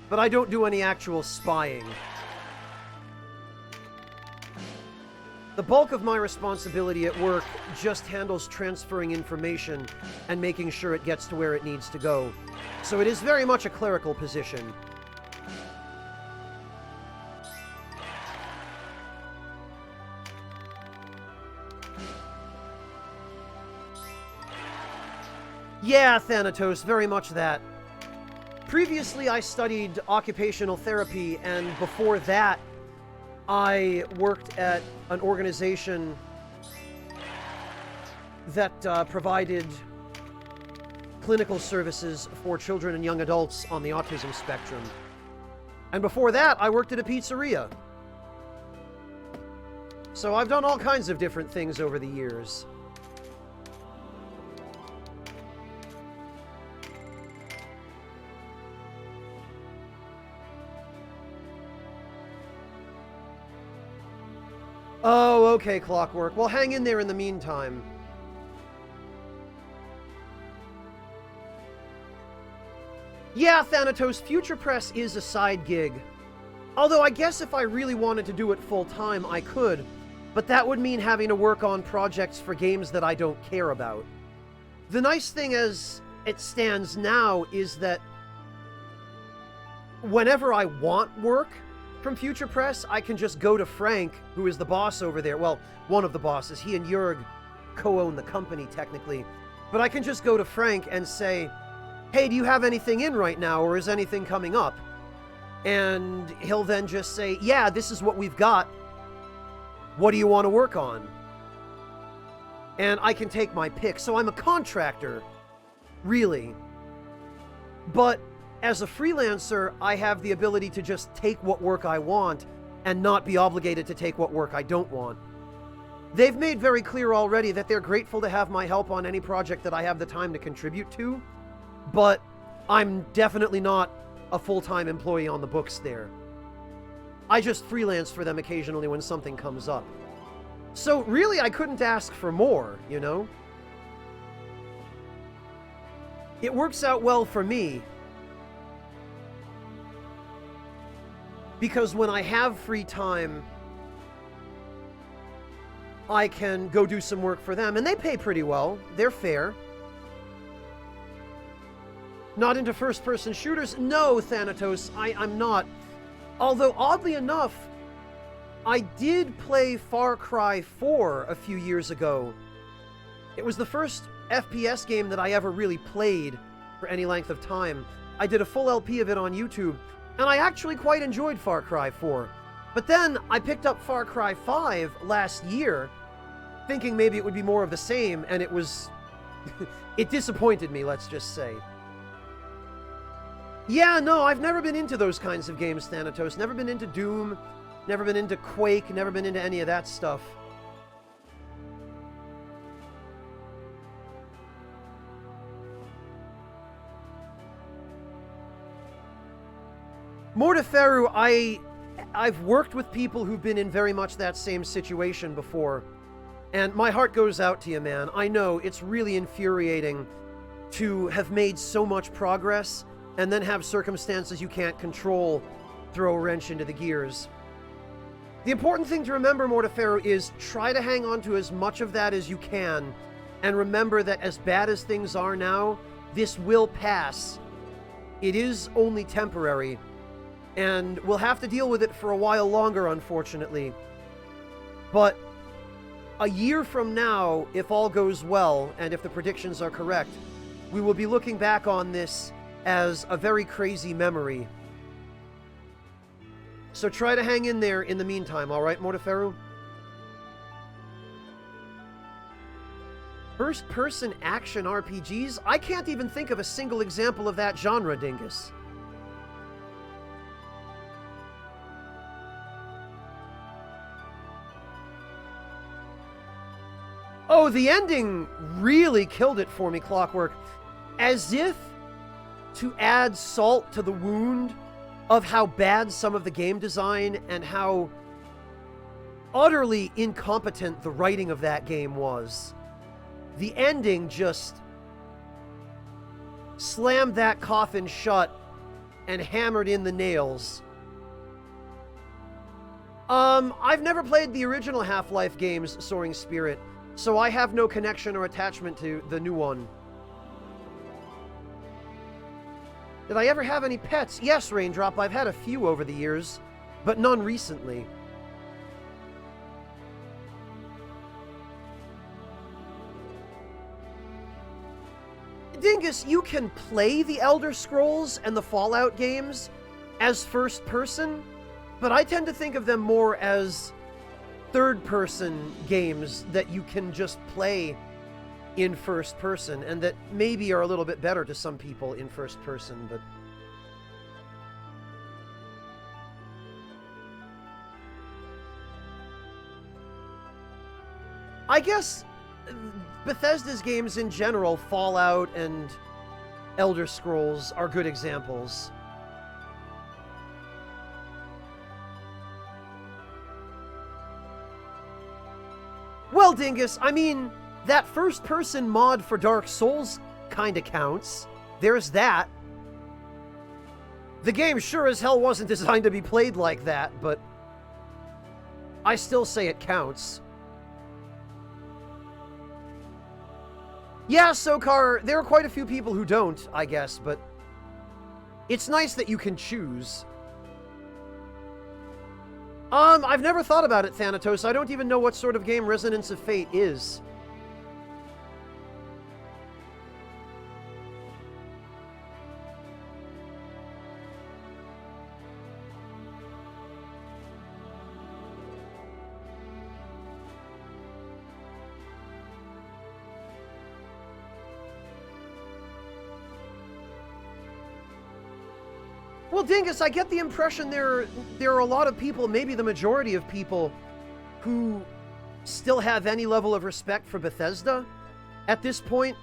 but I don't do any actual spying. The bulk of my responsibility at work just handles transferring information and making sure it gets to where it needs to go. So it is very much a clerical position. Yeah, Thanatos, very much that. Previously, I studied occupational therapy, and before that, I worked at an organization that provided clinical services for children and young adults on the autism spectrum. And before that, I worked at a pizzeria. So I've done all kinds of different things over the years. Oh, okay, Clockwork. Well, hang in there in the meantime. Yeah, Thanatos, Future Press is a side gig. Although I guess if I really wanted to do it full-time, I could. But that would mean having to work on projects for games that I don't care about. The nice thing as it stands now is that whenever I want work from Future Press, I can just go to Frank, who is the boss over there. Well, one of the bosses. He and Jurg co-own the company, technically. But I can just go to Frank and say, hey, do you have anything in right now, or is anything coming up? And he'll then just say, yeah, this is what we've got. What do you want to work on? And I can take my pick. So I'm a contractor, really. But as a freelancer, I have the ability to just take what work I want and not be obligated to take what work I don't want. They've made very clear already that they're grateful to have my help on any project that I have the time to contribute to, but I'm definitely not a full-time employee on the books there. I just freelance for them occasionally when something comes up. So really, I couldn't ask for more, you know? It works out well for me, because when I have free time, I can go do some work for them, and they pay pretty well. They're fair. Not into first-person shooters? No, Thanatos, I'm not. Although, oddly enough, I did play Far Cry 4 a few years ago. It was the first FPS game that I ever really played for any length of time. I did a full LP of it on YouTube, and I actually quite enjoyed Far Cry 4. But then I picked up Far Cry 5 last year, thinking maybe it would be more of the same, and it was... it disappointed me, let's just say. Yeah, no, I've never been into those kinds of games, Thanatos. Never been into Doom, never been into Quake, never been into any of that stuff. Mortiferu, I've worked with people who've been in very much that same situation before, and my heart goes out to you, man. I know, it's really infuriating to have made so much progress and then have circumstances you can't control throw a wrench into the gears. The important thing to remember, Mortiferu, is try to hang on to as much of that as you can, and remember that as bad as things are now, this will pass. It is only temporary, and we'll have to deal with it for a while longer, unfortunately. But a year from now, if all goes well, and if the predictions are correct, we will be looking back on this as a very crazy memory. So try to hang in there in the meantime, alright, Mortiferu? First-person action RPGs? I can't even think of a single example of that genre, Dingus. Oh, the ending really killed it for me, Clockwork. As if to add salt to the wound of how bad some of the game design and how utterly incompetent the writing of that game was. The ending just slammed that coffin shut and hammered in the nails. I've never played the original Half-Life games, Soaring Spirit, so I have no connection or attachment to the new one. Did I ever have any pets? Yes, Raindrop, I've had a few over the years, but none recently. Dingus, you can play the Elder Scrolls and the Fallout games as first person, but I tend to think of them more as third-person games that you can just play in first person, and that maybe are a little bit better to some people in first person, but... I guess Bethesda's games in general, Fallout and Elder Scrolls, are good examples. Well, Dingus, I mean, that first-person mod for Dark Souls kinda counts. There's that. The game sure as hell wasn't designed to be played like that, but I still say it counts. Yeah, Sokar, there are quite a few people who don't, I guess, but it's nice that you can choose. I've never thought about it, Thanatos. I don't even know what sort of game Resonance of Fate is. Well, Dingus, I get the impression there are a lot of people, maybe the majority of people, who still have any level of respect for Bethesda at this point,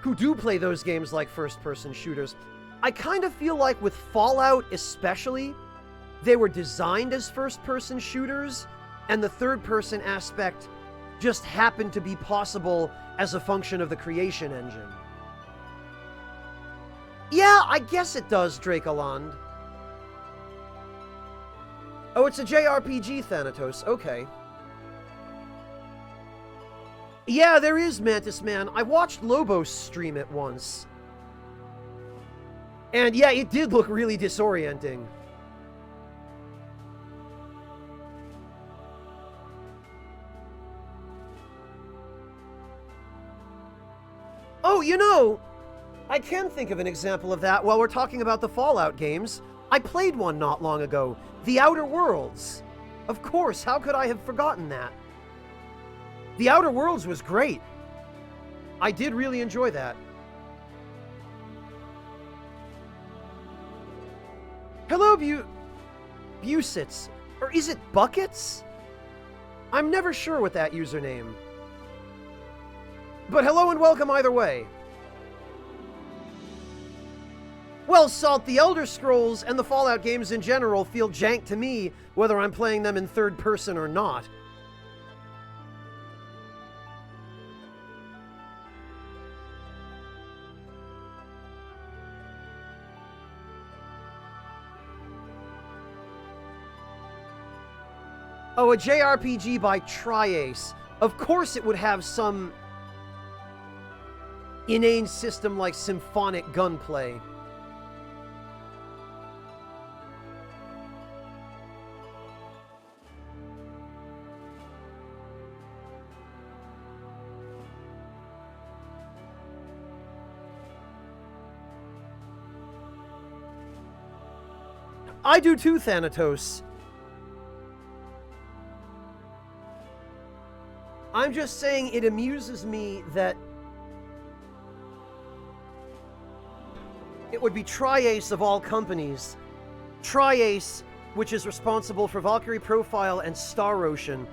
who do play those games like first-person shooters. I kind of feel like with Fallout especially, they were designed as first-person shooters, and the third-person aspect just happened to be possible as a function of the creation engine. Yeah, I guess it does, Dracoland. Oh, it's a JRPG, Thanatos. Okay. Yeah, there is, Mantis Man. I watched Lobos stream it once. And yeah, it did look really disorienting. Oh, you know, I can think of an example of that while we're talking about the Fallout games. I played one not long ago, The Outer Worlds. Of course, how could I have forgotten that? The Outer Worlds was great. I did really enjoy that. Hello, Busits. Or is it Buckets? I'm never sure with that username. But hello and welcome either way. Well, Salt, the Elder Scrolls and the Fallout games in general feel jank to me, whether I'm playing them in third person or not. Oh, a JRPG by Tri-Ace. Of course it would have some inane system like symphonic gunplay. I do too, Thanatos. I'm just saying it amuses me that it would be Tri-Ace of all companies. Tri-Ace, which is responsible for Valkyrie Profile and Star Ocean.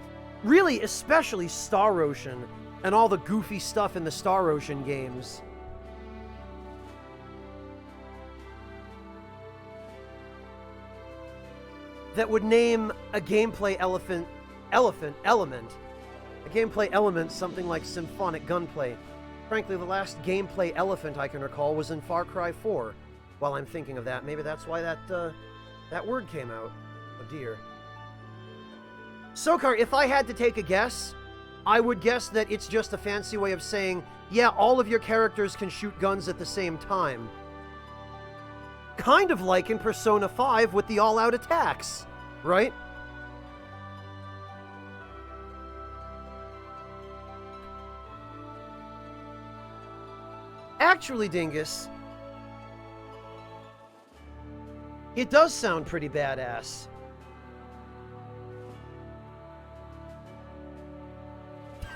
Really, especially Star Ocean and all the goofy stuff in the Star Ocean games. That would name a gameplay element, a gameplay element something like symphonic gunplay. Frankly, the last gameplay elephant I can recall was in Far Cry 4. While I'm thinking of that, maybe that's why that word came out. Oh dear. Sokar, if I had to take a guess, I would guess that it's just a fancy way of saying, yeah, all of your characters can shoot guns at the same time. Kind of like in Persona 5 with the all-out attacks, right? Actually, Dingus, it does sound pretty badass.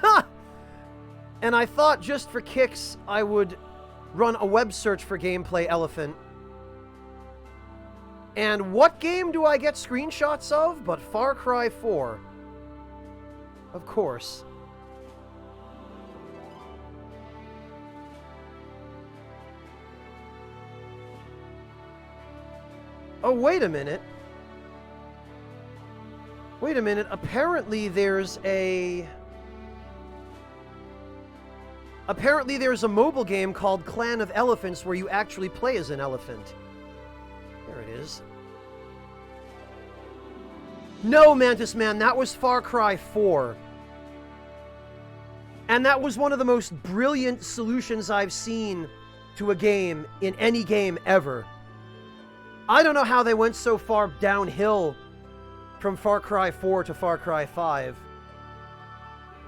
Ha! And I thought just for kicks, I would run a web search for Gameplay Elephant. And what game do I get screenshots of but Far Cry 4? Of course. Oh, wait a minute. Wait a minute. Apparently there's a mobile game called Clan of Elephants where you actually play as an elephant. There it is. No, Mantis Man, that was Far Cry 4. And that was one of the most brilliant solutions I've seen to a game in any game ever. I don't know how they went so far downhill from Far Cry 4 to Far Cry 5.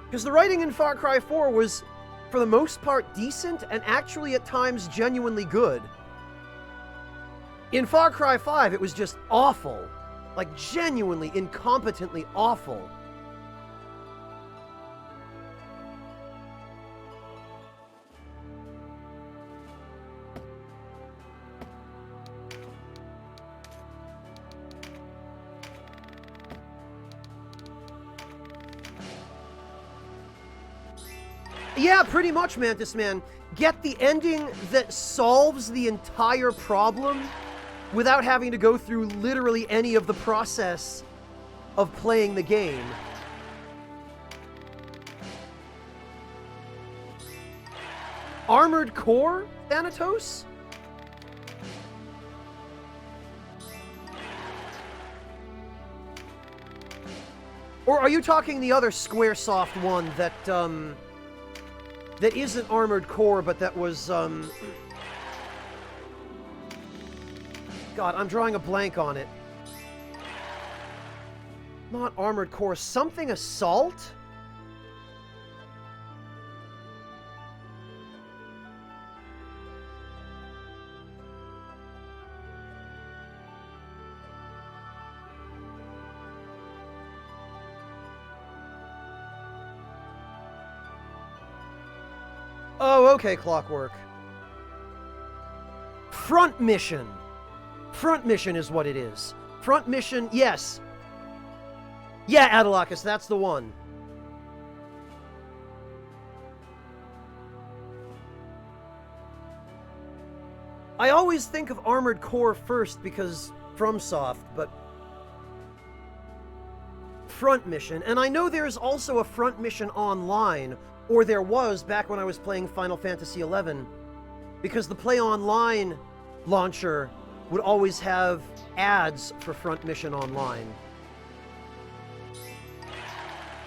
Because the writing in Far Cry 4 was, for the most part, decent and actually at times genuinely good. In Far Cry 5, it was just awful. Like, genuinely, incompetently awful. Yeah, pretty much, Mantis Man. Get the ending that solves the entire problem without having to go through literally any of the process of playing the game. Armored Core, Thanatos? Or are you talking the other Squaresoft one that, that isn't Armored Core, but that was, God, I'm drawing a blank on it. Not Armored Core, something Assault? Oh, okay, Clockwork. Front Mission. Front mission is what it is. Front mission, yes. Yeah, Adelakis, that's the one. I always think of Armored Core first because FromSoft, but front mission. And I know there's also a front mission online, or there was back when I was playing Final Fantasy XI, because the Play Online launcher would always have ads for front mission online.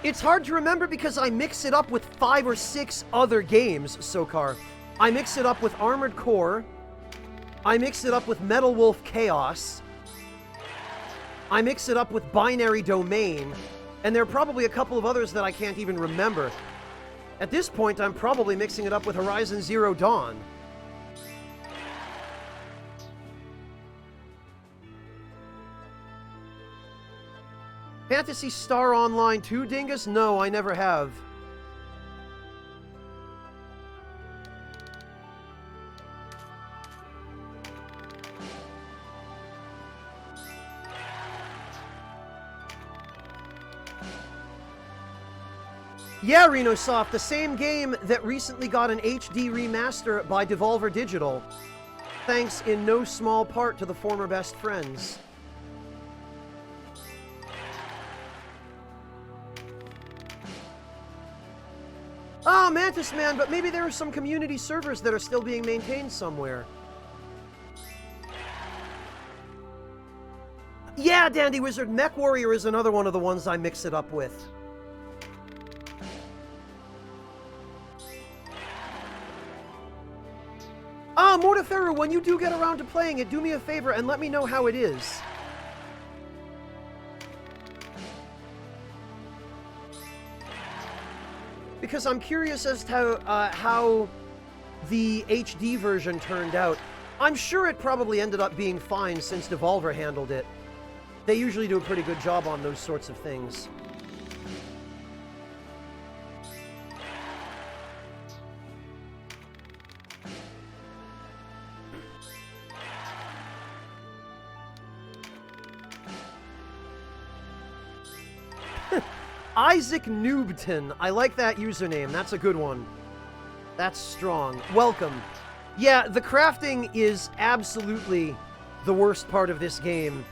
It's hard to remember because I mix it up with 5 or 6 other games, Sokar. I mix it up with Armored Core, I mix it up with Metal Wolf Chaos, I mix it up with Binary Domain, and there are probably a couple of others that I can't even remember. At this point, I'm probably mixing it up with Horizon Zero Dawn. Phantasy Star Online 2, Dingus? No, I never have. Yeah, Renosoft, the same game that recently got an HD remaster by Devolver Digital, thanks in no small part to the former best friends. Ah, Mantis Man, but maybe there are some community servers that are still being maintained somewhere. Yeah, Dandy Wizard, Mech Warrior is another one of the ones I mix it up with. Ah, Mortiferu, when you do get around to playing it, do me a favor and let me know how it is. Because I'm curious as to how the HD version turned out. I'm sure it probably ended up being fine since Devolver handled it. They usually do a pretty good job on those sorts of things. Isaac Noobton. I like that username. That's a good one. That's strong. Welcome. Yeah, the crafting is absolutely the worst part of this game.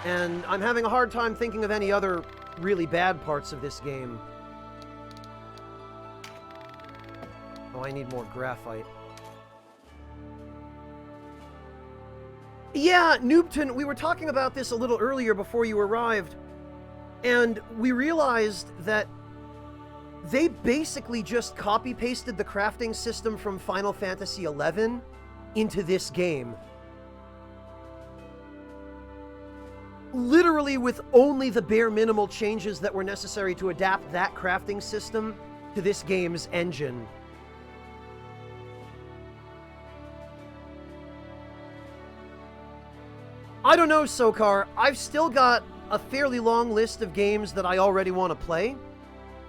And I'm having a hard time thinking of any other really bad parts of this game. Oh, I need more graphite. Yeah, Noobton, we were talking about this a little earlier before you arrived. And we realized that they basically just copy-pasted the crafting system from Final Fantasy XI into this game. Literally with only the bare minimal changes that were necessary to adapt that crafting system to this game's engine. I don't know, Sokar. I've still got a fairly long list of games that I already want to play.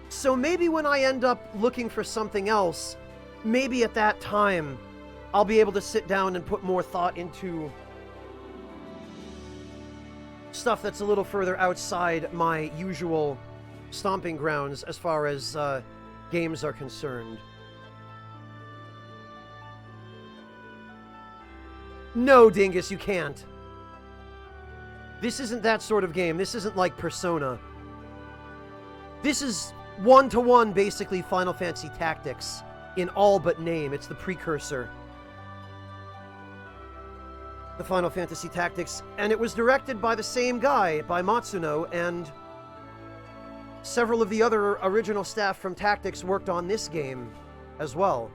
So maybe when I end up looking for something else, maybe at that time, I'll be able to sit down and put more thought into stuff that's a little further outside my usual stomping grounds as far as games are concerned. No, Dingus, you can't. This isn't that sort of game. This isn't like Persona. This is one-to-one, basically, Final Fantasy Tactics in all but name. It's the precursor. The Final Fantasy Tactics. And it was directed by the same guy, by Matsuno, and several of the other original staff from Tactics worked on this game as well.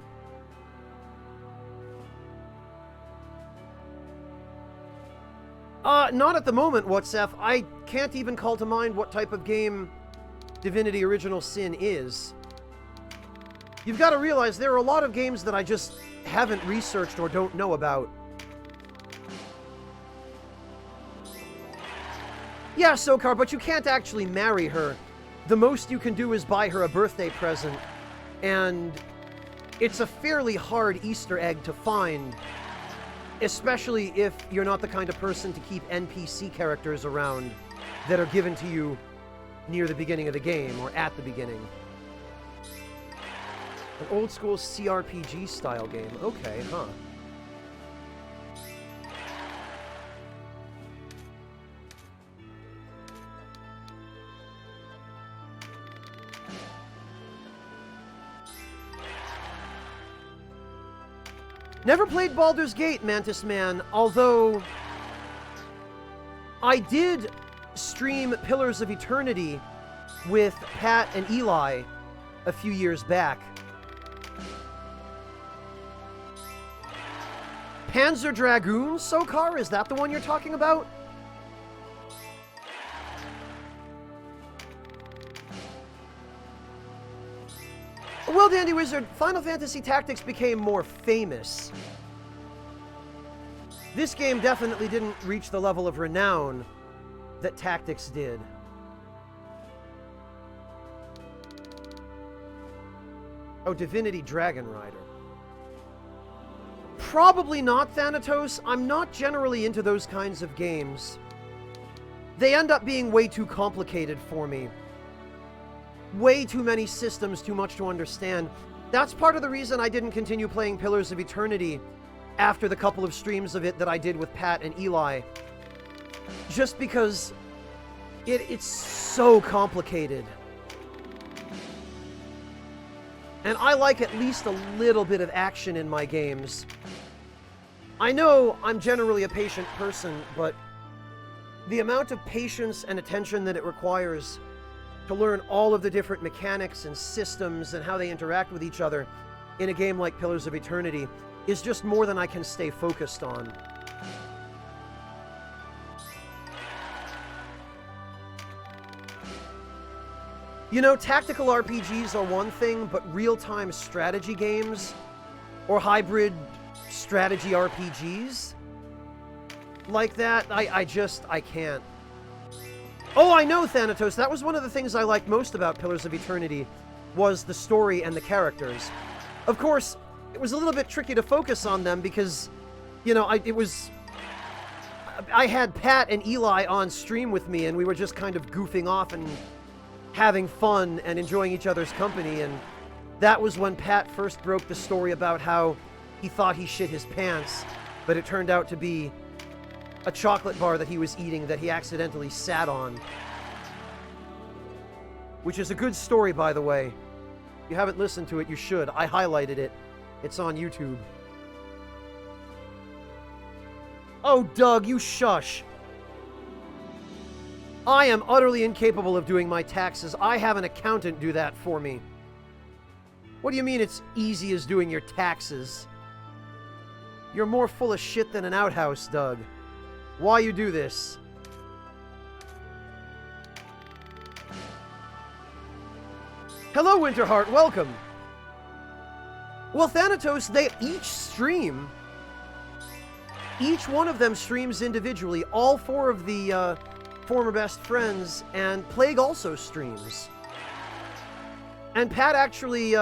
Not at the moment, WhatsApp. I can't even call to mind what type of game Divinity Original Sin is. You've got to realize there are a lot of games that I just haven't researched or don't know about. Yeah, Sokar, but you can't actually marry her. The most you can do is buy her a birthday present, and it's a fairly hard Easter egg to find Especially if you're not the kind of person to keep NPC characters around that are given to you near the beginning of the game or at the beginning. An old school CRPG style game. Okay, huh. Never played Baldur's Gate, Mantis Man, although I did stream Pillars of Eternity with Pat and Eli a few years back. Panzer Dragoon, Sokar? Is that the one you're talking about? Well, Dandy Wizard, Final Fantasy Tactics became more famous. This game definitely didn't reach the level of renown that Tactics did. Oh, Divinity Dragon Rider. Probably not, Thanatos. I'm not generally into those kinds of games. They end up being way too complicated for me. Way too many systems, too much to understand. That's part of the reason I didn't continue playing Pillars of Eternity after the couple of streams of it that I did with Pat and Eli. Just because it's so complicated. And I like at least a little bit of action in my games. I know I'm generally a patient person, but the amount of patience and attention that it requires to learn all of the different mechanics and systems and how they interact with each other in a game like Pillars of Eternity is just more than I can stay focused on. You know, tactical RPGs are one thing, but real-time strategy games or hybrid strategy RPGs like that, I can't. Oh, I know, Thanatos. That was one of the things I liked most about Pillars of Eternity, was the story and the characters. Of course, it was a little bit tricky to focus on them because, you know, I had Pat and Eli on stream with me, and we were just kind of goofing off and having fun and enjoying each other's company, and that was when Pat first broke the story about how he thought he shit his pants, but it turned out to be a chocolate bar that he was eating that he accidentally sat on. Which is a good story, by the way. If you haven't listened to it, you should. I highlighted it. It's on YouTube. Oh, Doug, you shush. I am utterly incapable of doing my taxes. I have an accountant do that for me. What do you mean it's easy as doing your taxes? You're more full of shit than an outhouse, Doug. Why you do this? Hello, Winterheart. Welcome. Well, Thanatos, they each stream. Each one of them streams individually. All four of the former best friends, and Plague also streams. And Pat actually,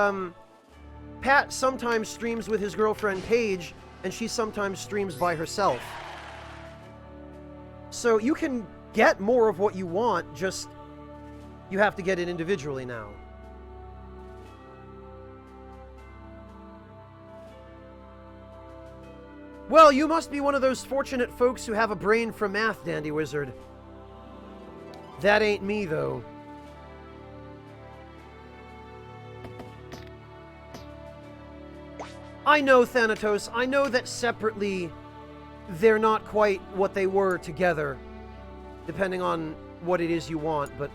Pat sometimes streams with his girlfriend Paige, and she sometimes streams by herself. So you can get more of what you want, just you have to get it individually now. Well, you must be one of those fortunate folks who have a brain for math, Dandy Wizard. That ain't me, though. I know, Thanatos. I know that separately they're not quite what they were together, depending on what it is you want, but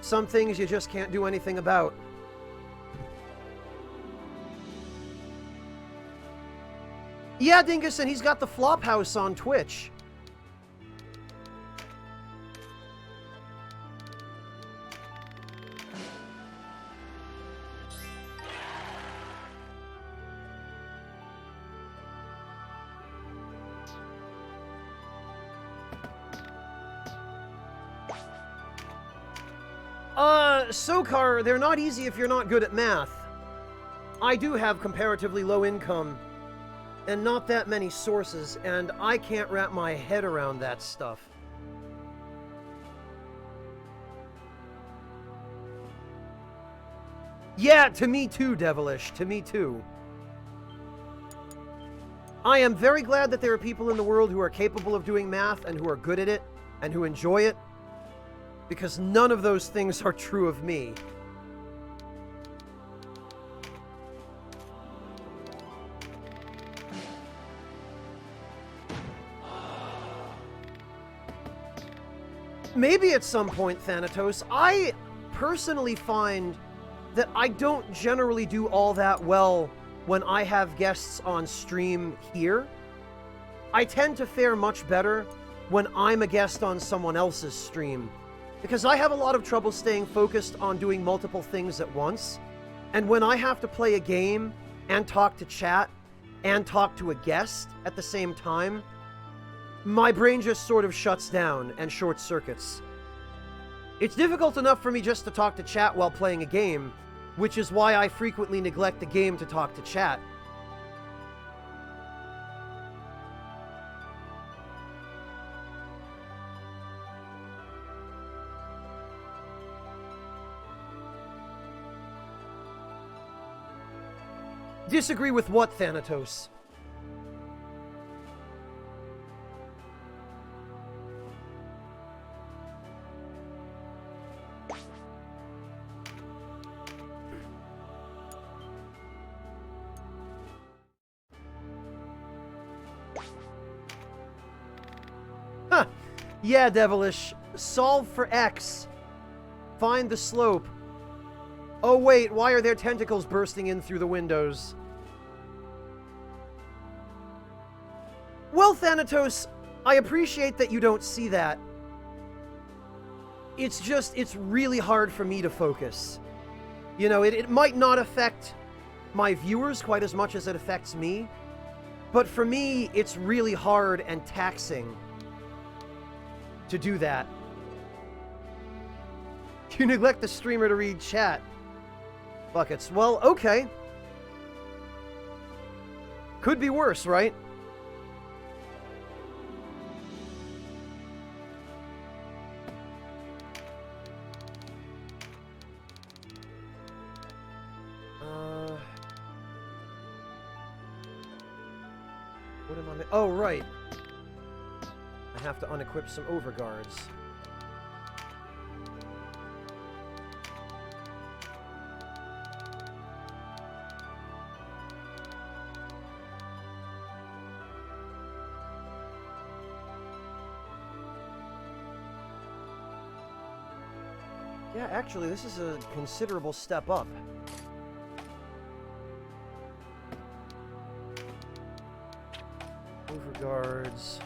some things you just can't do anything about. Yeah, Dingus, and he's got the Flophouse on Twitch. Sokar, they're not easy if you're not good at math. I do have comparatively low income and not that many sources, and I can't wrap my head around that stuff. Yeah, to me too, Devilish. To me too. I am very glad that there are people in the world who are capable of doing math and who are good at it and who enjoy it, because none of those things are true of me. Maybe at some point, Thanatos, I personally find that I don't generally do all that well when I have guests on stream here. I tend to fare much better when I'm a guest on someone else's stream, because I have a lot of trouble staying focused on doing multiple things at once. And when I have to play a game and talk to chat and talk to a guest at the same time, my brain just sort of shuts down and short circuits. It's difficult enough for me just to talk to chat while playing a game, which is why I frequently neglect the game to talk to chat. Disagree with what, Thanatos? Huh. Yeah, Devilish. Solve for X. Find the slope. Oh wait, why are there tentacles bursting in through the windows? Well, Thanatos, I appreciate that you don't see that. It's just, it's really hard for me to focus. You know, it might not affect my viewers quite as much as it affects me, but for me, it's really hard and taxing to do that. You neglect the streamer to read chat. Buckets. Well, okay. Could be worse, right? What am I... Oh, right. I have to unequip some overguards. Yeah, actually, this is a considerable step up. Overguards.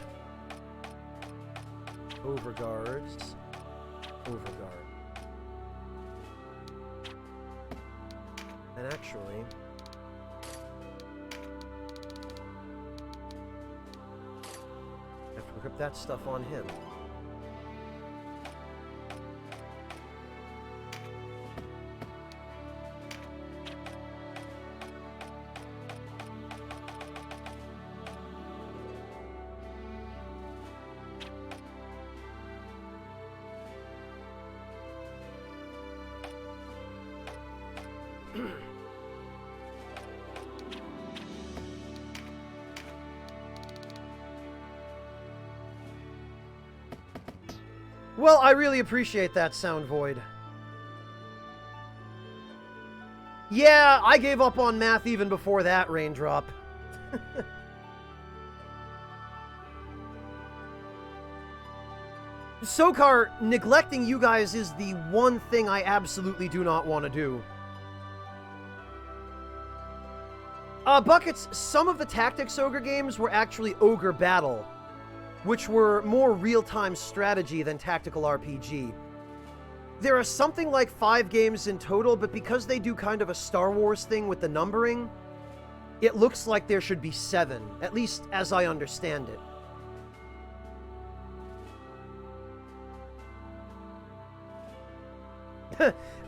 Overguards. Overguard. And actually... I have to equip that stuff on him. Well, I really appreciate that, Sound Void. Yeah, I gave up on math even before that, Raindrop. Sokar, neglecting you guys is the one thing I absolutely do not want to do. Buckets, some of the Tactics Ogre games were actually Ogre Battle, which were more real-time strategy than tactical RPG. There are something like 5 games in total, but because they do kind of a Star Wars thing with the numbering, it looks like there should be 7, at least as I understand it.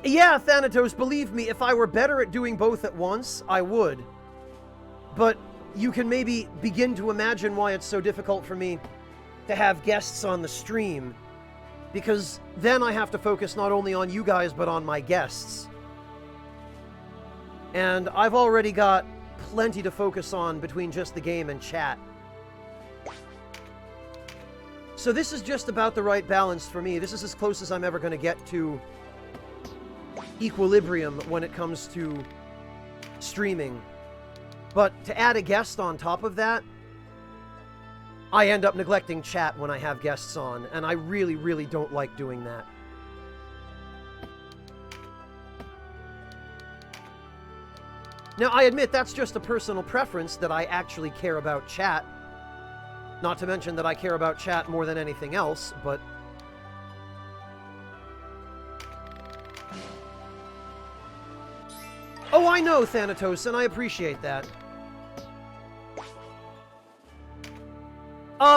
Yeah, Thanatos, believe me, if I were better at doing both at once, I would. But you can maybe begin to imagine why it's so difficult for me to have guests on the stream. Because then I have to focus not only on you guys, but on my guests. And I've already got plenty to focus on between just the game and chat. So this is just about the right balance for me. This is as close as I'm ever going to get to equilibrium when it comes to streaming. But to add a guest on top of that, I end up neglecting chat when I have guests on, and I really, really don't like doing that. Now, I admit that's just a personal preference that I actually care about chat. Not to mention that I care about chat more than anything else, but... Oh, I know, Thanatos, and I appreciate that.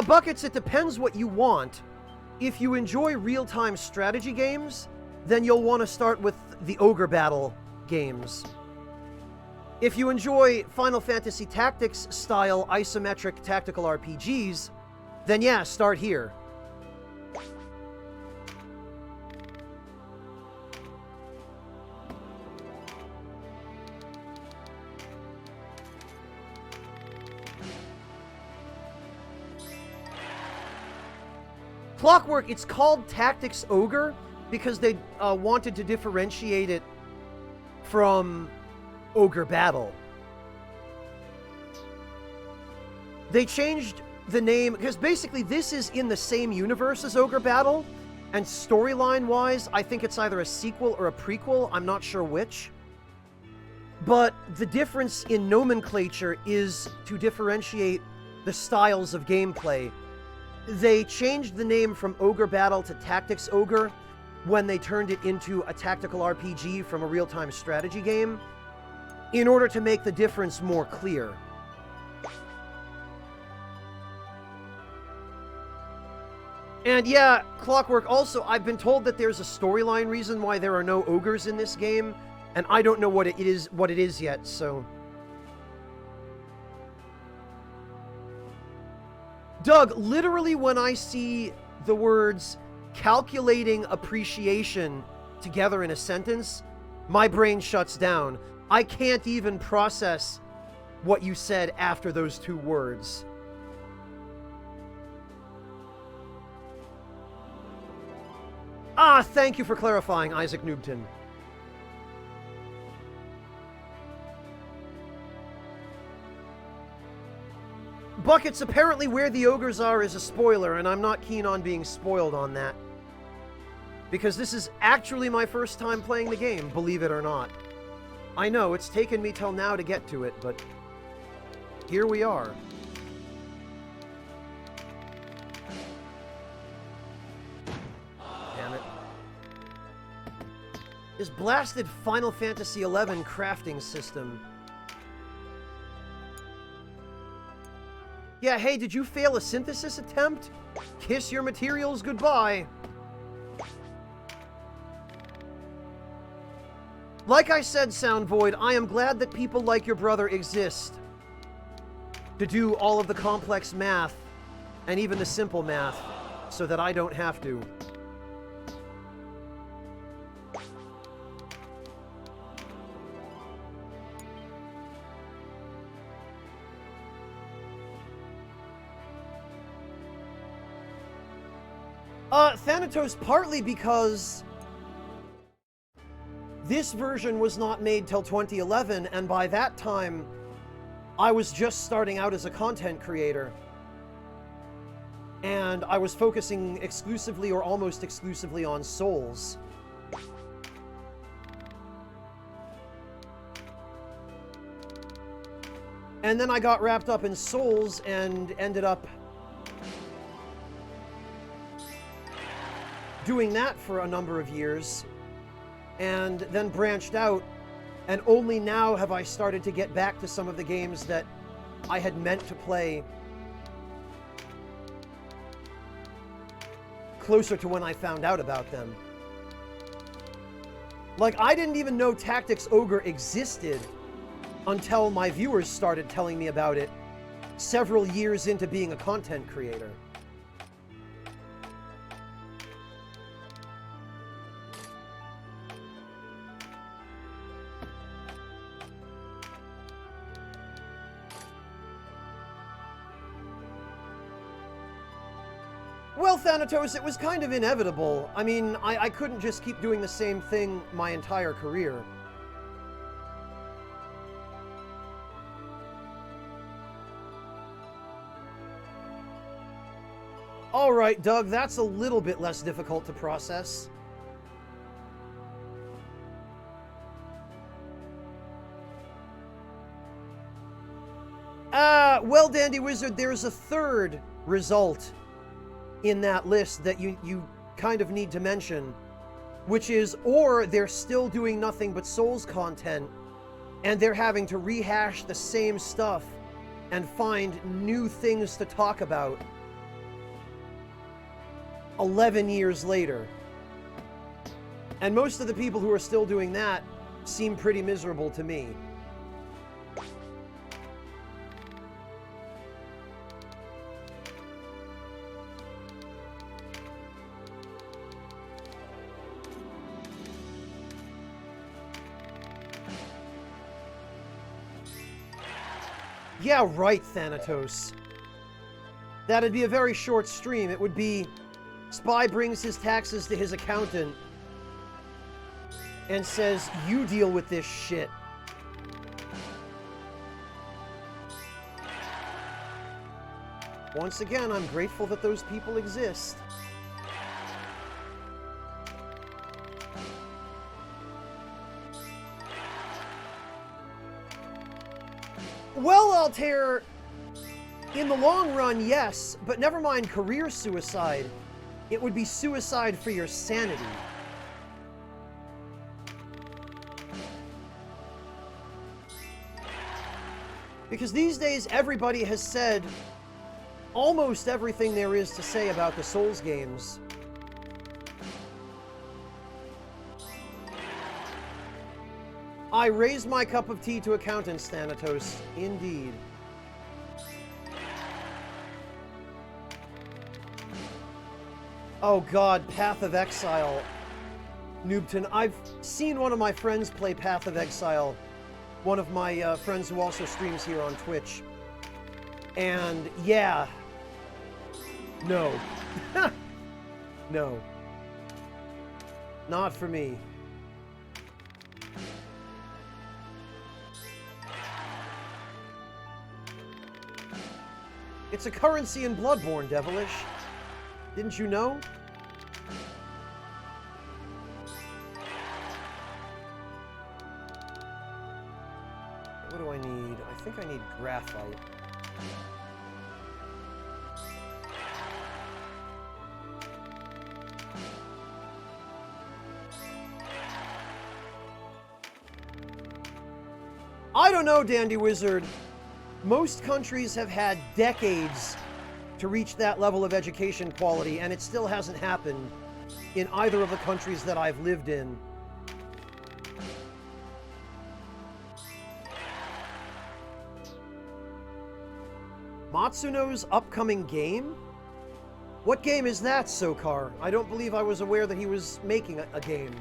Buckets, it depends what you want. If you enjoy real-time strategy games, then you'll want to start with the Ogre Battle games. If you enjoy Final Fantasy Tactics-style isometric tactical RPGs, then yeah, start here. Clockwork, it's called Tactics Ogre because they wanted to differentiate it from Ogre Battle. They changed the name because basically this is in the same universe as Ogre Battle, and storyline-wise, I think it's either a sequel or a prequel. I'm not sure which. But the difference in nomenclature is to differentiate the styles of gameplay. They changed the name from Ogre Battle to Tactics Ogre when they turned it into a tactical RPG from a real-time strategy game, in order to make the difference more clear. And yeah, Clockwork, also, I've been told that there's a storyline reason why there are no ogres in this game, and I don't know what it is yet, so... Doug, literally when I see the words calculating appreciation together in a sentence, my brain shuts down. I can't even process what you said after those two words. Ah, thank you for clarifying, Isaac Noobton. Buckets, apparently where the ogres are is a spoiler, and I'm not keen on being spoiled on that. Because this is actually my first time playing the game, believe it or not. I know, it's taken me till now to get to it, but here we are. Damn it. This blasted Final Fantasy XI crafting system. Yeah, hey, did you fail a synthesis attempt? Kiss your materials goodbye. Like I said, Soundvoid, I am glad that people like your brother exist to do all of the complex math and even the simple math so that I don't have to. Thanatos, partly because this version was not made till 2011, and by that time, I was just starting out as a content creator. And I was focusing exclusively or almost exclusively on Souls. And then I got wrapped up in Souls and ended up doing that for a number of years, and then branched out, and only now have I started to get back to some of the games that I had meant to play closer to when I found out about them. Like, I didn't even know Tactics Ogre existed until my viewers started telling me about it several years into being a content creator. Well, Thanatos, it was kind of inevitable. I mean, I couldn't just keep doing the same thing my entire career. Alright, Doug, that's a little bit less difficult to process. Well, Dandy Wizard, there's a third result in that list that you kind of need to mention, which is, or they're still doing nothing but Souls content, and they're having to rehash the same stuff and find new things to talk about 11 years later. And most of the people who are still doing that seem pretty miserable to me. Yeah, right, Thanatos. That'd be a very short stream. It would be Spy brings his taxes to his accountant and says, "You deal with this shit." Once again, I'm grateful that those people exist. Well, Altair, in the long run, yes, but never mind career suicide. It would be suicide for your sanity. Because these days, everybody has said almost everything there is to say about the Souls games. I raised my cup of tea to accountants, Thanatos. Indeed. Oh god, Path of Exile. Noobton, I've seen one of my friends play Path of Exile. One of my friends who also streams here on Twitch. And, yeah. No. No. Not for me. It's a currency in Bloodborne, Devilish. Didn't you know? What do I need? I think I need graphite. I don't know, Dandy Wizard. Most countries have had decades to reach that level of education quality, and it still hasn't happened in either of the countries that I've lived in. Matsuno's upcoming game? What game is that, Sokar? I don't believe I was aware that he was making a game.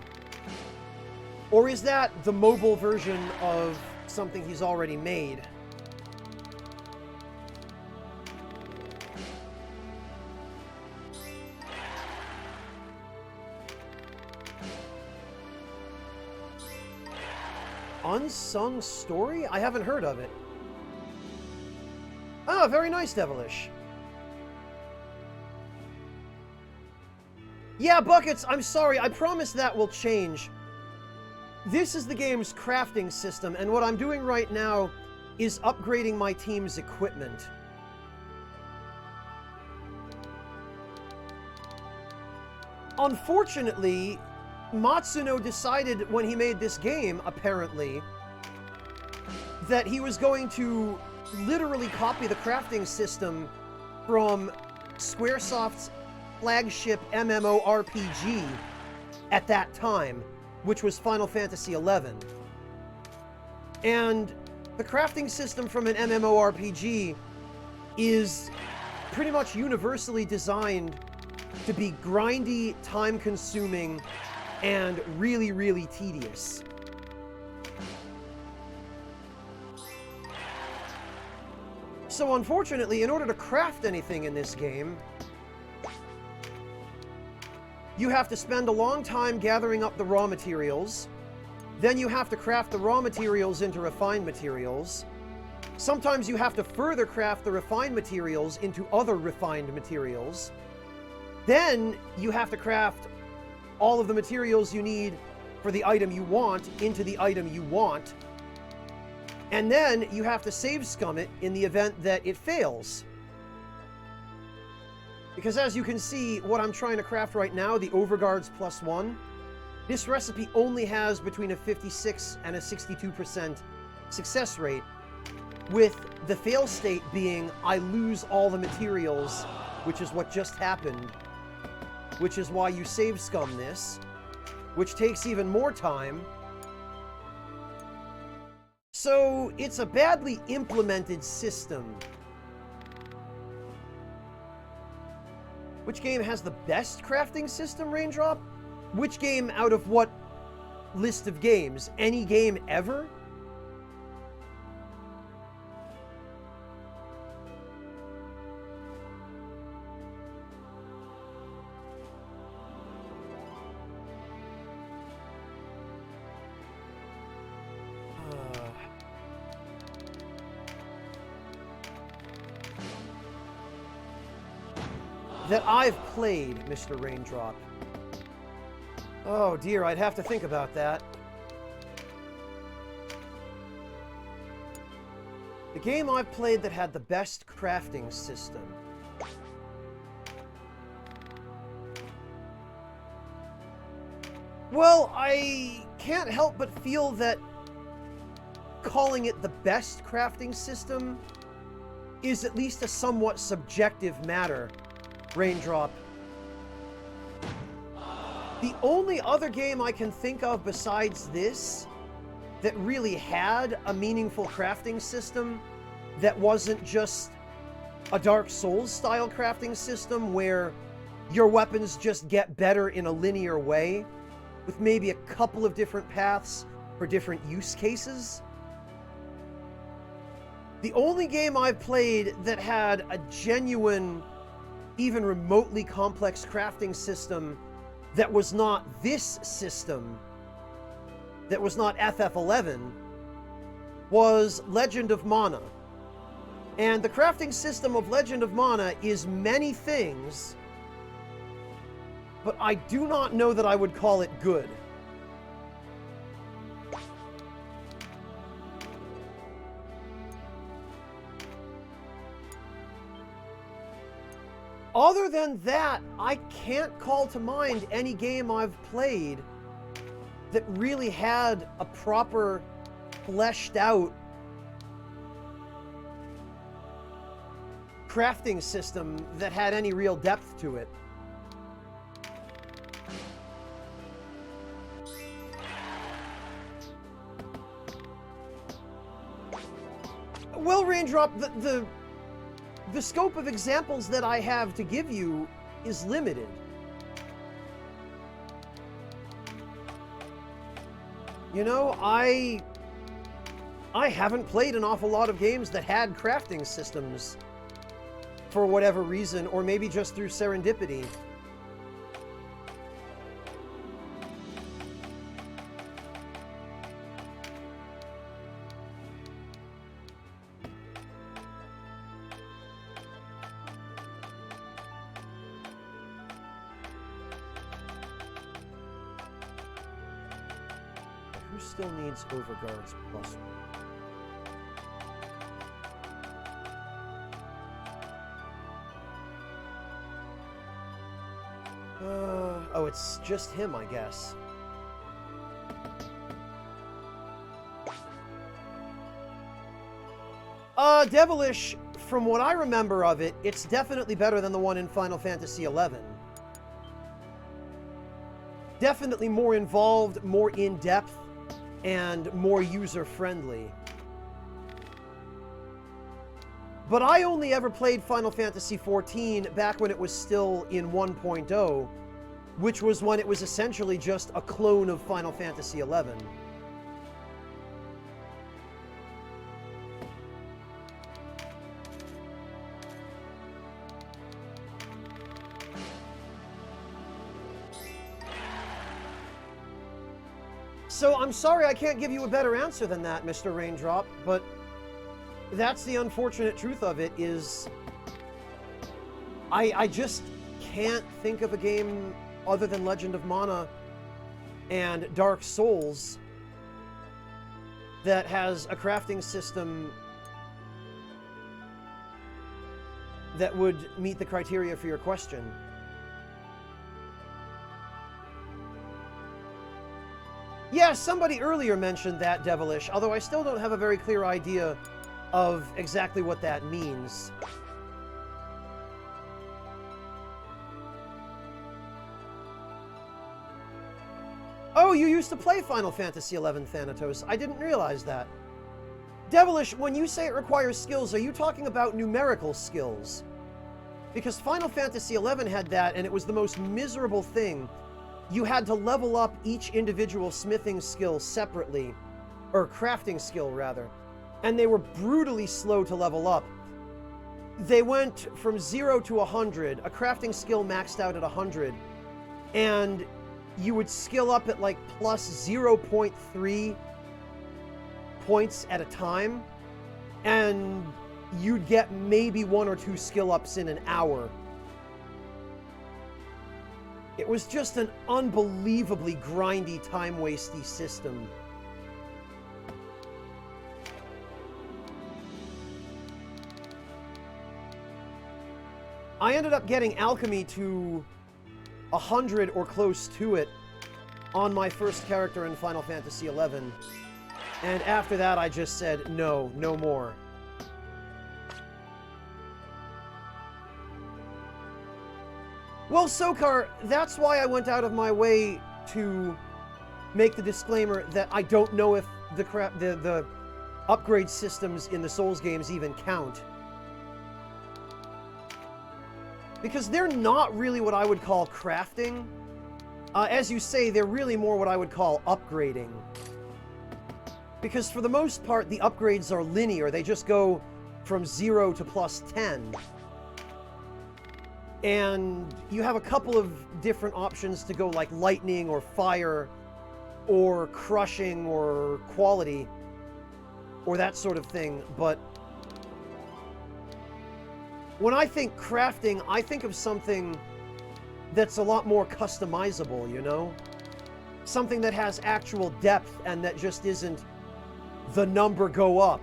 Or is that the mobile version of something he's already made? Unsung Story? I haven't heard of it. Ah, very nice, Devilish. Yeah, Buckets, I'm sorry. I promise that will change. This is the game's crafting system, and what I'm doing right now is upgrading my team's equipment. Unfortunately, Matsuno decided when he made this game, apparently, that he was going to literally copy the crafting system from Squaresoft's flagship MMORPG at that time, which was Final Fantasy XI. And the crafting system from an MMORPG is pretty much universally designed to be grindy, time-consuming, and really, really tedious. So unfortunately, in order to craft anything in this game, you have to spend a long time gathering up the raw materials. Then you have to craft the raw materials into refined materials. Sometimes you have to further craft the refined materials into other refined materials. Then you have to craft all of the materials you need for the item you want into the item you want. And then you have to save scum it in the event that it fails. Because as you can see, what I'm trying to craft right now, the Overguards +1, this recipe only has between a 56 and a 62% success rate, with the fail state being I lose all the materials, which is what just happened, which is why you save scum this, which takes even more time. So it's a badly implemented system. Which game has the best crafting system, Raindrop? Which game out of what list of games? Any game ever? That I've played, Mr. Raindrop. Oh dear, I'd have to think about that. The game I've played that had the best crafting system. Well, I can't help but feel that calling it the best crafting system is at least a somewhat subjective matter, Raindrop. The only other game I can think of besides this that really had a meaningful crafting system that wasn't just a Dark Souls style crafting system where your weapons just get better in a linear way with maybe a couple of different paths for different use cases. The only game I've played that had a genuine, even remotely complex crafting system that was not this system, that was not FF11, was Legend of Mana. And the crafting system of Legend of Mana is many things, but I do not know that I would call it good. Other than that, I can't call to mind any game I've played that really had a proper, fleshed out crafting system that had any real depth to it. Well, Raindrop, the scope of examples that I have to give you is limited. You know, I haven't played an awful lot of games that had crafting systems for whatever reason, or maybe just through serendipity. Who still needs Overguards +1? Oh, it's just him, I guess. Devilish, from what I remember of it, it's definitely better than the one in Final Fantasy XI. definitely more involved, more in-depth, and more user-friendly. But I only ever played Final Fantasy XIV back when it was still in 1.0, which was when it was essentially just a clone of Final Fantasy XI. So I'm sorry I can't give you a better answer than that, Mr. Raindrop, but that's the unfortunate truth of it, is I just can't think of a game other than Legend of Mana and Dark Souls that has a crafting system that would meet the criteria for your question. Yeah, somebody earlier mentioned that, Devilish, although I still don't have a very clear idea of exactly what that means. Oh, you used to play Final Fantasy XI, Thanatos. I didn't realize that. Devilish, when you say it requires skills, are you talking about numerical skills? Because Final Fantasy XI had that, and it was the most miserable thing. You had to level up each individual smithing skill separately, or crafting skill, rather. And they were brutally slow to level up. They went from 0 to 100, a crafting skill maxed out at 100, and you would skill up at like plus 0.3 points at a time, and you'd get maybe 1 or 2 skill ups in an hour. It was just an unbelievably grindy, time-wasty system. I ended up getting alchemy to 100 or close to it on my first character in Final Fantasy XI. And after that, I just said, no, no more. Well, Sokar, that's why I went out of my way to make the disclaimer that I don't know if the upgrade systems in the Souls games even count. Because they're not really what I would call crafting. As you say, they're really more what I would call upgrading. Because for the most part, the upgrades are linear. They just go from 0 to plus 10. And you have a couple of different options to go, like lightning or fire or crushing or quality or that sort of thing. But when I think crafting, I think of something that's a lot more customizable, you know? Something that has actual depth and that just isn't the number go up.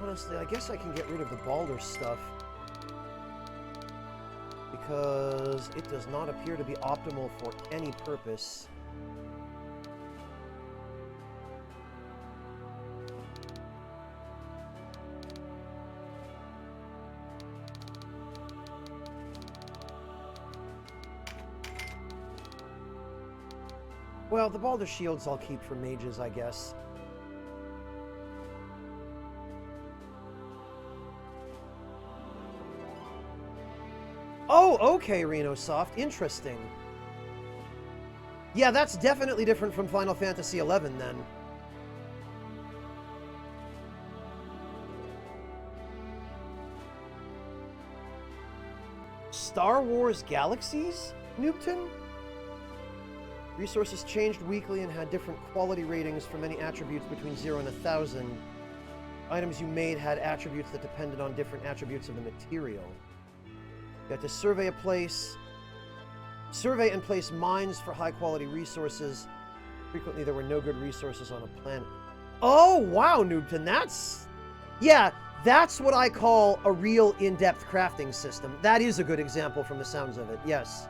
Honestly, I guess I can get rid of the Baldur stuff, because it does not appear to be optimal for any purpose. Well, the Baldur shields I'll keep for mages, I guess. Oh, okay, Renosoft. Interesting. Yeah, that's definitely different from Final Fantasy XI, then. Star Wars Galaxies? Noobton? Resources changed weekly and had different quality ratings for many attributes between 0 and 1,000. Items you made had attributes that depended on different attributes of the material. You had to survey a place. Survey and place mines for high-quality resources. Frequently, there were no good resources on a planet. Oh, wow, Noobton, that's... Yeah, that's what I call a real in-depth crafting system. That is a good example from the sounds of it, yes.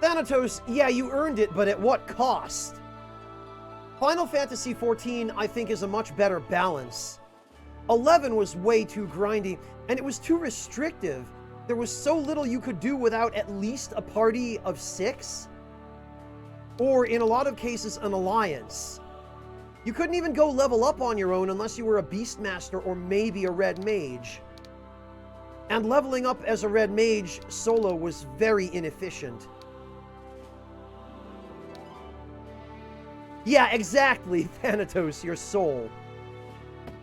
Thanatos, yeah, you earned it, but at what cost? Final Fantasy XIV, I think, is a much better balance. 11 was way too grindy, and it was too restrictive. There was so little you could do without at least a party of 6. Or, in a lot of cases, an alliance. You couldn't even go level up on your own unless you were a Beastmaster or maybe a Red Mage. And leveling up as a Red Mage solo was very inefficient. Yeah, exactly, Thanatos, your soul.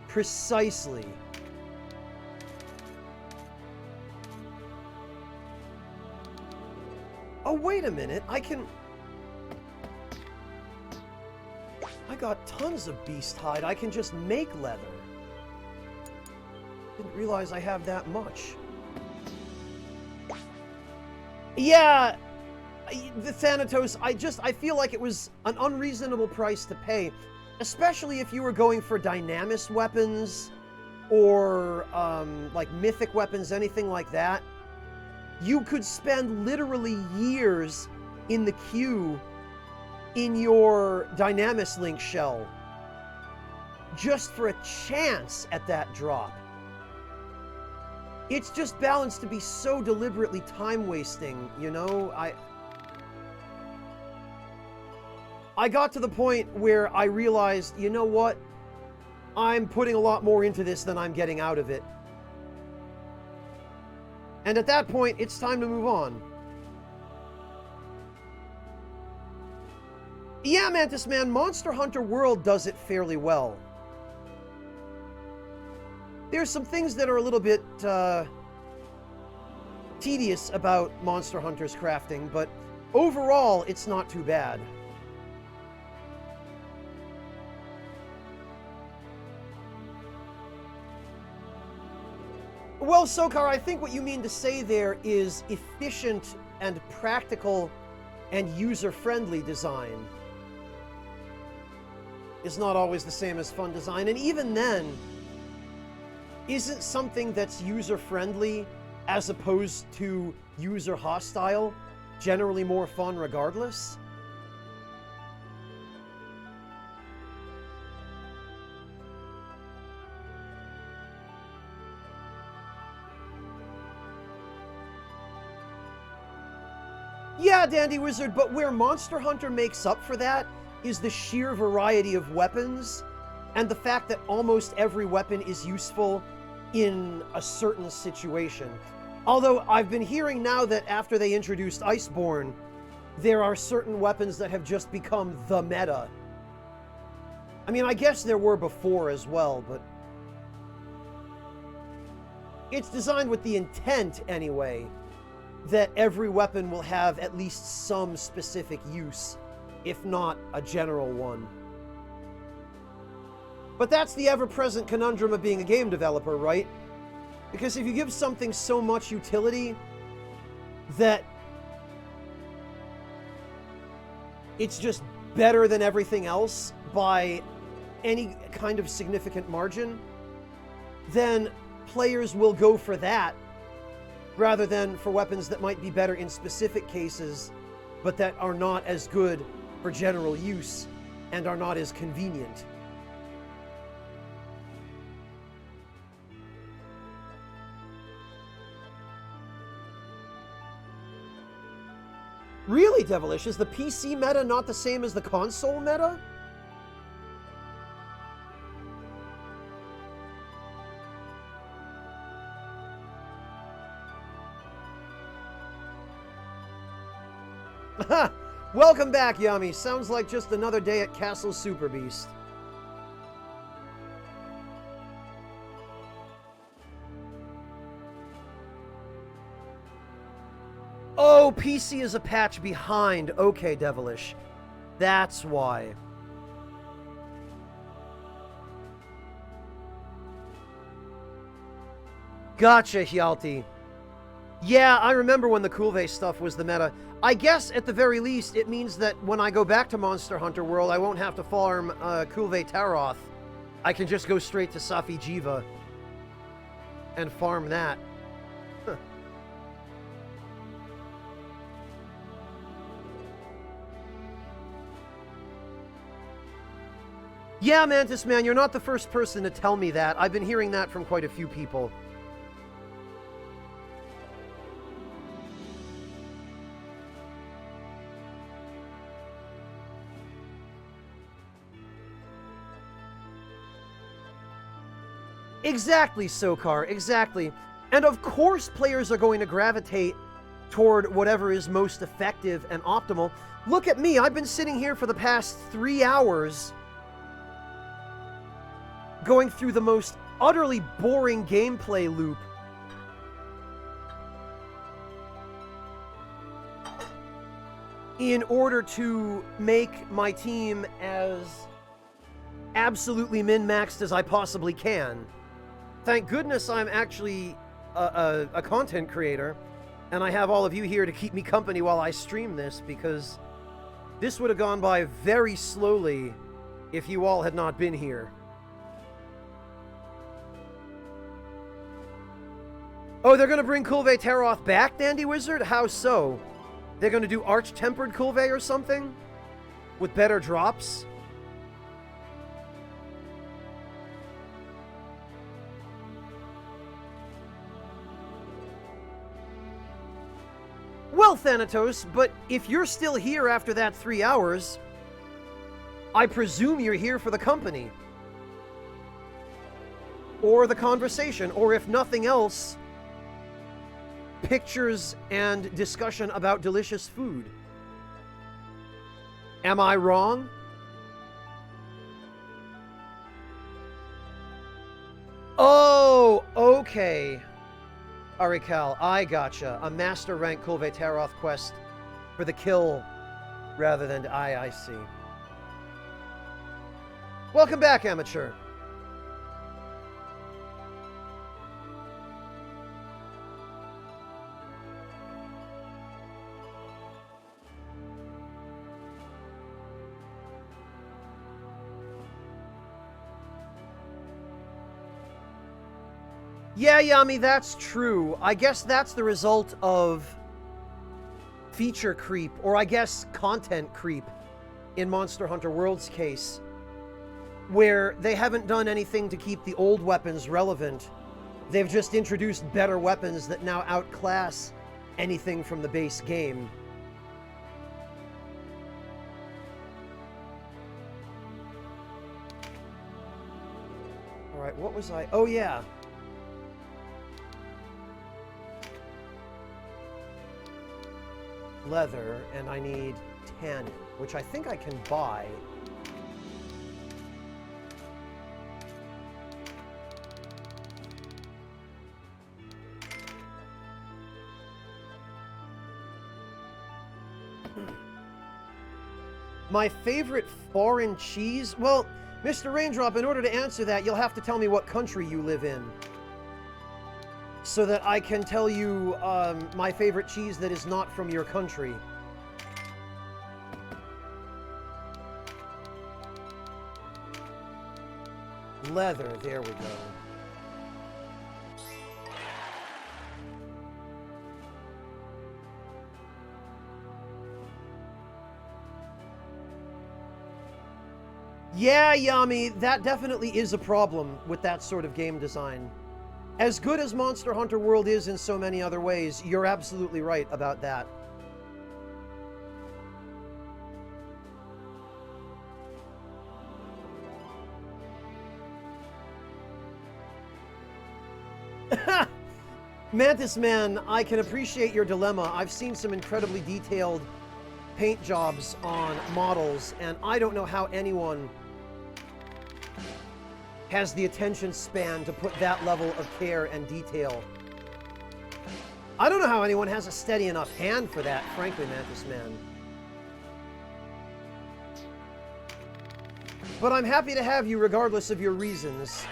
Precisely. Oh, wait a minute, I got tons of beast hide. I can just make leather. Didn't realize I have that much. Yeah, the Thanatos, I feel like it was an unreasonable price to pay, especially if you were going for dynamis weapons or like mythic weapons, anything like that. You could spend literally years in the queue in your dynamis link shell just for a chance at that drop. It's just balanced to be so deliberately time-wasting, you know? I got to the point where I realized, you know what? I'm putting a lot more into this than I'm getting out of it. And at that point, it's time to move on. Yeah, Mantis Man, Monster Hunter World does it fairly well. There's some things that are a little bit tedious about Monster Hunter's crafting, but overall, it's not too bad. Well, Sokar, I think what you mean to say there is efficient and practical and user-friendly design is not always the same as fun design. And even then, isn't something that's user-friendly as opposed to user-hostile generally more fun regardless? Yeah, Dandy Wizard, but where Monster Hunter makes up for that is the sheer variety of weapons and the fact that almost every weapon is useful in a certain situation. Although I've been hearing now that after they introduced Iceborne, there are certain weapons that have just become the meta. I mean, I guess there were before as well, but it's designed with the intent, anyway, that every weapon will have at least some specific use, if not a general one. But that's the ever-present conundrum of being a game developer, right? Because if you give something so much utility that it's just better than everything else by any kind of significant margin, then players will go for that rather than for weapons that might be better in specific cases, but that are not as good for general use and are not as convenient. Really, Devilish? Is the PC meta not the same as the console meta? Welcome back, Yami. Sounds like just another day at Castle Super Beast. Oh, PC is a patch behind. Okay, Devilish. That's why. Gotcha, Hjalti. Yeah, I remember when the Kulve stuff was the meta. I guess, at the very least, it means that when I go back to Monster Hunter World, I won't have to farm Kulve Taroth. I can just go straight to Safi Jiva and farm that. Huh. Yeah, Mantis Man, you're not the first person to tell me that. I've been hearing that from quite a few people. Exactly, Sokar, exactly. And of course players are going to gravitate toward whatever is most effective and optimal. Look at me, I've been sitting here for the past 3 hours going through the most utterly boring gameplay loop. In order to make my team as absolutely min-maxed as I possibly can. Thank goodness I'm actually a content creator, and I have all of you here to keep me company while I stream this, because this would have gone by very slowly if you all had not been here. Oh, they're going to bring Kulve Taroth back, Dandy Wizard? How so? They're going to do Arch-Tempered Kulve or something? With better drops? Well, Thanatos, but if you're still here after that 3 hours, I presume you're here for the company. Or the conversation, or if nothing else, pictures and discussion about delicious food. Am I wrong? Oh, okay. Arikal, I gotcha. A master rank Kulve Taroth quest for the kill rather than I see. Welcome back, amateur. Yeah, Yami, that's true. I guess that's the result of feature creep, or I guess content creep, in Monster Hunter World's case, where they haven't done anything to keep the old weapons relevant. They've just introduced better weapons that now outclass anything from the base game. Alright, what was I... Oh, yeah. Leather, and I need tannin, which I think I can buy. My favorite foreign cheese? Well, Mr. Raindrop, in order to answer that, you'll have to tell me what country you live in, so that I can tell you my favorite cheese that is not from your country. Leather, there we go. Yeah, Yami, that definitely is a problem with that sort of game design. As good as Monster Hunter World is in so many other ways, you're absolutely right about that. Mantis Man, I can appreciate your dilemma. I've seen some incredibly detailed paint jobs on models, and I don't know how anyone has the attention span to put that level of care and detail. I don't know how anyone has a steady enough hand for that, frankly, Mantis Man. But I'm happy to have you regardless of your reasons.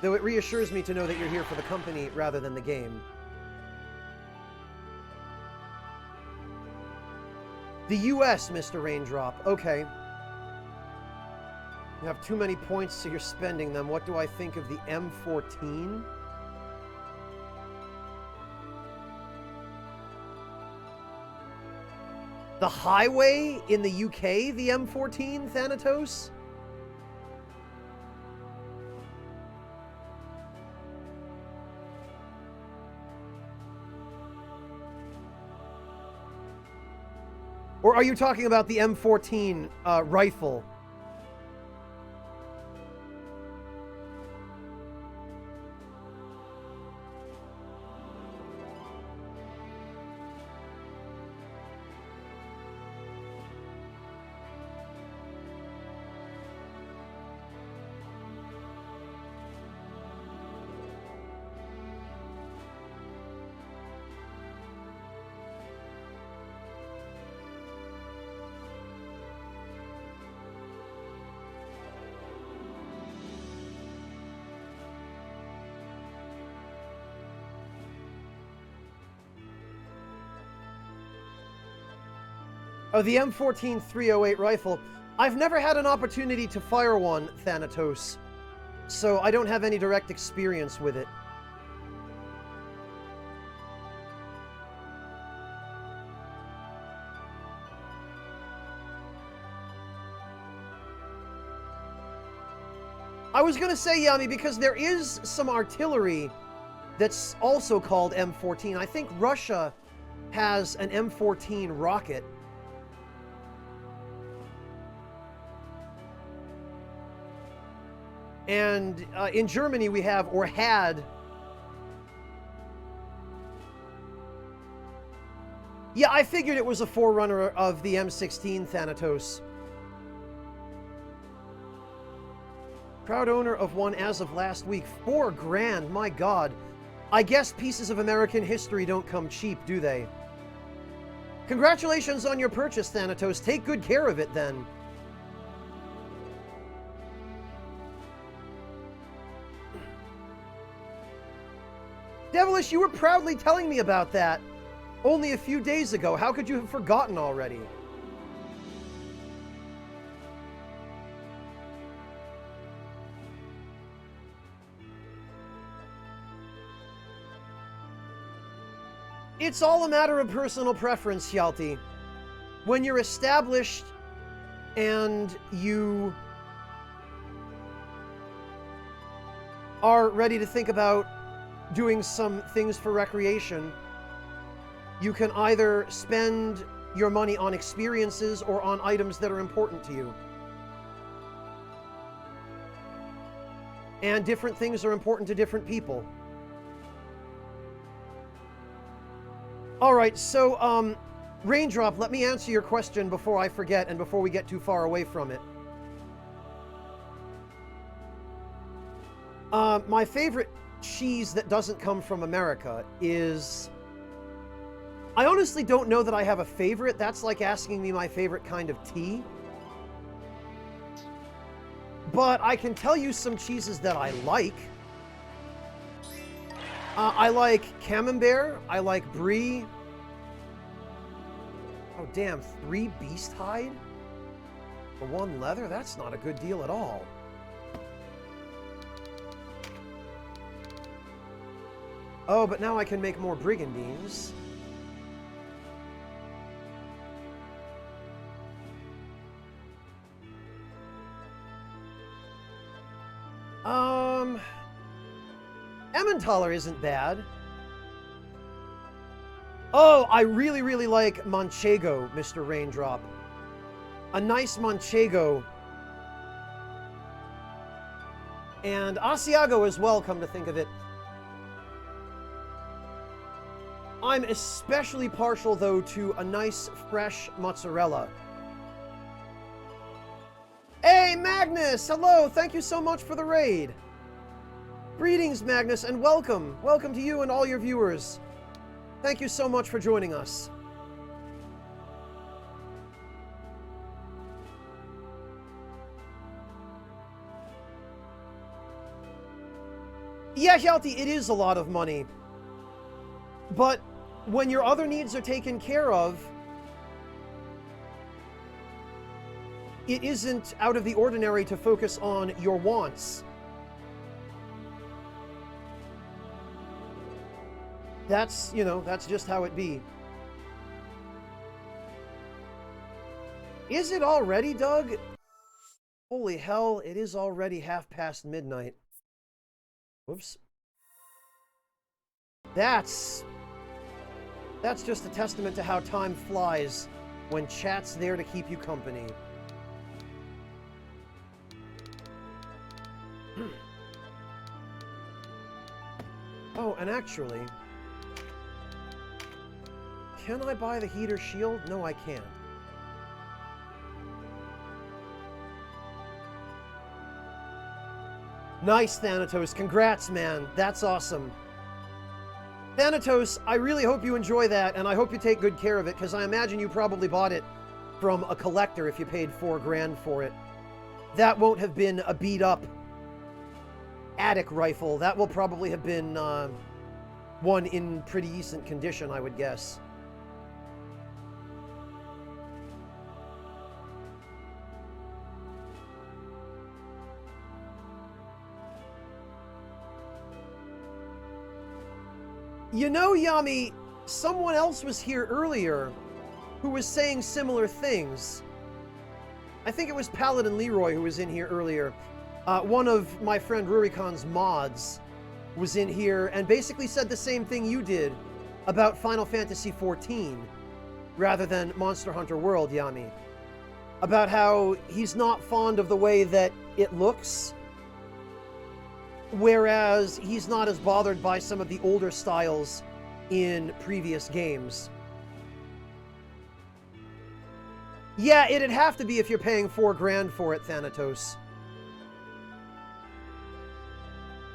Though it reassures me to know that you're here for the company rather than the game. The US, Mr. Raindrop. Okay. You have too many points, so you're spending them. What do I think of the M14? The highway in the UK, the M14, Thanatos? Or are you talking about the M14 rifle? Oh, the M14 308 rifle. I've never had an opportunity to fire one, Thanatos, so I don't have any direct experience with it. I was gonna say, Yami, because there is some artillery that's also called M14. I think Russia has an M14 rocket. And in Germany we have, or had... Yeah, I figured it was a forerunner of the M16, Thanatos. Proud owner of one as of last week. $4 grand, my god. I guess pieces of American history don't come cheap, do they? Congratulations on your purchase, Thanatos. Take good care of it, then. Devilish, you were proudly telling me about that only a few days ago. How could you have forgotten already? It's all a matter of personal preference, Hjalti. When you're established and you are ready to think about doing some things for recreation, you can either spend your money on experiences or on items that are important to you. And different things are important to different people. Alright, so, Raindrop, let me answer your question before I forget and before we get too far away from it. My favorite cheese that doesn't come from America is... I honestly don't know that I have a favorite. That's like asking me my favorite kind of tea. But I can tell you some cheeses that I like. I like Camembert. I like Brie. Oh, damn. 3 beast hide? For 1 leather? That's not a good deal at all. Oh, but now I can make more brigandines. Emmentaler isn't bad. Oh, I really, really like Manchego, Mr. Raindrop. A nice Manchego. And Asiago as well, come to think of it. I'm especially partial, though, to a nice, fresh mozzarella. Hey, Magnus! Hello! Thank you so much for the raid! Greetings, Magnus, and welcome! Welcome to you and all your viewers. Thank you so much for joining us. Yeah, Hjalti, it is a lot of money. But when your other needs are taken care of, it isn't out of the ordinary to focus on your wants. That's, you know, that's just how it be. Is it already, Doug? Holy hell, it is already midnight. Whoops. That's just a testament to how time flies when chat's there to keep you company. Oh, and actually, can I buy the heater shield? No, I can't. Nice, Thanatos. Congrats, man. That's awesome. Thanatos, I really hope you enjoy that, and I hope you take good care of it, because I imagine you probably bought it from a collector if you paid $4 grand for it. That won't have been a beat-up attic rifle. That will probably have been one in pretty decent condition, I would guess. You know, Yami, someone else was here earlier who was saying similar things. I think it was Paladin Leroy who was in here earlier. One of my friend Rurikon's mods was in here and basically said the same thing you did about Final Fantasy XIV rather than Monster Hunter World, Yami. About how he's not fond of the way that it looks, whereas he's not as bothered by some of the older styles in previous games. Yeah, it'd have to be if you're paying $4 grand for it, Thanatos.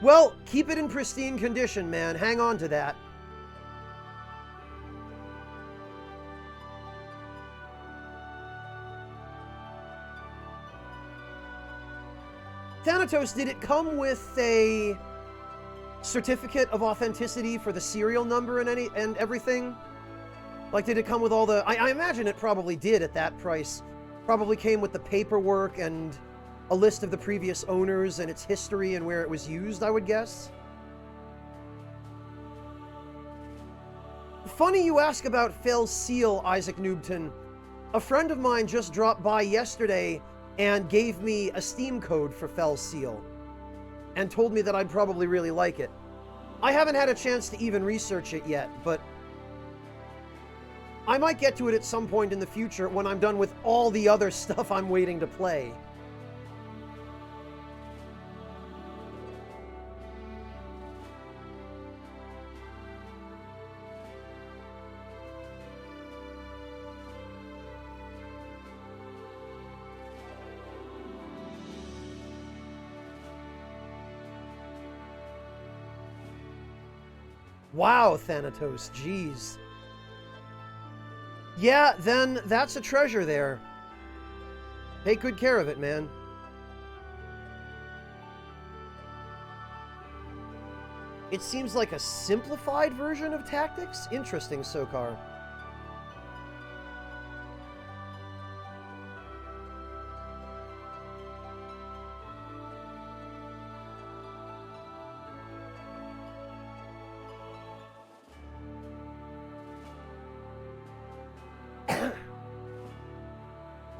Well, keep it in pristine condition, man. Hang on to that. Thanatos, did it come with a certificate of authenticity for the serial number and everything? Like, did it come with all the... I imagine it probably did at that price. Probably came with the paperwork and a list of the previous owners and its history and where it was used, I would guess. Funny you ask about Fell's Seal, Isaac Noobton. A friend of mine just dropped by yesterday and gave me a Steam code for Fell's Seal, and told me that I'd probably really like it. I haven't had a chance to even research it yet, but I might get to it at some point in the future when I'm done with all the other stuff I'm waiting to play. Wow, Thanatos, jeez. Yeah, then that's a treasure there. Take good care of it, man. It seems like a simplified version of tactics? Interesting, Sokar.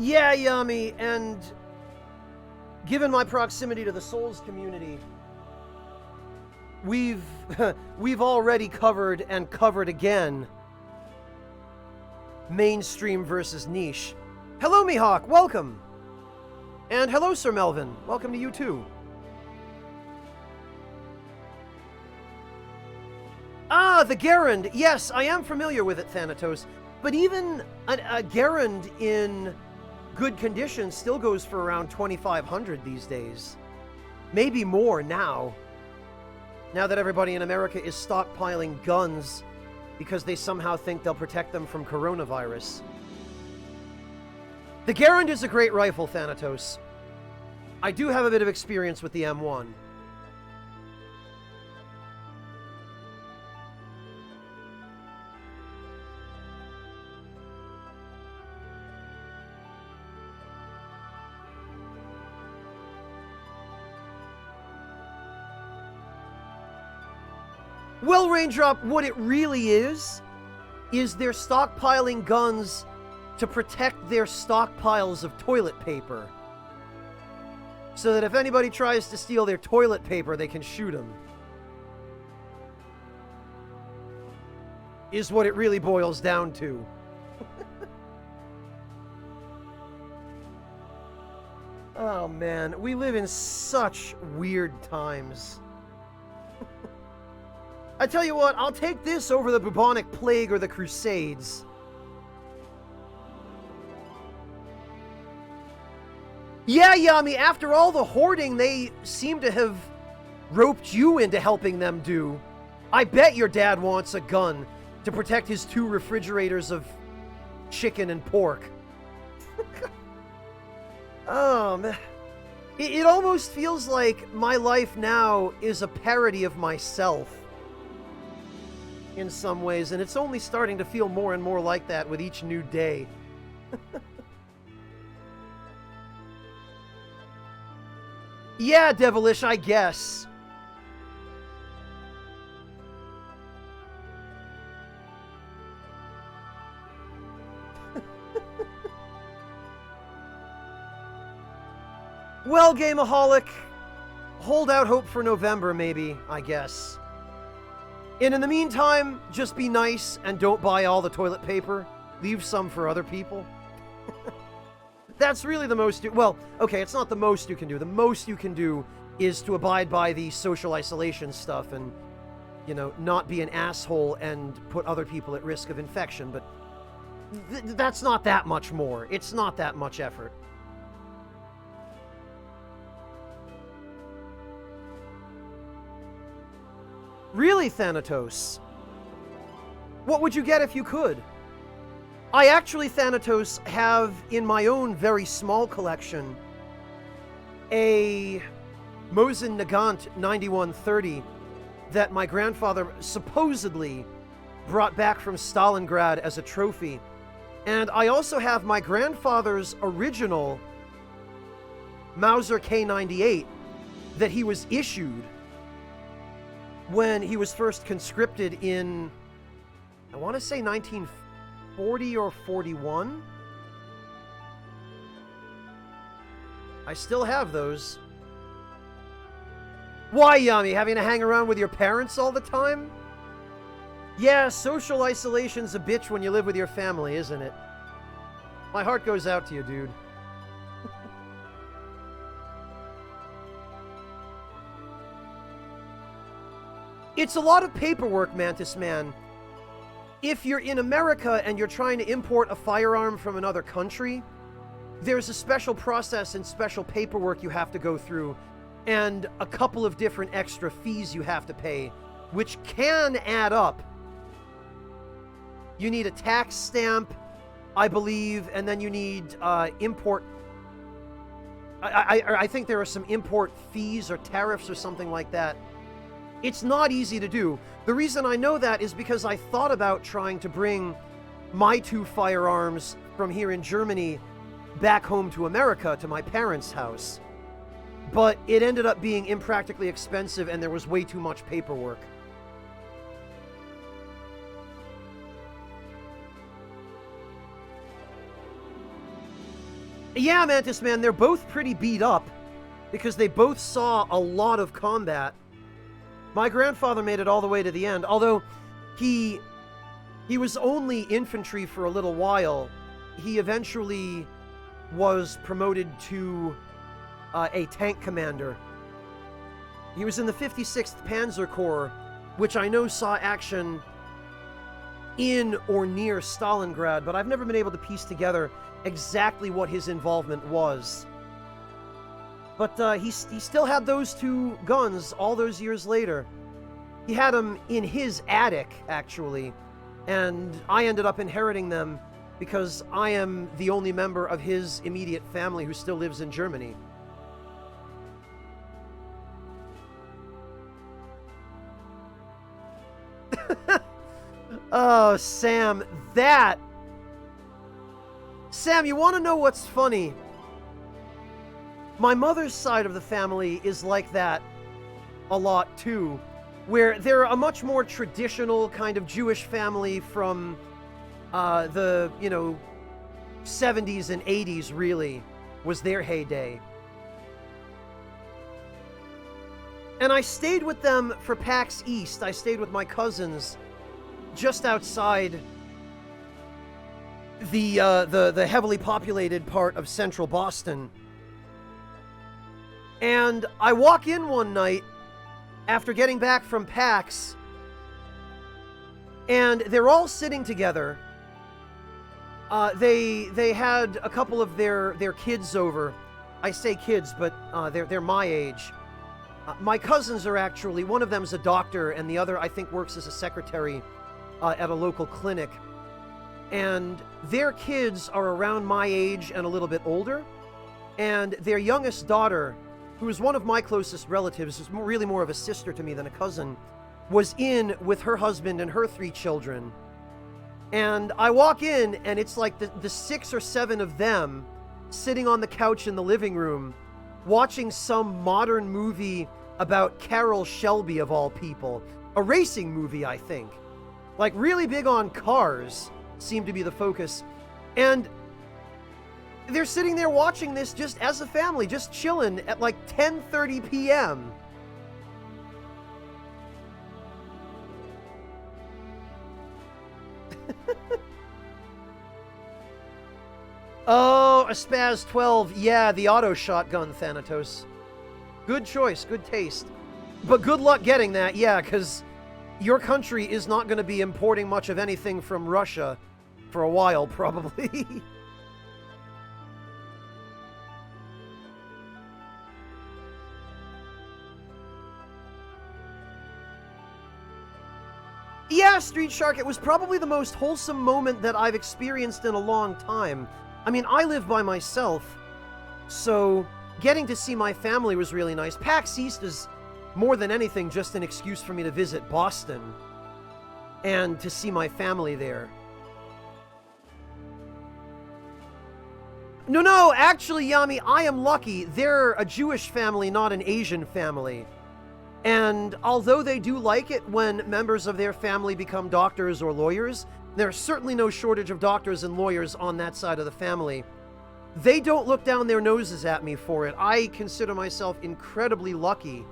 Yeah, Yami, and given my proximity to the Souls community, we've already covered and covered again mainstream versus niche. Hello, Mihawk, welcome! And hello, Sir Melvin, welcome to you too. Ah, the Garand! Yes, I am familiar with it, Thanatos. But even a Garand in good condition still goes for around 2,500 these days. Maybe more now. Now that everybody in America is stockpiling guns because they somehow think they'll protect them from coronavirus. The Garand is a great rifle, Thanatos. I do have a bit of experience with the M1. Well, Raindrop, what it really is they're stockpiling guns to protect their stockpiles of toilet paper. So that if anybody tries to steal their toilet paper, they can shoot them. Is what it really boils down to. Oh man, we live in such weird times. I tell you what, I'll take this over the bubonic plague or the Crusades. Yeah, Yami, after all the hoarding they seem to have roped you into helping them do, I bet your dad wants a gun to protect his 2 refrigerators of chicken and pork. Oh, man. It almost feels like my life now is a parody of myself. In some ways, and it's only starting to feel more and more like that with each new day. Yeah, Devilish, I guess. Well, Gameaholic, hold out hope for November, maybe, I guess. And in the meantime, just be nice and don't buy all the toilet paper. Leave some for other people. That's really the most well, okay, it's not the most you can do. The most you can do is to abide by the social isolation stuff and, you know, not be an asshole and put other people at risk of infection. But that's not that much more. It's not that much effort. Really, Thanatos? What would you get if you could? I actually, Thanatos, have in my own very small collection a Mosin Nagant 9130 that my grandfather supposedly brought back from Stalingrad as a trophy. And I also have my grandfather's original Mauser K98 that he was issued when he was first conscripted in, I want to say 1940 or 41. I still have those. Why, Yami? Having to hang around with your parents all the time? Yeah, social isolation's a bitch when you live with your family, isn't it? My heart goes out to you, dude. It's a lot of paperwork, Mantis Man. If you're in America and you're trying to import a firearm from another country, there's a special process and special paperwork you have to go through, and a couple of different extra fees you have to pay, which can add up. You need a tax stamp, I believe, and then you need import... I think there are some import fees or tariffs or something like that. It's not easy to do. The reason I know that is because I thought about trying to bring my 2 firearms from here in Germany back home to America, to my parents' house. But it ended up being impractically expensive and there was way too much paperwork. Yeah, Mantis Man, they're both pretty beat up because they both saw a lot of combat. My grandfather made it all the way to the end, although he was only infantry for a little while. He eventually was promoted to a tank commander. He was in the 56th Panzer Corps, which I know saw action in or near Stalingrad, but I've never been able to piece together exactly what his involvement was. But he still had those 2 guns all those years later. He had them in his attic, actually, and I ended up inheriting them because I am the only member of his immediate family who still lives in Germany. Oh, Sam, Sam, you want to know what's funny? My mother's side of the family is like that a lot, too. where they're a much more traditional kind of Jewish family from the, 70s and 80s, really, was their heyday. And I stayed with them for PAX East. I stayed with my cousins just outside the heavily populated part of central Boston. And I walk in one night after getting back from PAX, and they're all sitting together. They had a couple of their kids over. I say kids, but they're my age. My cousins are actually, one of them's a doctor, and the other, I think, works as a secretary at a local clinic. And their kids are around my age and a little bit older. And their youngest daughter, who is one of my closest relatives, is really more of a sister to me than a cousin, was in with her husband and her 3 children. And I walk in, and it's like the 6 or 7 of them sitting on the couch in the living room, watching some modern movie about Carroll Shelby, of all people. A racing movie, I think. Like, really big on cars, seemed to be the focus. And they're sitting there watching this just as a family, just chilling at like 10:30 p.m. Oh, a Spaz 12. Yeah, the auto shotgun, Thanatos. Good choice, good taste. But good luck getting that, yeah, because your country is not going to be importing much of anything from Russia for a while, probably. Yeah, Street Shark, it was probably the most wholesome moment that I've experienced in a long time. I mean, I live by myself, so getting to see my family was really nice. PAX East is more than anything just an excuse for me to visit Boston and to see my family there. No, actually, Yami, I am lucky. They're a Jewish family, not an Asian family. And although they do like it when members of their family become doctors or lawyers, there's certainly no shortage of doctors and lawyers on that side of the family. They don't look down their noses at me for it. I consider myself incredibly lucky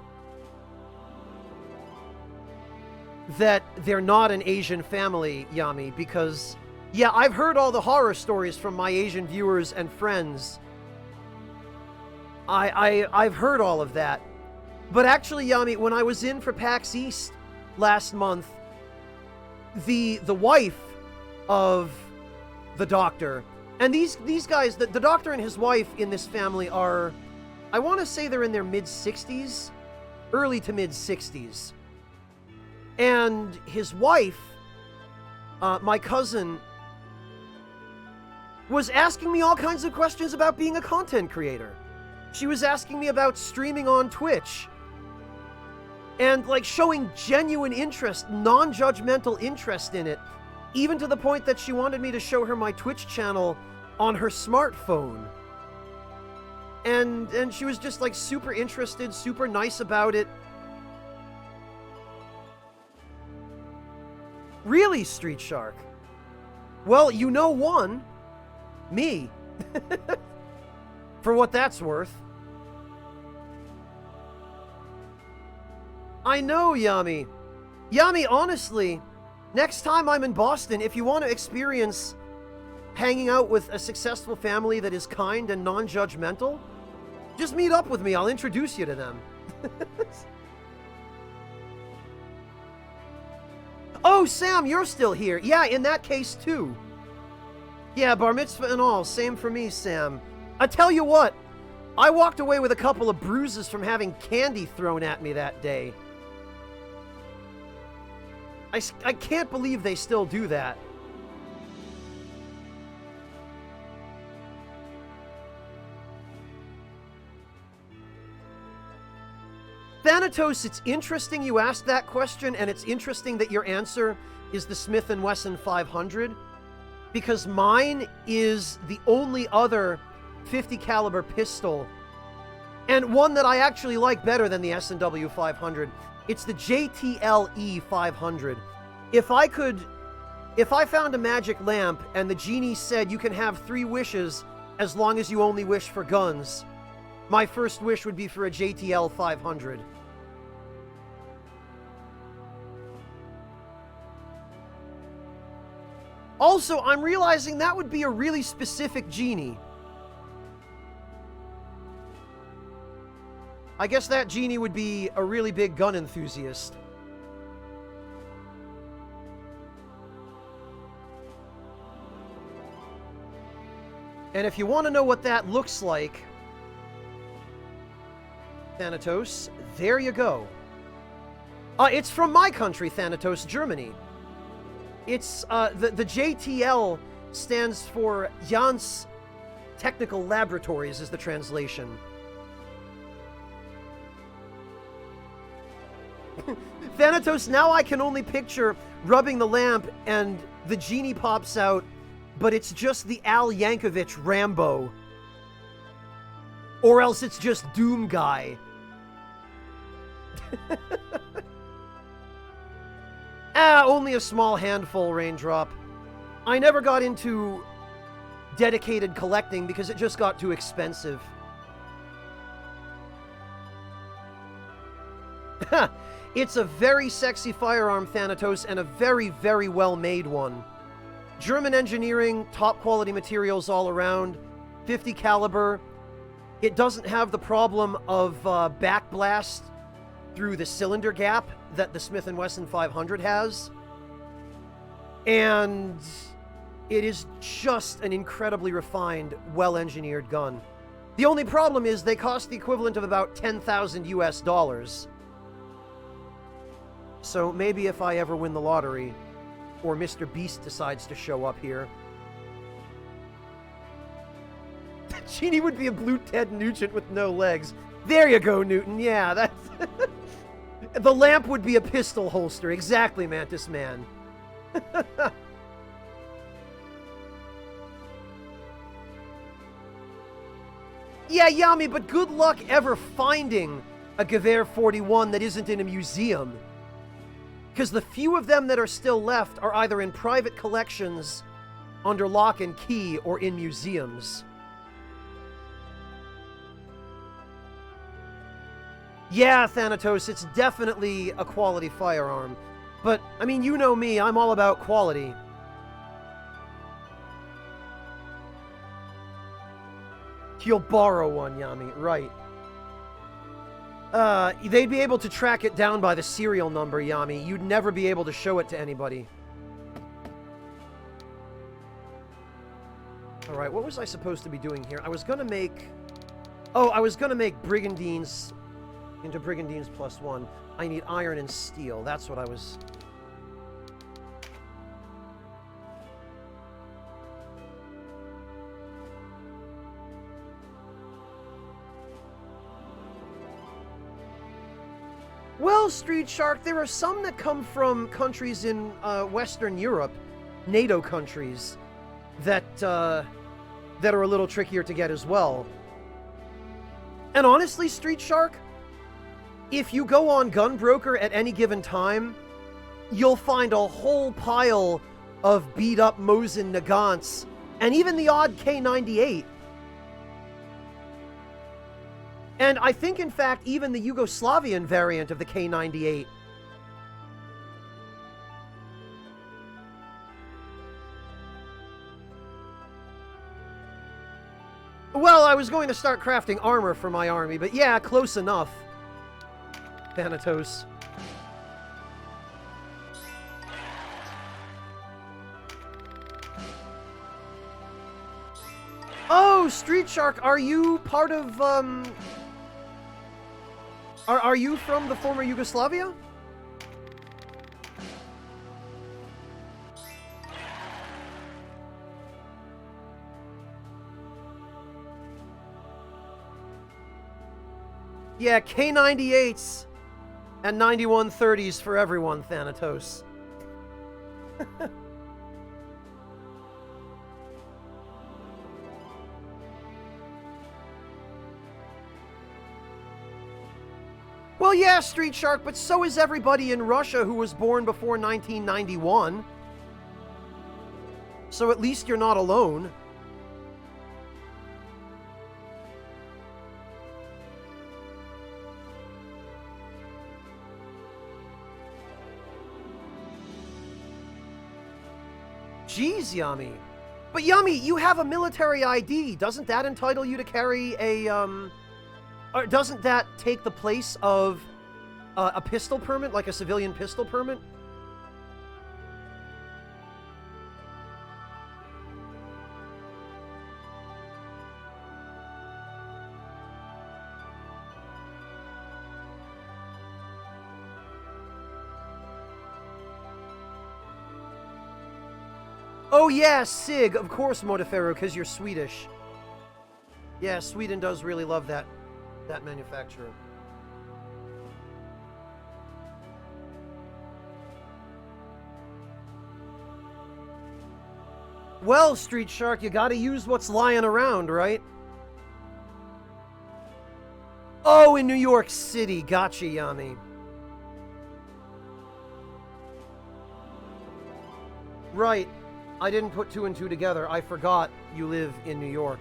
that they're not an Asian family, Yami, because, yeah, I've heard all the horror stories from my Asian viewers and friends. I've heard all of that. But actually, Yami, when I was in for PAX East last month, the wife of the doctor, and these guys, the doctor and his wife in this family are, I want to say they're in their mid-60s, early to mid-60s. And his wife, my cousin, was asking me all kinds of questions about being a content creator. She was asking me about streaming on Twitch. And, like, showing genuine interest, non-judgmental interest in it, even to the point that she wanted me to show her my Twitch channel on her smartphone. And she was just, like, super interested, super nice about it. Really, Street Shark? Well, you know one. Me. For what that's worth. I know, Yami. Yami, honestly, next time I'm in Boston, if you want to experience hanging out with a successful family that is kind and non-judgmental, just meet up with me. I'll introduce you to them. Oh, Sam, you're still here. Yeah, in that case, too. Yeah, bar mitzvah and all. Same for me, Sam. I tell you what, I walked away with a couple of bruises from having candy thrown at me that day. I can't believe they still do that. Thanatos, it's interesting you asked that question, and it's interesting that your answer is the Smith & Wesson 500, because mine is the only other 50 caliber pistol, and one that I actually like better than the S&W 500. It's the JTL-E 500. If I found a magic lamp and the genie said you can have 3 wishes as long as you only wish for guns, my first wish would be for a JTL 500. Also, I'm realizing that would be a really specific genie. I guess that genie would be a really big gun enthusiast. And if you want to know what that looks like, Thanatos, there you go. It's from my country, Thanatos, Germany. It's, the JTL stands for Jans Technical Laboratories, is the translation. Thanatos, now I can only picture rubbing the lamp and the genie pops out, but it's just the Al Yankovic Rambo. Or else it's just Doom Guy. Only a small handful, Raindrop. I never got into dedicated collecting because it just got too expensive. It's a very sexy firearm, Thanatos, and a very, very well-made one. German engineering, top quality materials all around, 50 caliber. It doesn't have the problem of backblast through the cylinder gap that the Smith & Wesson 500 has. And it is just an incredibly refined, well-engineered gun. The only problem is they cost the equivalent of about 10,000 US dollars. So maybe if I ever win the lottery, or Mr. Beast decides to show up here. Genie would be a blue Ted Nugent with no legs. There you go, Newton. Yeah, that's... The lamp would be a pistol holster. Exactly, Mantis Man. Yeah, Yami, but good luck ever finding a Gewehr 41 that isn't in a museum. Because the few of them that are still left are either in private collections, under lock and key, or in museums. Yeah, Thanatos, it's definitely a quality firearm. But, I mean, you know me, I'm all about quality. You'll borrow one, Yami, right. They'd be able to track it down by the serial number, Yami. You'd never be able to show it to anybody. Alright, what was I supposed to be doing here? I was gonna make... Oh, I was gonna make Brigandines into Brigandines +1. I need iron and steel. That's what I was... Well, Street Shark, there are some that come from countries in Western Europe, NATO countries, that are a little trickier to get as well. And honestly, Street Shark, if you go on Gunbroker at any given time, you'll find a whole pile of beat-up Mosin Nagants, and even the odd K98. And I think, in fact, even the Yugoslavian variant of the K98. Well, I was going to start crafting armor for my army, but yeah, close enough. Thanatos. Oh, Street Shark, are you part of, Are you from the former Yugoslavia? Yeah, K98s and 9130s for everyone, Thanatos. Well, yeah, Street Shark, but so is everybody in Russia who was born before 1991. So at least you're not alone. Jeez, Yami. But Yami, you have a military ID. Doesn't that entitle you to carry a, or doesn't that take the place of a pistol permit, like a civilian pistol permit? Oh yeah, Sig, of course, Modaferro, because you're Swedish. Yeah, Sweden does really love that manufacturer. Well, Street Shark, you gotta use what's lying around, right? Oh, in New York City. Gotcha, Yami. Right. I didn't put two and two together. I forgot you live in New York.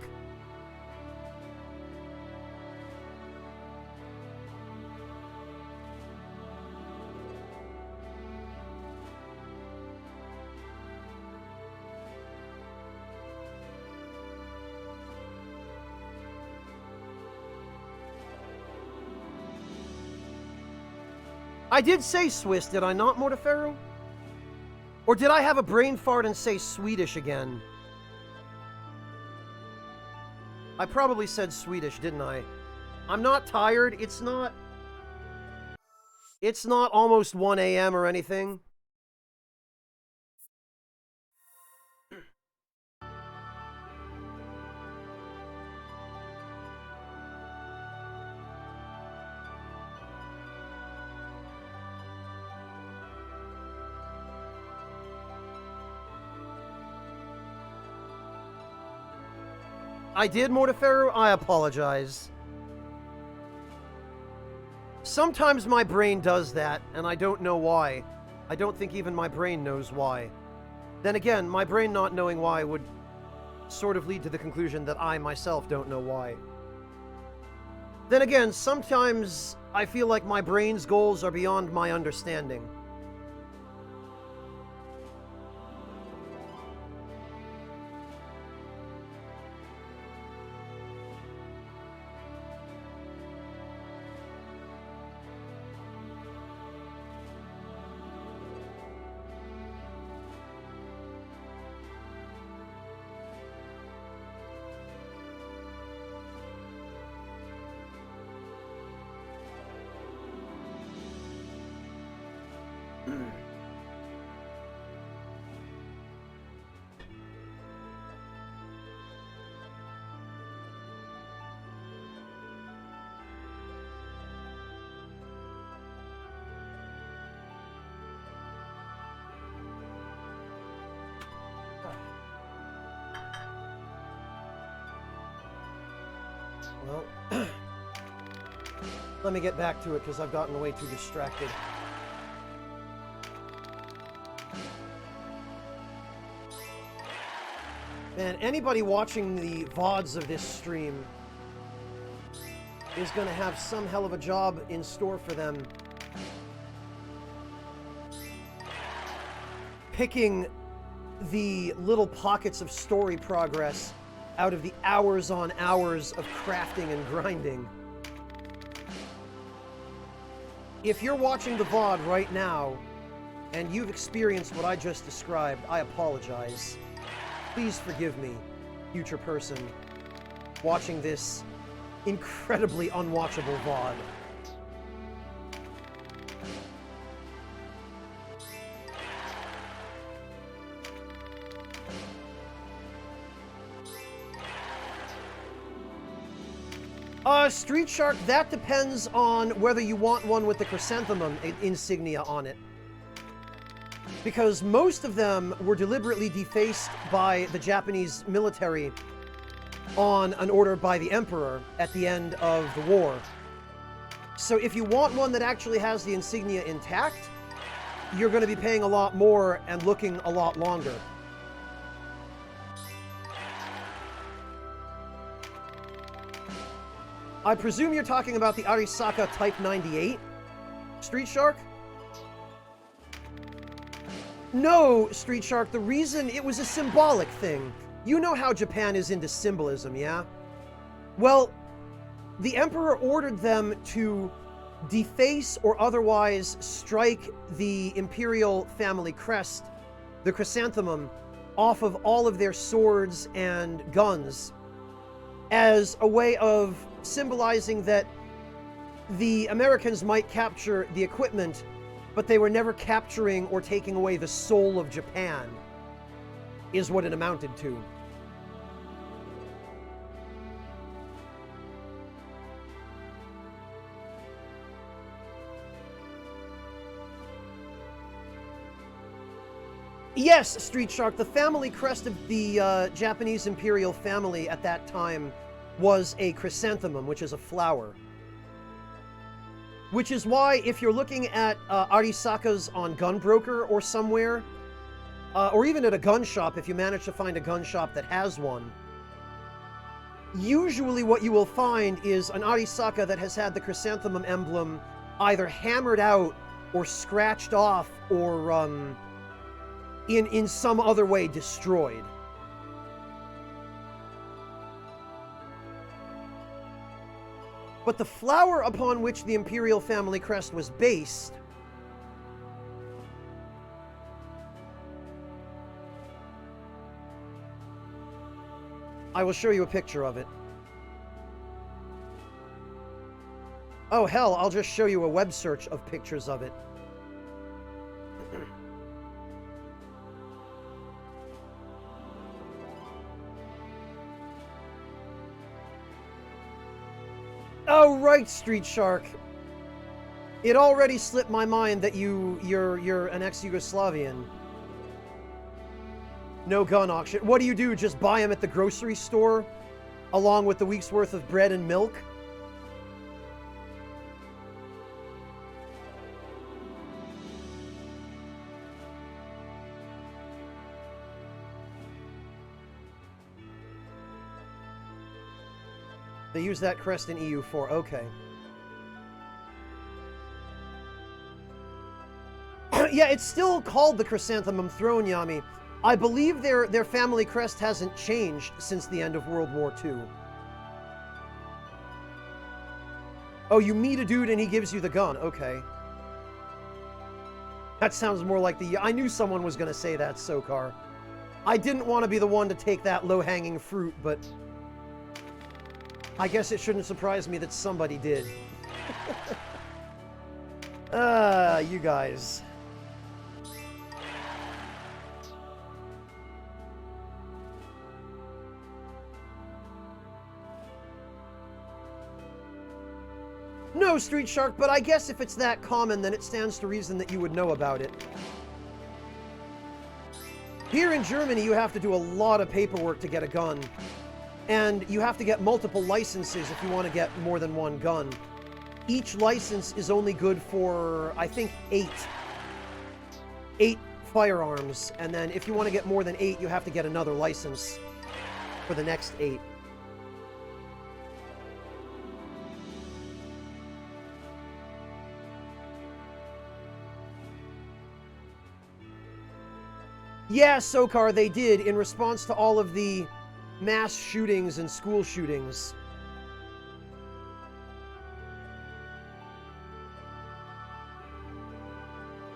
I did say Swiss, did I not, Mortiferro? Or did I have a brain fart and say Swedish again? I probably said Swedish, didn't I? I'm not tired. It's not almost 1 a.m. or anything. I did, Mortiferro? I apologize. Sometimes my brain does that, and I don't know why. I don't think even my brain knows why. Then again, my brain not knowing why would sort of lead to the conclusion that I myself don't know why. Then again, sometimes I feel like my brain's goals are beyond my understanding. Well, let me get back to it because I've gotten way too distracted. Man, anybody watching the VODs of this stream is going to have some hell of a job in store for them. Picking the little pockets of story progress out of the hours on hours of crafting and grinding. If you're watching the VOD right now, and you've experienced what I just described, I apologize. Please forgive me, future person, watching this incredibly unwatchable VOD. Street Shark, that depends on whether you want one with the chrysanthemum insignia on it. Because most of them were deliberately defaced by the Japanese military on an order by the Emperor at the end of the war. So if you want one that actually has the insignia intact, you're going to be paying a lot more and looking a lot longer. I presume you're talking about the Arisaka Type 98 Street Shark? No, Street Shark, the reason it was a symbolic thing. You know how Japan is into symbolism, yeah? Well, the Emperor ordered them to deface or otherwise strike the imperial family crest, the chrysanthemum, off of all of their swords and guns as a way of symbolizing that the Americans might capture the equipment, but they were never capturing or taking away the soul of Japan, is what it amounted to. Yes, Street Shark, the family crest of the Japanese imperial family at that time was a chrysanthemum, which is a flower. Which is why, if you're looking at Arisaka's on Gunbroker or somewhere, or even at a gun shop, if you manage to find a gun shop that has one, usually what you will find is an Arisaka that has had the chrysanthemum emblem either hammered out or scratched off or in some other way destroyed. But the flower upon which the imperial family crest was based I will show you a picture of it. Oh hell, I'll just show you a web search of pictures of it. Oh, right, Street Shark. It already slipped my mind that you're an ex-Yugoslavian. No gun auction. What do? Just buy them at the grocery store, along with the week's worth of bread and milk? They use that crest in EU4. Okay. Yeah, it's still called the Chrysanthemum Throne, Yami. I believe their family crest hasn't changed since the end of World War II. Oh, you meet a dude and he gives you the gun. Okay. That sounds more like the... I knew someone was going to say that, Sokar. I didn't want to be the one to take that low-hanging fruit, but... I guess it shouldn't surprise me that somebody did. You guys. No, Street Shark, but I guess if it's that common, then it stands to reason that you would know about it. Here in Germany, you have to do a lot of paperwork to get a gun. And you have to get multiple licenses if you want to get more than one gun. Each license is only good for, I think, 8 firearms. And then if you want to get more than 8, you have to get another license for the next 8. Yeah, Sokar, they did, in response to all of the mass shootings and school shootings.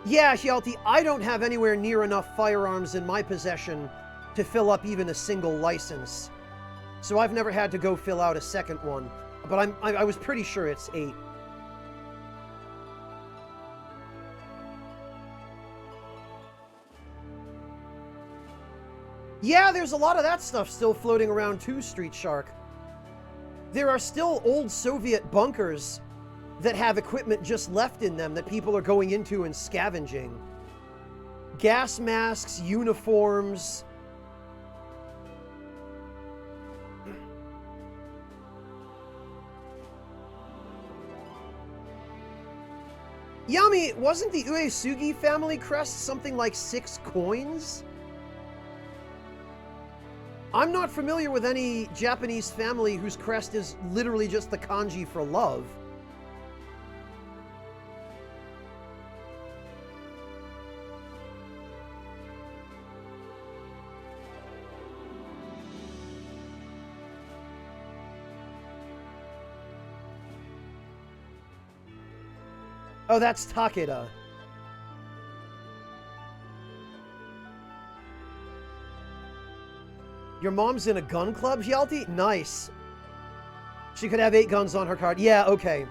Yeah, Hjalti, I don't have anywhere near enough firearms in my possession to fill up even a single license. So I've never had to go fill out a second one. But I was pretty sure it's 8. Yeah, there's a lot of that stuff still floating around too, Street Shark. There are still old Soviet bunkers that have equipment just left in them that people are going into and scavenging. Gas masks, uniforms. Yami, wasn't the Uesugi family crest something like 6 coins? I'm not familiar with any Japanese family whose crest is literally just the kanji for love. Oh, that's Takeda. Your mom's in a gun club, Yalti? Nice. She could have 8 guns on her card. Yeah, okay.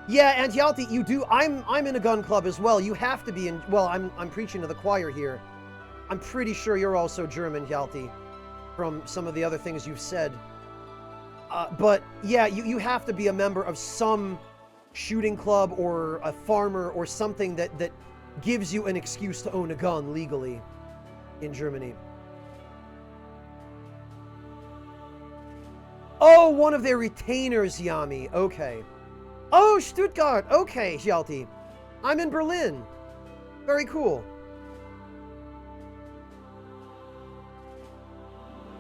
Yeah, and Yalti, you do... I'm in a gun club as well. You have to be in... Well, I'm preaching to the choir here. I'm pretty sure you're also German, Yalti, from some of the other things you've said. But, yeah, you have to be a member of some shooting club or a farmer or something that gives you an excuse to own a gun legally in Germany. Oh, one of their retainers, Yami. Okay. Oh, Stuttgart. Okay, Hjalti. I'm in Berlin. Very cool.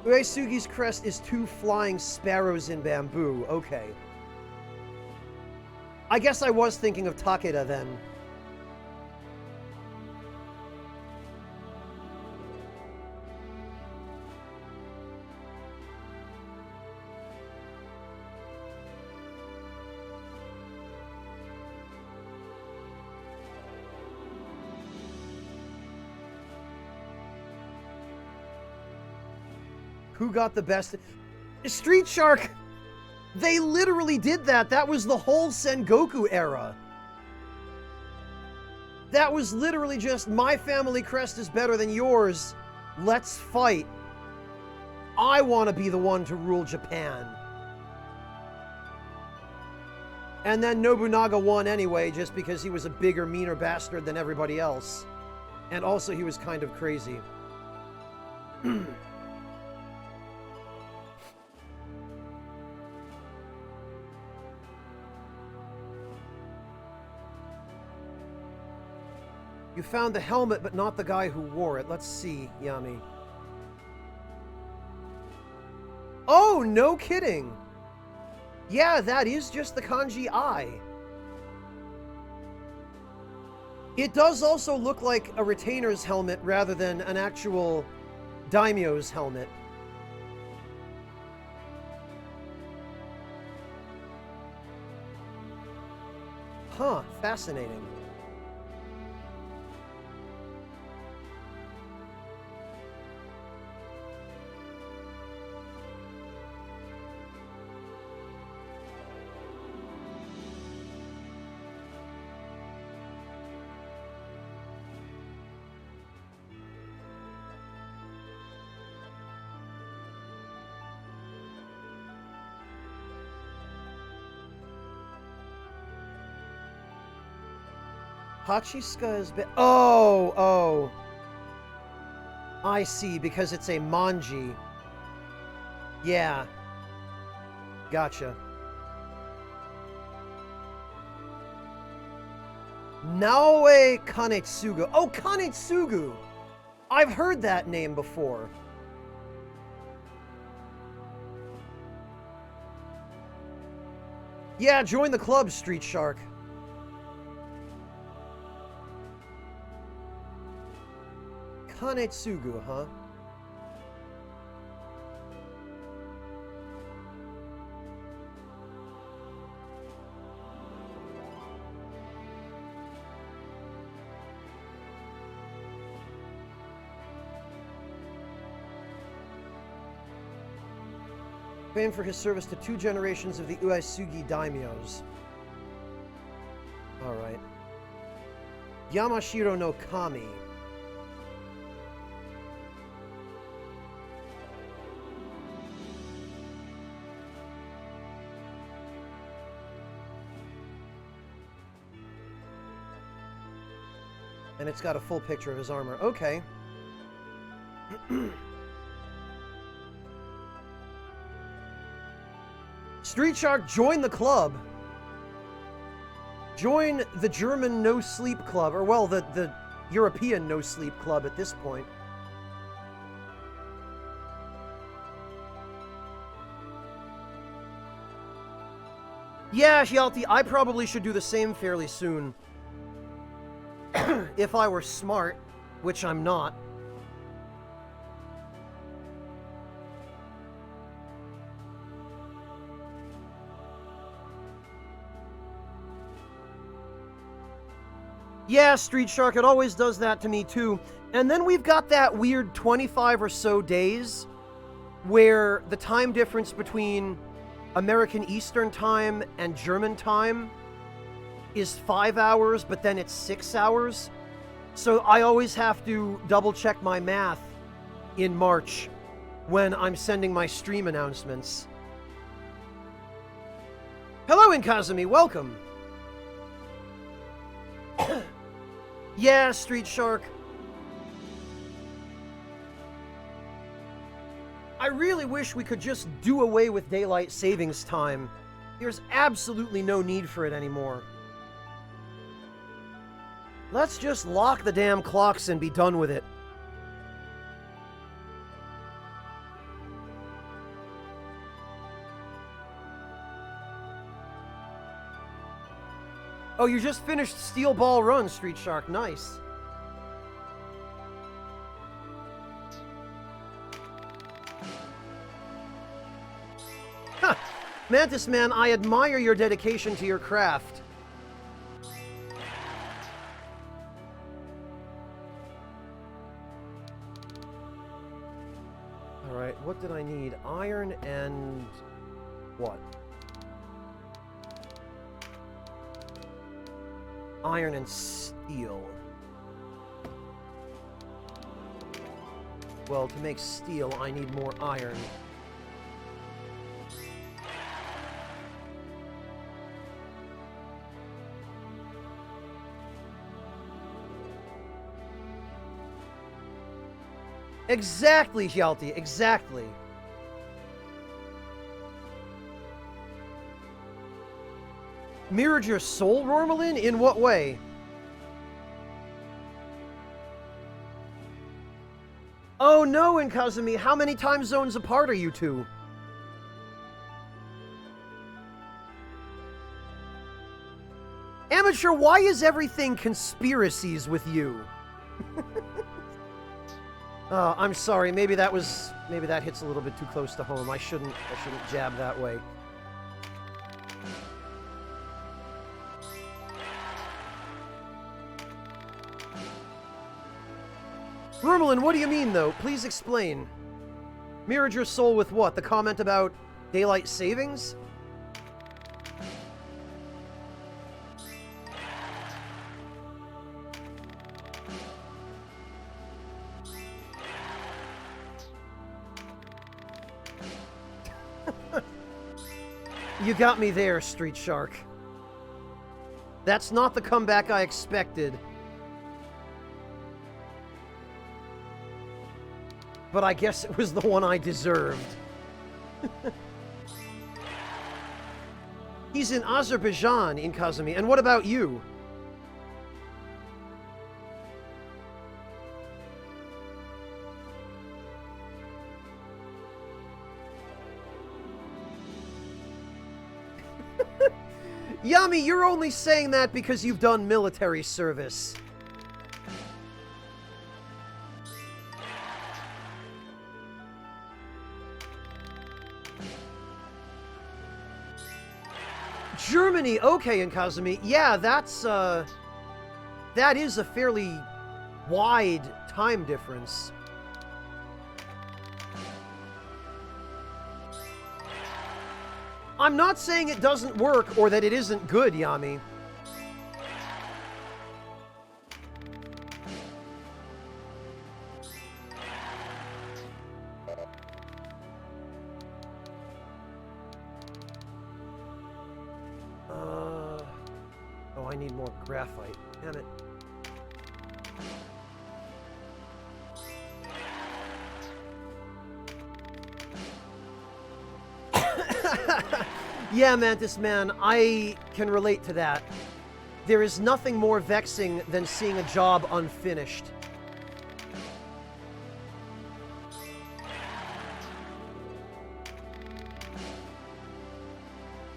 Uesugi's crest is 2 flying sparrows in bamboo. Okay. I guess I was thinking of Takeda then. Who got the best? Street Shark! They literally did that. That was the whole Sengoku era. That was literally just, my family crest is better than yours. Let's fight. I want to be the one to rule Japan. And then Nobunaga won anyway, just because he was a bigger, meaner bastard than everybody else. And also he was kind of crazy. You found the helmet, but not the guy who wore it. Let's see, Yami. Oh, no kidding! Yeah, that is just the kanji I. It does also look like a retainer's helmet rather than an actual daimyo's helmet. Huh, fascinating. Hachiska is... Oh. I see, because it's a manji. Yeah. Gotcha. Naoe Kanetsugu. Oh, Kanetsugu! I've heard that name before. Yeah, join the club, Street Shark. Kanetsugu, huh? Famed for his service to 2 generations of the Uesugi daimyos. Alright. Yamashiro no Kami. And it's got a full picture of his armor. Okay. Street Shark, join the club. Join the German No Sleep Club, or well, the European No Sleep Club at this point. Yeah, Hjalti, I probably should do the same fairly soon. If I were smart, which I'm not. Yeah, Street Shark, it always does that to me too. And then we've got that weird 25 or so days where the time difference between American Eastern Time and German Time is 5 hours, but then it's 6 hours. So I always have to double check my math in March when I'm sending my stream announcements. Hello, Inkazumi, welcome. Yeah, Street Shark. I really wish we could just do away with daylight savings time. There's absolutely no need for it anymore. Let's just lock the damn clocks and be done with it. Oh, you just finished Steel Ball Run, Street Shark. Nice. Huh. Mantis Man, I admire your dedication to your craft. Alright, what did I need? Iron and... what? Iron and steel. Well, to make steel, I need more iron. Exactly, Hjalti, exactly. Mirrored your soul, Rormelin? In what way? Oh no, Inkazumi, how many time zones apart are you two? Amateur, why is everything conspiracies with you? I'm sorry, maybe that hits a little bit too close to home. I shouldn't jab that way. Rormelin, what do you mean, though? Please explain. Mirrored your soul with what? The comment about daylight savings? You got me there, Street Shark. That's not the comeback I expected. But I guess it was the one I deserved. He's in Azerbaijan, Inkazumi. And what about you? Yami, you're only saying that because you've done military service. Germany, okay, Inkazumi. Yeah, that is a fairly wide time difference. I'm not saying it doesn't work or that it isn't good, Yami. Oh, I need more graphite. Damn it. Yeah, Mantis Man, I can relate to that. There is nothing more vexing than seeing a job unfinished.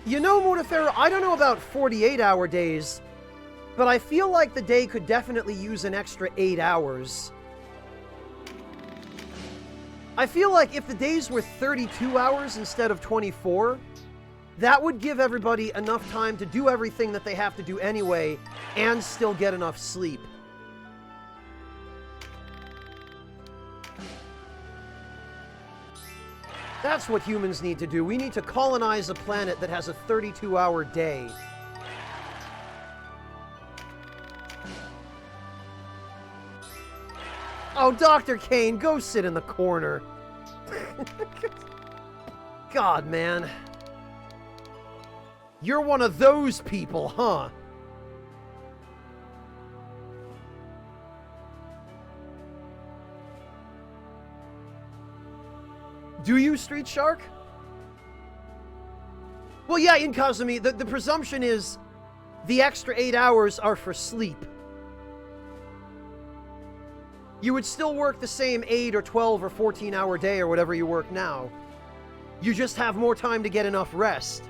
You know, Mortifera, I don't know about 48-hour days, but I feel like the day could definitely use an extra 8 hours. I feel like if the days were 32 hours instead of 24, that would give everybody enough time to do everything that they have to do anyway and still get enough sleep. That's what humans need to do. We need to colonize a planet that has a 32-hour day. Oh, Dr. Kane, go sit in the corner. God, man. You're one of those people, huh? Do you, Street Shark? Well, yeah, in Kazumi, the presumption is the extra 8 hours are for sleep. You would still work the same 8 or 12 or 14-hour day or whatever you work now. You just have more time to get enough rest.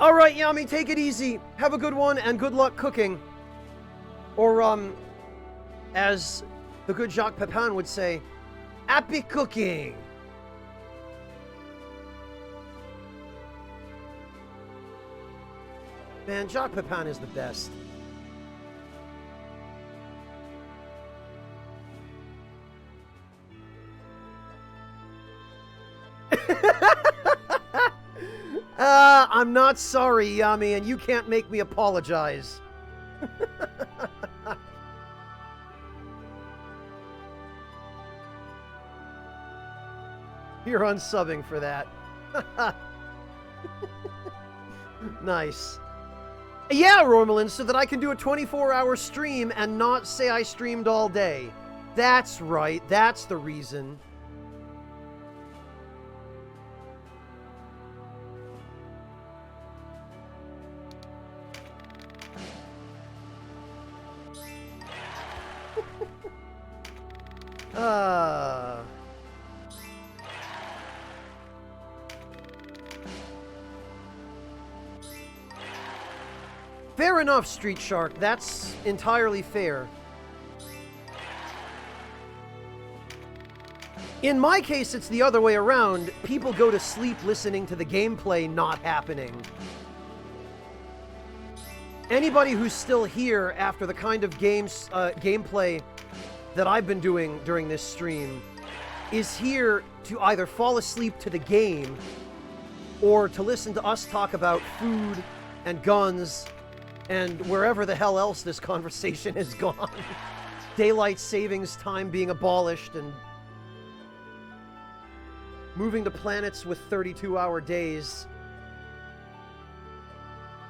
Alright, Yami, take it easy. Have a good one, and good luck cooking. Or, as the good Jacques Pepin would say, happy cooking! Man, Jacques Pepin is the best. I'm not sorry, Yami, and you can't make me apologize. You're unsubbing for that. Nice. Yeah, Romulan, so that I can do a 24-hour stream and not say I streamed all day. That's right, that's the reason. Fair enough, Street Shark. That's entirely fair. In my case, it's the other way around. People go to sleep listening to the gameplay not happening. Anybody who's still here after the kind of gameplay that I've been doing during this stream is here to either fall asleep to the game or to listen to us talk about food and guns and wherever the hell else this conversation has gone. Daylight savings time being abolished and moving to planets with 32-hour days.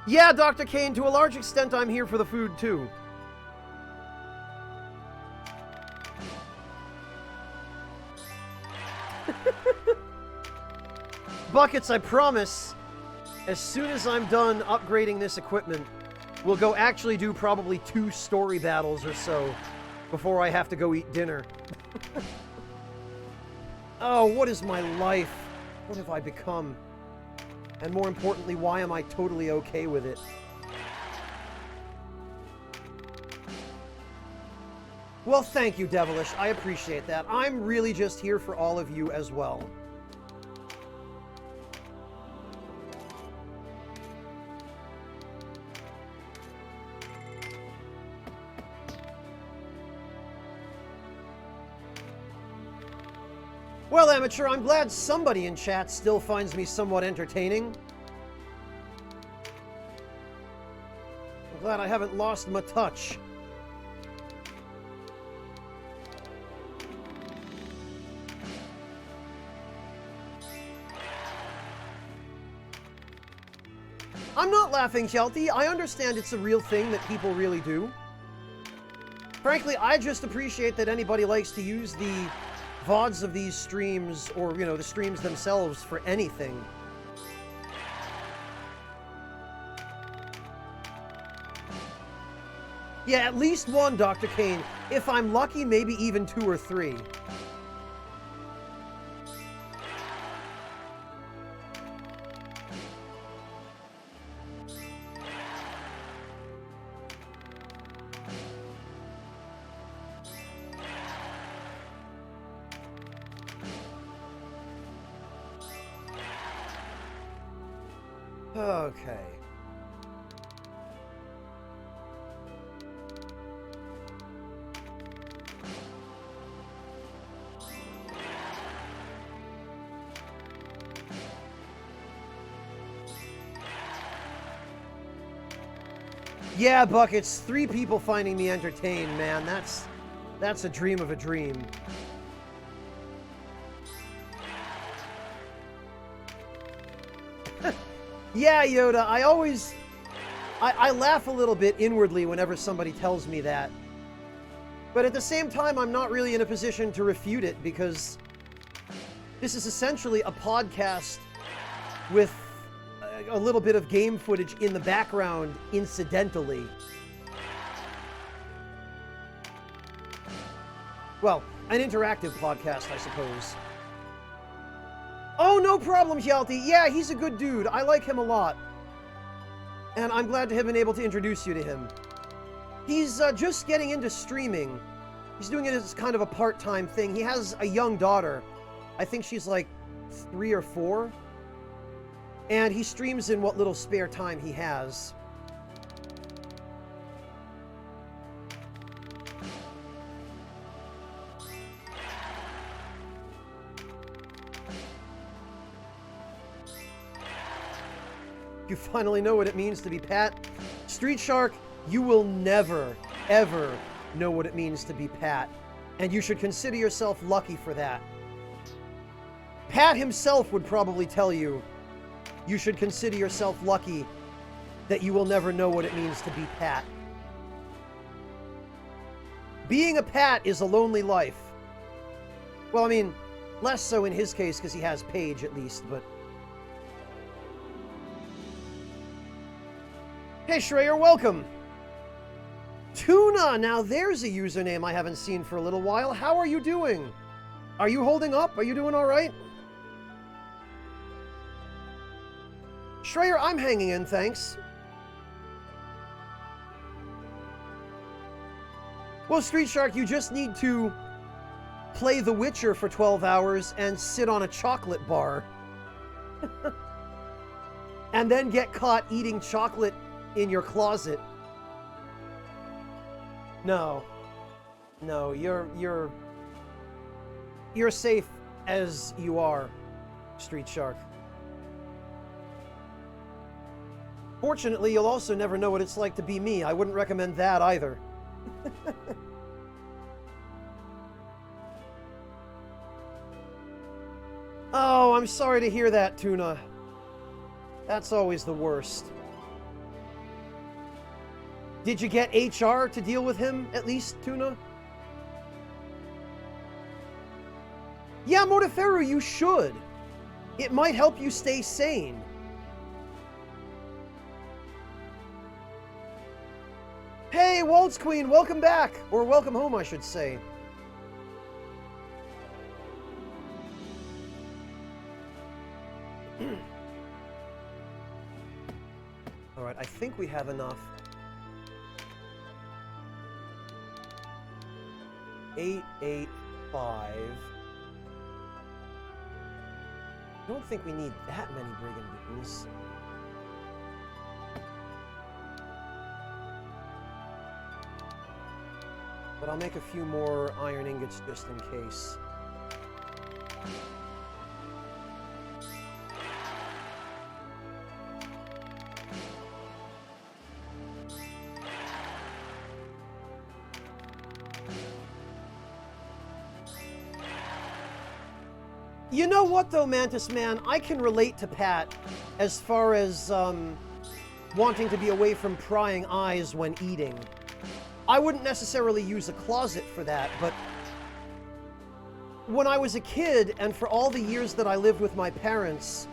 Yeah, Dr. Kane, to a large extent I'm here for the food too. Buckets, I promise, as soon as I'm done upgrading this equipment, we'll go actually do probably 2 story battles or so before I have to go eat dinner. Oh, what is my life? What have I become? And more importantly, why am I totally okay with it? Well, thank you, Devilish. I appreciate that. I'm really just here for all of you as well. Well, Amateur, I'm glad somebody in chat still finds me somewhat entertaining. I'm glad I haven't lost my touch. I'm not laughing, Shelty. I understand it's a real thing that people really do. Frankly, I just appreciate that anybody likes to use the VODs of these streams, or, you know, the streams themselves for anything. Yeah, at least one, Dr. Kane. If I'm lucky, maybe even 2 or 3. Okay. Yeah, Buck, it's 3 people finding me entertained, man. That's a dream of a dream. Yeah, Yoda, I laugh a little bit inwardly whenever somebody tells me that. But at the same time, I'm not really in a position to refute it, because this is essentially a podcast with a little bit of game footage in the background, incidentally. Well, an interactive podcast, I suppose. Oh, no problem, Hjalti. Yeah, he's a good dude. I like him a lot. And I'm glad to have been able to introduce you to him. He's just getting into streaming. He's doing it as kind of a part-time thing. He has a young daughter. I think she's like 3 or 4. And he streams in what little spare time he has. You finally know what it means to be Pat. Street Shark, you will never, ever know what it means to be Pat. And you should consider yourself lucky for that. Pat himself would probably tell you, you should consider yourself lucky that you will never know what it means to be Pat. Being a Pat is a lonely life. Well, I mean, less so in his case because he has Paige at least, but... Hey Shreyer, welcome! Tuna! Now there's a username I haven't seen for a little while. How are you doing? Are you holding up? Are you doing alright? Shreyer, I'm hanging in, thanks. Well, Street Shark, you just need to play The Witcher for 12 hours and sit on a chocolate bar. And then get caught eating chocolate in your closet. No. No, you're safe as you are, Street Shark. Fortunately, you'll also never know what it's like to be me. I wouldn't recommend that either. Oh, I'm sorry to hear that, Tuna. That's always the worst. Did you get HR to deal with him, at least, Tuna? Yeah, Motiferu, you should. It might help you stay sane. Hey, Waltz Queen, welcome back! Or welcome home, I should say. Alright, I think we have enough. 885. I don't think we need that many brigand beacons. But I'll make a few more iron ingots just in case. You know what, though, Mantis Man? I can relate to Pat as far as wanting to be away from prying eyes when eating. I wouldn't necessarily use a closet for that, but when I was a kid, and for all the years that I lived with my parents...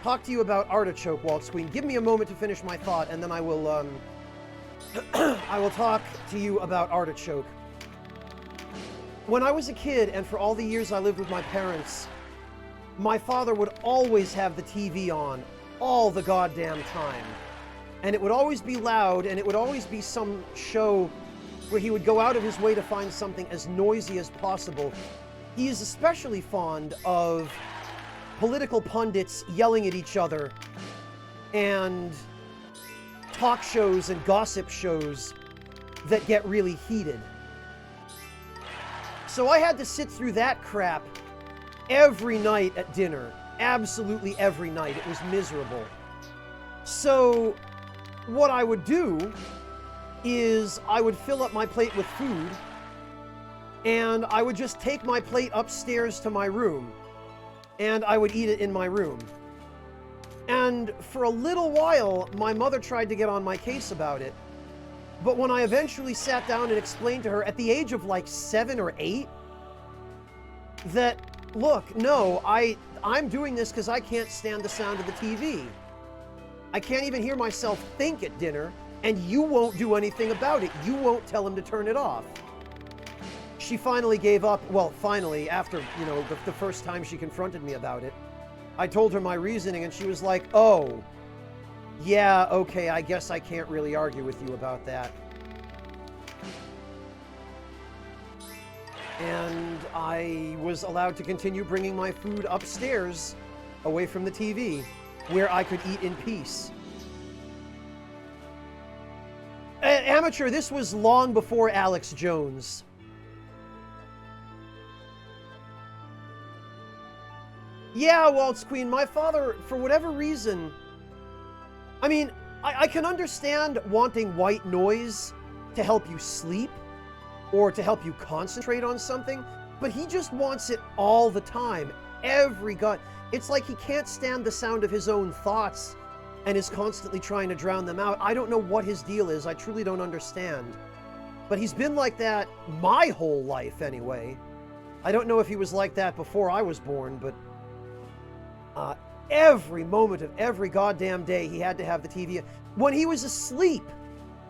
Talk to you about Artichoke, Waltz Queen. Give me a moment to finish my thought, and then I will I will talk to you about Artichoke. When I was a kid, and for all the years I lived with my parents, my father would always have the TV on all the goddamn time. And it would always be loud, and it would always be some show where he would go out of his way to find something as noisy as possible. He is especially fond of political pundits yelling at each other, and talk shows and gossip shows that get really heated. So I had to sit through that crap every night at dinner. Absolutely every night. It was miserable. So what I would do is I would fill up my plate with food, and I would just take my plate upstairs to my room, and I would eat it in my room. And for a little while, my mother tried to get on my case about it. But when I eventually sat down and explained to her at the age of like 7 or 8 that, look, no, I'm doing this because I can't stand the sound of the TV. I can't even hear myself think at dinner, and you won't do anything about it. You won't tell him to turn it off. She finally gave up. Well, finally, after, you know, the first time she confronted me about it, I told her my reasoning, and she was like, oh, yeah, okay, I guess I can't really argue with you about that. And I was allowed to continue bringing my food upstairs, away from the TV, where I could eat in peace. Amateur, this was long before Alex Jones. Yeah, Waltz Queen, my father, for whatever reason... I mean, I can understand wanting white noise to help you sleep, or to help you concentrate on something, but he just wants it all the time. It's like he can't stand the sound of his own thoughts and is constantly trying to drown them out. I don't know what his deal is. I truly don't understand. But he's been like that my whole life, anyway. I don't know if he was like that before I was born, but... every moment of every goddamn day, he had to have the TV. When he was asleep,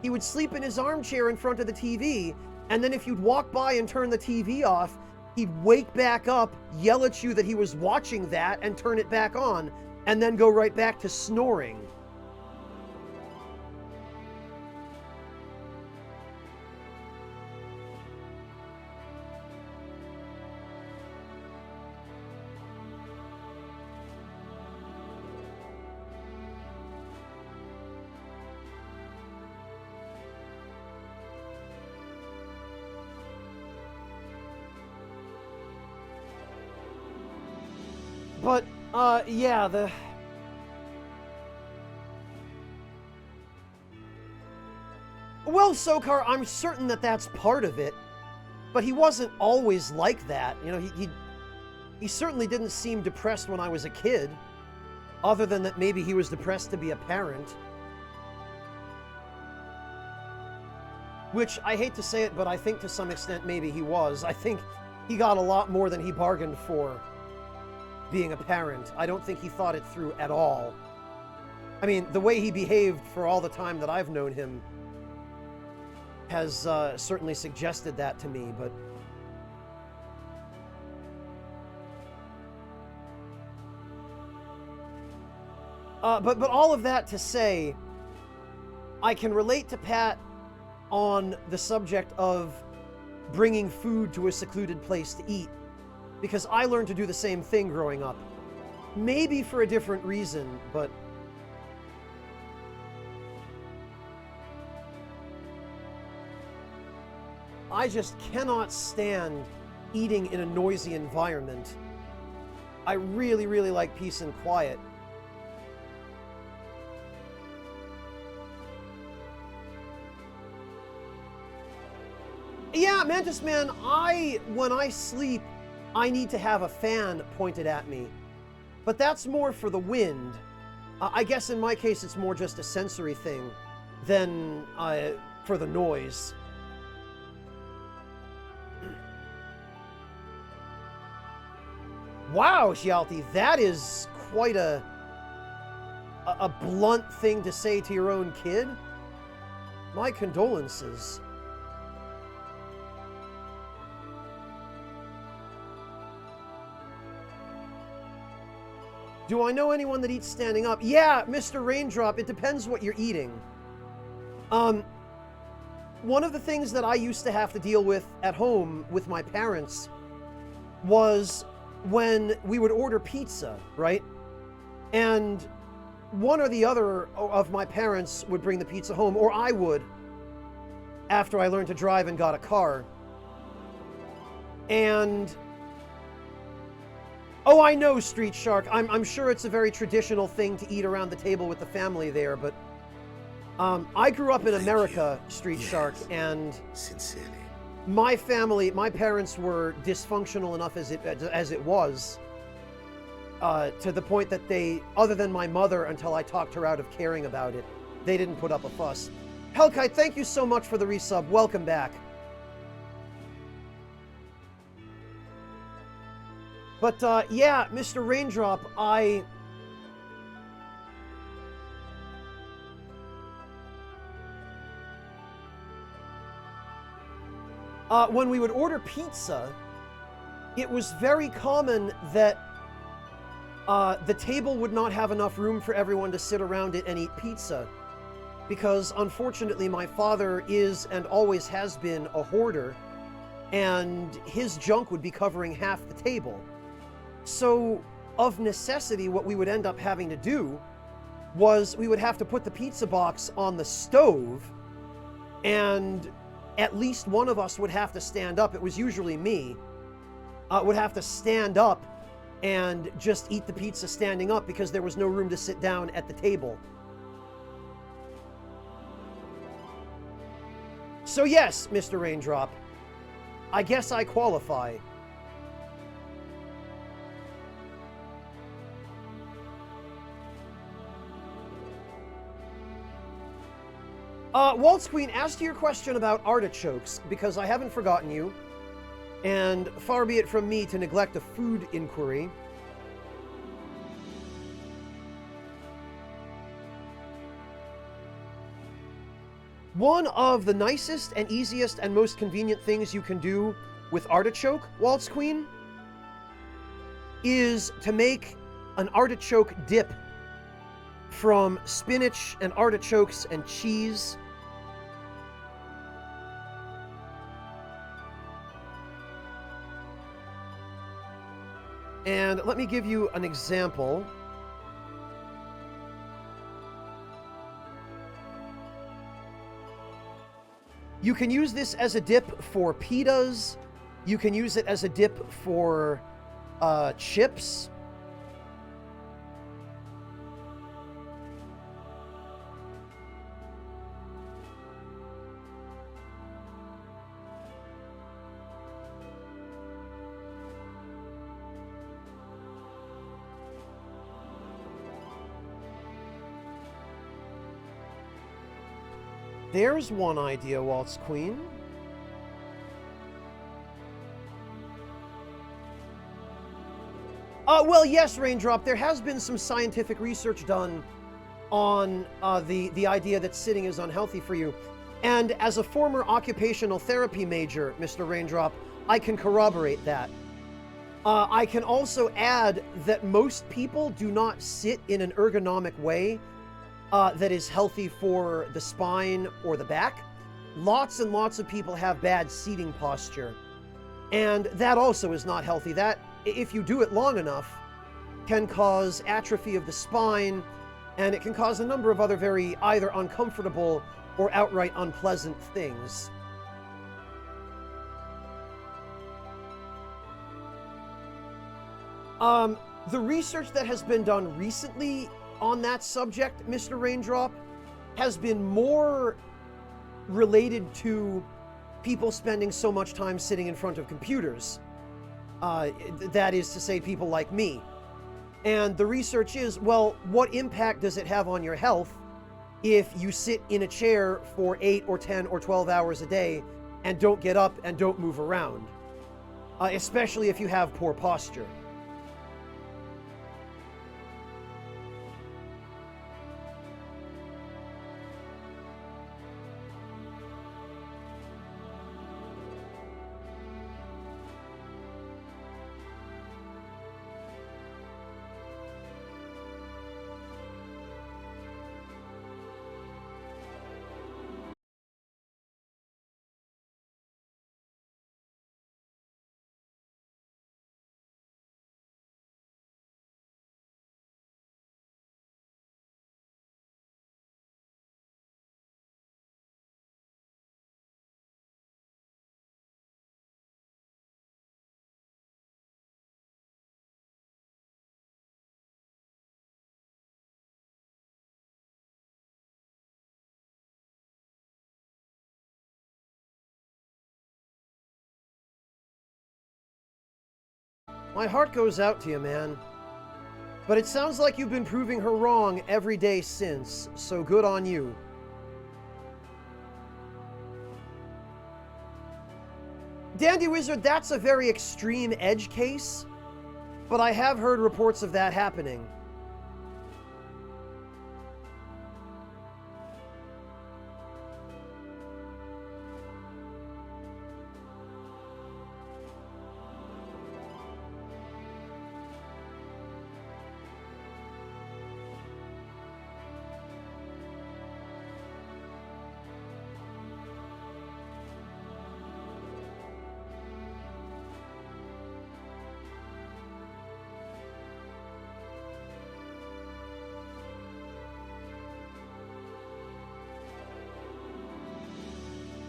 he would sleep in his armchair in front of the TV, and then if you'd walk by and turn the TV off, he'd wake back up, yell at you that he was watching that, and turn it back on, and then go right back to snoring. But, yeah, Well, Sokar, I'm certain that that's part of it, but he wasn't always like that. You know, he certainly didn't seem depressed when I was a kid, other than that maybe he was depressed to be a parent. Which, I hate to say it, but I think to some extent maybe he was. I think he got a lot more than he bargained for being a parent. I don't think he thought it through at all. I mean, the way he behaved for all the time that I've known him has certainly suggested that to me, but... But all of that to say, I can relate to Pat on the subject of bringing food to a secluded place to eat, because I learned to do the same thing growing up. Maybe for a different reason, but... I just cannot stand eating in a noisy environment. I really, really like peace and quiet. Yeah, Mantis Man, when I sleep, I need to have a fan pointed at me. But that's more for the wind. I guess in my case it's more just a sensory thing than for the noise. Wow, Xialti, that is quite a blunt thing to say to your own kid. My condolences. Do I know anyone that eats standing up? Yeah, Mr. Raindrop, it depends what you're eating. One of the things that I used to have to deal with at home with my parents was when we would order pizza, right? And one or the other of my parents would bring the pizza home, or I would, after I learned to drive and got a car. And oh, I know, Street Shark. I'm sure it's a very traditional thing to eat around the table with the family there, but I grew up in America, Street Shark, and sincerely, my family, my parents were dysfunctional enough as it was, to the point that they, other than my mother, until I talked her out of caring about it, they didn't put up a fuss. Hellkite, thank you so much for the resub. Welcome back. But, yeah, Mr. Raindrop, when we would order pizza, it was very common that the table would not have enough room for everyone to sit around it and eat pizza. Because, unfortunately, my father is and always has been a hoarder, and his junk would be covering half the table. So, of necessity, what we would end up having to do was we would have to put the pizza box on the stove, and at least one of us would have to stand up. It was usually me. Would have to stand up and just eat the pizza standing up because there was no room to sit down at the table. So yes, Mr. Raindrop, I guess I qualify. Waltz Queen, as to your question about artichokes, because I haven't forgotten you, and far be it from me to neglect a food inquiry. One of the nicest and easiest and most convenient things you can do with artichoke, Waltz Queen, is to make an artichoke dip from spinach and artichokes and cheese. And let me give you an example. You can use this as a dip for pitas. You can use it as a dip for chips. There's one idea, Waltz Queen. Well, yes, Raindrop, there has been some scientific research done on the idea that sitting is unhealthy for you. And as a former occupational therapy major, Mr. Raindrop, I can corroborate that. I can also add that most people do not sit in an ergonomic way that is healthy for the spine or the back. Lots and lots of people have bad seating posture. And that also is not healthy. That, if you do it long enough, can cause atrophy of the spine, and it can cause a number of other very either uncomfortable or outright unpleasant things. The research that has been done recently on that subject, Mr. Raindrop, has been more related to people spending so much time sitting in front of computers. That is to say, people like me. And the research is, well, what impact does it have on your health if you sit in a chair for 8 or 10 or 12 hours a day and don't get up and don't move around? Especially if you have poor posture. My heart goes out to you, man. But it sounds like you've been proving her wrong every day since, so good on you. Dandy Wizard, that's a very extreme edge case, but I have heard reports of that happening.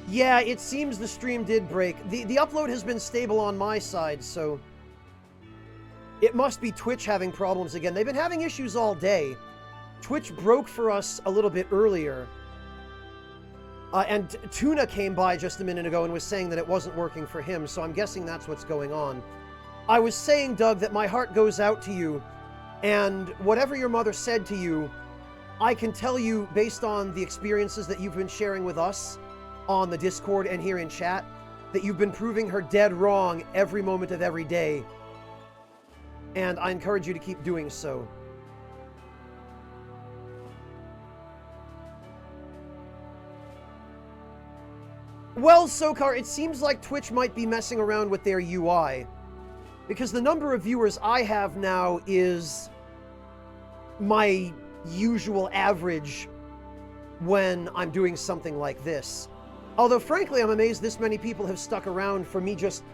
Yeah, it seems the stream did break. The upload has been stable on my side, so it must be Twitch having problems again. They've been having issues all day. Twitch broke for us a little bit earlier. And Tuna came by just a minute ago and was saying that it wasn't working for him, so I'm guessing that's what's going on. I was saying, Doug, that my heart goes out to you, and whatever your mother said to you, I can tell you, based on the experiences that you've been sharing with us on the Discord and here in chat, that you've been proving her dead wrong every moment of every day. And I encourage you to keep doing so. Well, Sokar, it seems like Twitch might be messing around with their UI. Because the number of viewers I have now is my usual average when I'm doing something like this. Although, frankly, I'm amazed this many people have stuck around for me just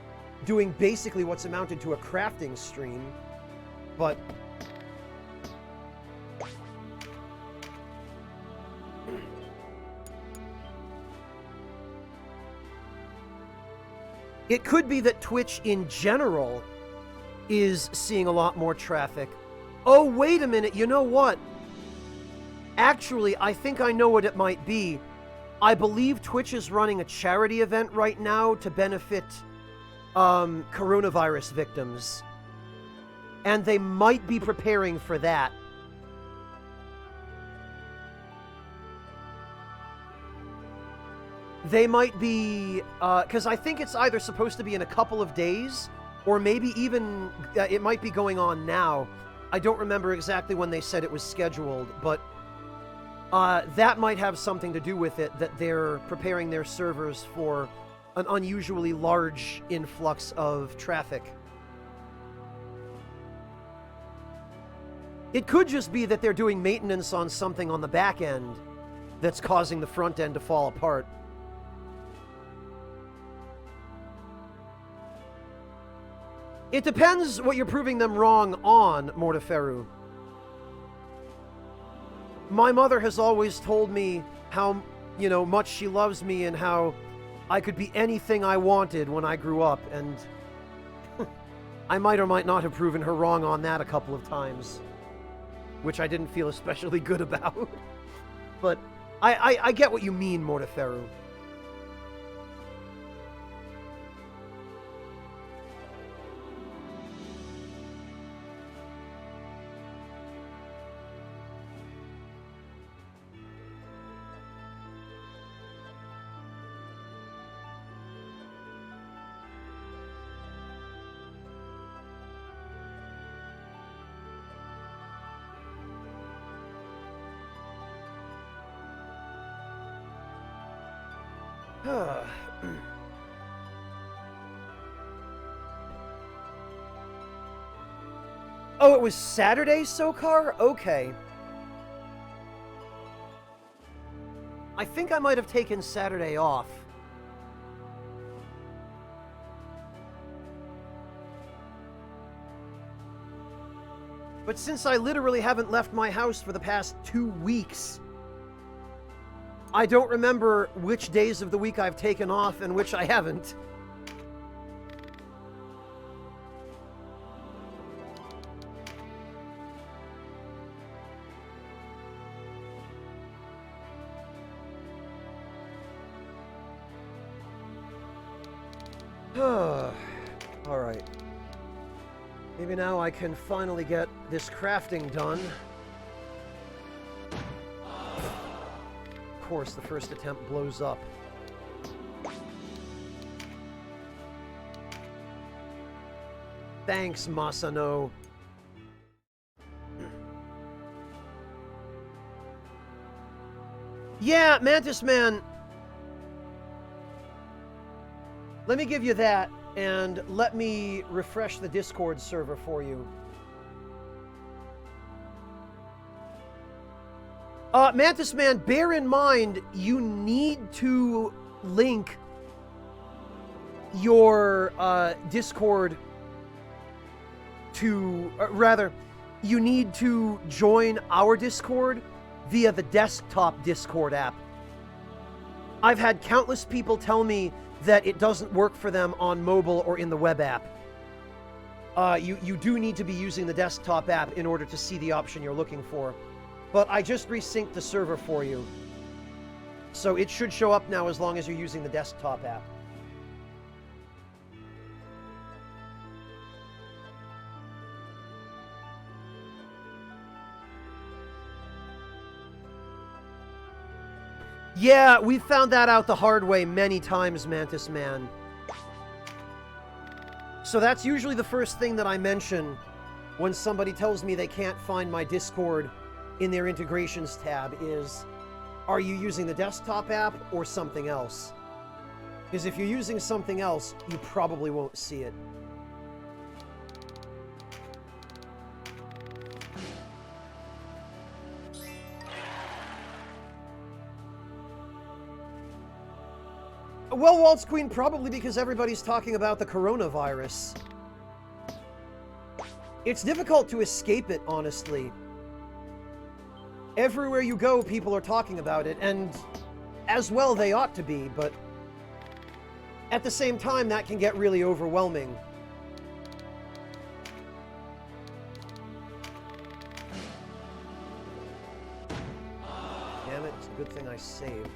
doing basically what's amounted to a crafting stream. But it could be that Twitch in general is seeing a lot more traffic. Oh, wait a minute, you know what? Actually, I think I know what it might be. I believe Twitch is running a charity event right now to benefit coronavirus victims. And they might be preparing for that. They might be, because I think it's either supposed to be in a couple of days, or maybe even, it might be going on now. I don't remember exactly when they said it was scheduled, but that might have something to do with it, that they're preparing their servers for an unusually large influx of traffic. It could just be that they're doing maintenance on something on the back end that's causing the front end to fall apart. It depends what you're proving them wrong on, Morteferu. My mother has always told me how, much she loves me and how I could be anything I wanted when I grew up, and I might or might not have proven her wrong on that a couple of times, which I didn't feel especially good about. But I get what you mean, Morteferu. Oh, it was Saturday, Sokar? Okay. I think I might have taken Saturday off. But since I literally haven't left my house for the past 2 weeks, I don't remember which days of the week I've taken off and which I haven't. All right. Maybe now I can finally get this crafting done. Of course, the first attempt blows up. Thanks, Masano. Yeah, Mantis Man. Let me give you that, and let me refresh the Discord server for you. Mantis Man, bear in mind, you need to link your Discord to, rather, you need to join our Discord via the desktop Discord app. I've had countless people tell me that it doesn't work for them on mobile or in the web app. You do need to be using the desktop app in order to see the option you're looking for. But I just resynced the server for you. So it should show up now as long as you're using the desktop app. Yeah, we found that out the hard way many times, Mantis Man. So that's usually the first thing that I mention when somebody tells me they can't find my Discord in their integrations tab is, are you using the desktop app or something else? Because if you're using something else, you probably won't see it. Well, Waltz Queen, probably because everybody's talking about the coronavirus. It's difficult to escape it, honestly. Everywhere you go, people are talking about it, and as well they ought to be, but at the same time, that can get really overwhelming. Damn it, it's a good thing I saved.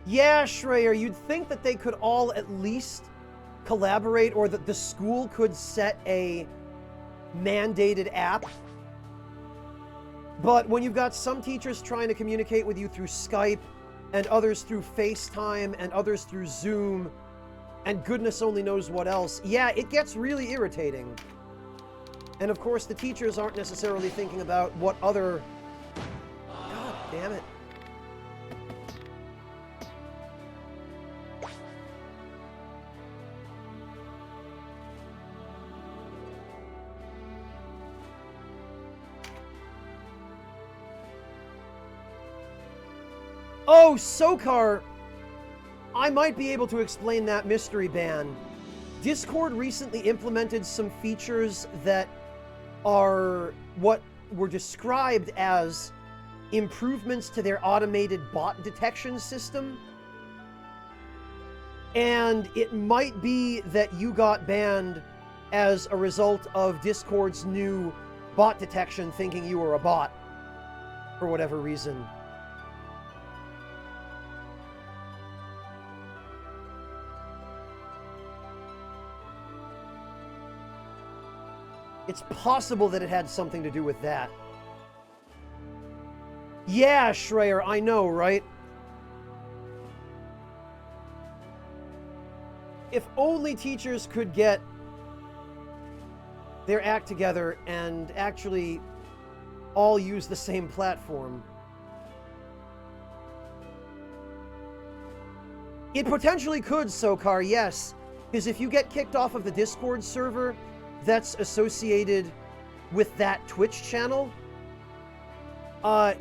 Yeah, Schreier, you'd think that they could all at least collaborate, or that the school could set a mandated app. But when you've got some teachers trying to communicate with you through Skype, and others through FaceTime, and others through Zoom, and goodness only knows what else, yeah, it gets really irritating. And of course, the teachers aren't necessarily thinking about what other... God damn it. Oh, Sokar! I might be able to explain that mystery ban. Discord recently implemented some features that are what were described as improvements to their automated bot detection system. And it might be that you got banned as a result of Discord's new bot detection thinking you were a bot, for whatever reason. It's possible that it had something to do with that. Yeah, Schreier, I know, right? If only teachers could get their act together and actually all use the same platform. It potentially could, Sokar, yes. Because if you get kicked off of the Discord server that's associated with that Twitch channel,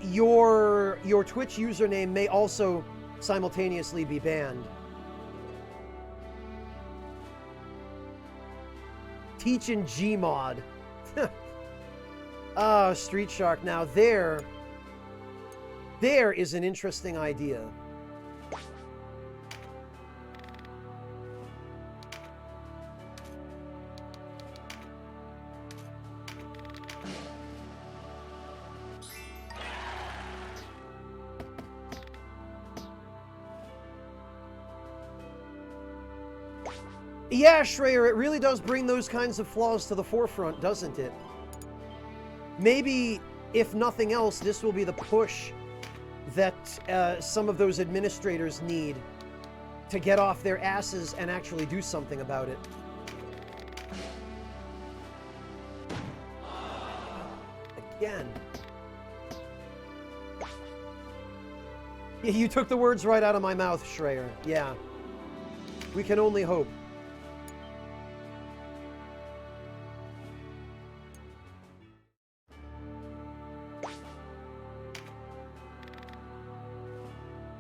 your Twitch username may also simultaneously be banned. Teaching Gmod. Ah, Street Shark. Now there is an interesting idea. Yeah, Schreier, it really does bring those kinds of flaws to the forefront, doesn't it? Maybe, if nothing else, this will be the push that some of those administrators need to get off their asses and actually do something about it. Again. Yeah, you took the words right out of my mouth, Schreier. Yeah. We can only hope.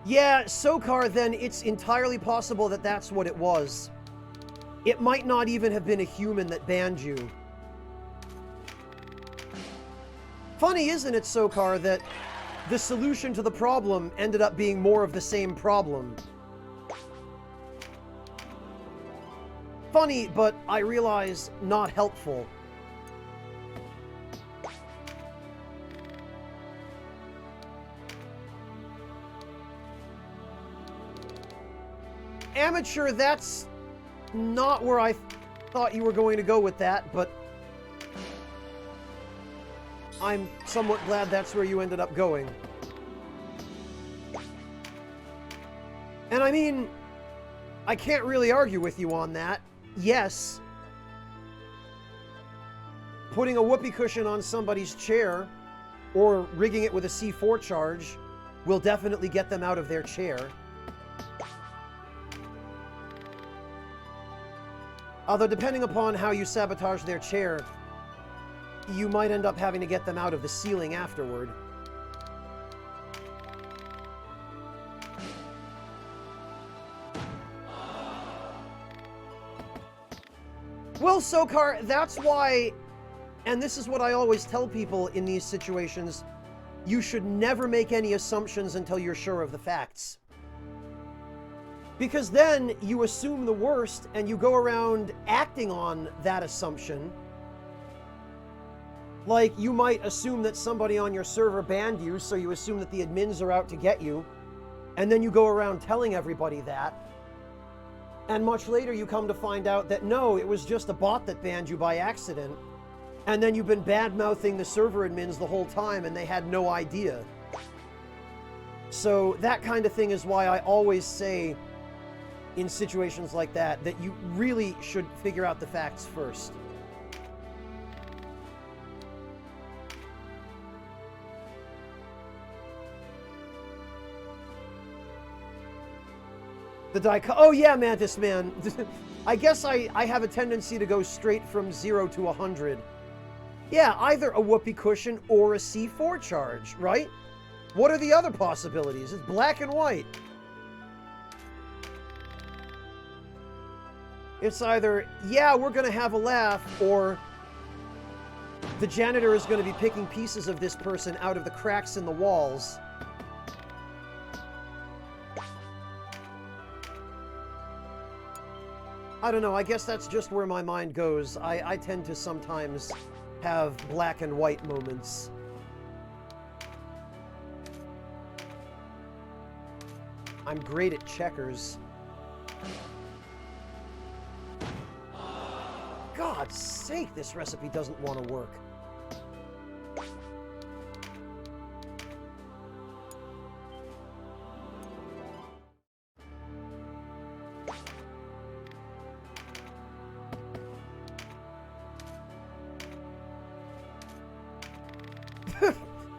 Yeah, Sokar, then it's entirely possible that that's what it was. It might not even have been a human that banned you. Funny, isn't it, Sokar, that the solution to the problem ended up being more of the same problem? Funny, but I realize not helpful. Amateur, that's not where I thought you were going to go with that, but I'm somewhat glad that's where you ended up going. And I mean, I can't really argue with you on that. Yes, putting a whoopee cushion on somebody's chair or rigging it with a C4 charge will definitely get them out of their chair. Although, depending upon how you sabotage their chair, you might end up having to get them out of the ceiling afterward. Well, Sokar, that's why, and this is what I always tell people in these situations, you should never make any assumptions until you're sure of the facts. Because then you assume the worst and you go around acting on that assumption. Like, you might assume that somebody on your server banned you, so you assume that the admins are out to get you. And then you go around telling everybody that. And much later you come to find out that no, it was just a bot that banned you by accident. And then you've been bad-mouthing the server admins the whole time and they had no idea. So that kind of thing is why I always say, in situations like that, that you really should figure out the facts first. Oh yeah, Mantis Man. I guess I have a tendency to go straight from 0 to 100. Yeah, either a whoopee cushion or a C4 charge, right? What are the other possibilities? It's black and white. It's either, yeah, we're going to have a laugh, or the janitor is going to be picking pieces of this person out of the cracks in the walls. I don't know, I guess that's just where my mind goes. I tend to sometimes have black and white moments. I'm great at checkers. God's sake, this recipe doesn't want to work.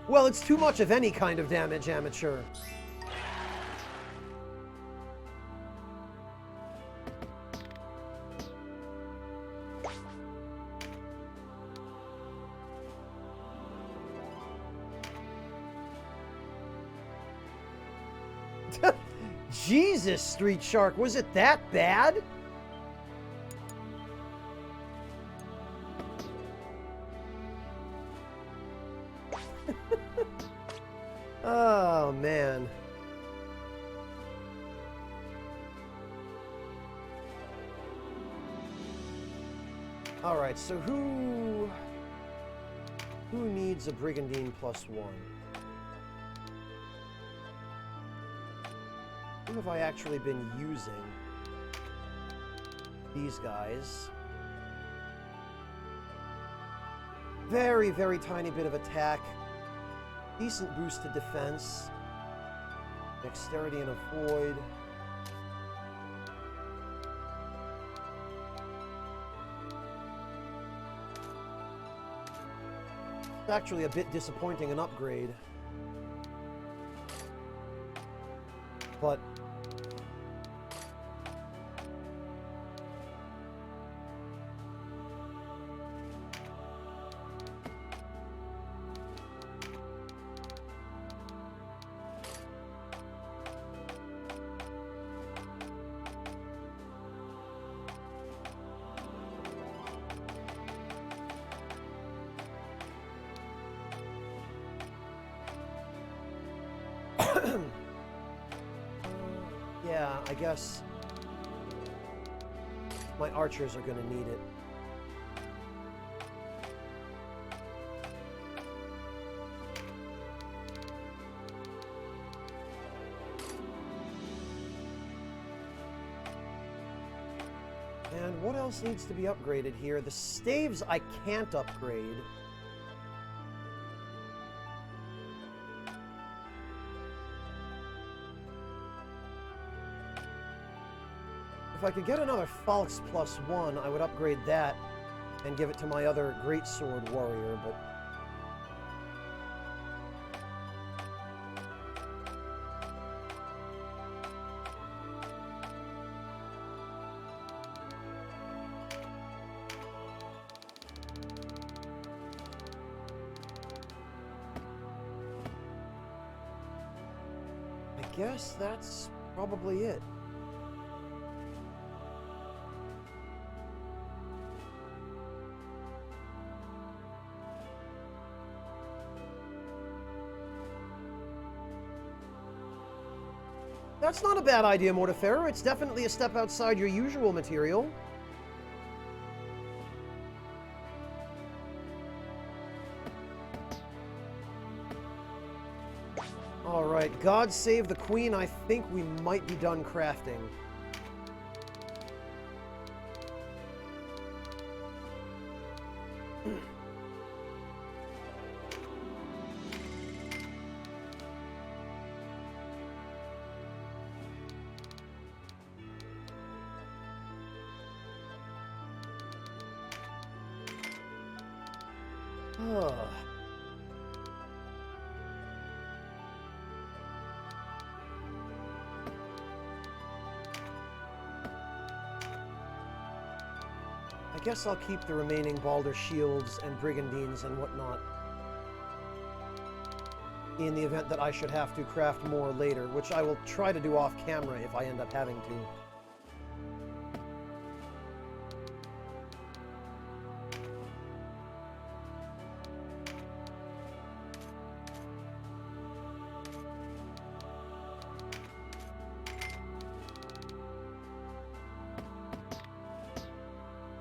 Well, it's too much of any kind of damage, amateur. Jesus, Street Shark, was it that bad? Oh, man. All right, so who needs a Brigandine +1? Who have I actually been using? these guys. Very, very tiny bit of attack. Decent boost to defense. Dexterity and avoid. It's actually a bit disappointing an upgrade. But yeah, I guess my archers are going to need it. And what else needs to be upgraded here? The staves I can't upgrade. If I could get another Falx +1, I would upgrade that and give it to my other greatsword warrior, but I guess that's probably it. That's not a bad idea, Mortiferrer. It's definitely a step outside your usual material. Alright, God save the Queen. I think we might be done crafting. I guess I'll keep the remaining Balder shields and brigandines and whatnot in the event that I should have to craft more later, which I will try to do off camera if I end up having to.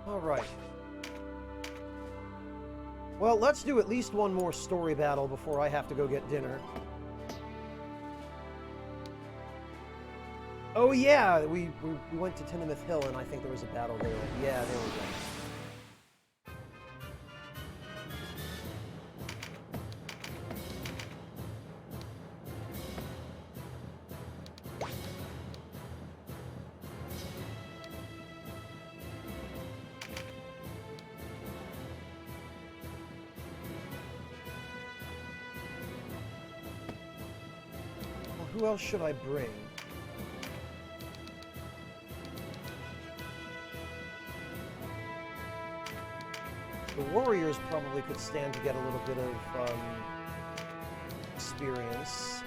Alright. Well, let's do at least one more story battle before I have to go get dinner. Oh yeah, we went to Tinamouth Hill and I think there was a battle there. Yeah, there we go. Who else should I bring? The warriors probably could stand to get a little bit of experience.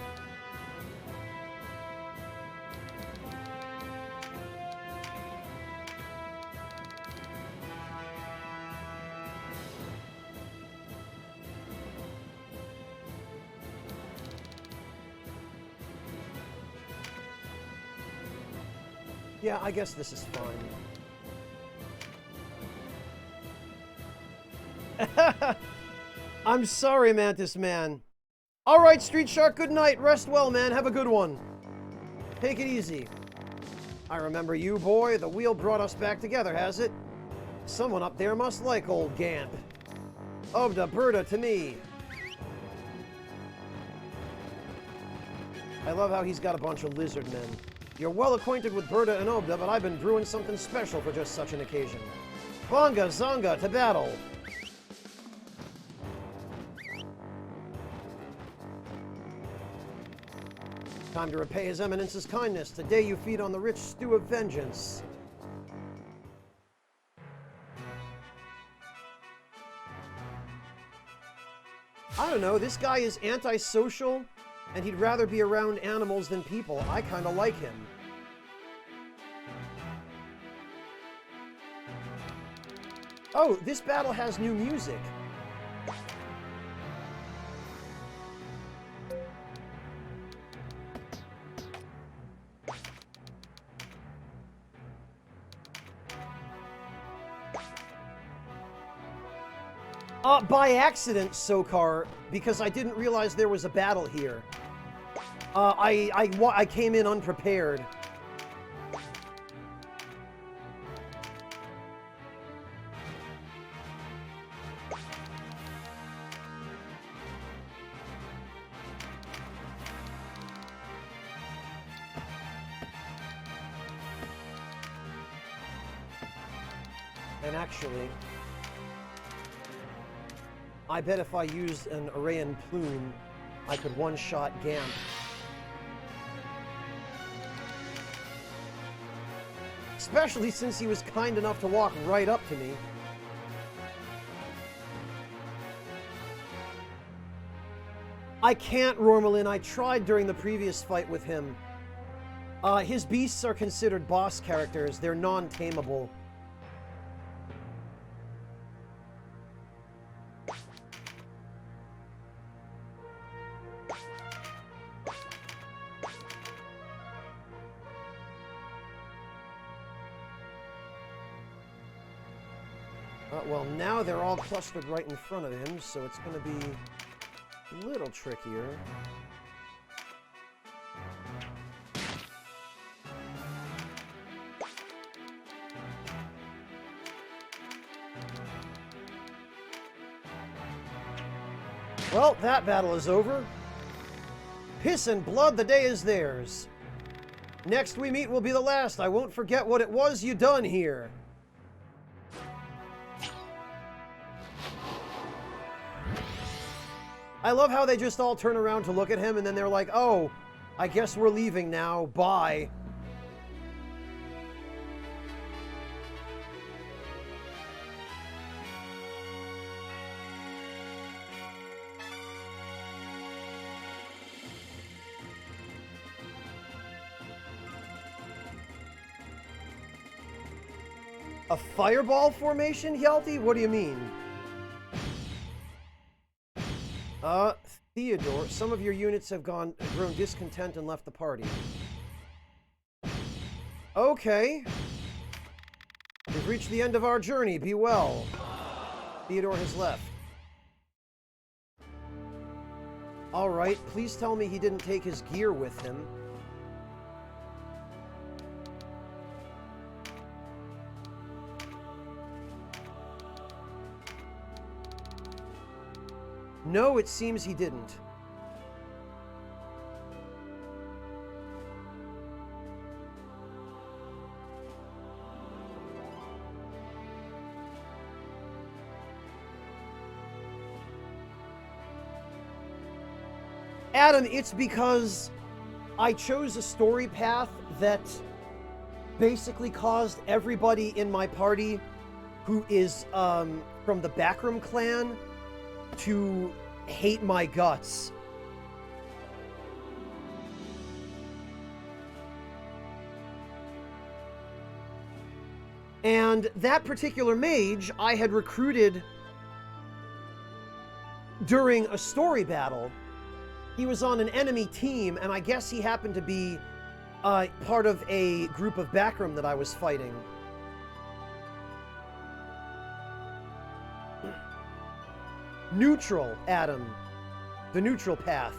Yeah, I guess this is fine. I'm sorry, Mantis Man. Alright, Street Shark, good night. Rest well, man. Have a good one. Take it easy. I remember you, boy. The wheel brought us back together, has it? Someone up there must like old Gamp. Obda Berta to me. I love how he's got a bunch of lizard men. You're well acquainted with Berta and Obda, but I've been brewing something special for just such an occasion. Bonga Zonga to battle! Time to repay His Eminence's kindness. Today you feed on the rich stew of vengeance. I don't know, this guy is antisocial, and he'd rather be around animals than people. I kind of like him. Oh, this battle has new music. By accident, Sokar, because I didn't realize there was a battle here. I came in unprepared. And actually, I bet if I used an Arayan plume, I could one-shot Gamp. Especially since he was kind enough to walk right up to me. I can't, Rormelin. I tried during the previous fight with him. His beasts are considered boss characters. They're non-tameable. Well, now they're all clustered right in front of him, so it's going to be a little trickier. Well, that battle is over. Piss and blood, the day is theirs. Next we meet will be the last. I won't forget what it was you done here. I love how they just all turn around to look at him, and then they're like, oh, I guess we're leaving now. Bye. A fireball formation, Hjalti? What do you mean? Theodore, some of your units have grown discontent and left the party. Okay. We've reached the end of our journey. Be well. Theodore has left. Alright, please tell me he didn't take his gear with him. No, it seems he didn't. Adam, it's because I chose a story path that basically caused everybody in my party who is from the Backroom clan to hate my guts. And that particular mage I had recruited during a story battle. He was on an enemy team, and I guess he happened to be part of a group of Backroom that I was fighting. Neutral, Adam. The neutral path.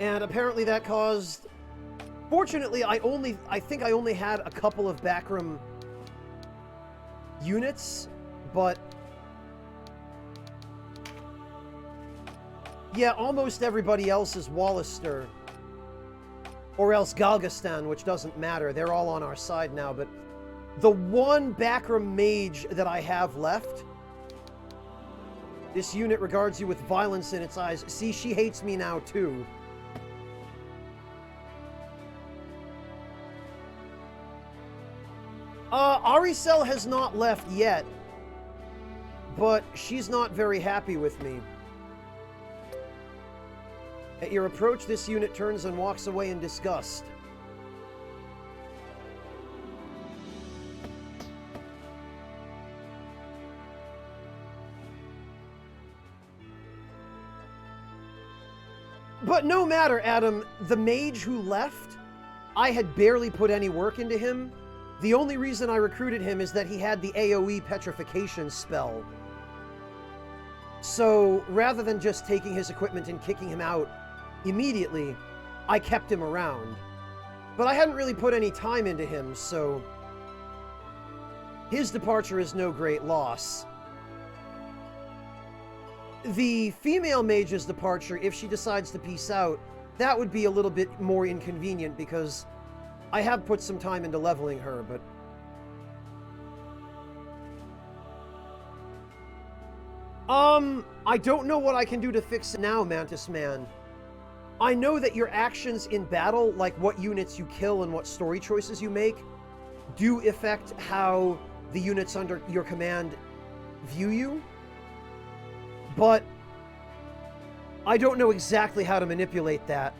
And apparently that caused... Fortunately, I think I only had a couple of backroom units, but... Yeah, almost everybody else is Wallister. Or else Galgastan, which doesn't matter. They're all on our side now, but... The one backroom mage that I have left... This unit regards you with violence in its eyes. See, she hates me now, too. Aricel has not left yet, but she's not very happy with me. At your approach, this unit turns and walks away in disgust. But no matter, Adam, the mage who left, I had barely put any work into him. The only reason I recruited him is that he had the AoE petrification spell. So, rather than just taking his equipment and kicking him out immediately, I kept him around. But I hadn't really put any time into him, so... His departure is no great loss. The female mage's departure, if she decides to peace out, that would be a little bit more inconvenient because I have put some time into leveling her, but... I don't know what I can do to fix it now, Mantis Man. I know that your actions in battle, like what units you kill and what story choices you make, do affect how the units under your command view you. But I don't know exactly how to manipulate that.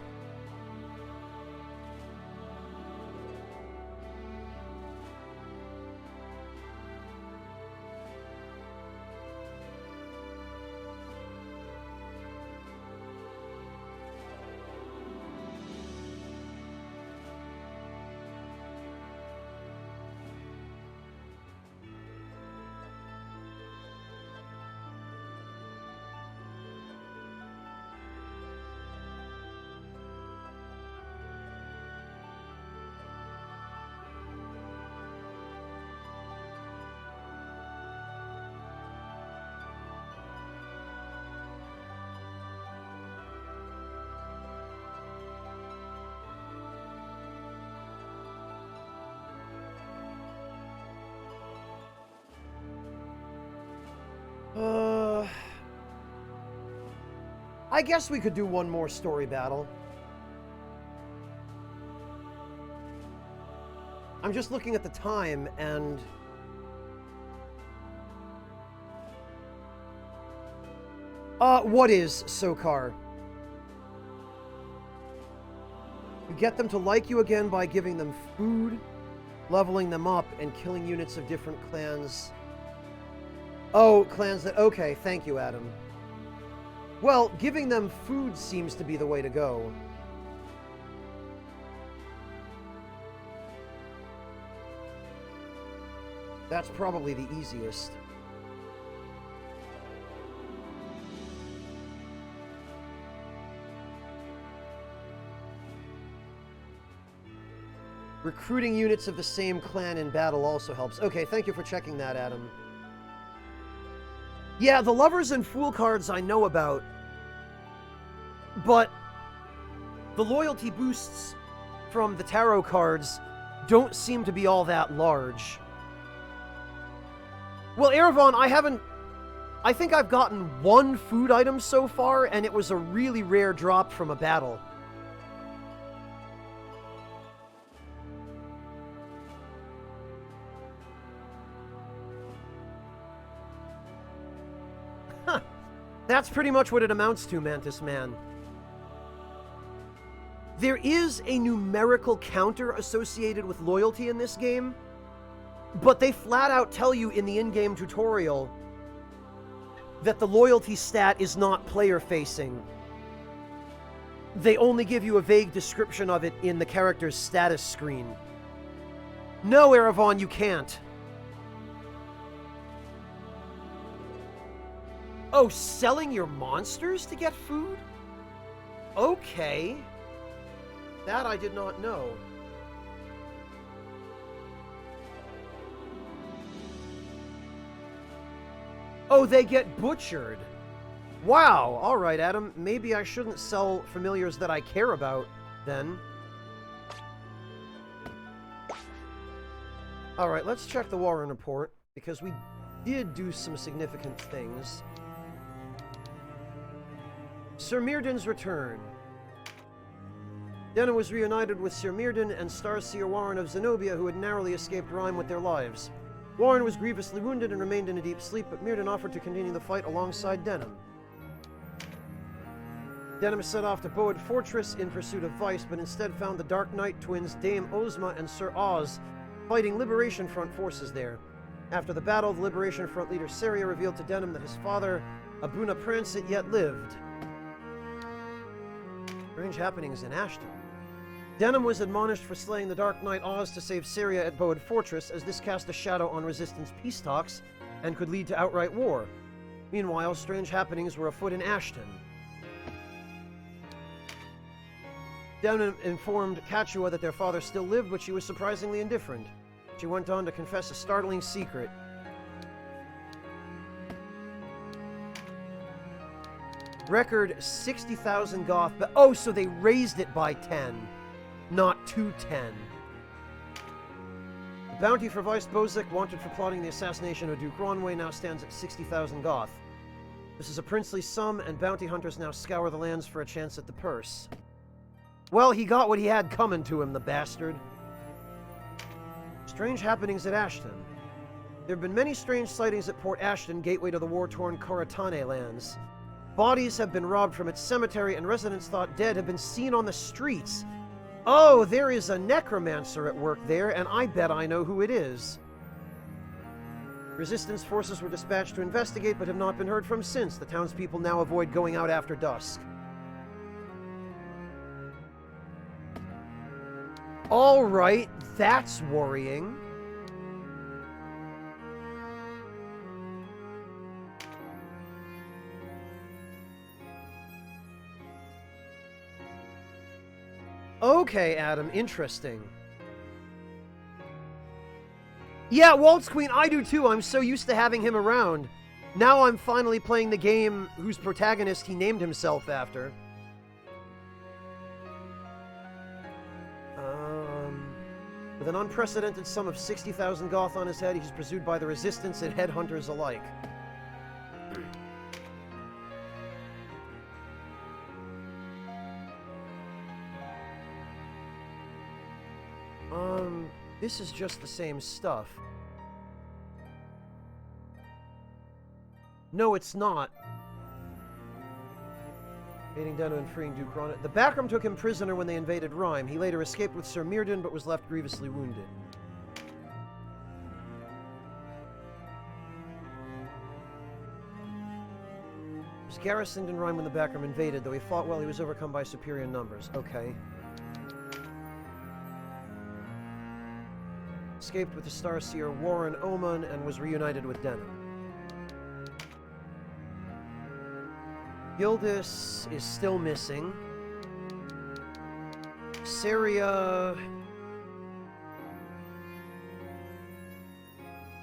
I guess we could do one more story battle. I'm just looking at the time, and... what is Sokar? You get them to like you again by giving them food, leveling them up, and killing units of different clans. Oh, clans that... Okay, thank you, Adam. Well, giving them food seems to be the way to go. That's probably the easiest. Recruiting units of the same clan in battle also helps. Okay, thank you for checking that, Adam. Yeah, the Lovers and Fool cards I know about, but the loyalty boosts from the tarot cards don't seem to be all that large. Well, Eravon, I think I've gotten one food item so far, and it was a really rare drop from a battle. That's pretty much what it amounts to, Mantis Man. There is a numerical counter associated with loyalty in this game, but they flat out tell you in the in-game tutorial that the loyalty stat is not player-facing. They only give you a vague description of it in the character's status screen. No, Eravon, you can't. Oh, selling your monsters to get food? Okay. That I did not know. Oh, they get butchered. Wow. All right, Adam. Maybe I shouldn't sell familiars that I care about, then. All right, let's check the Warren report, because we did do some significant things. Sir Mirdan's return. Denham was reunited with Sir Mirdan and Starseer Warren of Zenobia, who had narrowly escaped Rime with their lives. Warren was grievously wounded and remained in a deep sleep, but Mirdan offered to continue the fight alongside Denham. Denham set off to Boad Fortress in pursuit of Vice, but instead found the Dark Knight twins Dame Ozma and Sir Oz fighting Liberation Front forces there. After the battle, the Liberation Front leader Seria revealed to Denham that his father, Abuna Prancet, yet lived. Strange happenings in Ashton. Denham was admonished for slaying the Dark Knight Oz to save Seria at Boad Fortress, as this cast a shadow on Resistance peace talks and could lead to outright war. Meanwhile, strange happenings were afoot in Ashton. Denham informed Kachua that their father still lived, but she was surprisingly indifferent. She went on to confess a startling secret. Record 60,000 goth, but oh, so they raised it by 10, not 210. The bounty for Vice Bozic, wanted for plotting the assassination of Duke Ronway, now stands at 60,000 goth. This is a princely sum, and bounty hunters now scour the lands for a chance at the purse. Well, he got what he had coming to him, the bastard. Strange happenings at Ashton. There have been many strange sightings at Port Ashton, gateway to the war-torn Koratane lands. Bodies have been robbed from its cemetery, and residents thought dead have been seen on the streets. Oh, there is a necromancer at work there, and I bet I know who it is. Resistance forces were dispatched to investigate, but have not been heard from since. The townspeople now avoid going out after dusk. All right, that's worrying. Okay, Adam, interesting. Yeah, Waltz Queen, I do too. I'm so used to having him around. Now I'm finally playing the game whose protagonist he named himself after. With an unprecedented sum of 60,000 goth on his head, he's pursued by the Resistance and headhunters alike. This is just the same stuff. No, it's not. Aiding Denham and freeing Duke Ron. The Backram took him prisoner when they invaded Rime. He later escaped with Sir Mirdan, but was left grievously wounded. He was garrisoned in Rime when the Backram invaded, though he fought well, he was overcome by superior numbers. Okay. Escaped with the Starseer Warren Oman and was reunited with Denham. Gildis is still missing. Seria...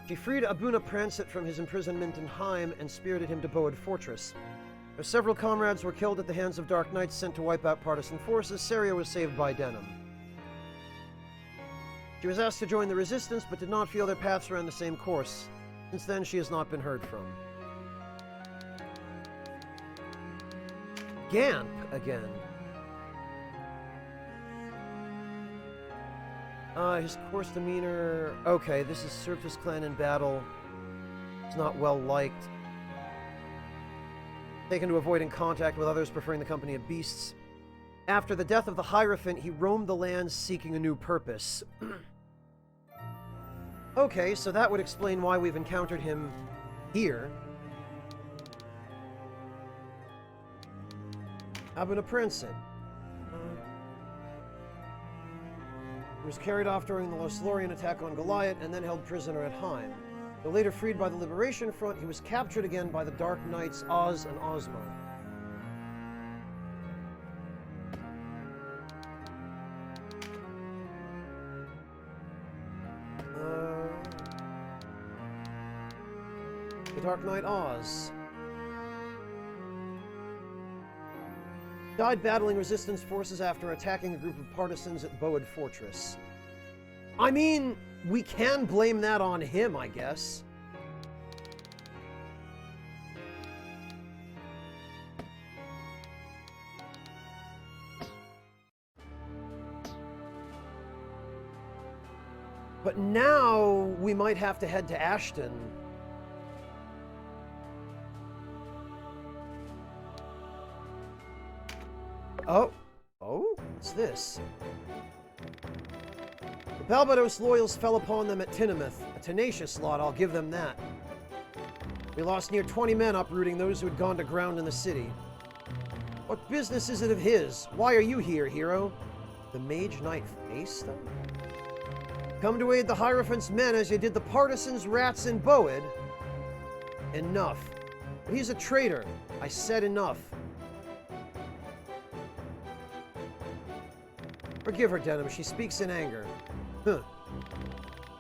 She freed Abuna Prancet from his imprisonment in Heim and spirited him to Boad Fortress. Though several comrades were killed at the hands of Dark Knights sent to wipe out partisan forces, Seria was saved by Denham. She was asked to join the Resistance, but did not feel their paths ran the same course. Since then, she has not been heard from. Gamp again. His coarse demeanor... Okay, this has served his clan in battle. It's not well liked. Taken to avoiding contact with others, preferring the company of beasts. After the death of the Hierophant, he roamed the lands seeking a new purpose. Okay, so that would explain why we've encountered him here. Abuna Prancet. He was carried off during the Loslorian attack on Goliath and then held prisoner at Heim. Though later freed by the Liberation Front, he was captured again by the Dark Knights Oz and Ozma. The Dark Knight Oz. Died battling resistance forces after attacking a group of partisans at Boad Fortress. I mean, we can blame that on him, I guess. But now we might have to head to Ashton. Oh, what's this? The Balbados loyals fell upon them at Tinamouth. A tenacious lot, I'll give them that. We lost near 20 men uprooting those who had gone to ground in the city. What business is it of his? Why are you here, hero? The Mage Knight face, though? Come to aid the Hierophant's men as you did the partisans, rats, and Boad? Enough. But he's a traitor. I said enough. Forgive her, Denham. She speaks in anger. Huh.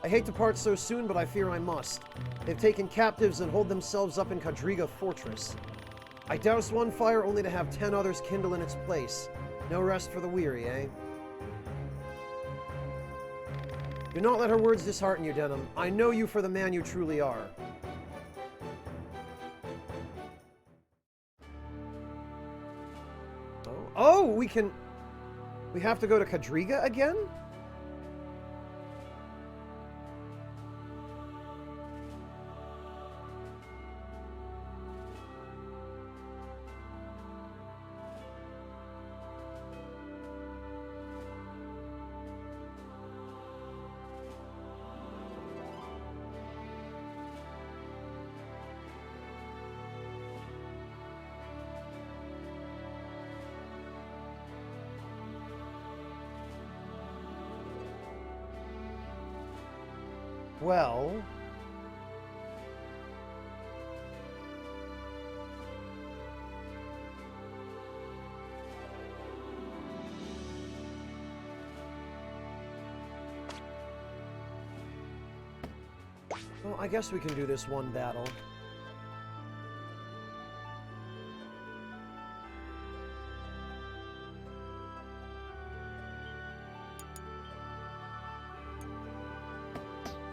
I hate to part so soon, but I fear I must. They've taken captives and hold themselves up in Quadriga Fortress. I doused one fire only to have 10 others kindle in its place. No rest for the weary, eh? Do not let her words dishearten you, Denham. I know you for the man you truly are. Oh, we have to go to Quadriga again? Well... Well, I guess we can do this one battle.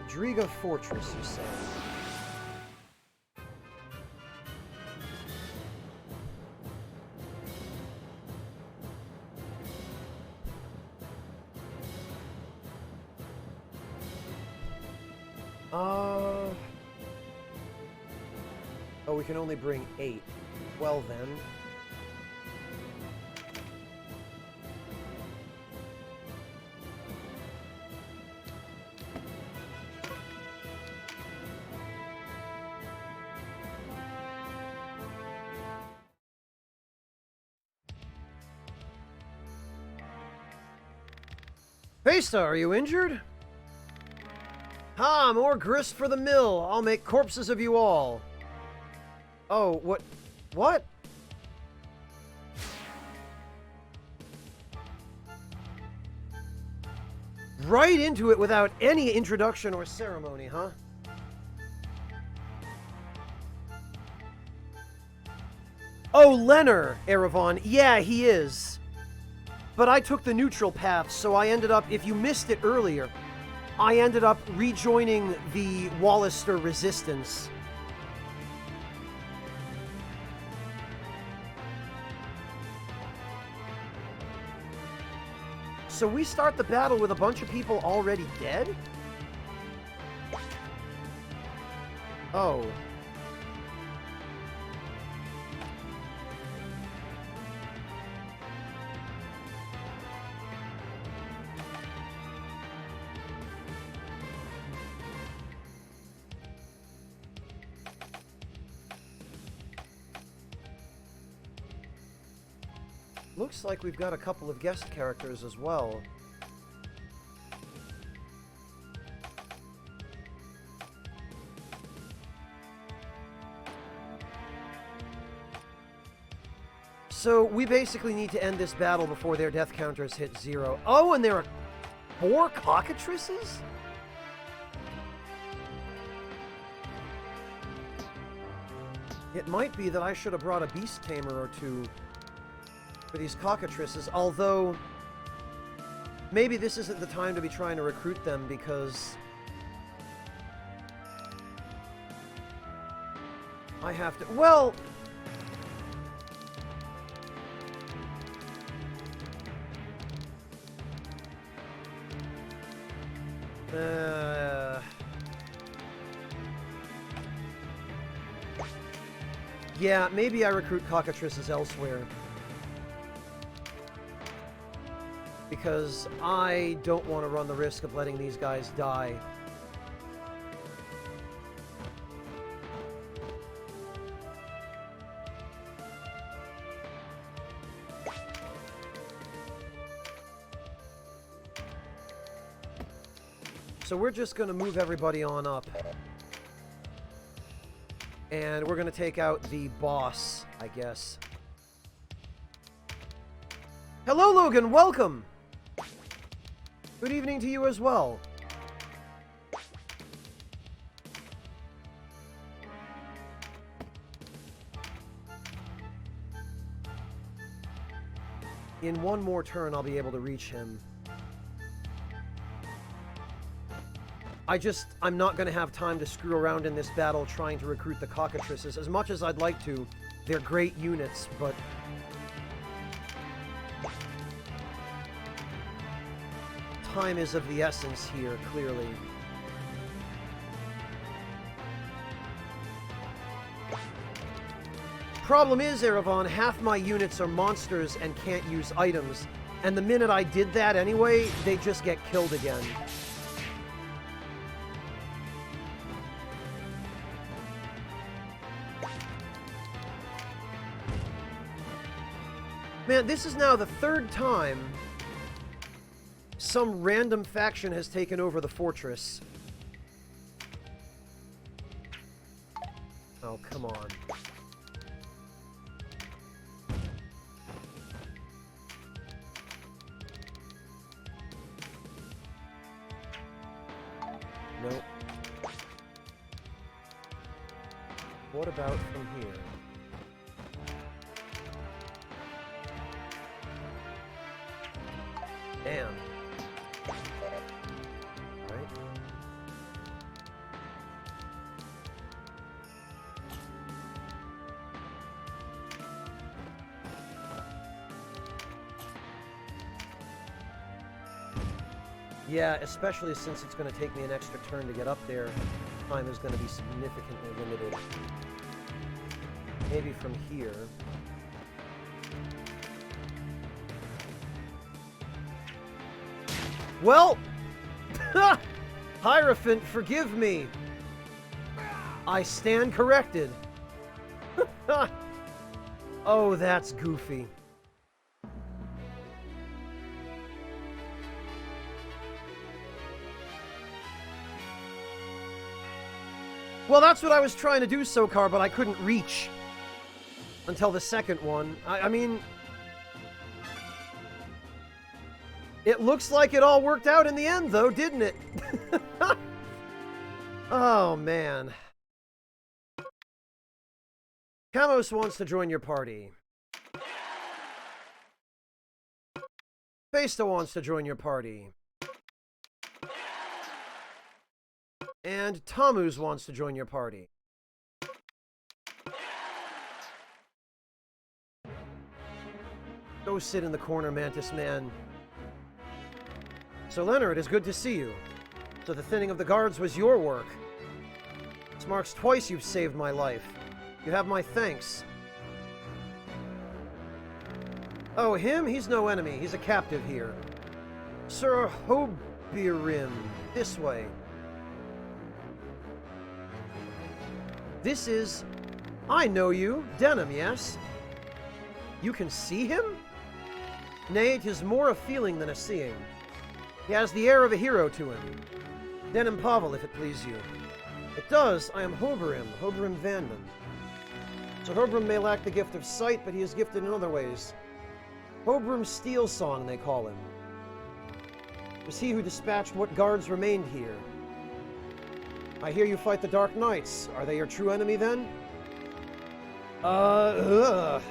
Quadriga Fortress, you say? Oh, we can only bring 8. Well then. Pesta, are you injured? Ha, more grist for the mill. I'll make corpses of you all. Oh, what? What? Right into it without any introduction or ceremony, huh? Oh, Lenner, Erevan. Yeah, he is. But I took the neutral path, so I ended up, if you missed it earlier, I ended up rejoining the Wallister Resistance. So we start the battle with a bunch of people already dead? Oh. Looks like we've got a couple of guest characters as well. So we basically need to end this battle before their death counters hit 0. Oh, and there are 4 cockatrices? It might be that I should have brought a beast tamer or two for these cockatrices, although maybe this isn't the time to be trying to recruit them because I have to... Well... Yeah, maybe I recruit cockatrices elsewhere. Because I don't want to run the risk of letting these guys die. So we're just going to move everybody on up. And we're going to take out the boss, I guess. Hello, Logan! Welcome! Good evening to you as well. In one more turn, I'll be able to reach him. I'm not going to have time to screw around in this battle trying to recruit the cockatrices. As much as I'd like to, they're great units, but... time is of the essence here, clearly. Problem is, Erevan, half my units are monsters and can't use items, and the minute I did that anyway, they just get killed again. Man, this is now the third time some random faction has taken over the fortress. Oh, come on. Nope. What about from here? Damn. Right. Yeah, especially since it's going to take me an extra turn to get up there. Time is going to be significantly limited. Maybe from here. Well, Hierophant, forgive me. I stand corrected. Oh, that's goofy. Well, that's what I was trying to do, Sokar, but I couldn't reach until the second one. I mean... It looks like it all worked out in the end, though, didn't it? Oh, man. Kamos wants to join your party. Festa wants to join your party. And Tamuz wants to join your party. Go sit in the corner, Mantis Man. So, Leonard, it's good to see you. So the thinning of the guards was your work. This marks twice you've saved my life. You have my thanks. Oh, him? He's no enemy. He's a captive here. Sir Hobirim. This way. This is... I know you. Denim, yes? You can see him? Nay, 'tis more a feeling than a seeing. He has the air of a hero to him. Denim Pavel, if it please you. It does. I am Hobirim Vanden. So Hobrim may lack the gift of sight, but he is gifted in other ways. Hobrim Steel Song, they call him. It was he who dispatched what guards remained here. I hear you fight the Dark Knights. Are they your true enemy, then? Ugh.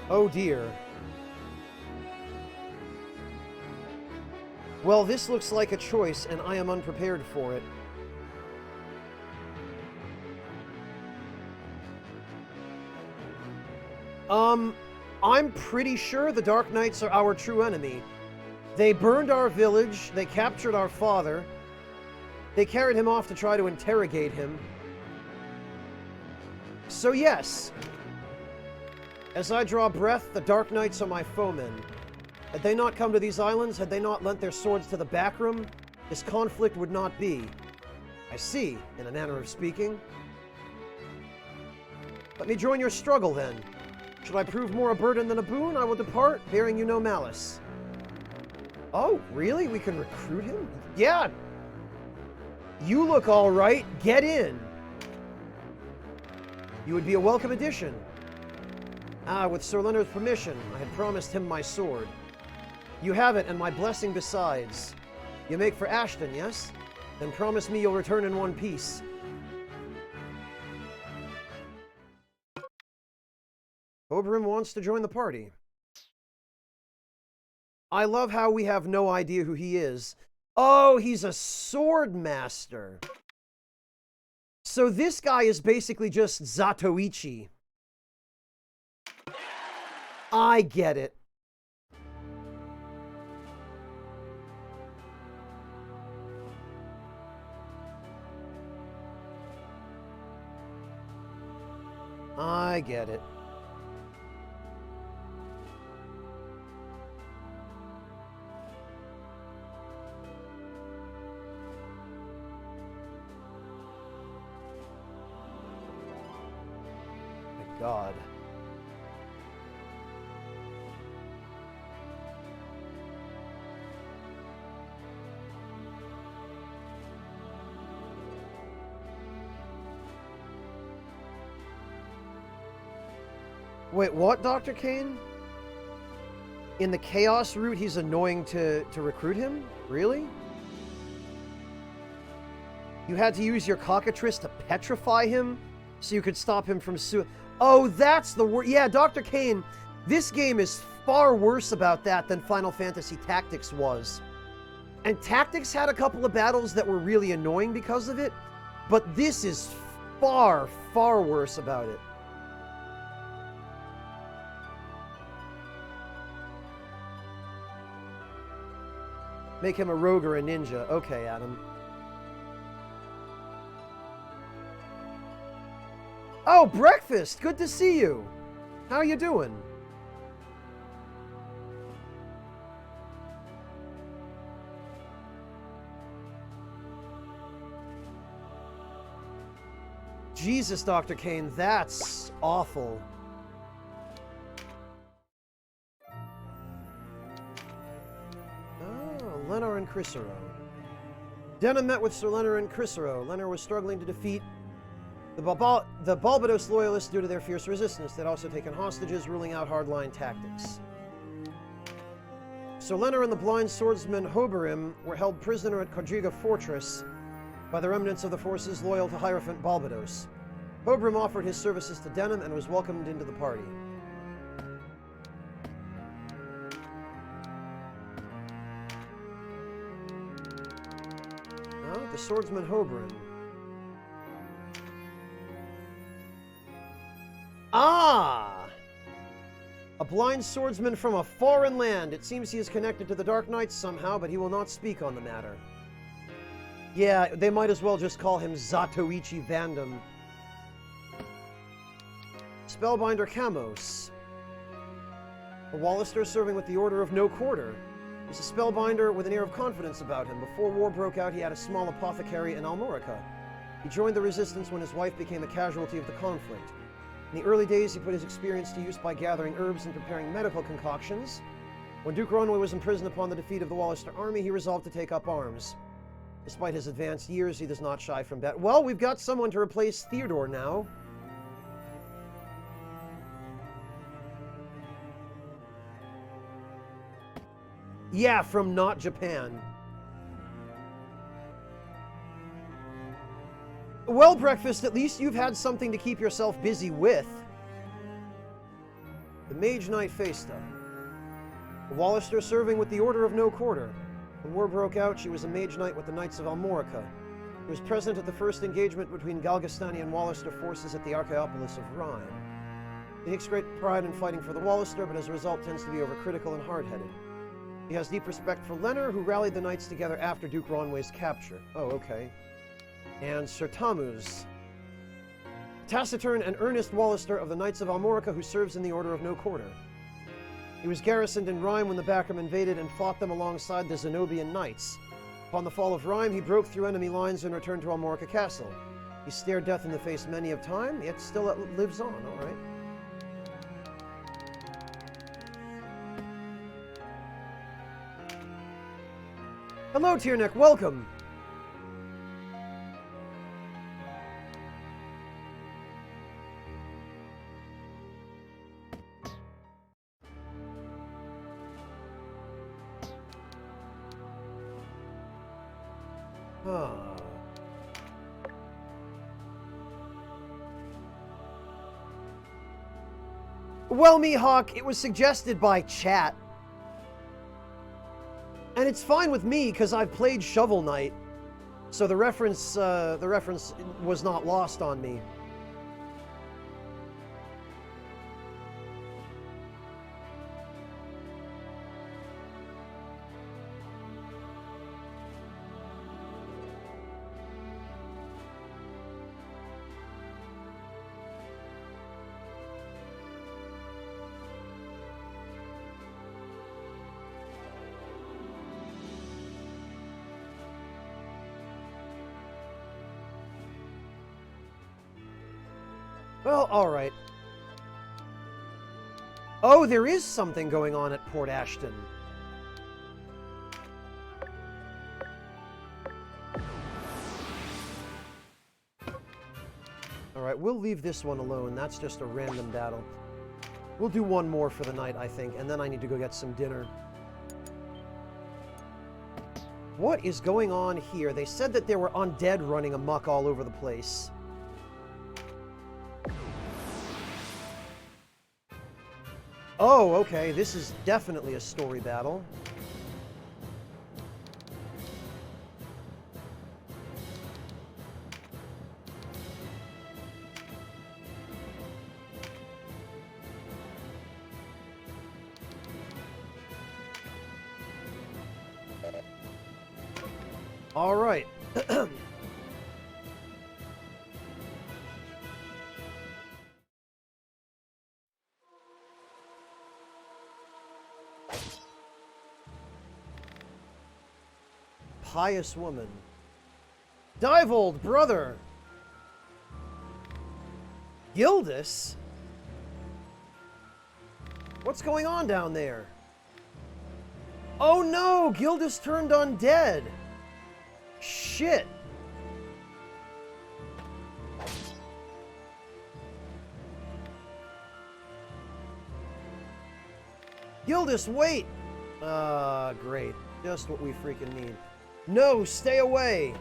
Oh dear. Well, this looks like a choice, and I am unprepared for it. I'm pretty sure the Dark Knights are our true enemy. They burned our village, they captured our father, they carried him off to try to interrogate him. So yes, as I draw breath, the Dark Knights are my foemen. Had they not come to these islands, had they not lent their swords to the backroom, this conflict would not be. I see, in a manner of speaking. Let me join your struggle, then. Should I prove more a burden than a boon, I will depart, bearing you no malice. Oh, really? We can recruit him? Yeah! You look all right. Get in! You would be a welcome addition. Ah, with Sir Leonard's permission, I had promised him my sword. You have it, and my blessing besides. You make for Ashton, yes? Then promise me you'll return in one piece. Oberon wants to join the party. I love how we have no idea who he is. Oh, he's a sword master. So this guy is basically just Zatoichi. I get it. I get it. My God. Wait, what, Dr. Kane? In the Chaos route, he's annoying to recruit him? Really? You had to use your cockatrice to petrify him so you could stop him from Oh, that's the word. Yeah, Dr. Kane, this game is far worse about that than Final Fantasy Tactics was. And Tactics had a couple of battles that were really annoying because of it, but this is far, far worse about it. Make him a rogue or a ninja. Okay, Adam. Oh, breakfast! Good to see you! How you doing? Jesus, Dr. Kane, that's awful. Lennar and Chrysero. Denham met with Sir Lennar and Chrysero. Lennar was struggling to defeat the Balbados loyalists due to their fierce resistance. They'd also taken hostages, ruling out hardline tactics. Sir Lennar and the blind swordsman Hoberim were held prisoner at Kodriga Fortress by the remnants of the forces loyal to Hierophant Balbados. Hoberim offered his services to Denham and was welcomed into the party. The swordsman Hoberim. Ah! A blind swordsman from a foreign land. It seems he is connected to the Dark Knights somehow, but he will not speak on the matter. Yeah, they might as well just call him Zatoichi Vandam. Spellbinder Kamos. A Wallister serving with the Order of No Quarter. He's a spellbinder with an air of confidence about him. Before war broke out, he had a small apothecary in Almorica. He joined the resistance when his wife became a casualty of the conflict. In the early days, he put his experience to use by gathering herbs and preparing medical concoctions. When Duke Ronway was imprisoned upon the defeat of the Wallister army, he resolved to take up arms. Despite his advanced years, he does not shy from battle. Well, we've got someone to replace Theodore now. Yeah, from not Japan. Well, Breakfast, at least you've had something to keep yourself busy with. The Mage Knight Festa. A Wallister serving with the Order of No Quarter. When war broke out, she was a Mage Knight with the Knights of Almorica. She was present at the first engagement between Galgastani and Wallister forces at the Archaeopolis of Rhyme. She takes great pride in fighting for the Wallister, but as a result tends to be overcritical and hard-headed. He has deep respect for Lenner, who rallied the knights together after Duke Ronway's capture. Oh, okay. And Sir Tamuz. Taciturn and earnest Wallister of the Knights of Almorica who serves in the Order of No Quarter. He was garrisoned in Rhyme when the Bakram invaded and fought them alongside the Zenobian Knights. Upon the fall of Rhyme, he broke through enemy lines and returned to Almorica Castle. He stared death in the face many a time, yet still lives on, alright? Hello, Tierneck, welcome! Well, Mihawk, it was suggested by chat. And it's fine with me, because I've played Shovel Knight. So the reference was not lost on me. Well, alright. Oh, there is something going on at Port Ashton. Alright, we'll leave this one alone. That's just a random battle. We'll do one more for the night, I think, and then I need to go get some dinner. What is going on here? They said that there were undead running amok all over the place. Oh, okay, this is definitely a story battle. All right. Pious woman. Divold, brother! Gildas? What's going on down there? Oh no! Gildas turned undead! Shit! Gildas, wait! Great. Just what we freaking need. No, stay away!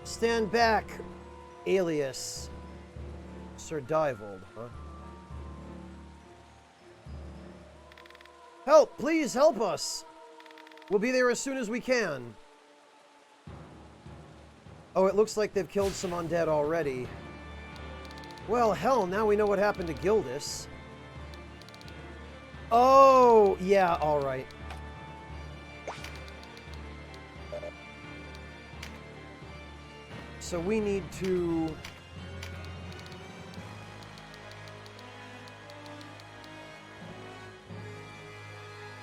Stand back, alias Sir Divold, huh? Help! Please help us! We'll be there as soon as we can. Oh, it looks like they've killed some undead already. Well, hell, now we know what happened to Gildas. Oh, yeah, alright. So we need to...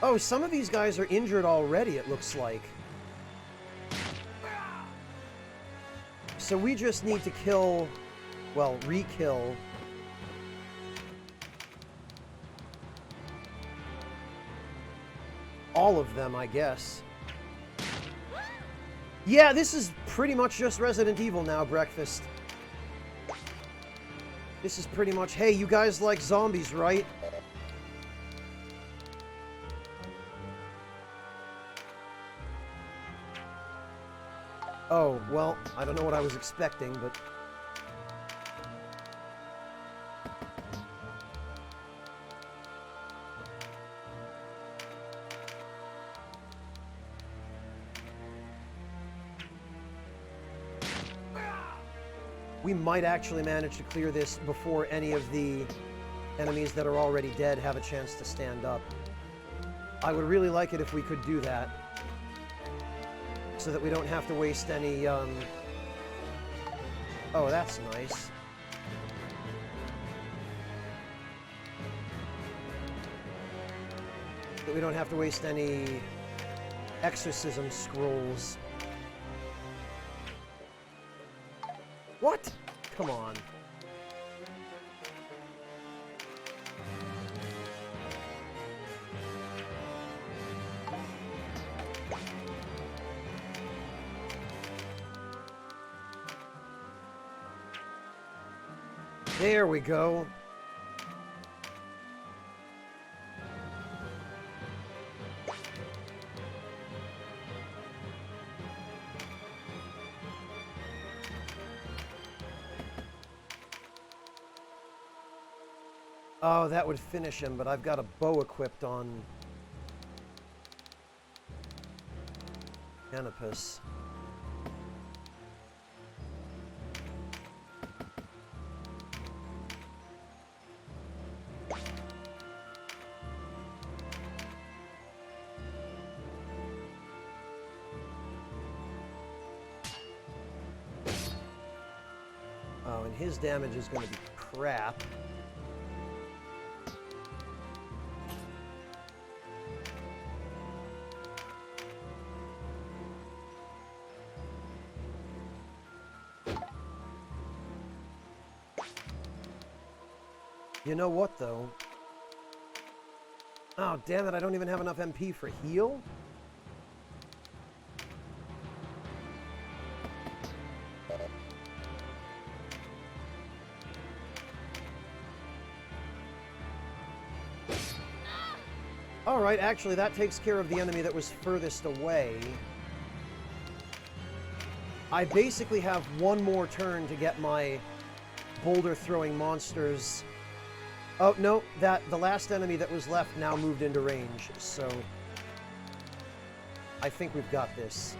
Oh, some of these guys are injured already, it looks like. So we just need to kill... Well, re-kill... all of them, I guess. Yeah, this is pretty much just Resident Evil now, Breakfast. This is pretty much, hey, you guys like zombies, right? Oh, well, I don't know what I was expecting, but... we might actually manage to clear this before any of the enemies that are already dead have a chance to stand up. I would really like it if we could do that, so that we don't have to waste any, Oh, that's nice. That we don't have to waste any exorcism scrolls. What? Come on. There we go. Oh, that would finish him, but I've got a bow equipped on Canopus. Oh, and his damage is going to be crap. You know what, though? Oh, damn it, I don't even have enough MP for heal? Alright, actually, that takes care of the enemy that was furthest away. I basically have one more turn to get my boulder-throwing monsters. Oh, no, the last enemy that was left now moved into range, so I think we've got this.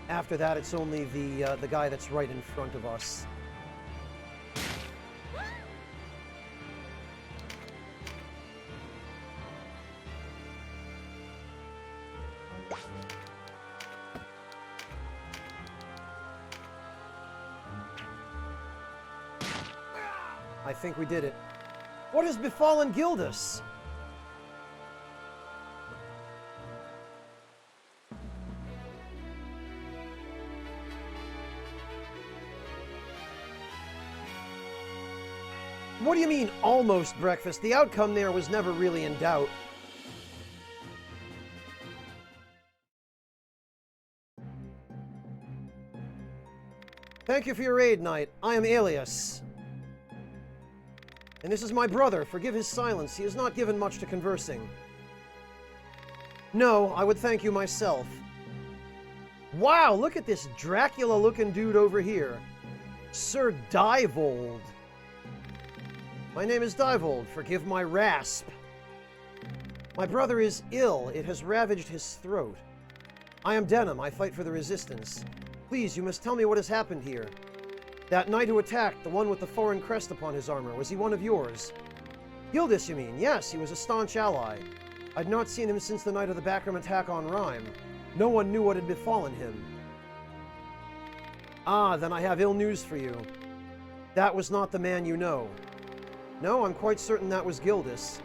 After that, it's only the guy that's right in front of us. I think we did it. What has befallen Gildas? What do you mean, almost breakfast? The outcome there was never really in doubt. Thank you for your aid, Knight. I am Alias. And this is my brother. Forgive his silence. He has not given much to conversing. No, I would thank you myself. Wow, look at this Dracula-looking dude over here. Sir Divold. My name is Divold. Forgive my rasp. My brother is ill. It has ravaged his throat. I am Denham. I fight for the Resistance. Please, you must tell me what has happened here. That knight who attacked, the one with the foreign crest upon his armor, was he one of yours? Gildas, you mean? Yes, he was a staunch ally. I'd not seen him since the night of the backroom attack on Rhyme. No one knew what had befallen him. Ah, then I have ill news for you. That was not the man you know. No, I'm quite certain that was Gildas.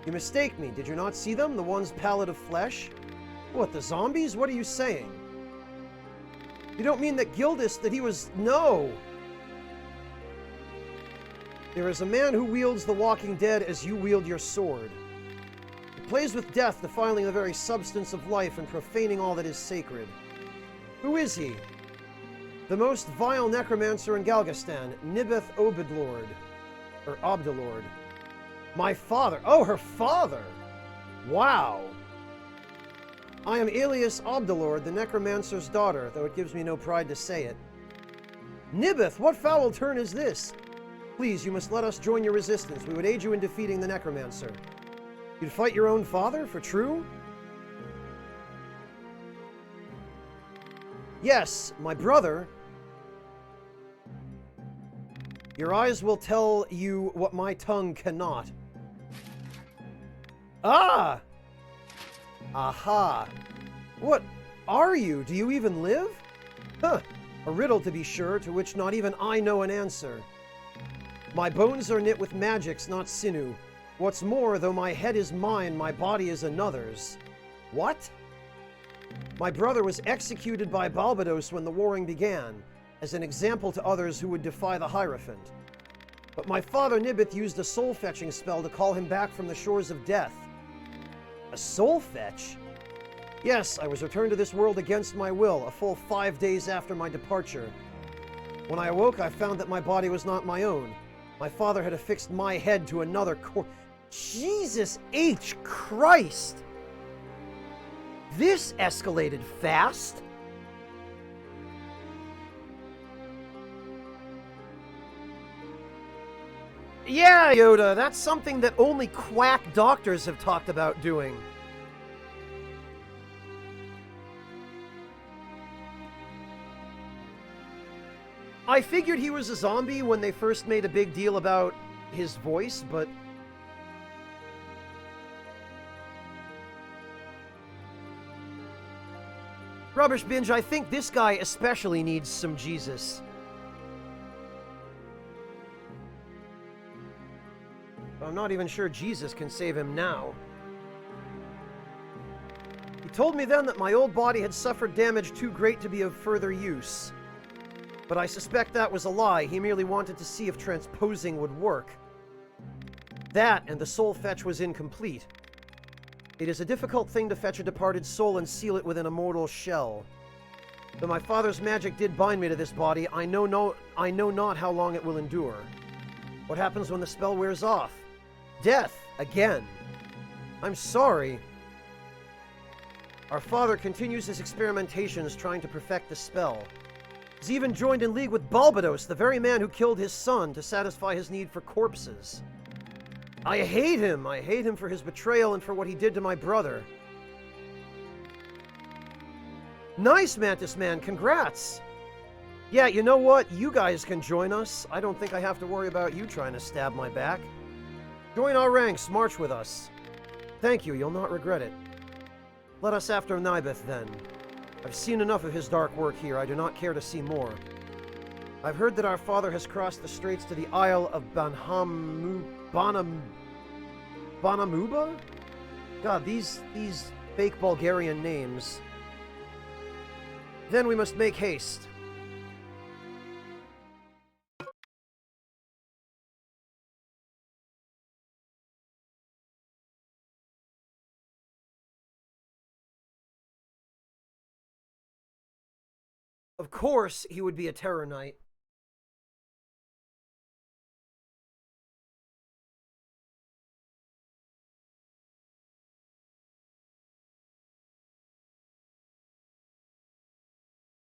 You mistake me. Did you not see them? The ones pallid of flesh? What, the zombies? What are you saying? You don't mean that Gildas, that he was... No! There is a man who wields the walking dead as you wield your sword. He plays with death, defiling the very substance of life and profaning all that is sacred. Who is he? The most vile necromancer in Galgastan, Nibeth Obidlord. Or Obdalord. My father. Oh, her father! Wow. I am alias Obdalord, the Necromancer's daughter, though it gives me no pride to say it. Nibbeth, what foul turn is this? Please, you must let us join your resistance. We would aid you in defeating the Necromancer. You'd fight your own father, for true? Yes, my brother. Your eyes will tell you what my tongue cannot. Ah! Aha! What are you? Do you even live? Huh! A riddle, to be sure, to which not even I know an answer. My bones are knit with magics, not sinew. What's more, though my head is mine, my body is another's. What? My brother was executed by Balbados when the warring began, as an example to others who would defy the Hierophant. But my father Nibbeth used a soul-fetching spell to call him back from the shores of death. A soul fetch? Yes, I was returned to this world against my will, a full 5 days after my departure. When I awoke, I found that my body was not my own. My father had affixed my head to another Jesus H. Christ! This escalated fast. Yeah, Yoda, that's something that only quack doctors have talked about doing. I figured he was a zombie when they first made a big deal about his voice, but... Rubbish Binge, I think this guy especially needs some Jesus. I'm not even sure Jesus can save him now. He told me then that my old body had suffered damage too great to be of further use. But I suspect that was a lie. He merely wanted to see if transposing would work. That, and the soul fetch was incomplete. It is a difficult thing to fetch a departed soul and seal it within a mortal shell. Though my father's magic did bind me to this body, I know not how long it will endure. What happens when the spell wears off? Death, again. I'm sorry. Our father continues his experimentations trying to perfect the spell. He's even joined in league with Balbados, the very man who killed his son, to satisfy his need for corpses. I hate him. I hate him for his betrayal and for what he did to my brother. Nice, Mantis Man. Congrats. Yeah, you know what? You guys can join us. I don't think I have to worry about you trying to stab my back. Join our ranks. March with us. Thank you. You'll not regret it. Let us after Nibeth, then. I've seen enough of his dark work here. I do not care to see more. I've heard that our father has crossed the straits to the Isle of Banamuba? God, these fake Bulgarian names. Then we must make haste. Of course, he would be a Terror Knight.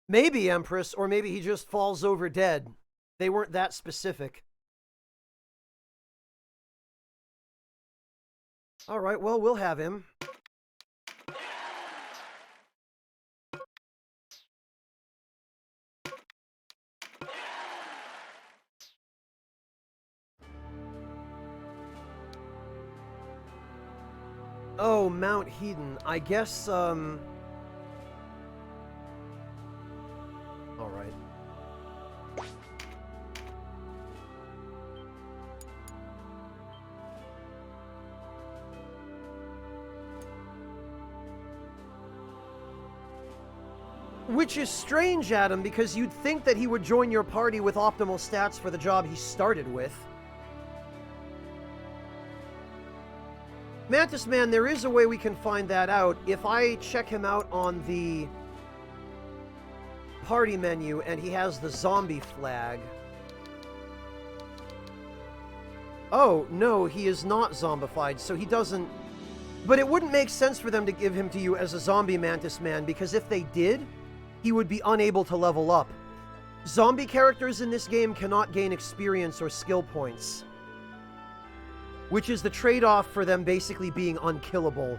Maybe, Empress, or maybe he just falls over dead. They weren't that specific. Alright, well, we'll have him. Oh, Mount Hedon. I guess, Alright. Which is strange, Adam, because you'd think that he would join your party with optimal stats for the job he started with. Mantis Man, there is a way we can find that out. If I check him out on the party menu and he has the zombie flag. Oh, no, he is not zombified, so he doesn't... But it wouldn't make sense for them to give him to you as a zombie Mantis Man, because if they did, he would be unable to level up. Zombie characters in this game cannot gain experience or skill points, which is the trade-off for them basically being unkillable.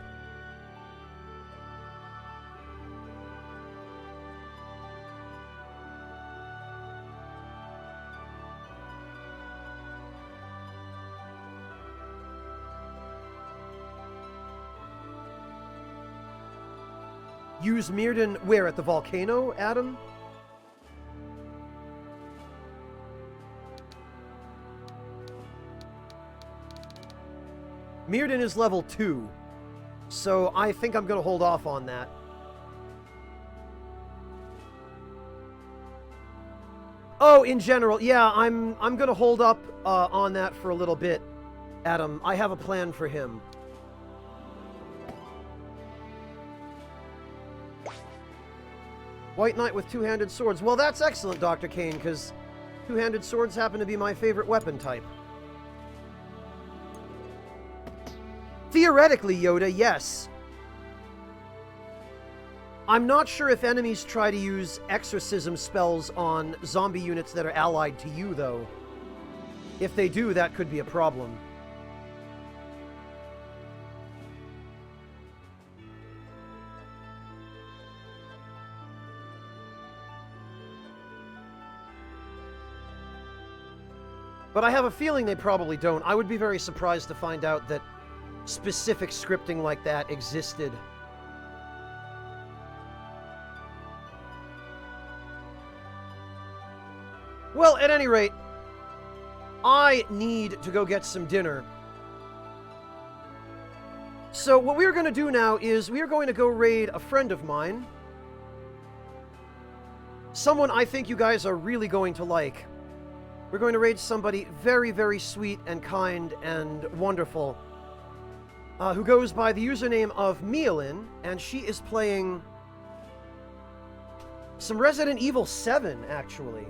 Use Mirrodin where? At the volcano, Adam? Mirrodin is level 2, so I think I'm going to hold off on that. Oh, in general, yeah, I'm going to hold up on that for a little bit, Adam. I have a plan for him. White Knight with two-handed swords. Well, that's excellent, Dr. Kane, because two-handed swords happen to be my favorite weapon type. Theoretically, Yoda, yes. I'm not sure if enemies try to use exorcism spells on zombie units that are allied to you, though. If they do, that could be a problem. But I have a feeling they probably don't. I would be very surprised to find out that specific scripting like that existed. Well, at any rate, I need to go get some dinner. So what we're going to do now is we are going to go raid a friend of mine. Someone I think you guys are really going to like. We're going to raid somebody very, very sweet and kind and wonderful, who goes by the username of Mielin, and she is playing some Resident Evil 7, actually.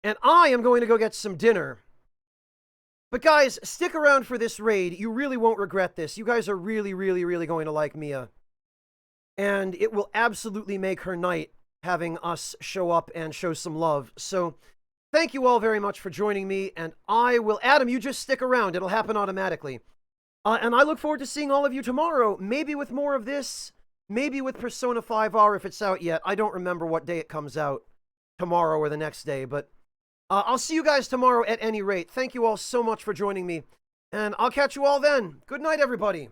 And I am going to go get some dinner. But guys, stick around for this raid. You really won't regret this. You guys are really, really, really going to like Mia. And it will absolutely make her night having us show up and show some love. So, thank you all very much for joining me, and I will... Adam, you just stick around. It'll happen automatically. And I look forward to seeing all of you tomorrow, maybe with more of this, maybe with Persona 5R if it's out yet. I don't remember what day it comes out, tomorrow or the next day, but I'll see you guys tomorrow at any rate. Thank you all so much for joining me, and I'll catch you all then. Good night, everybody.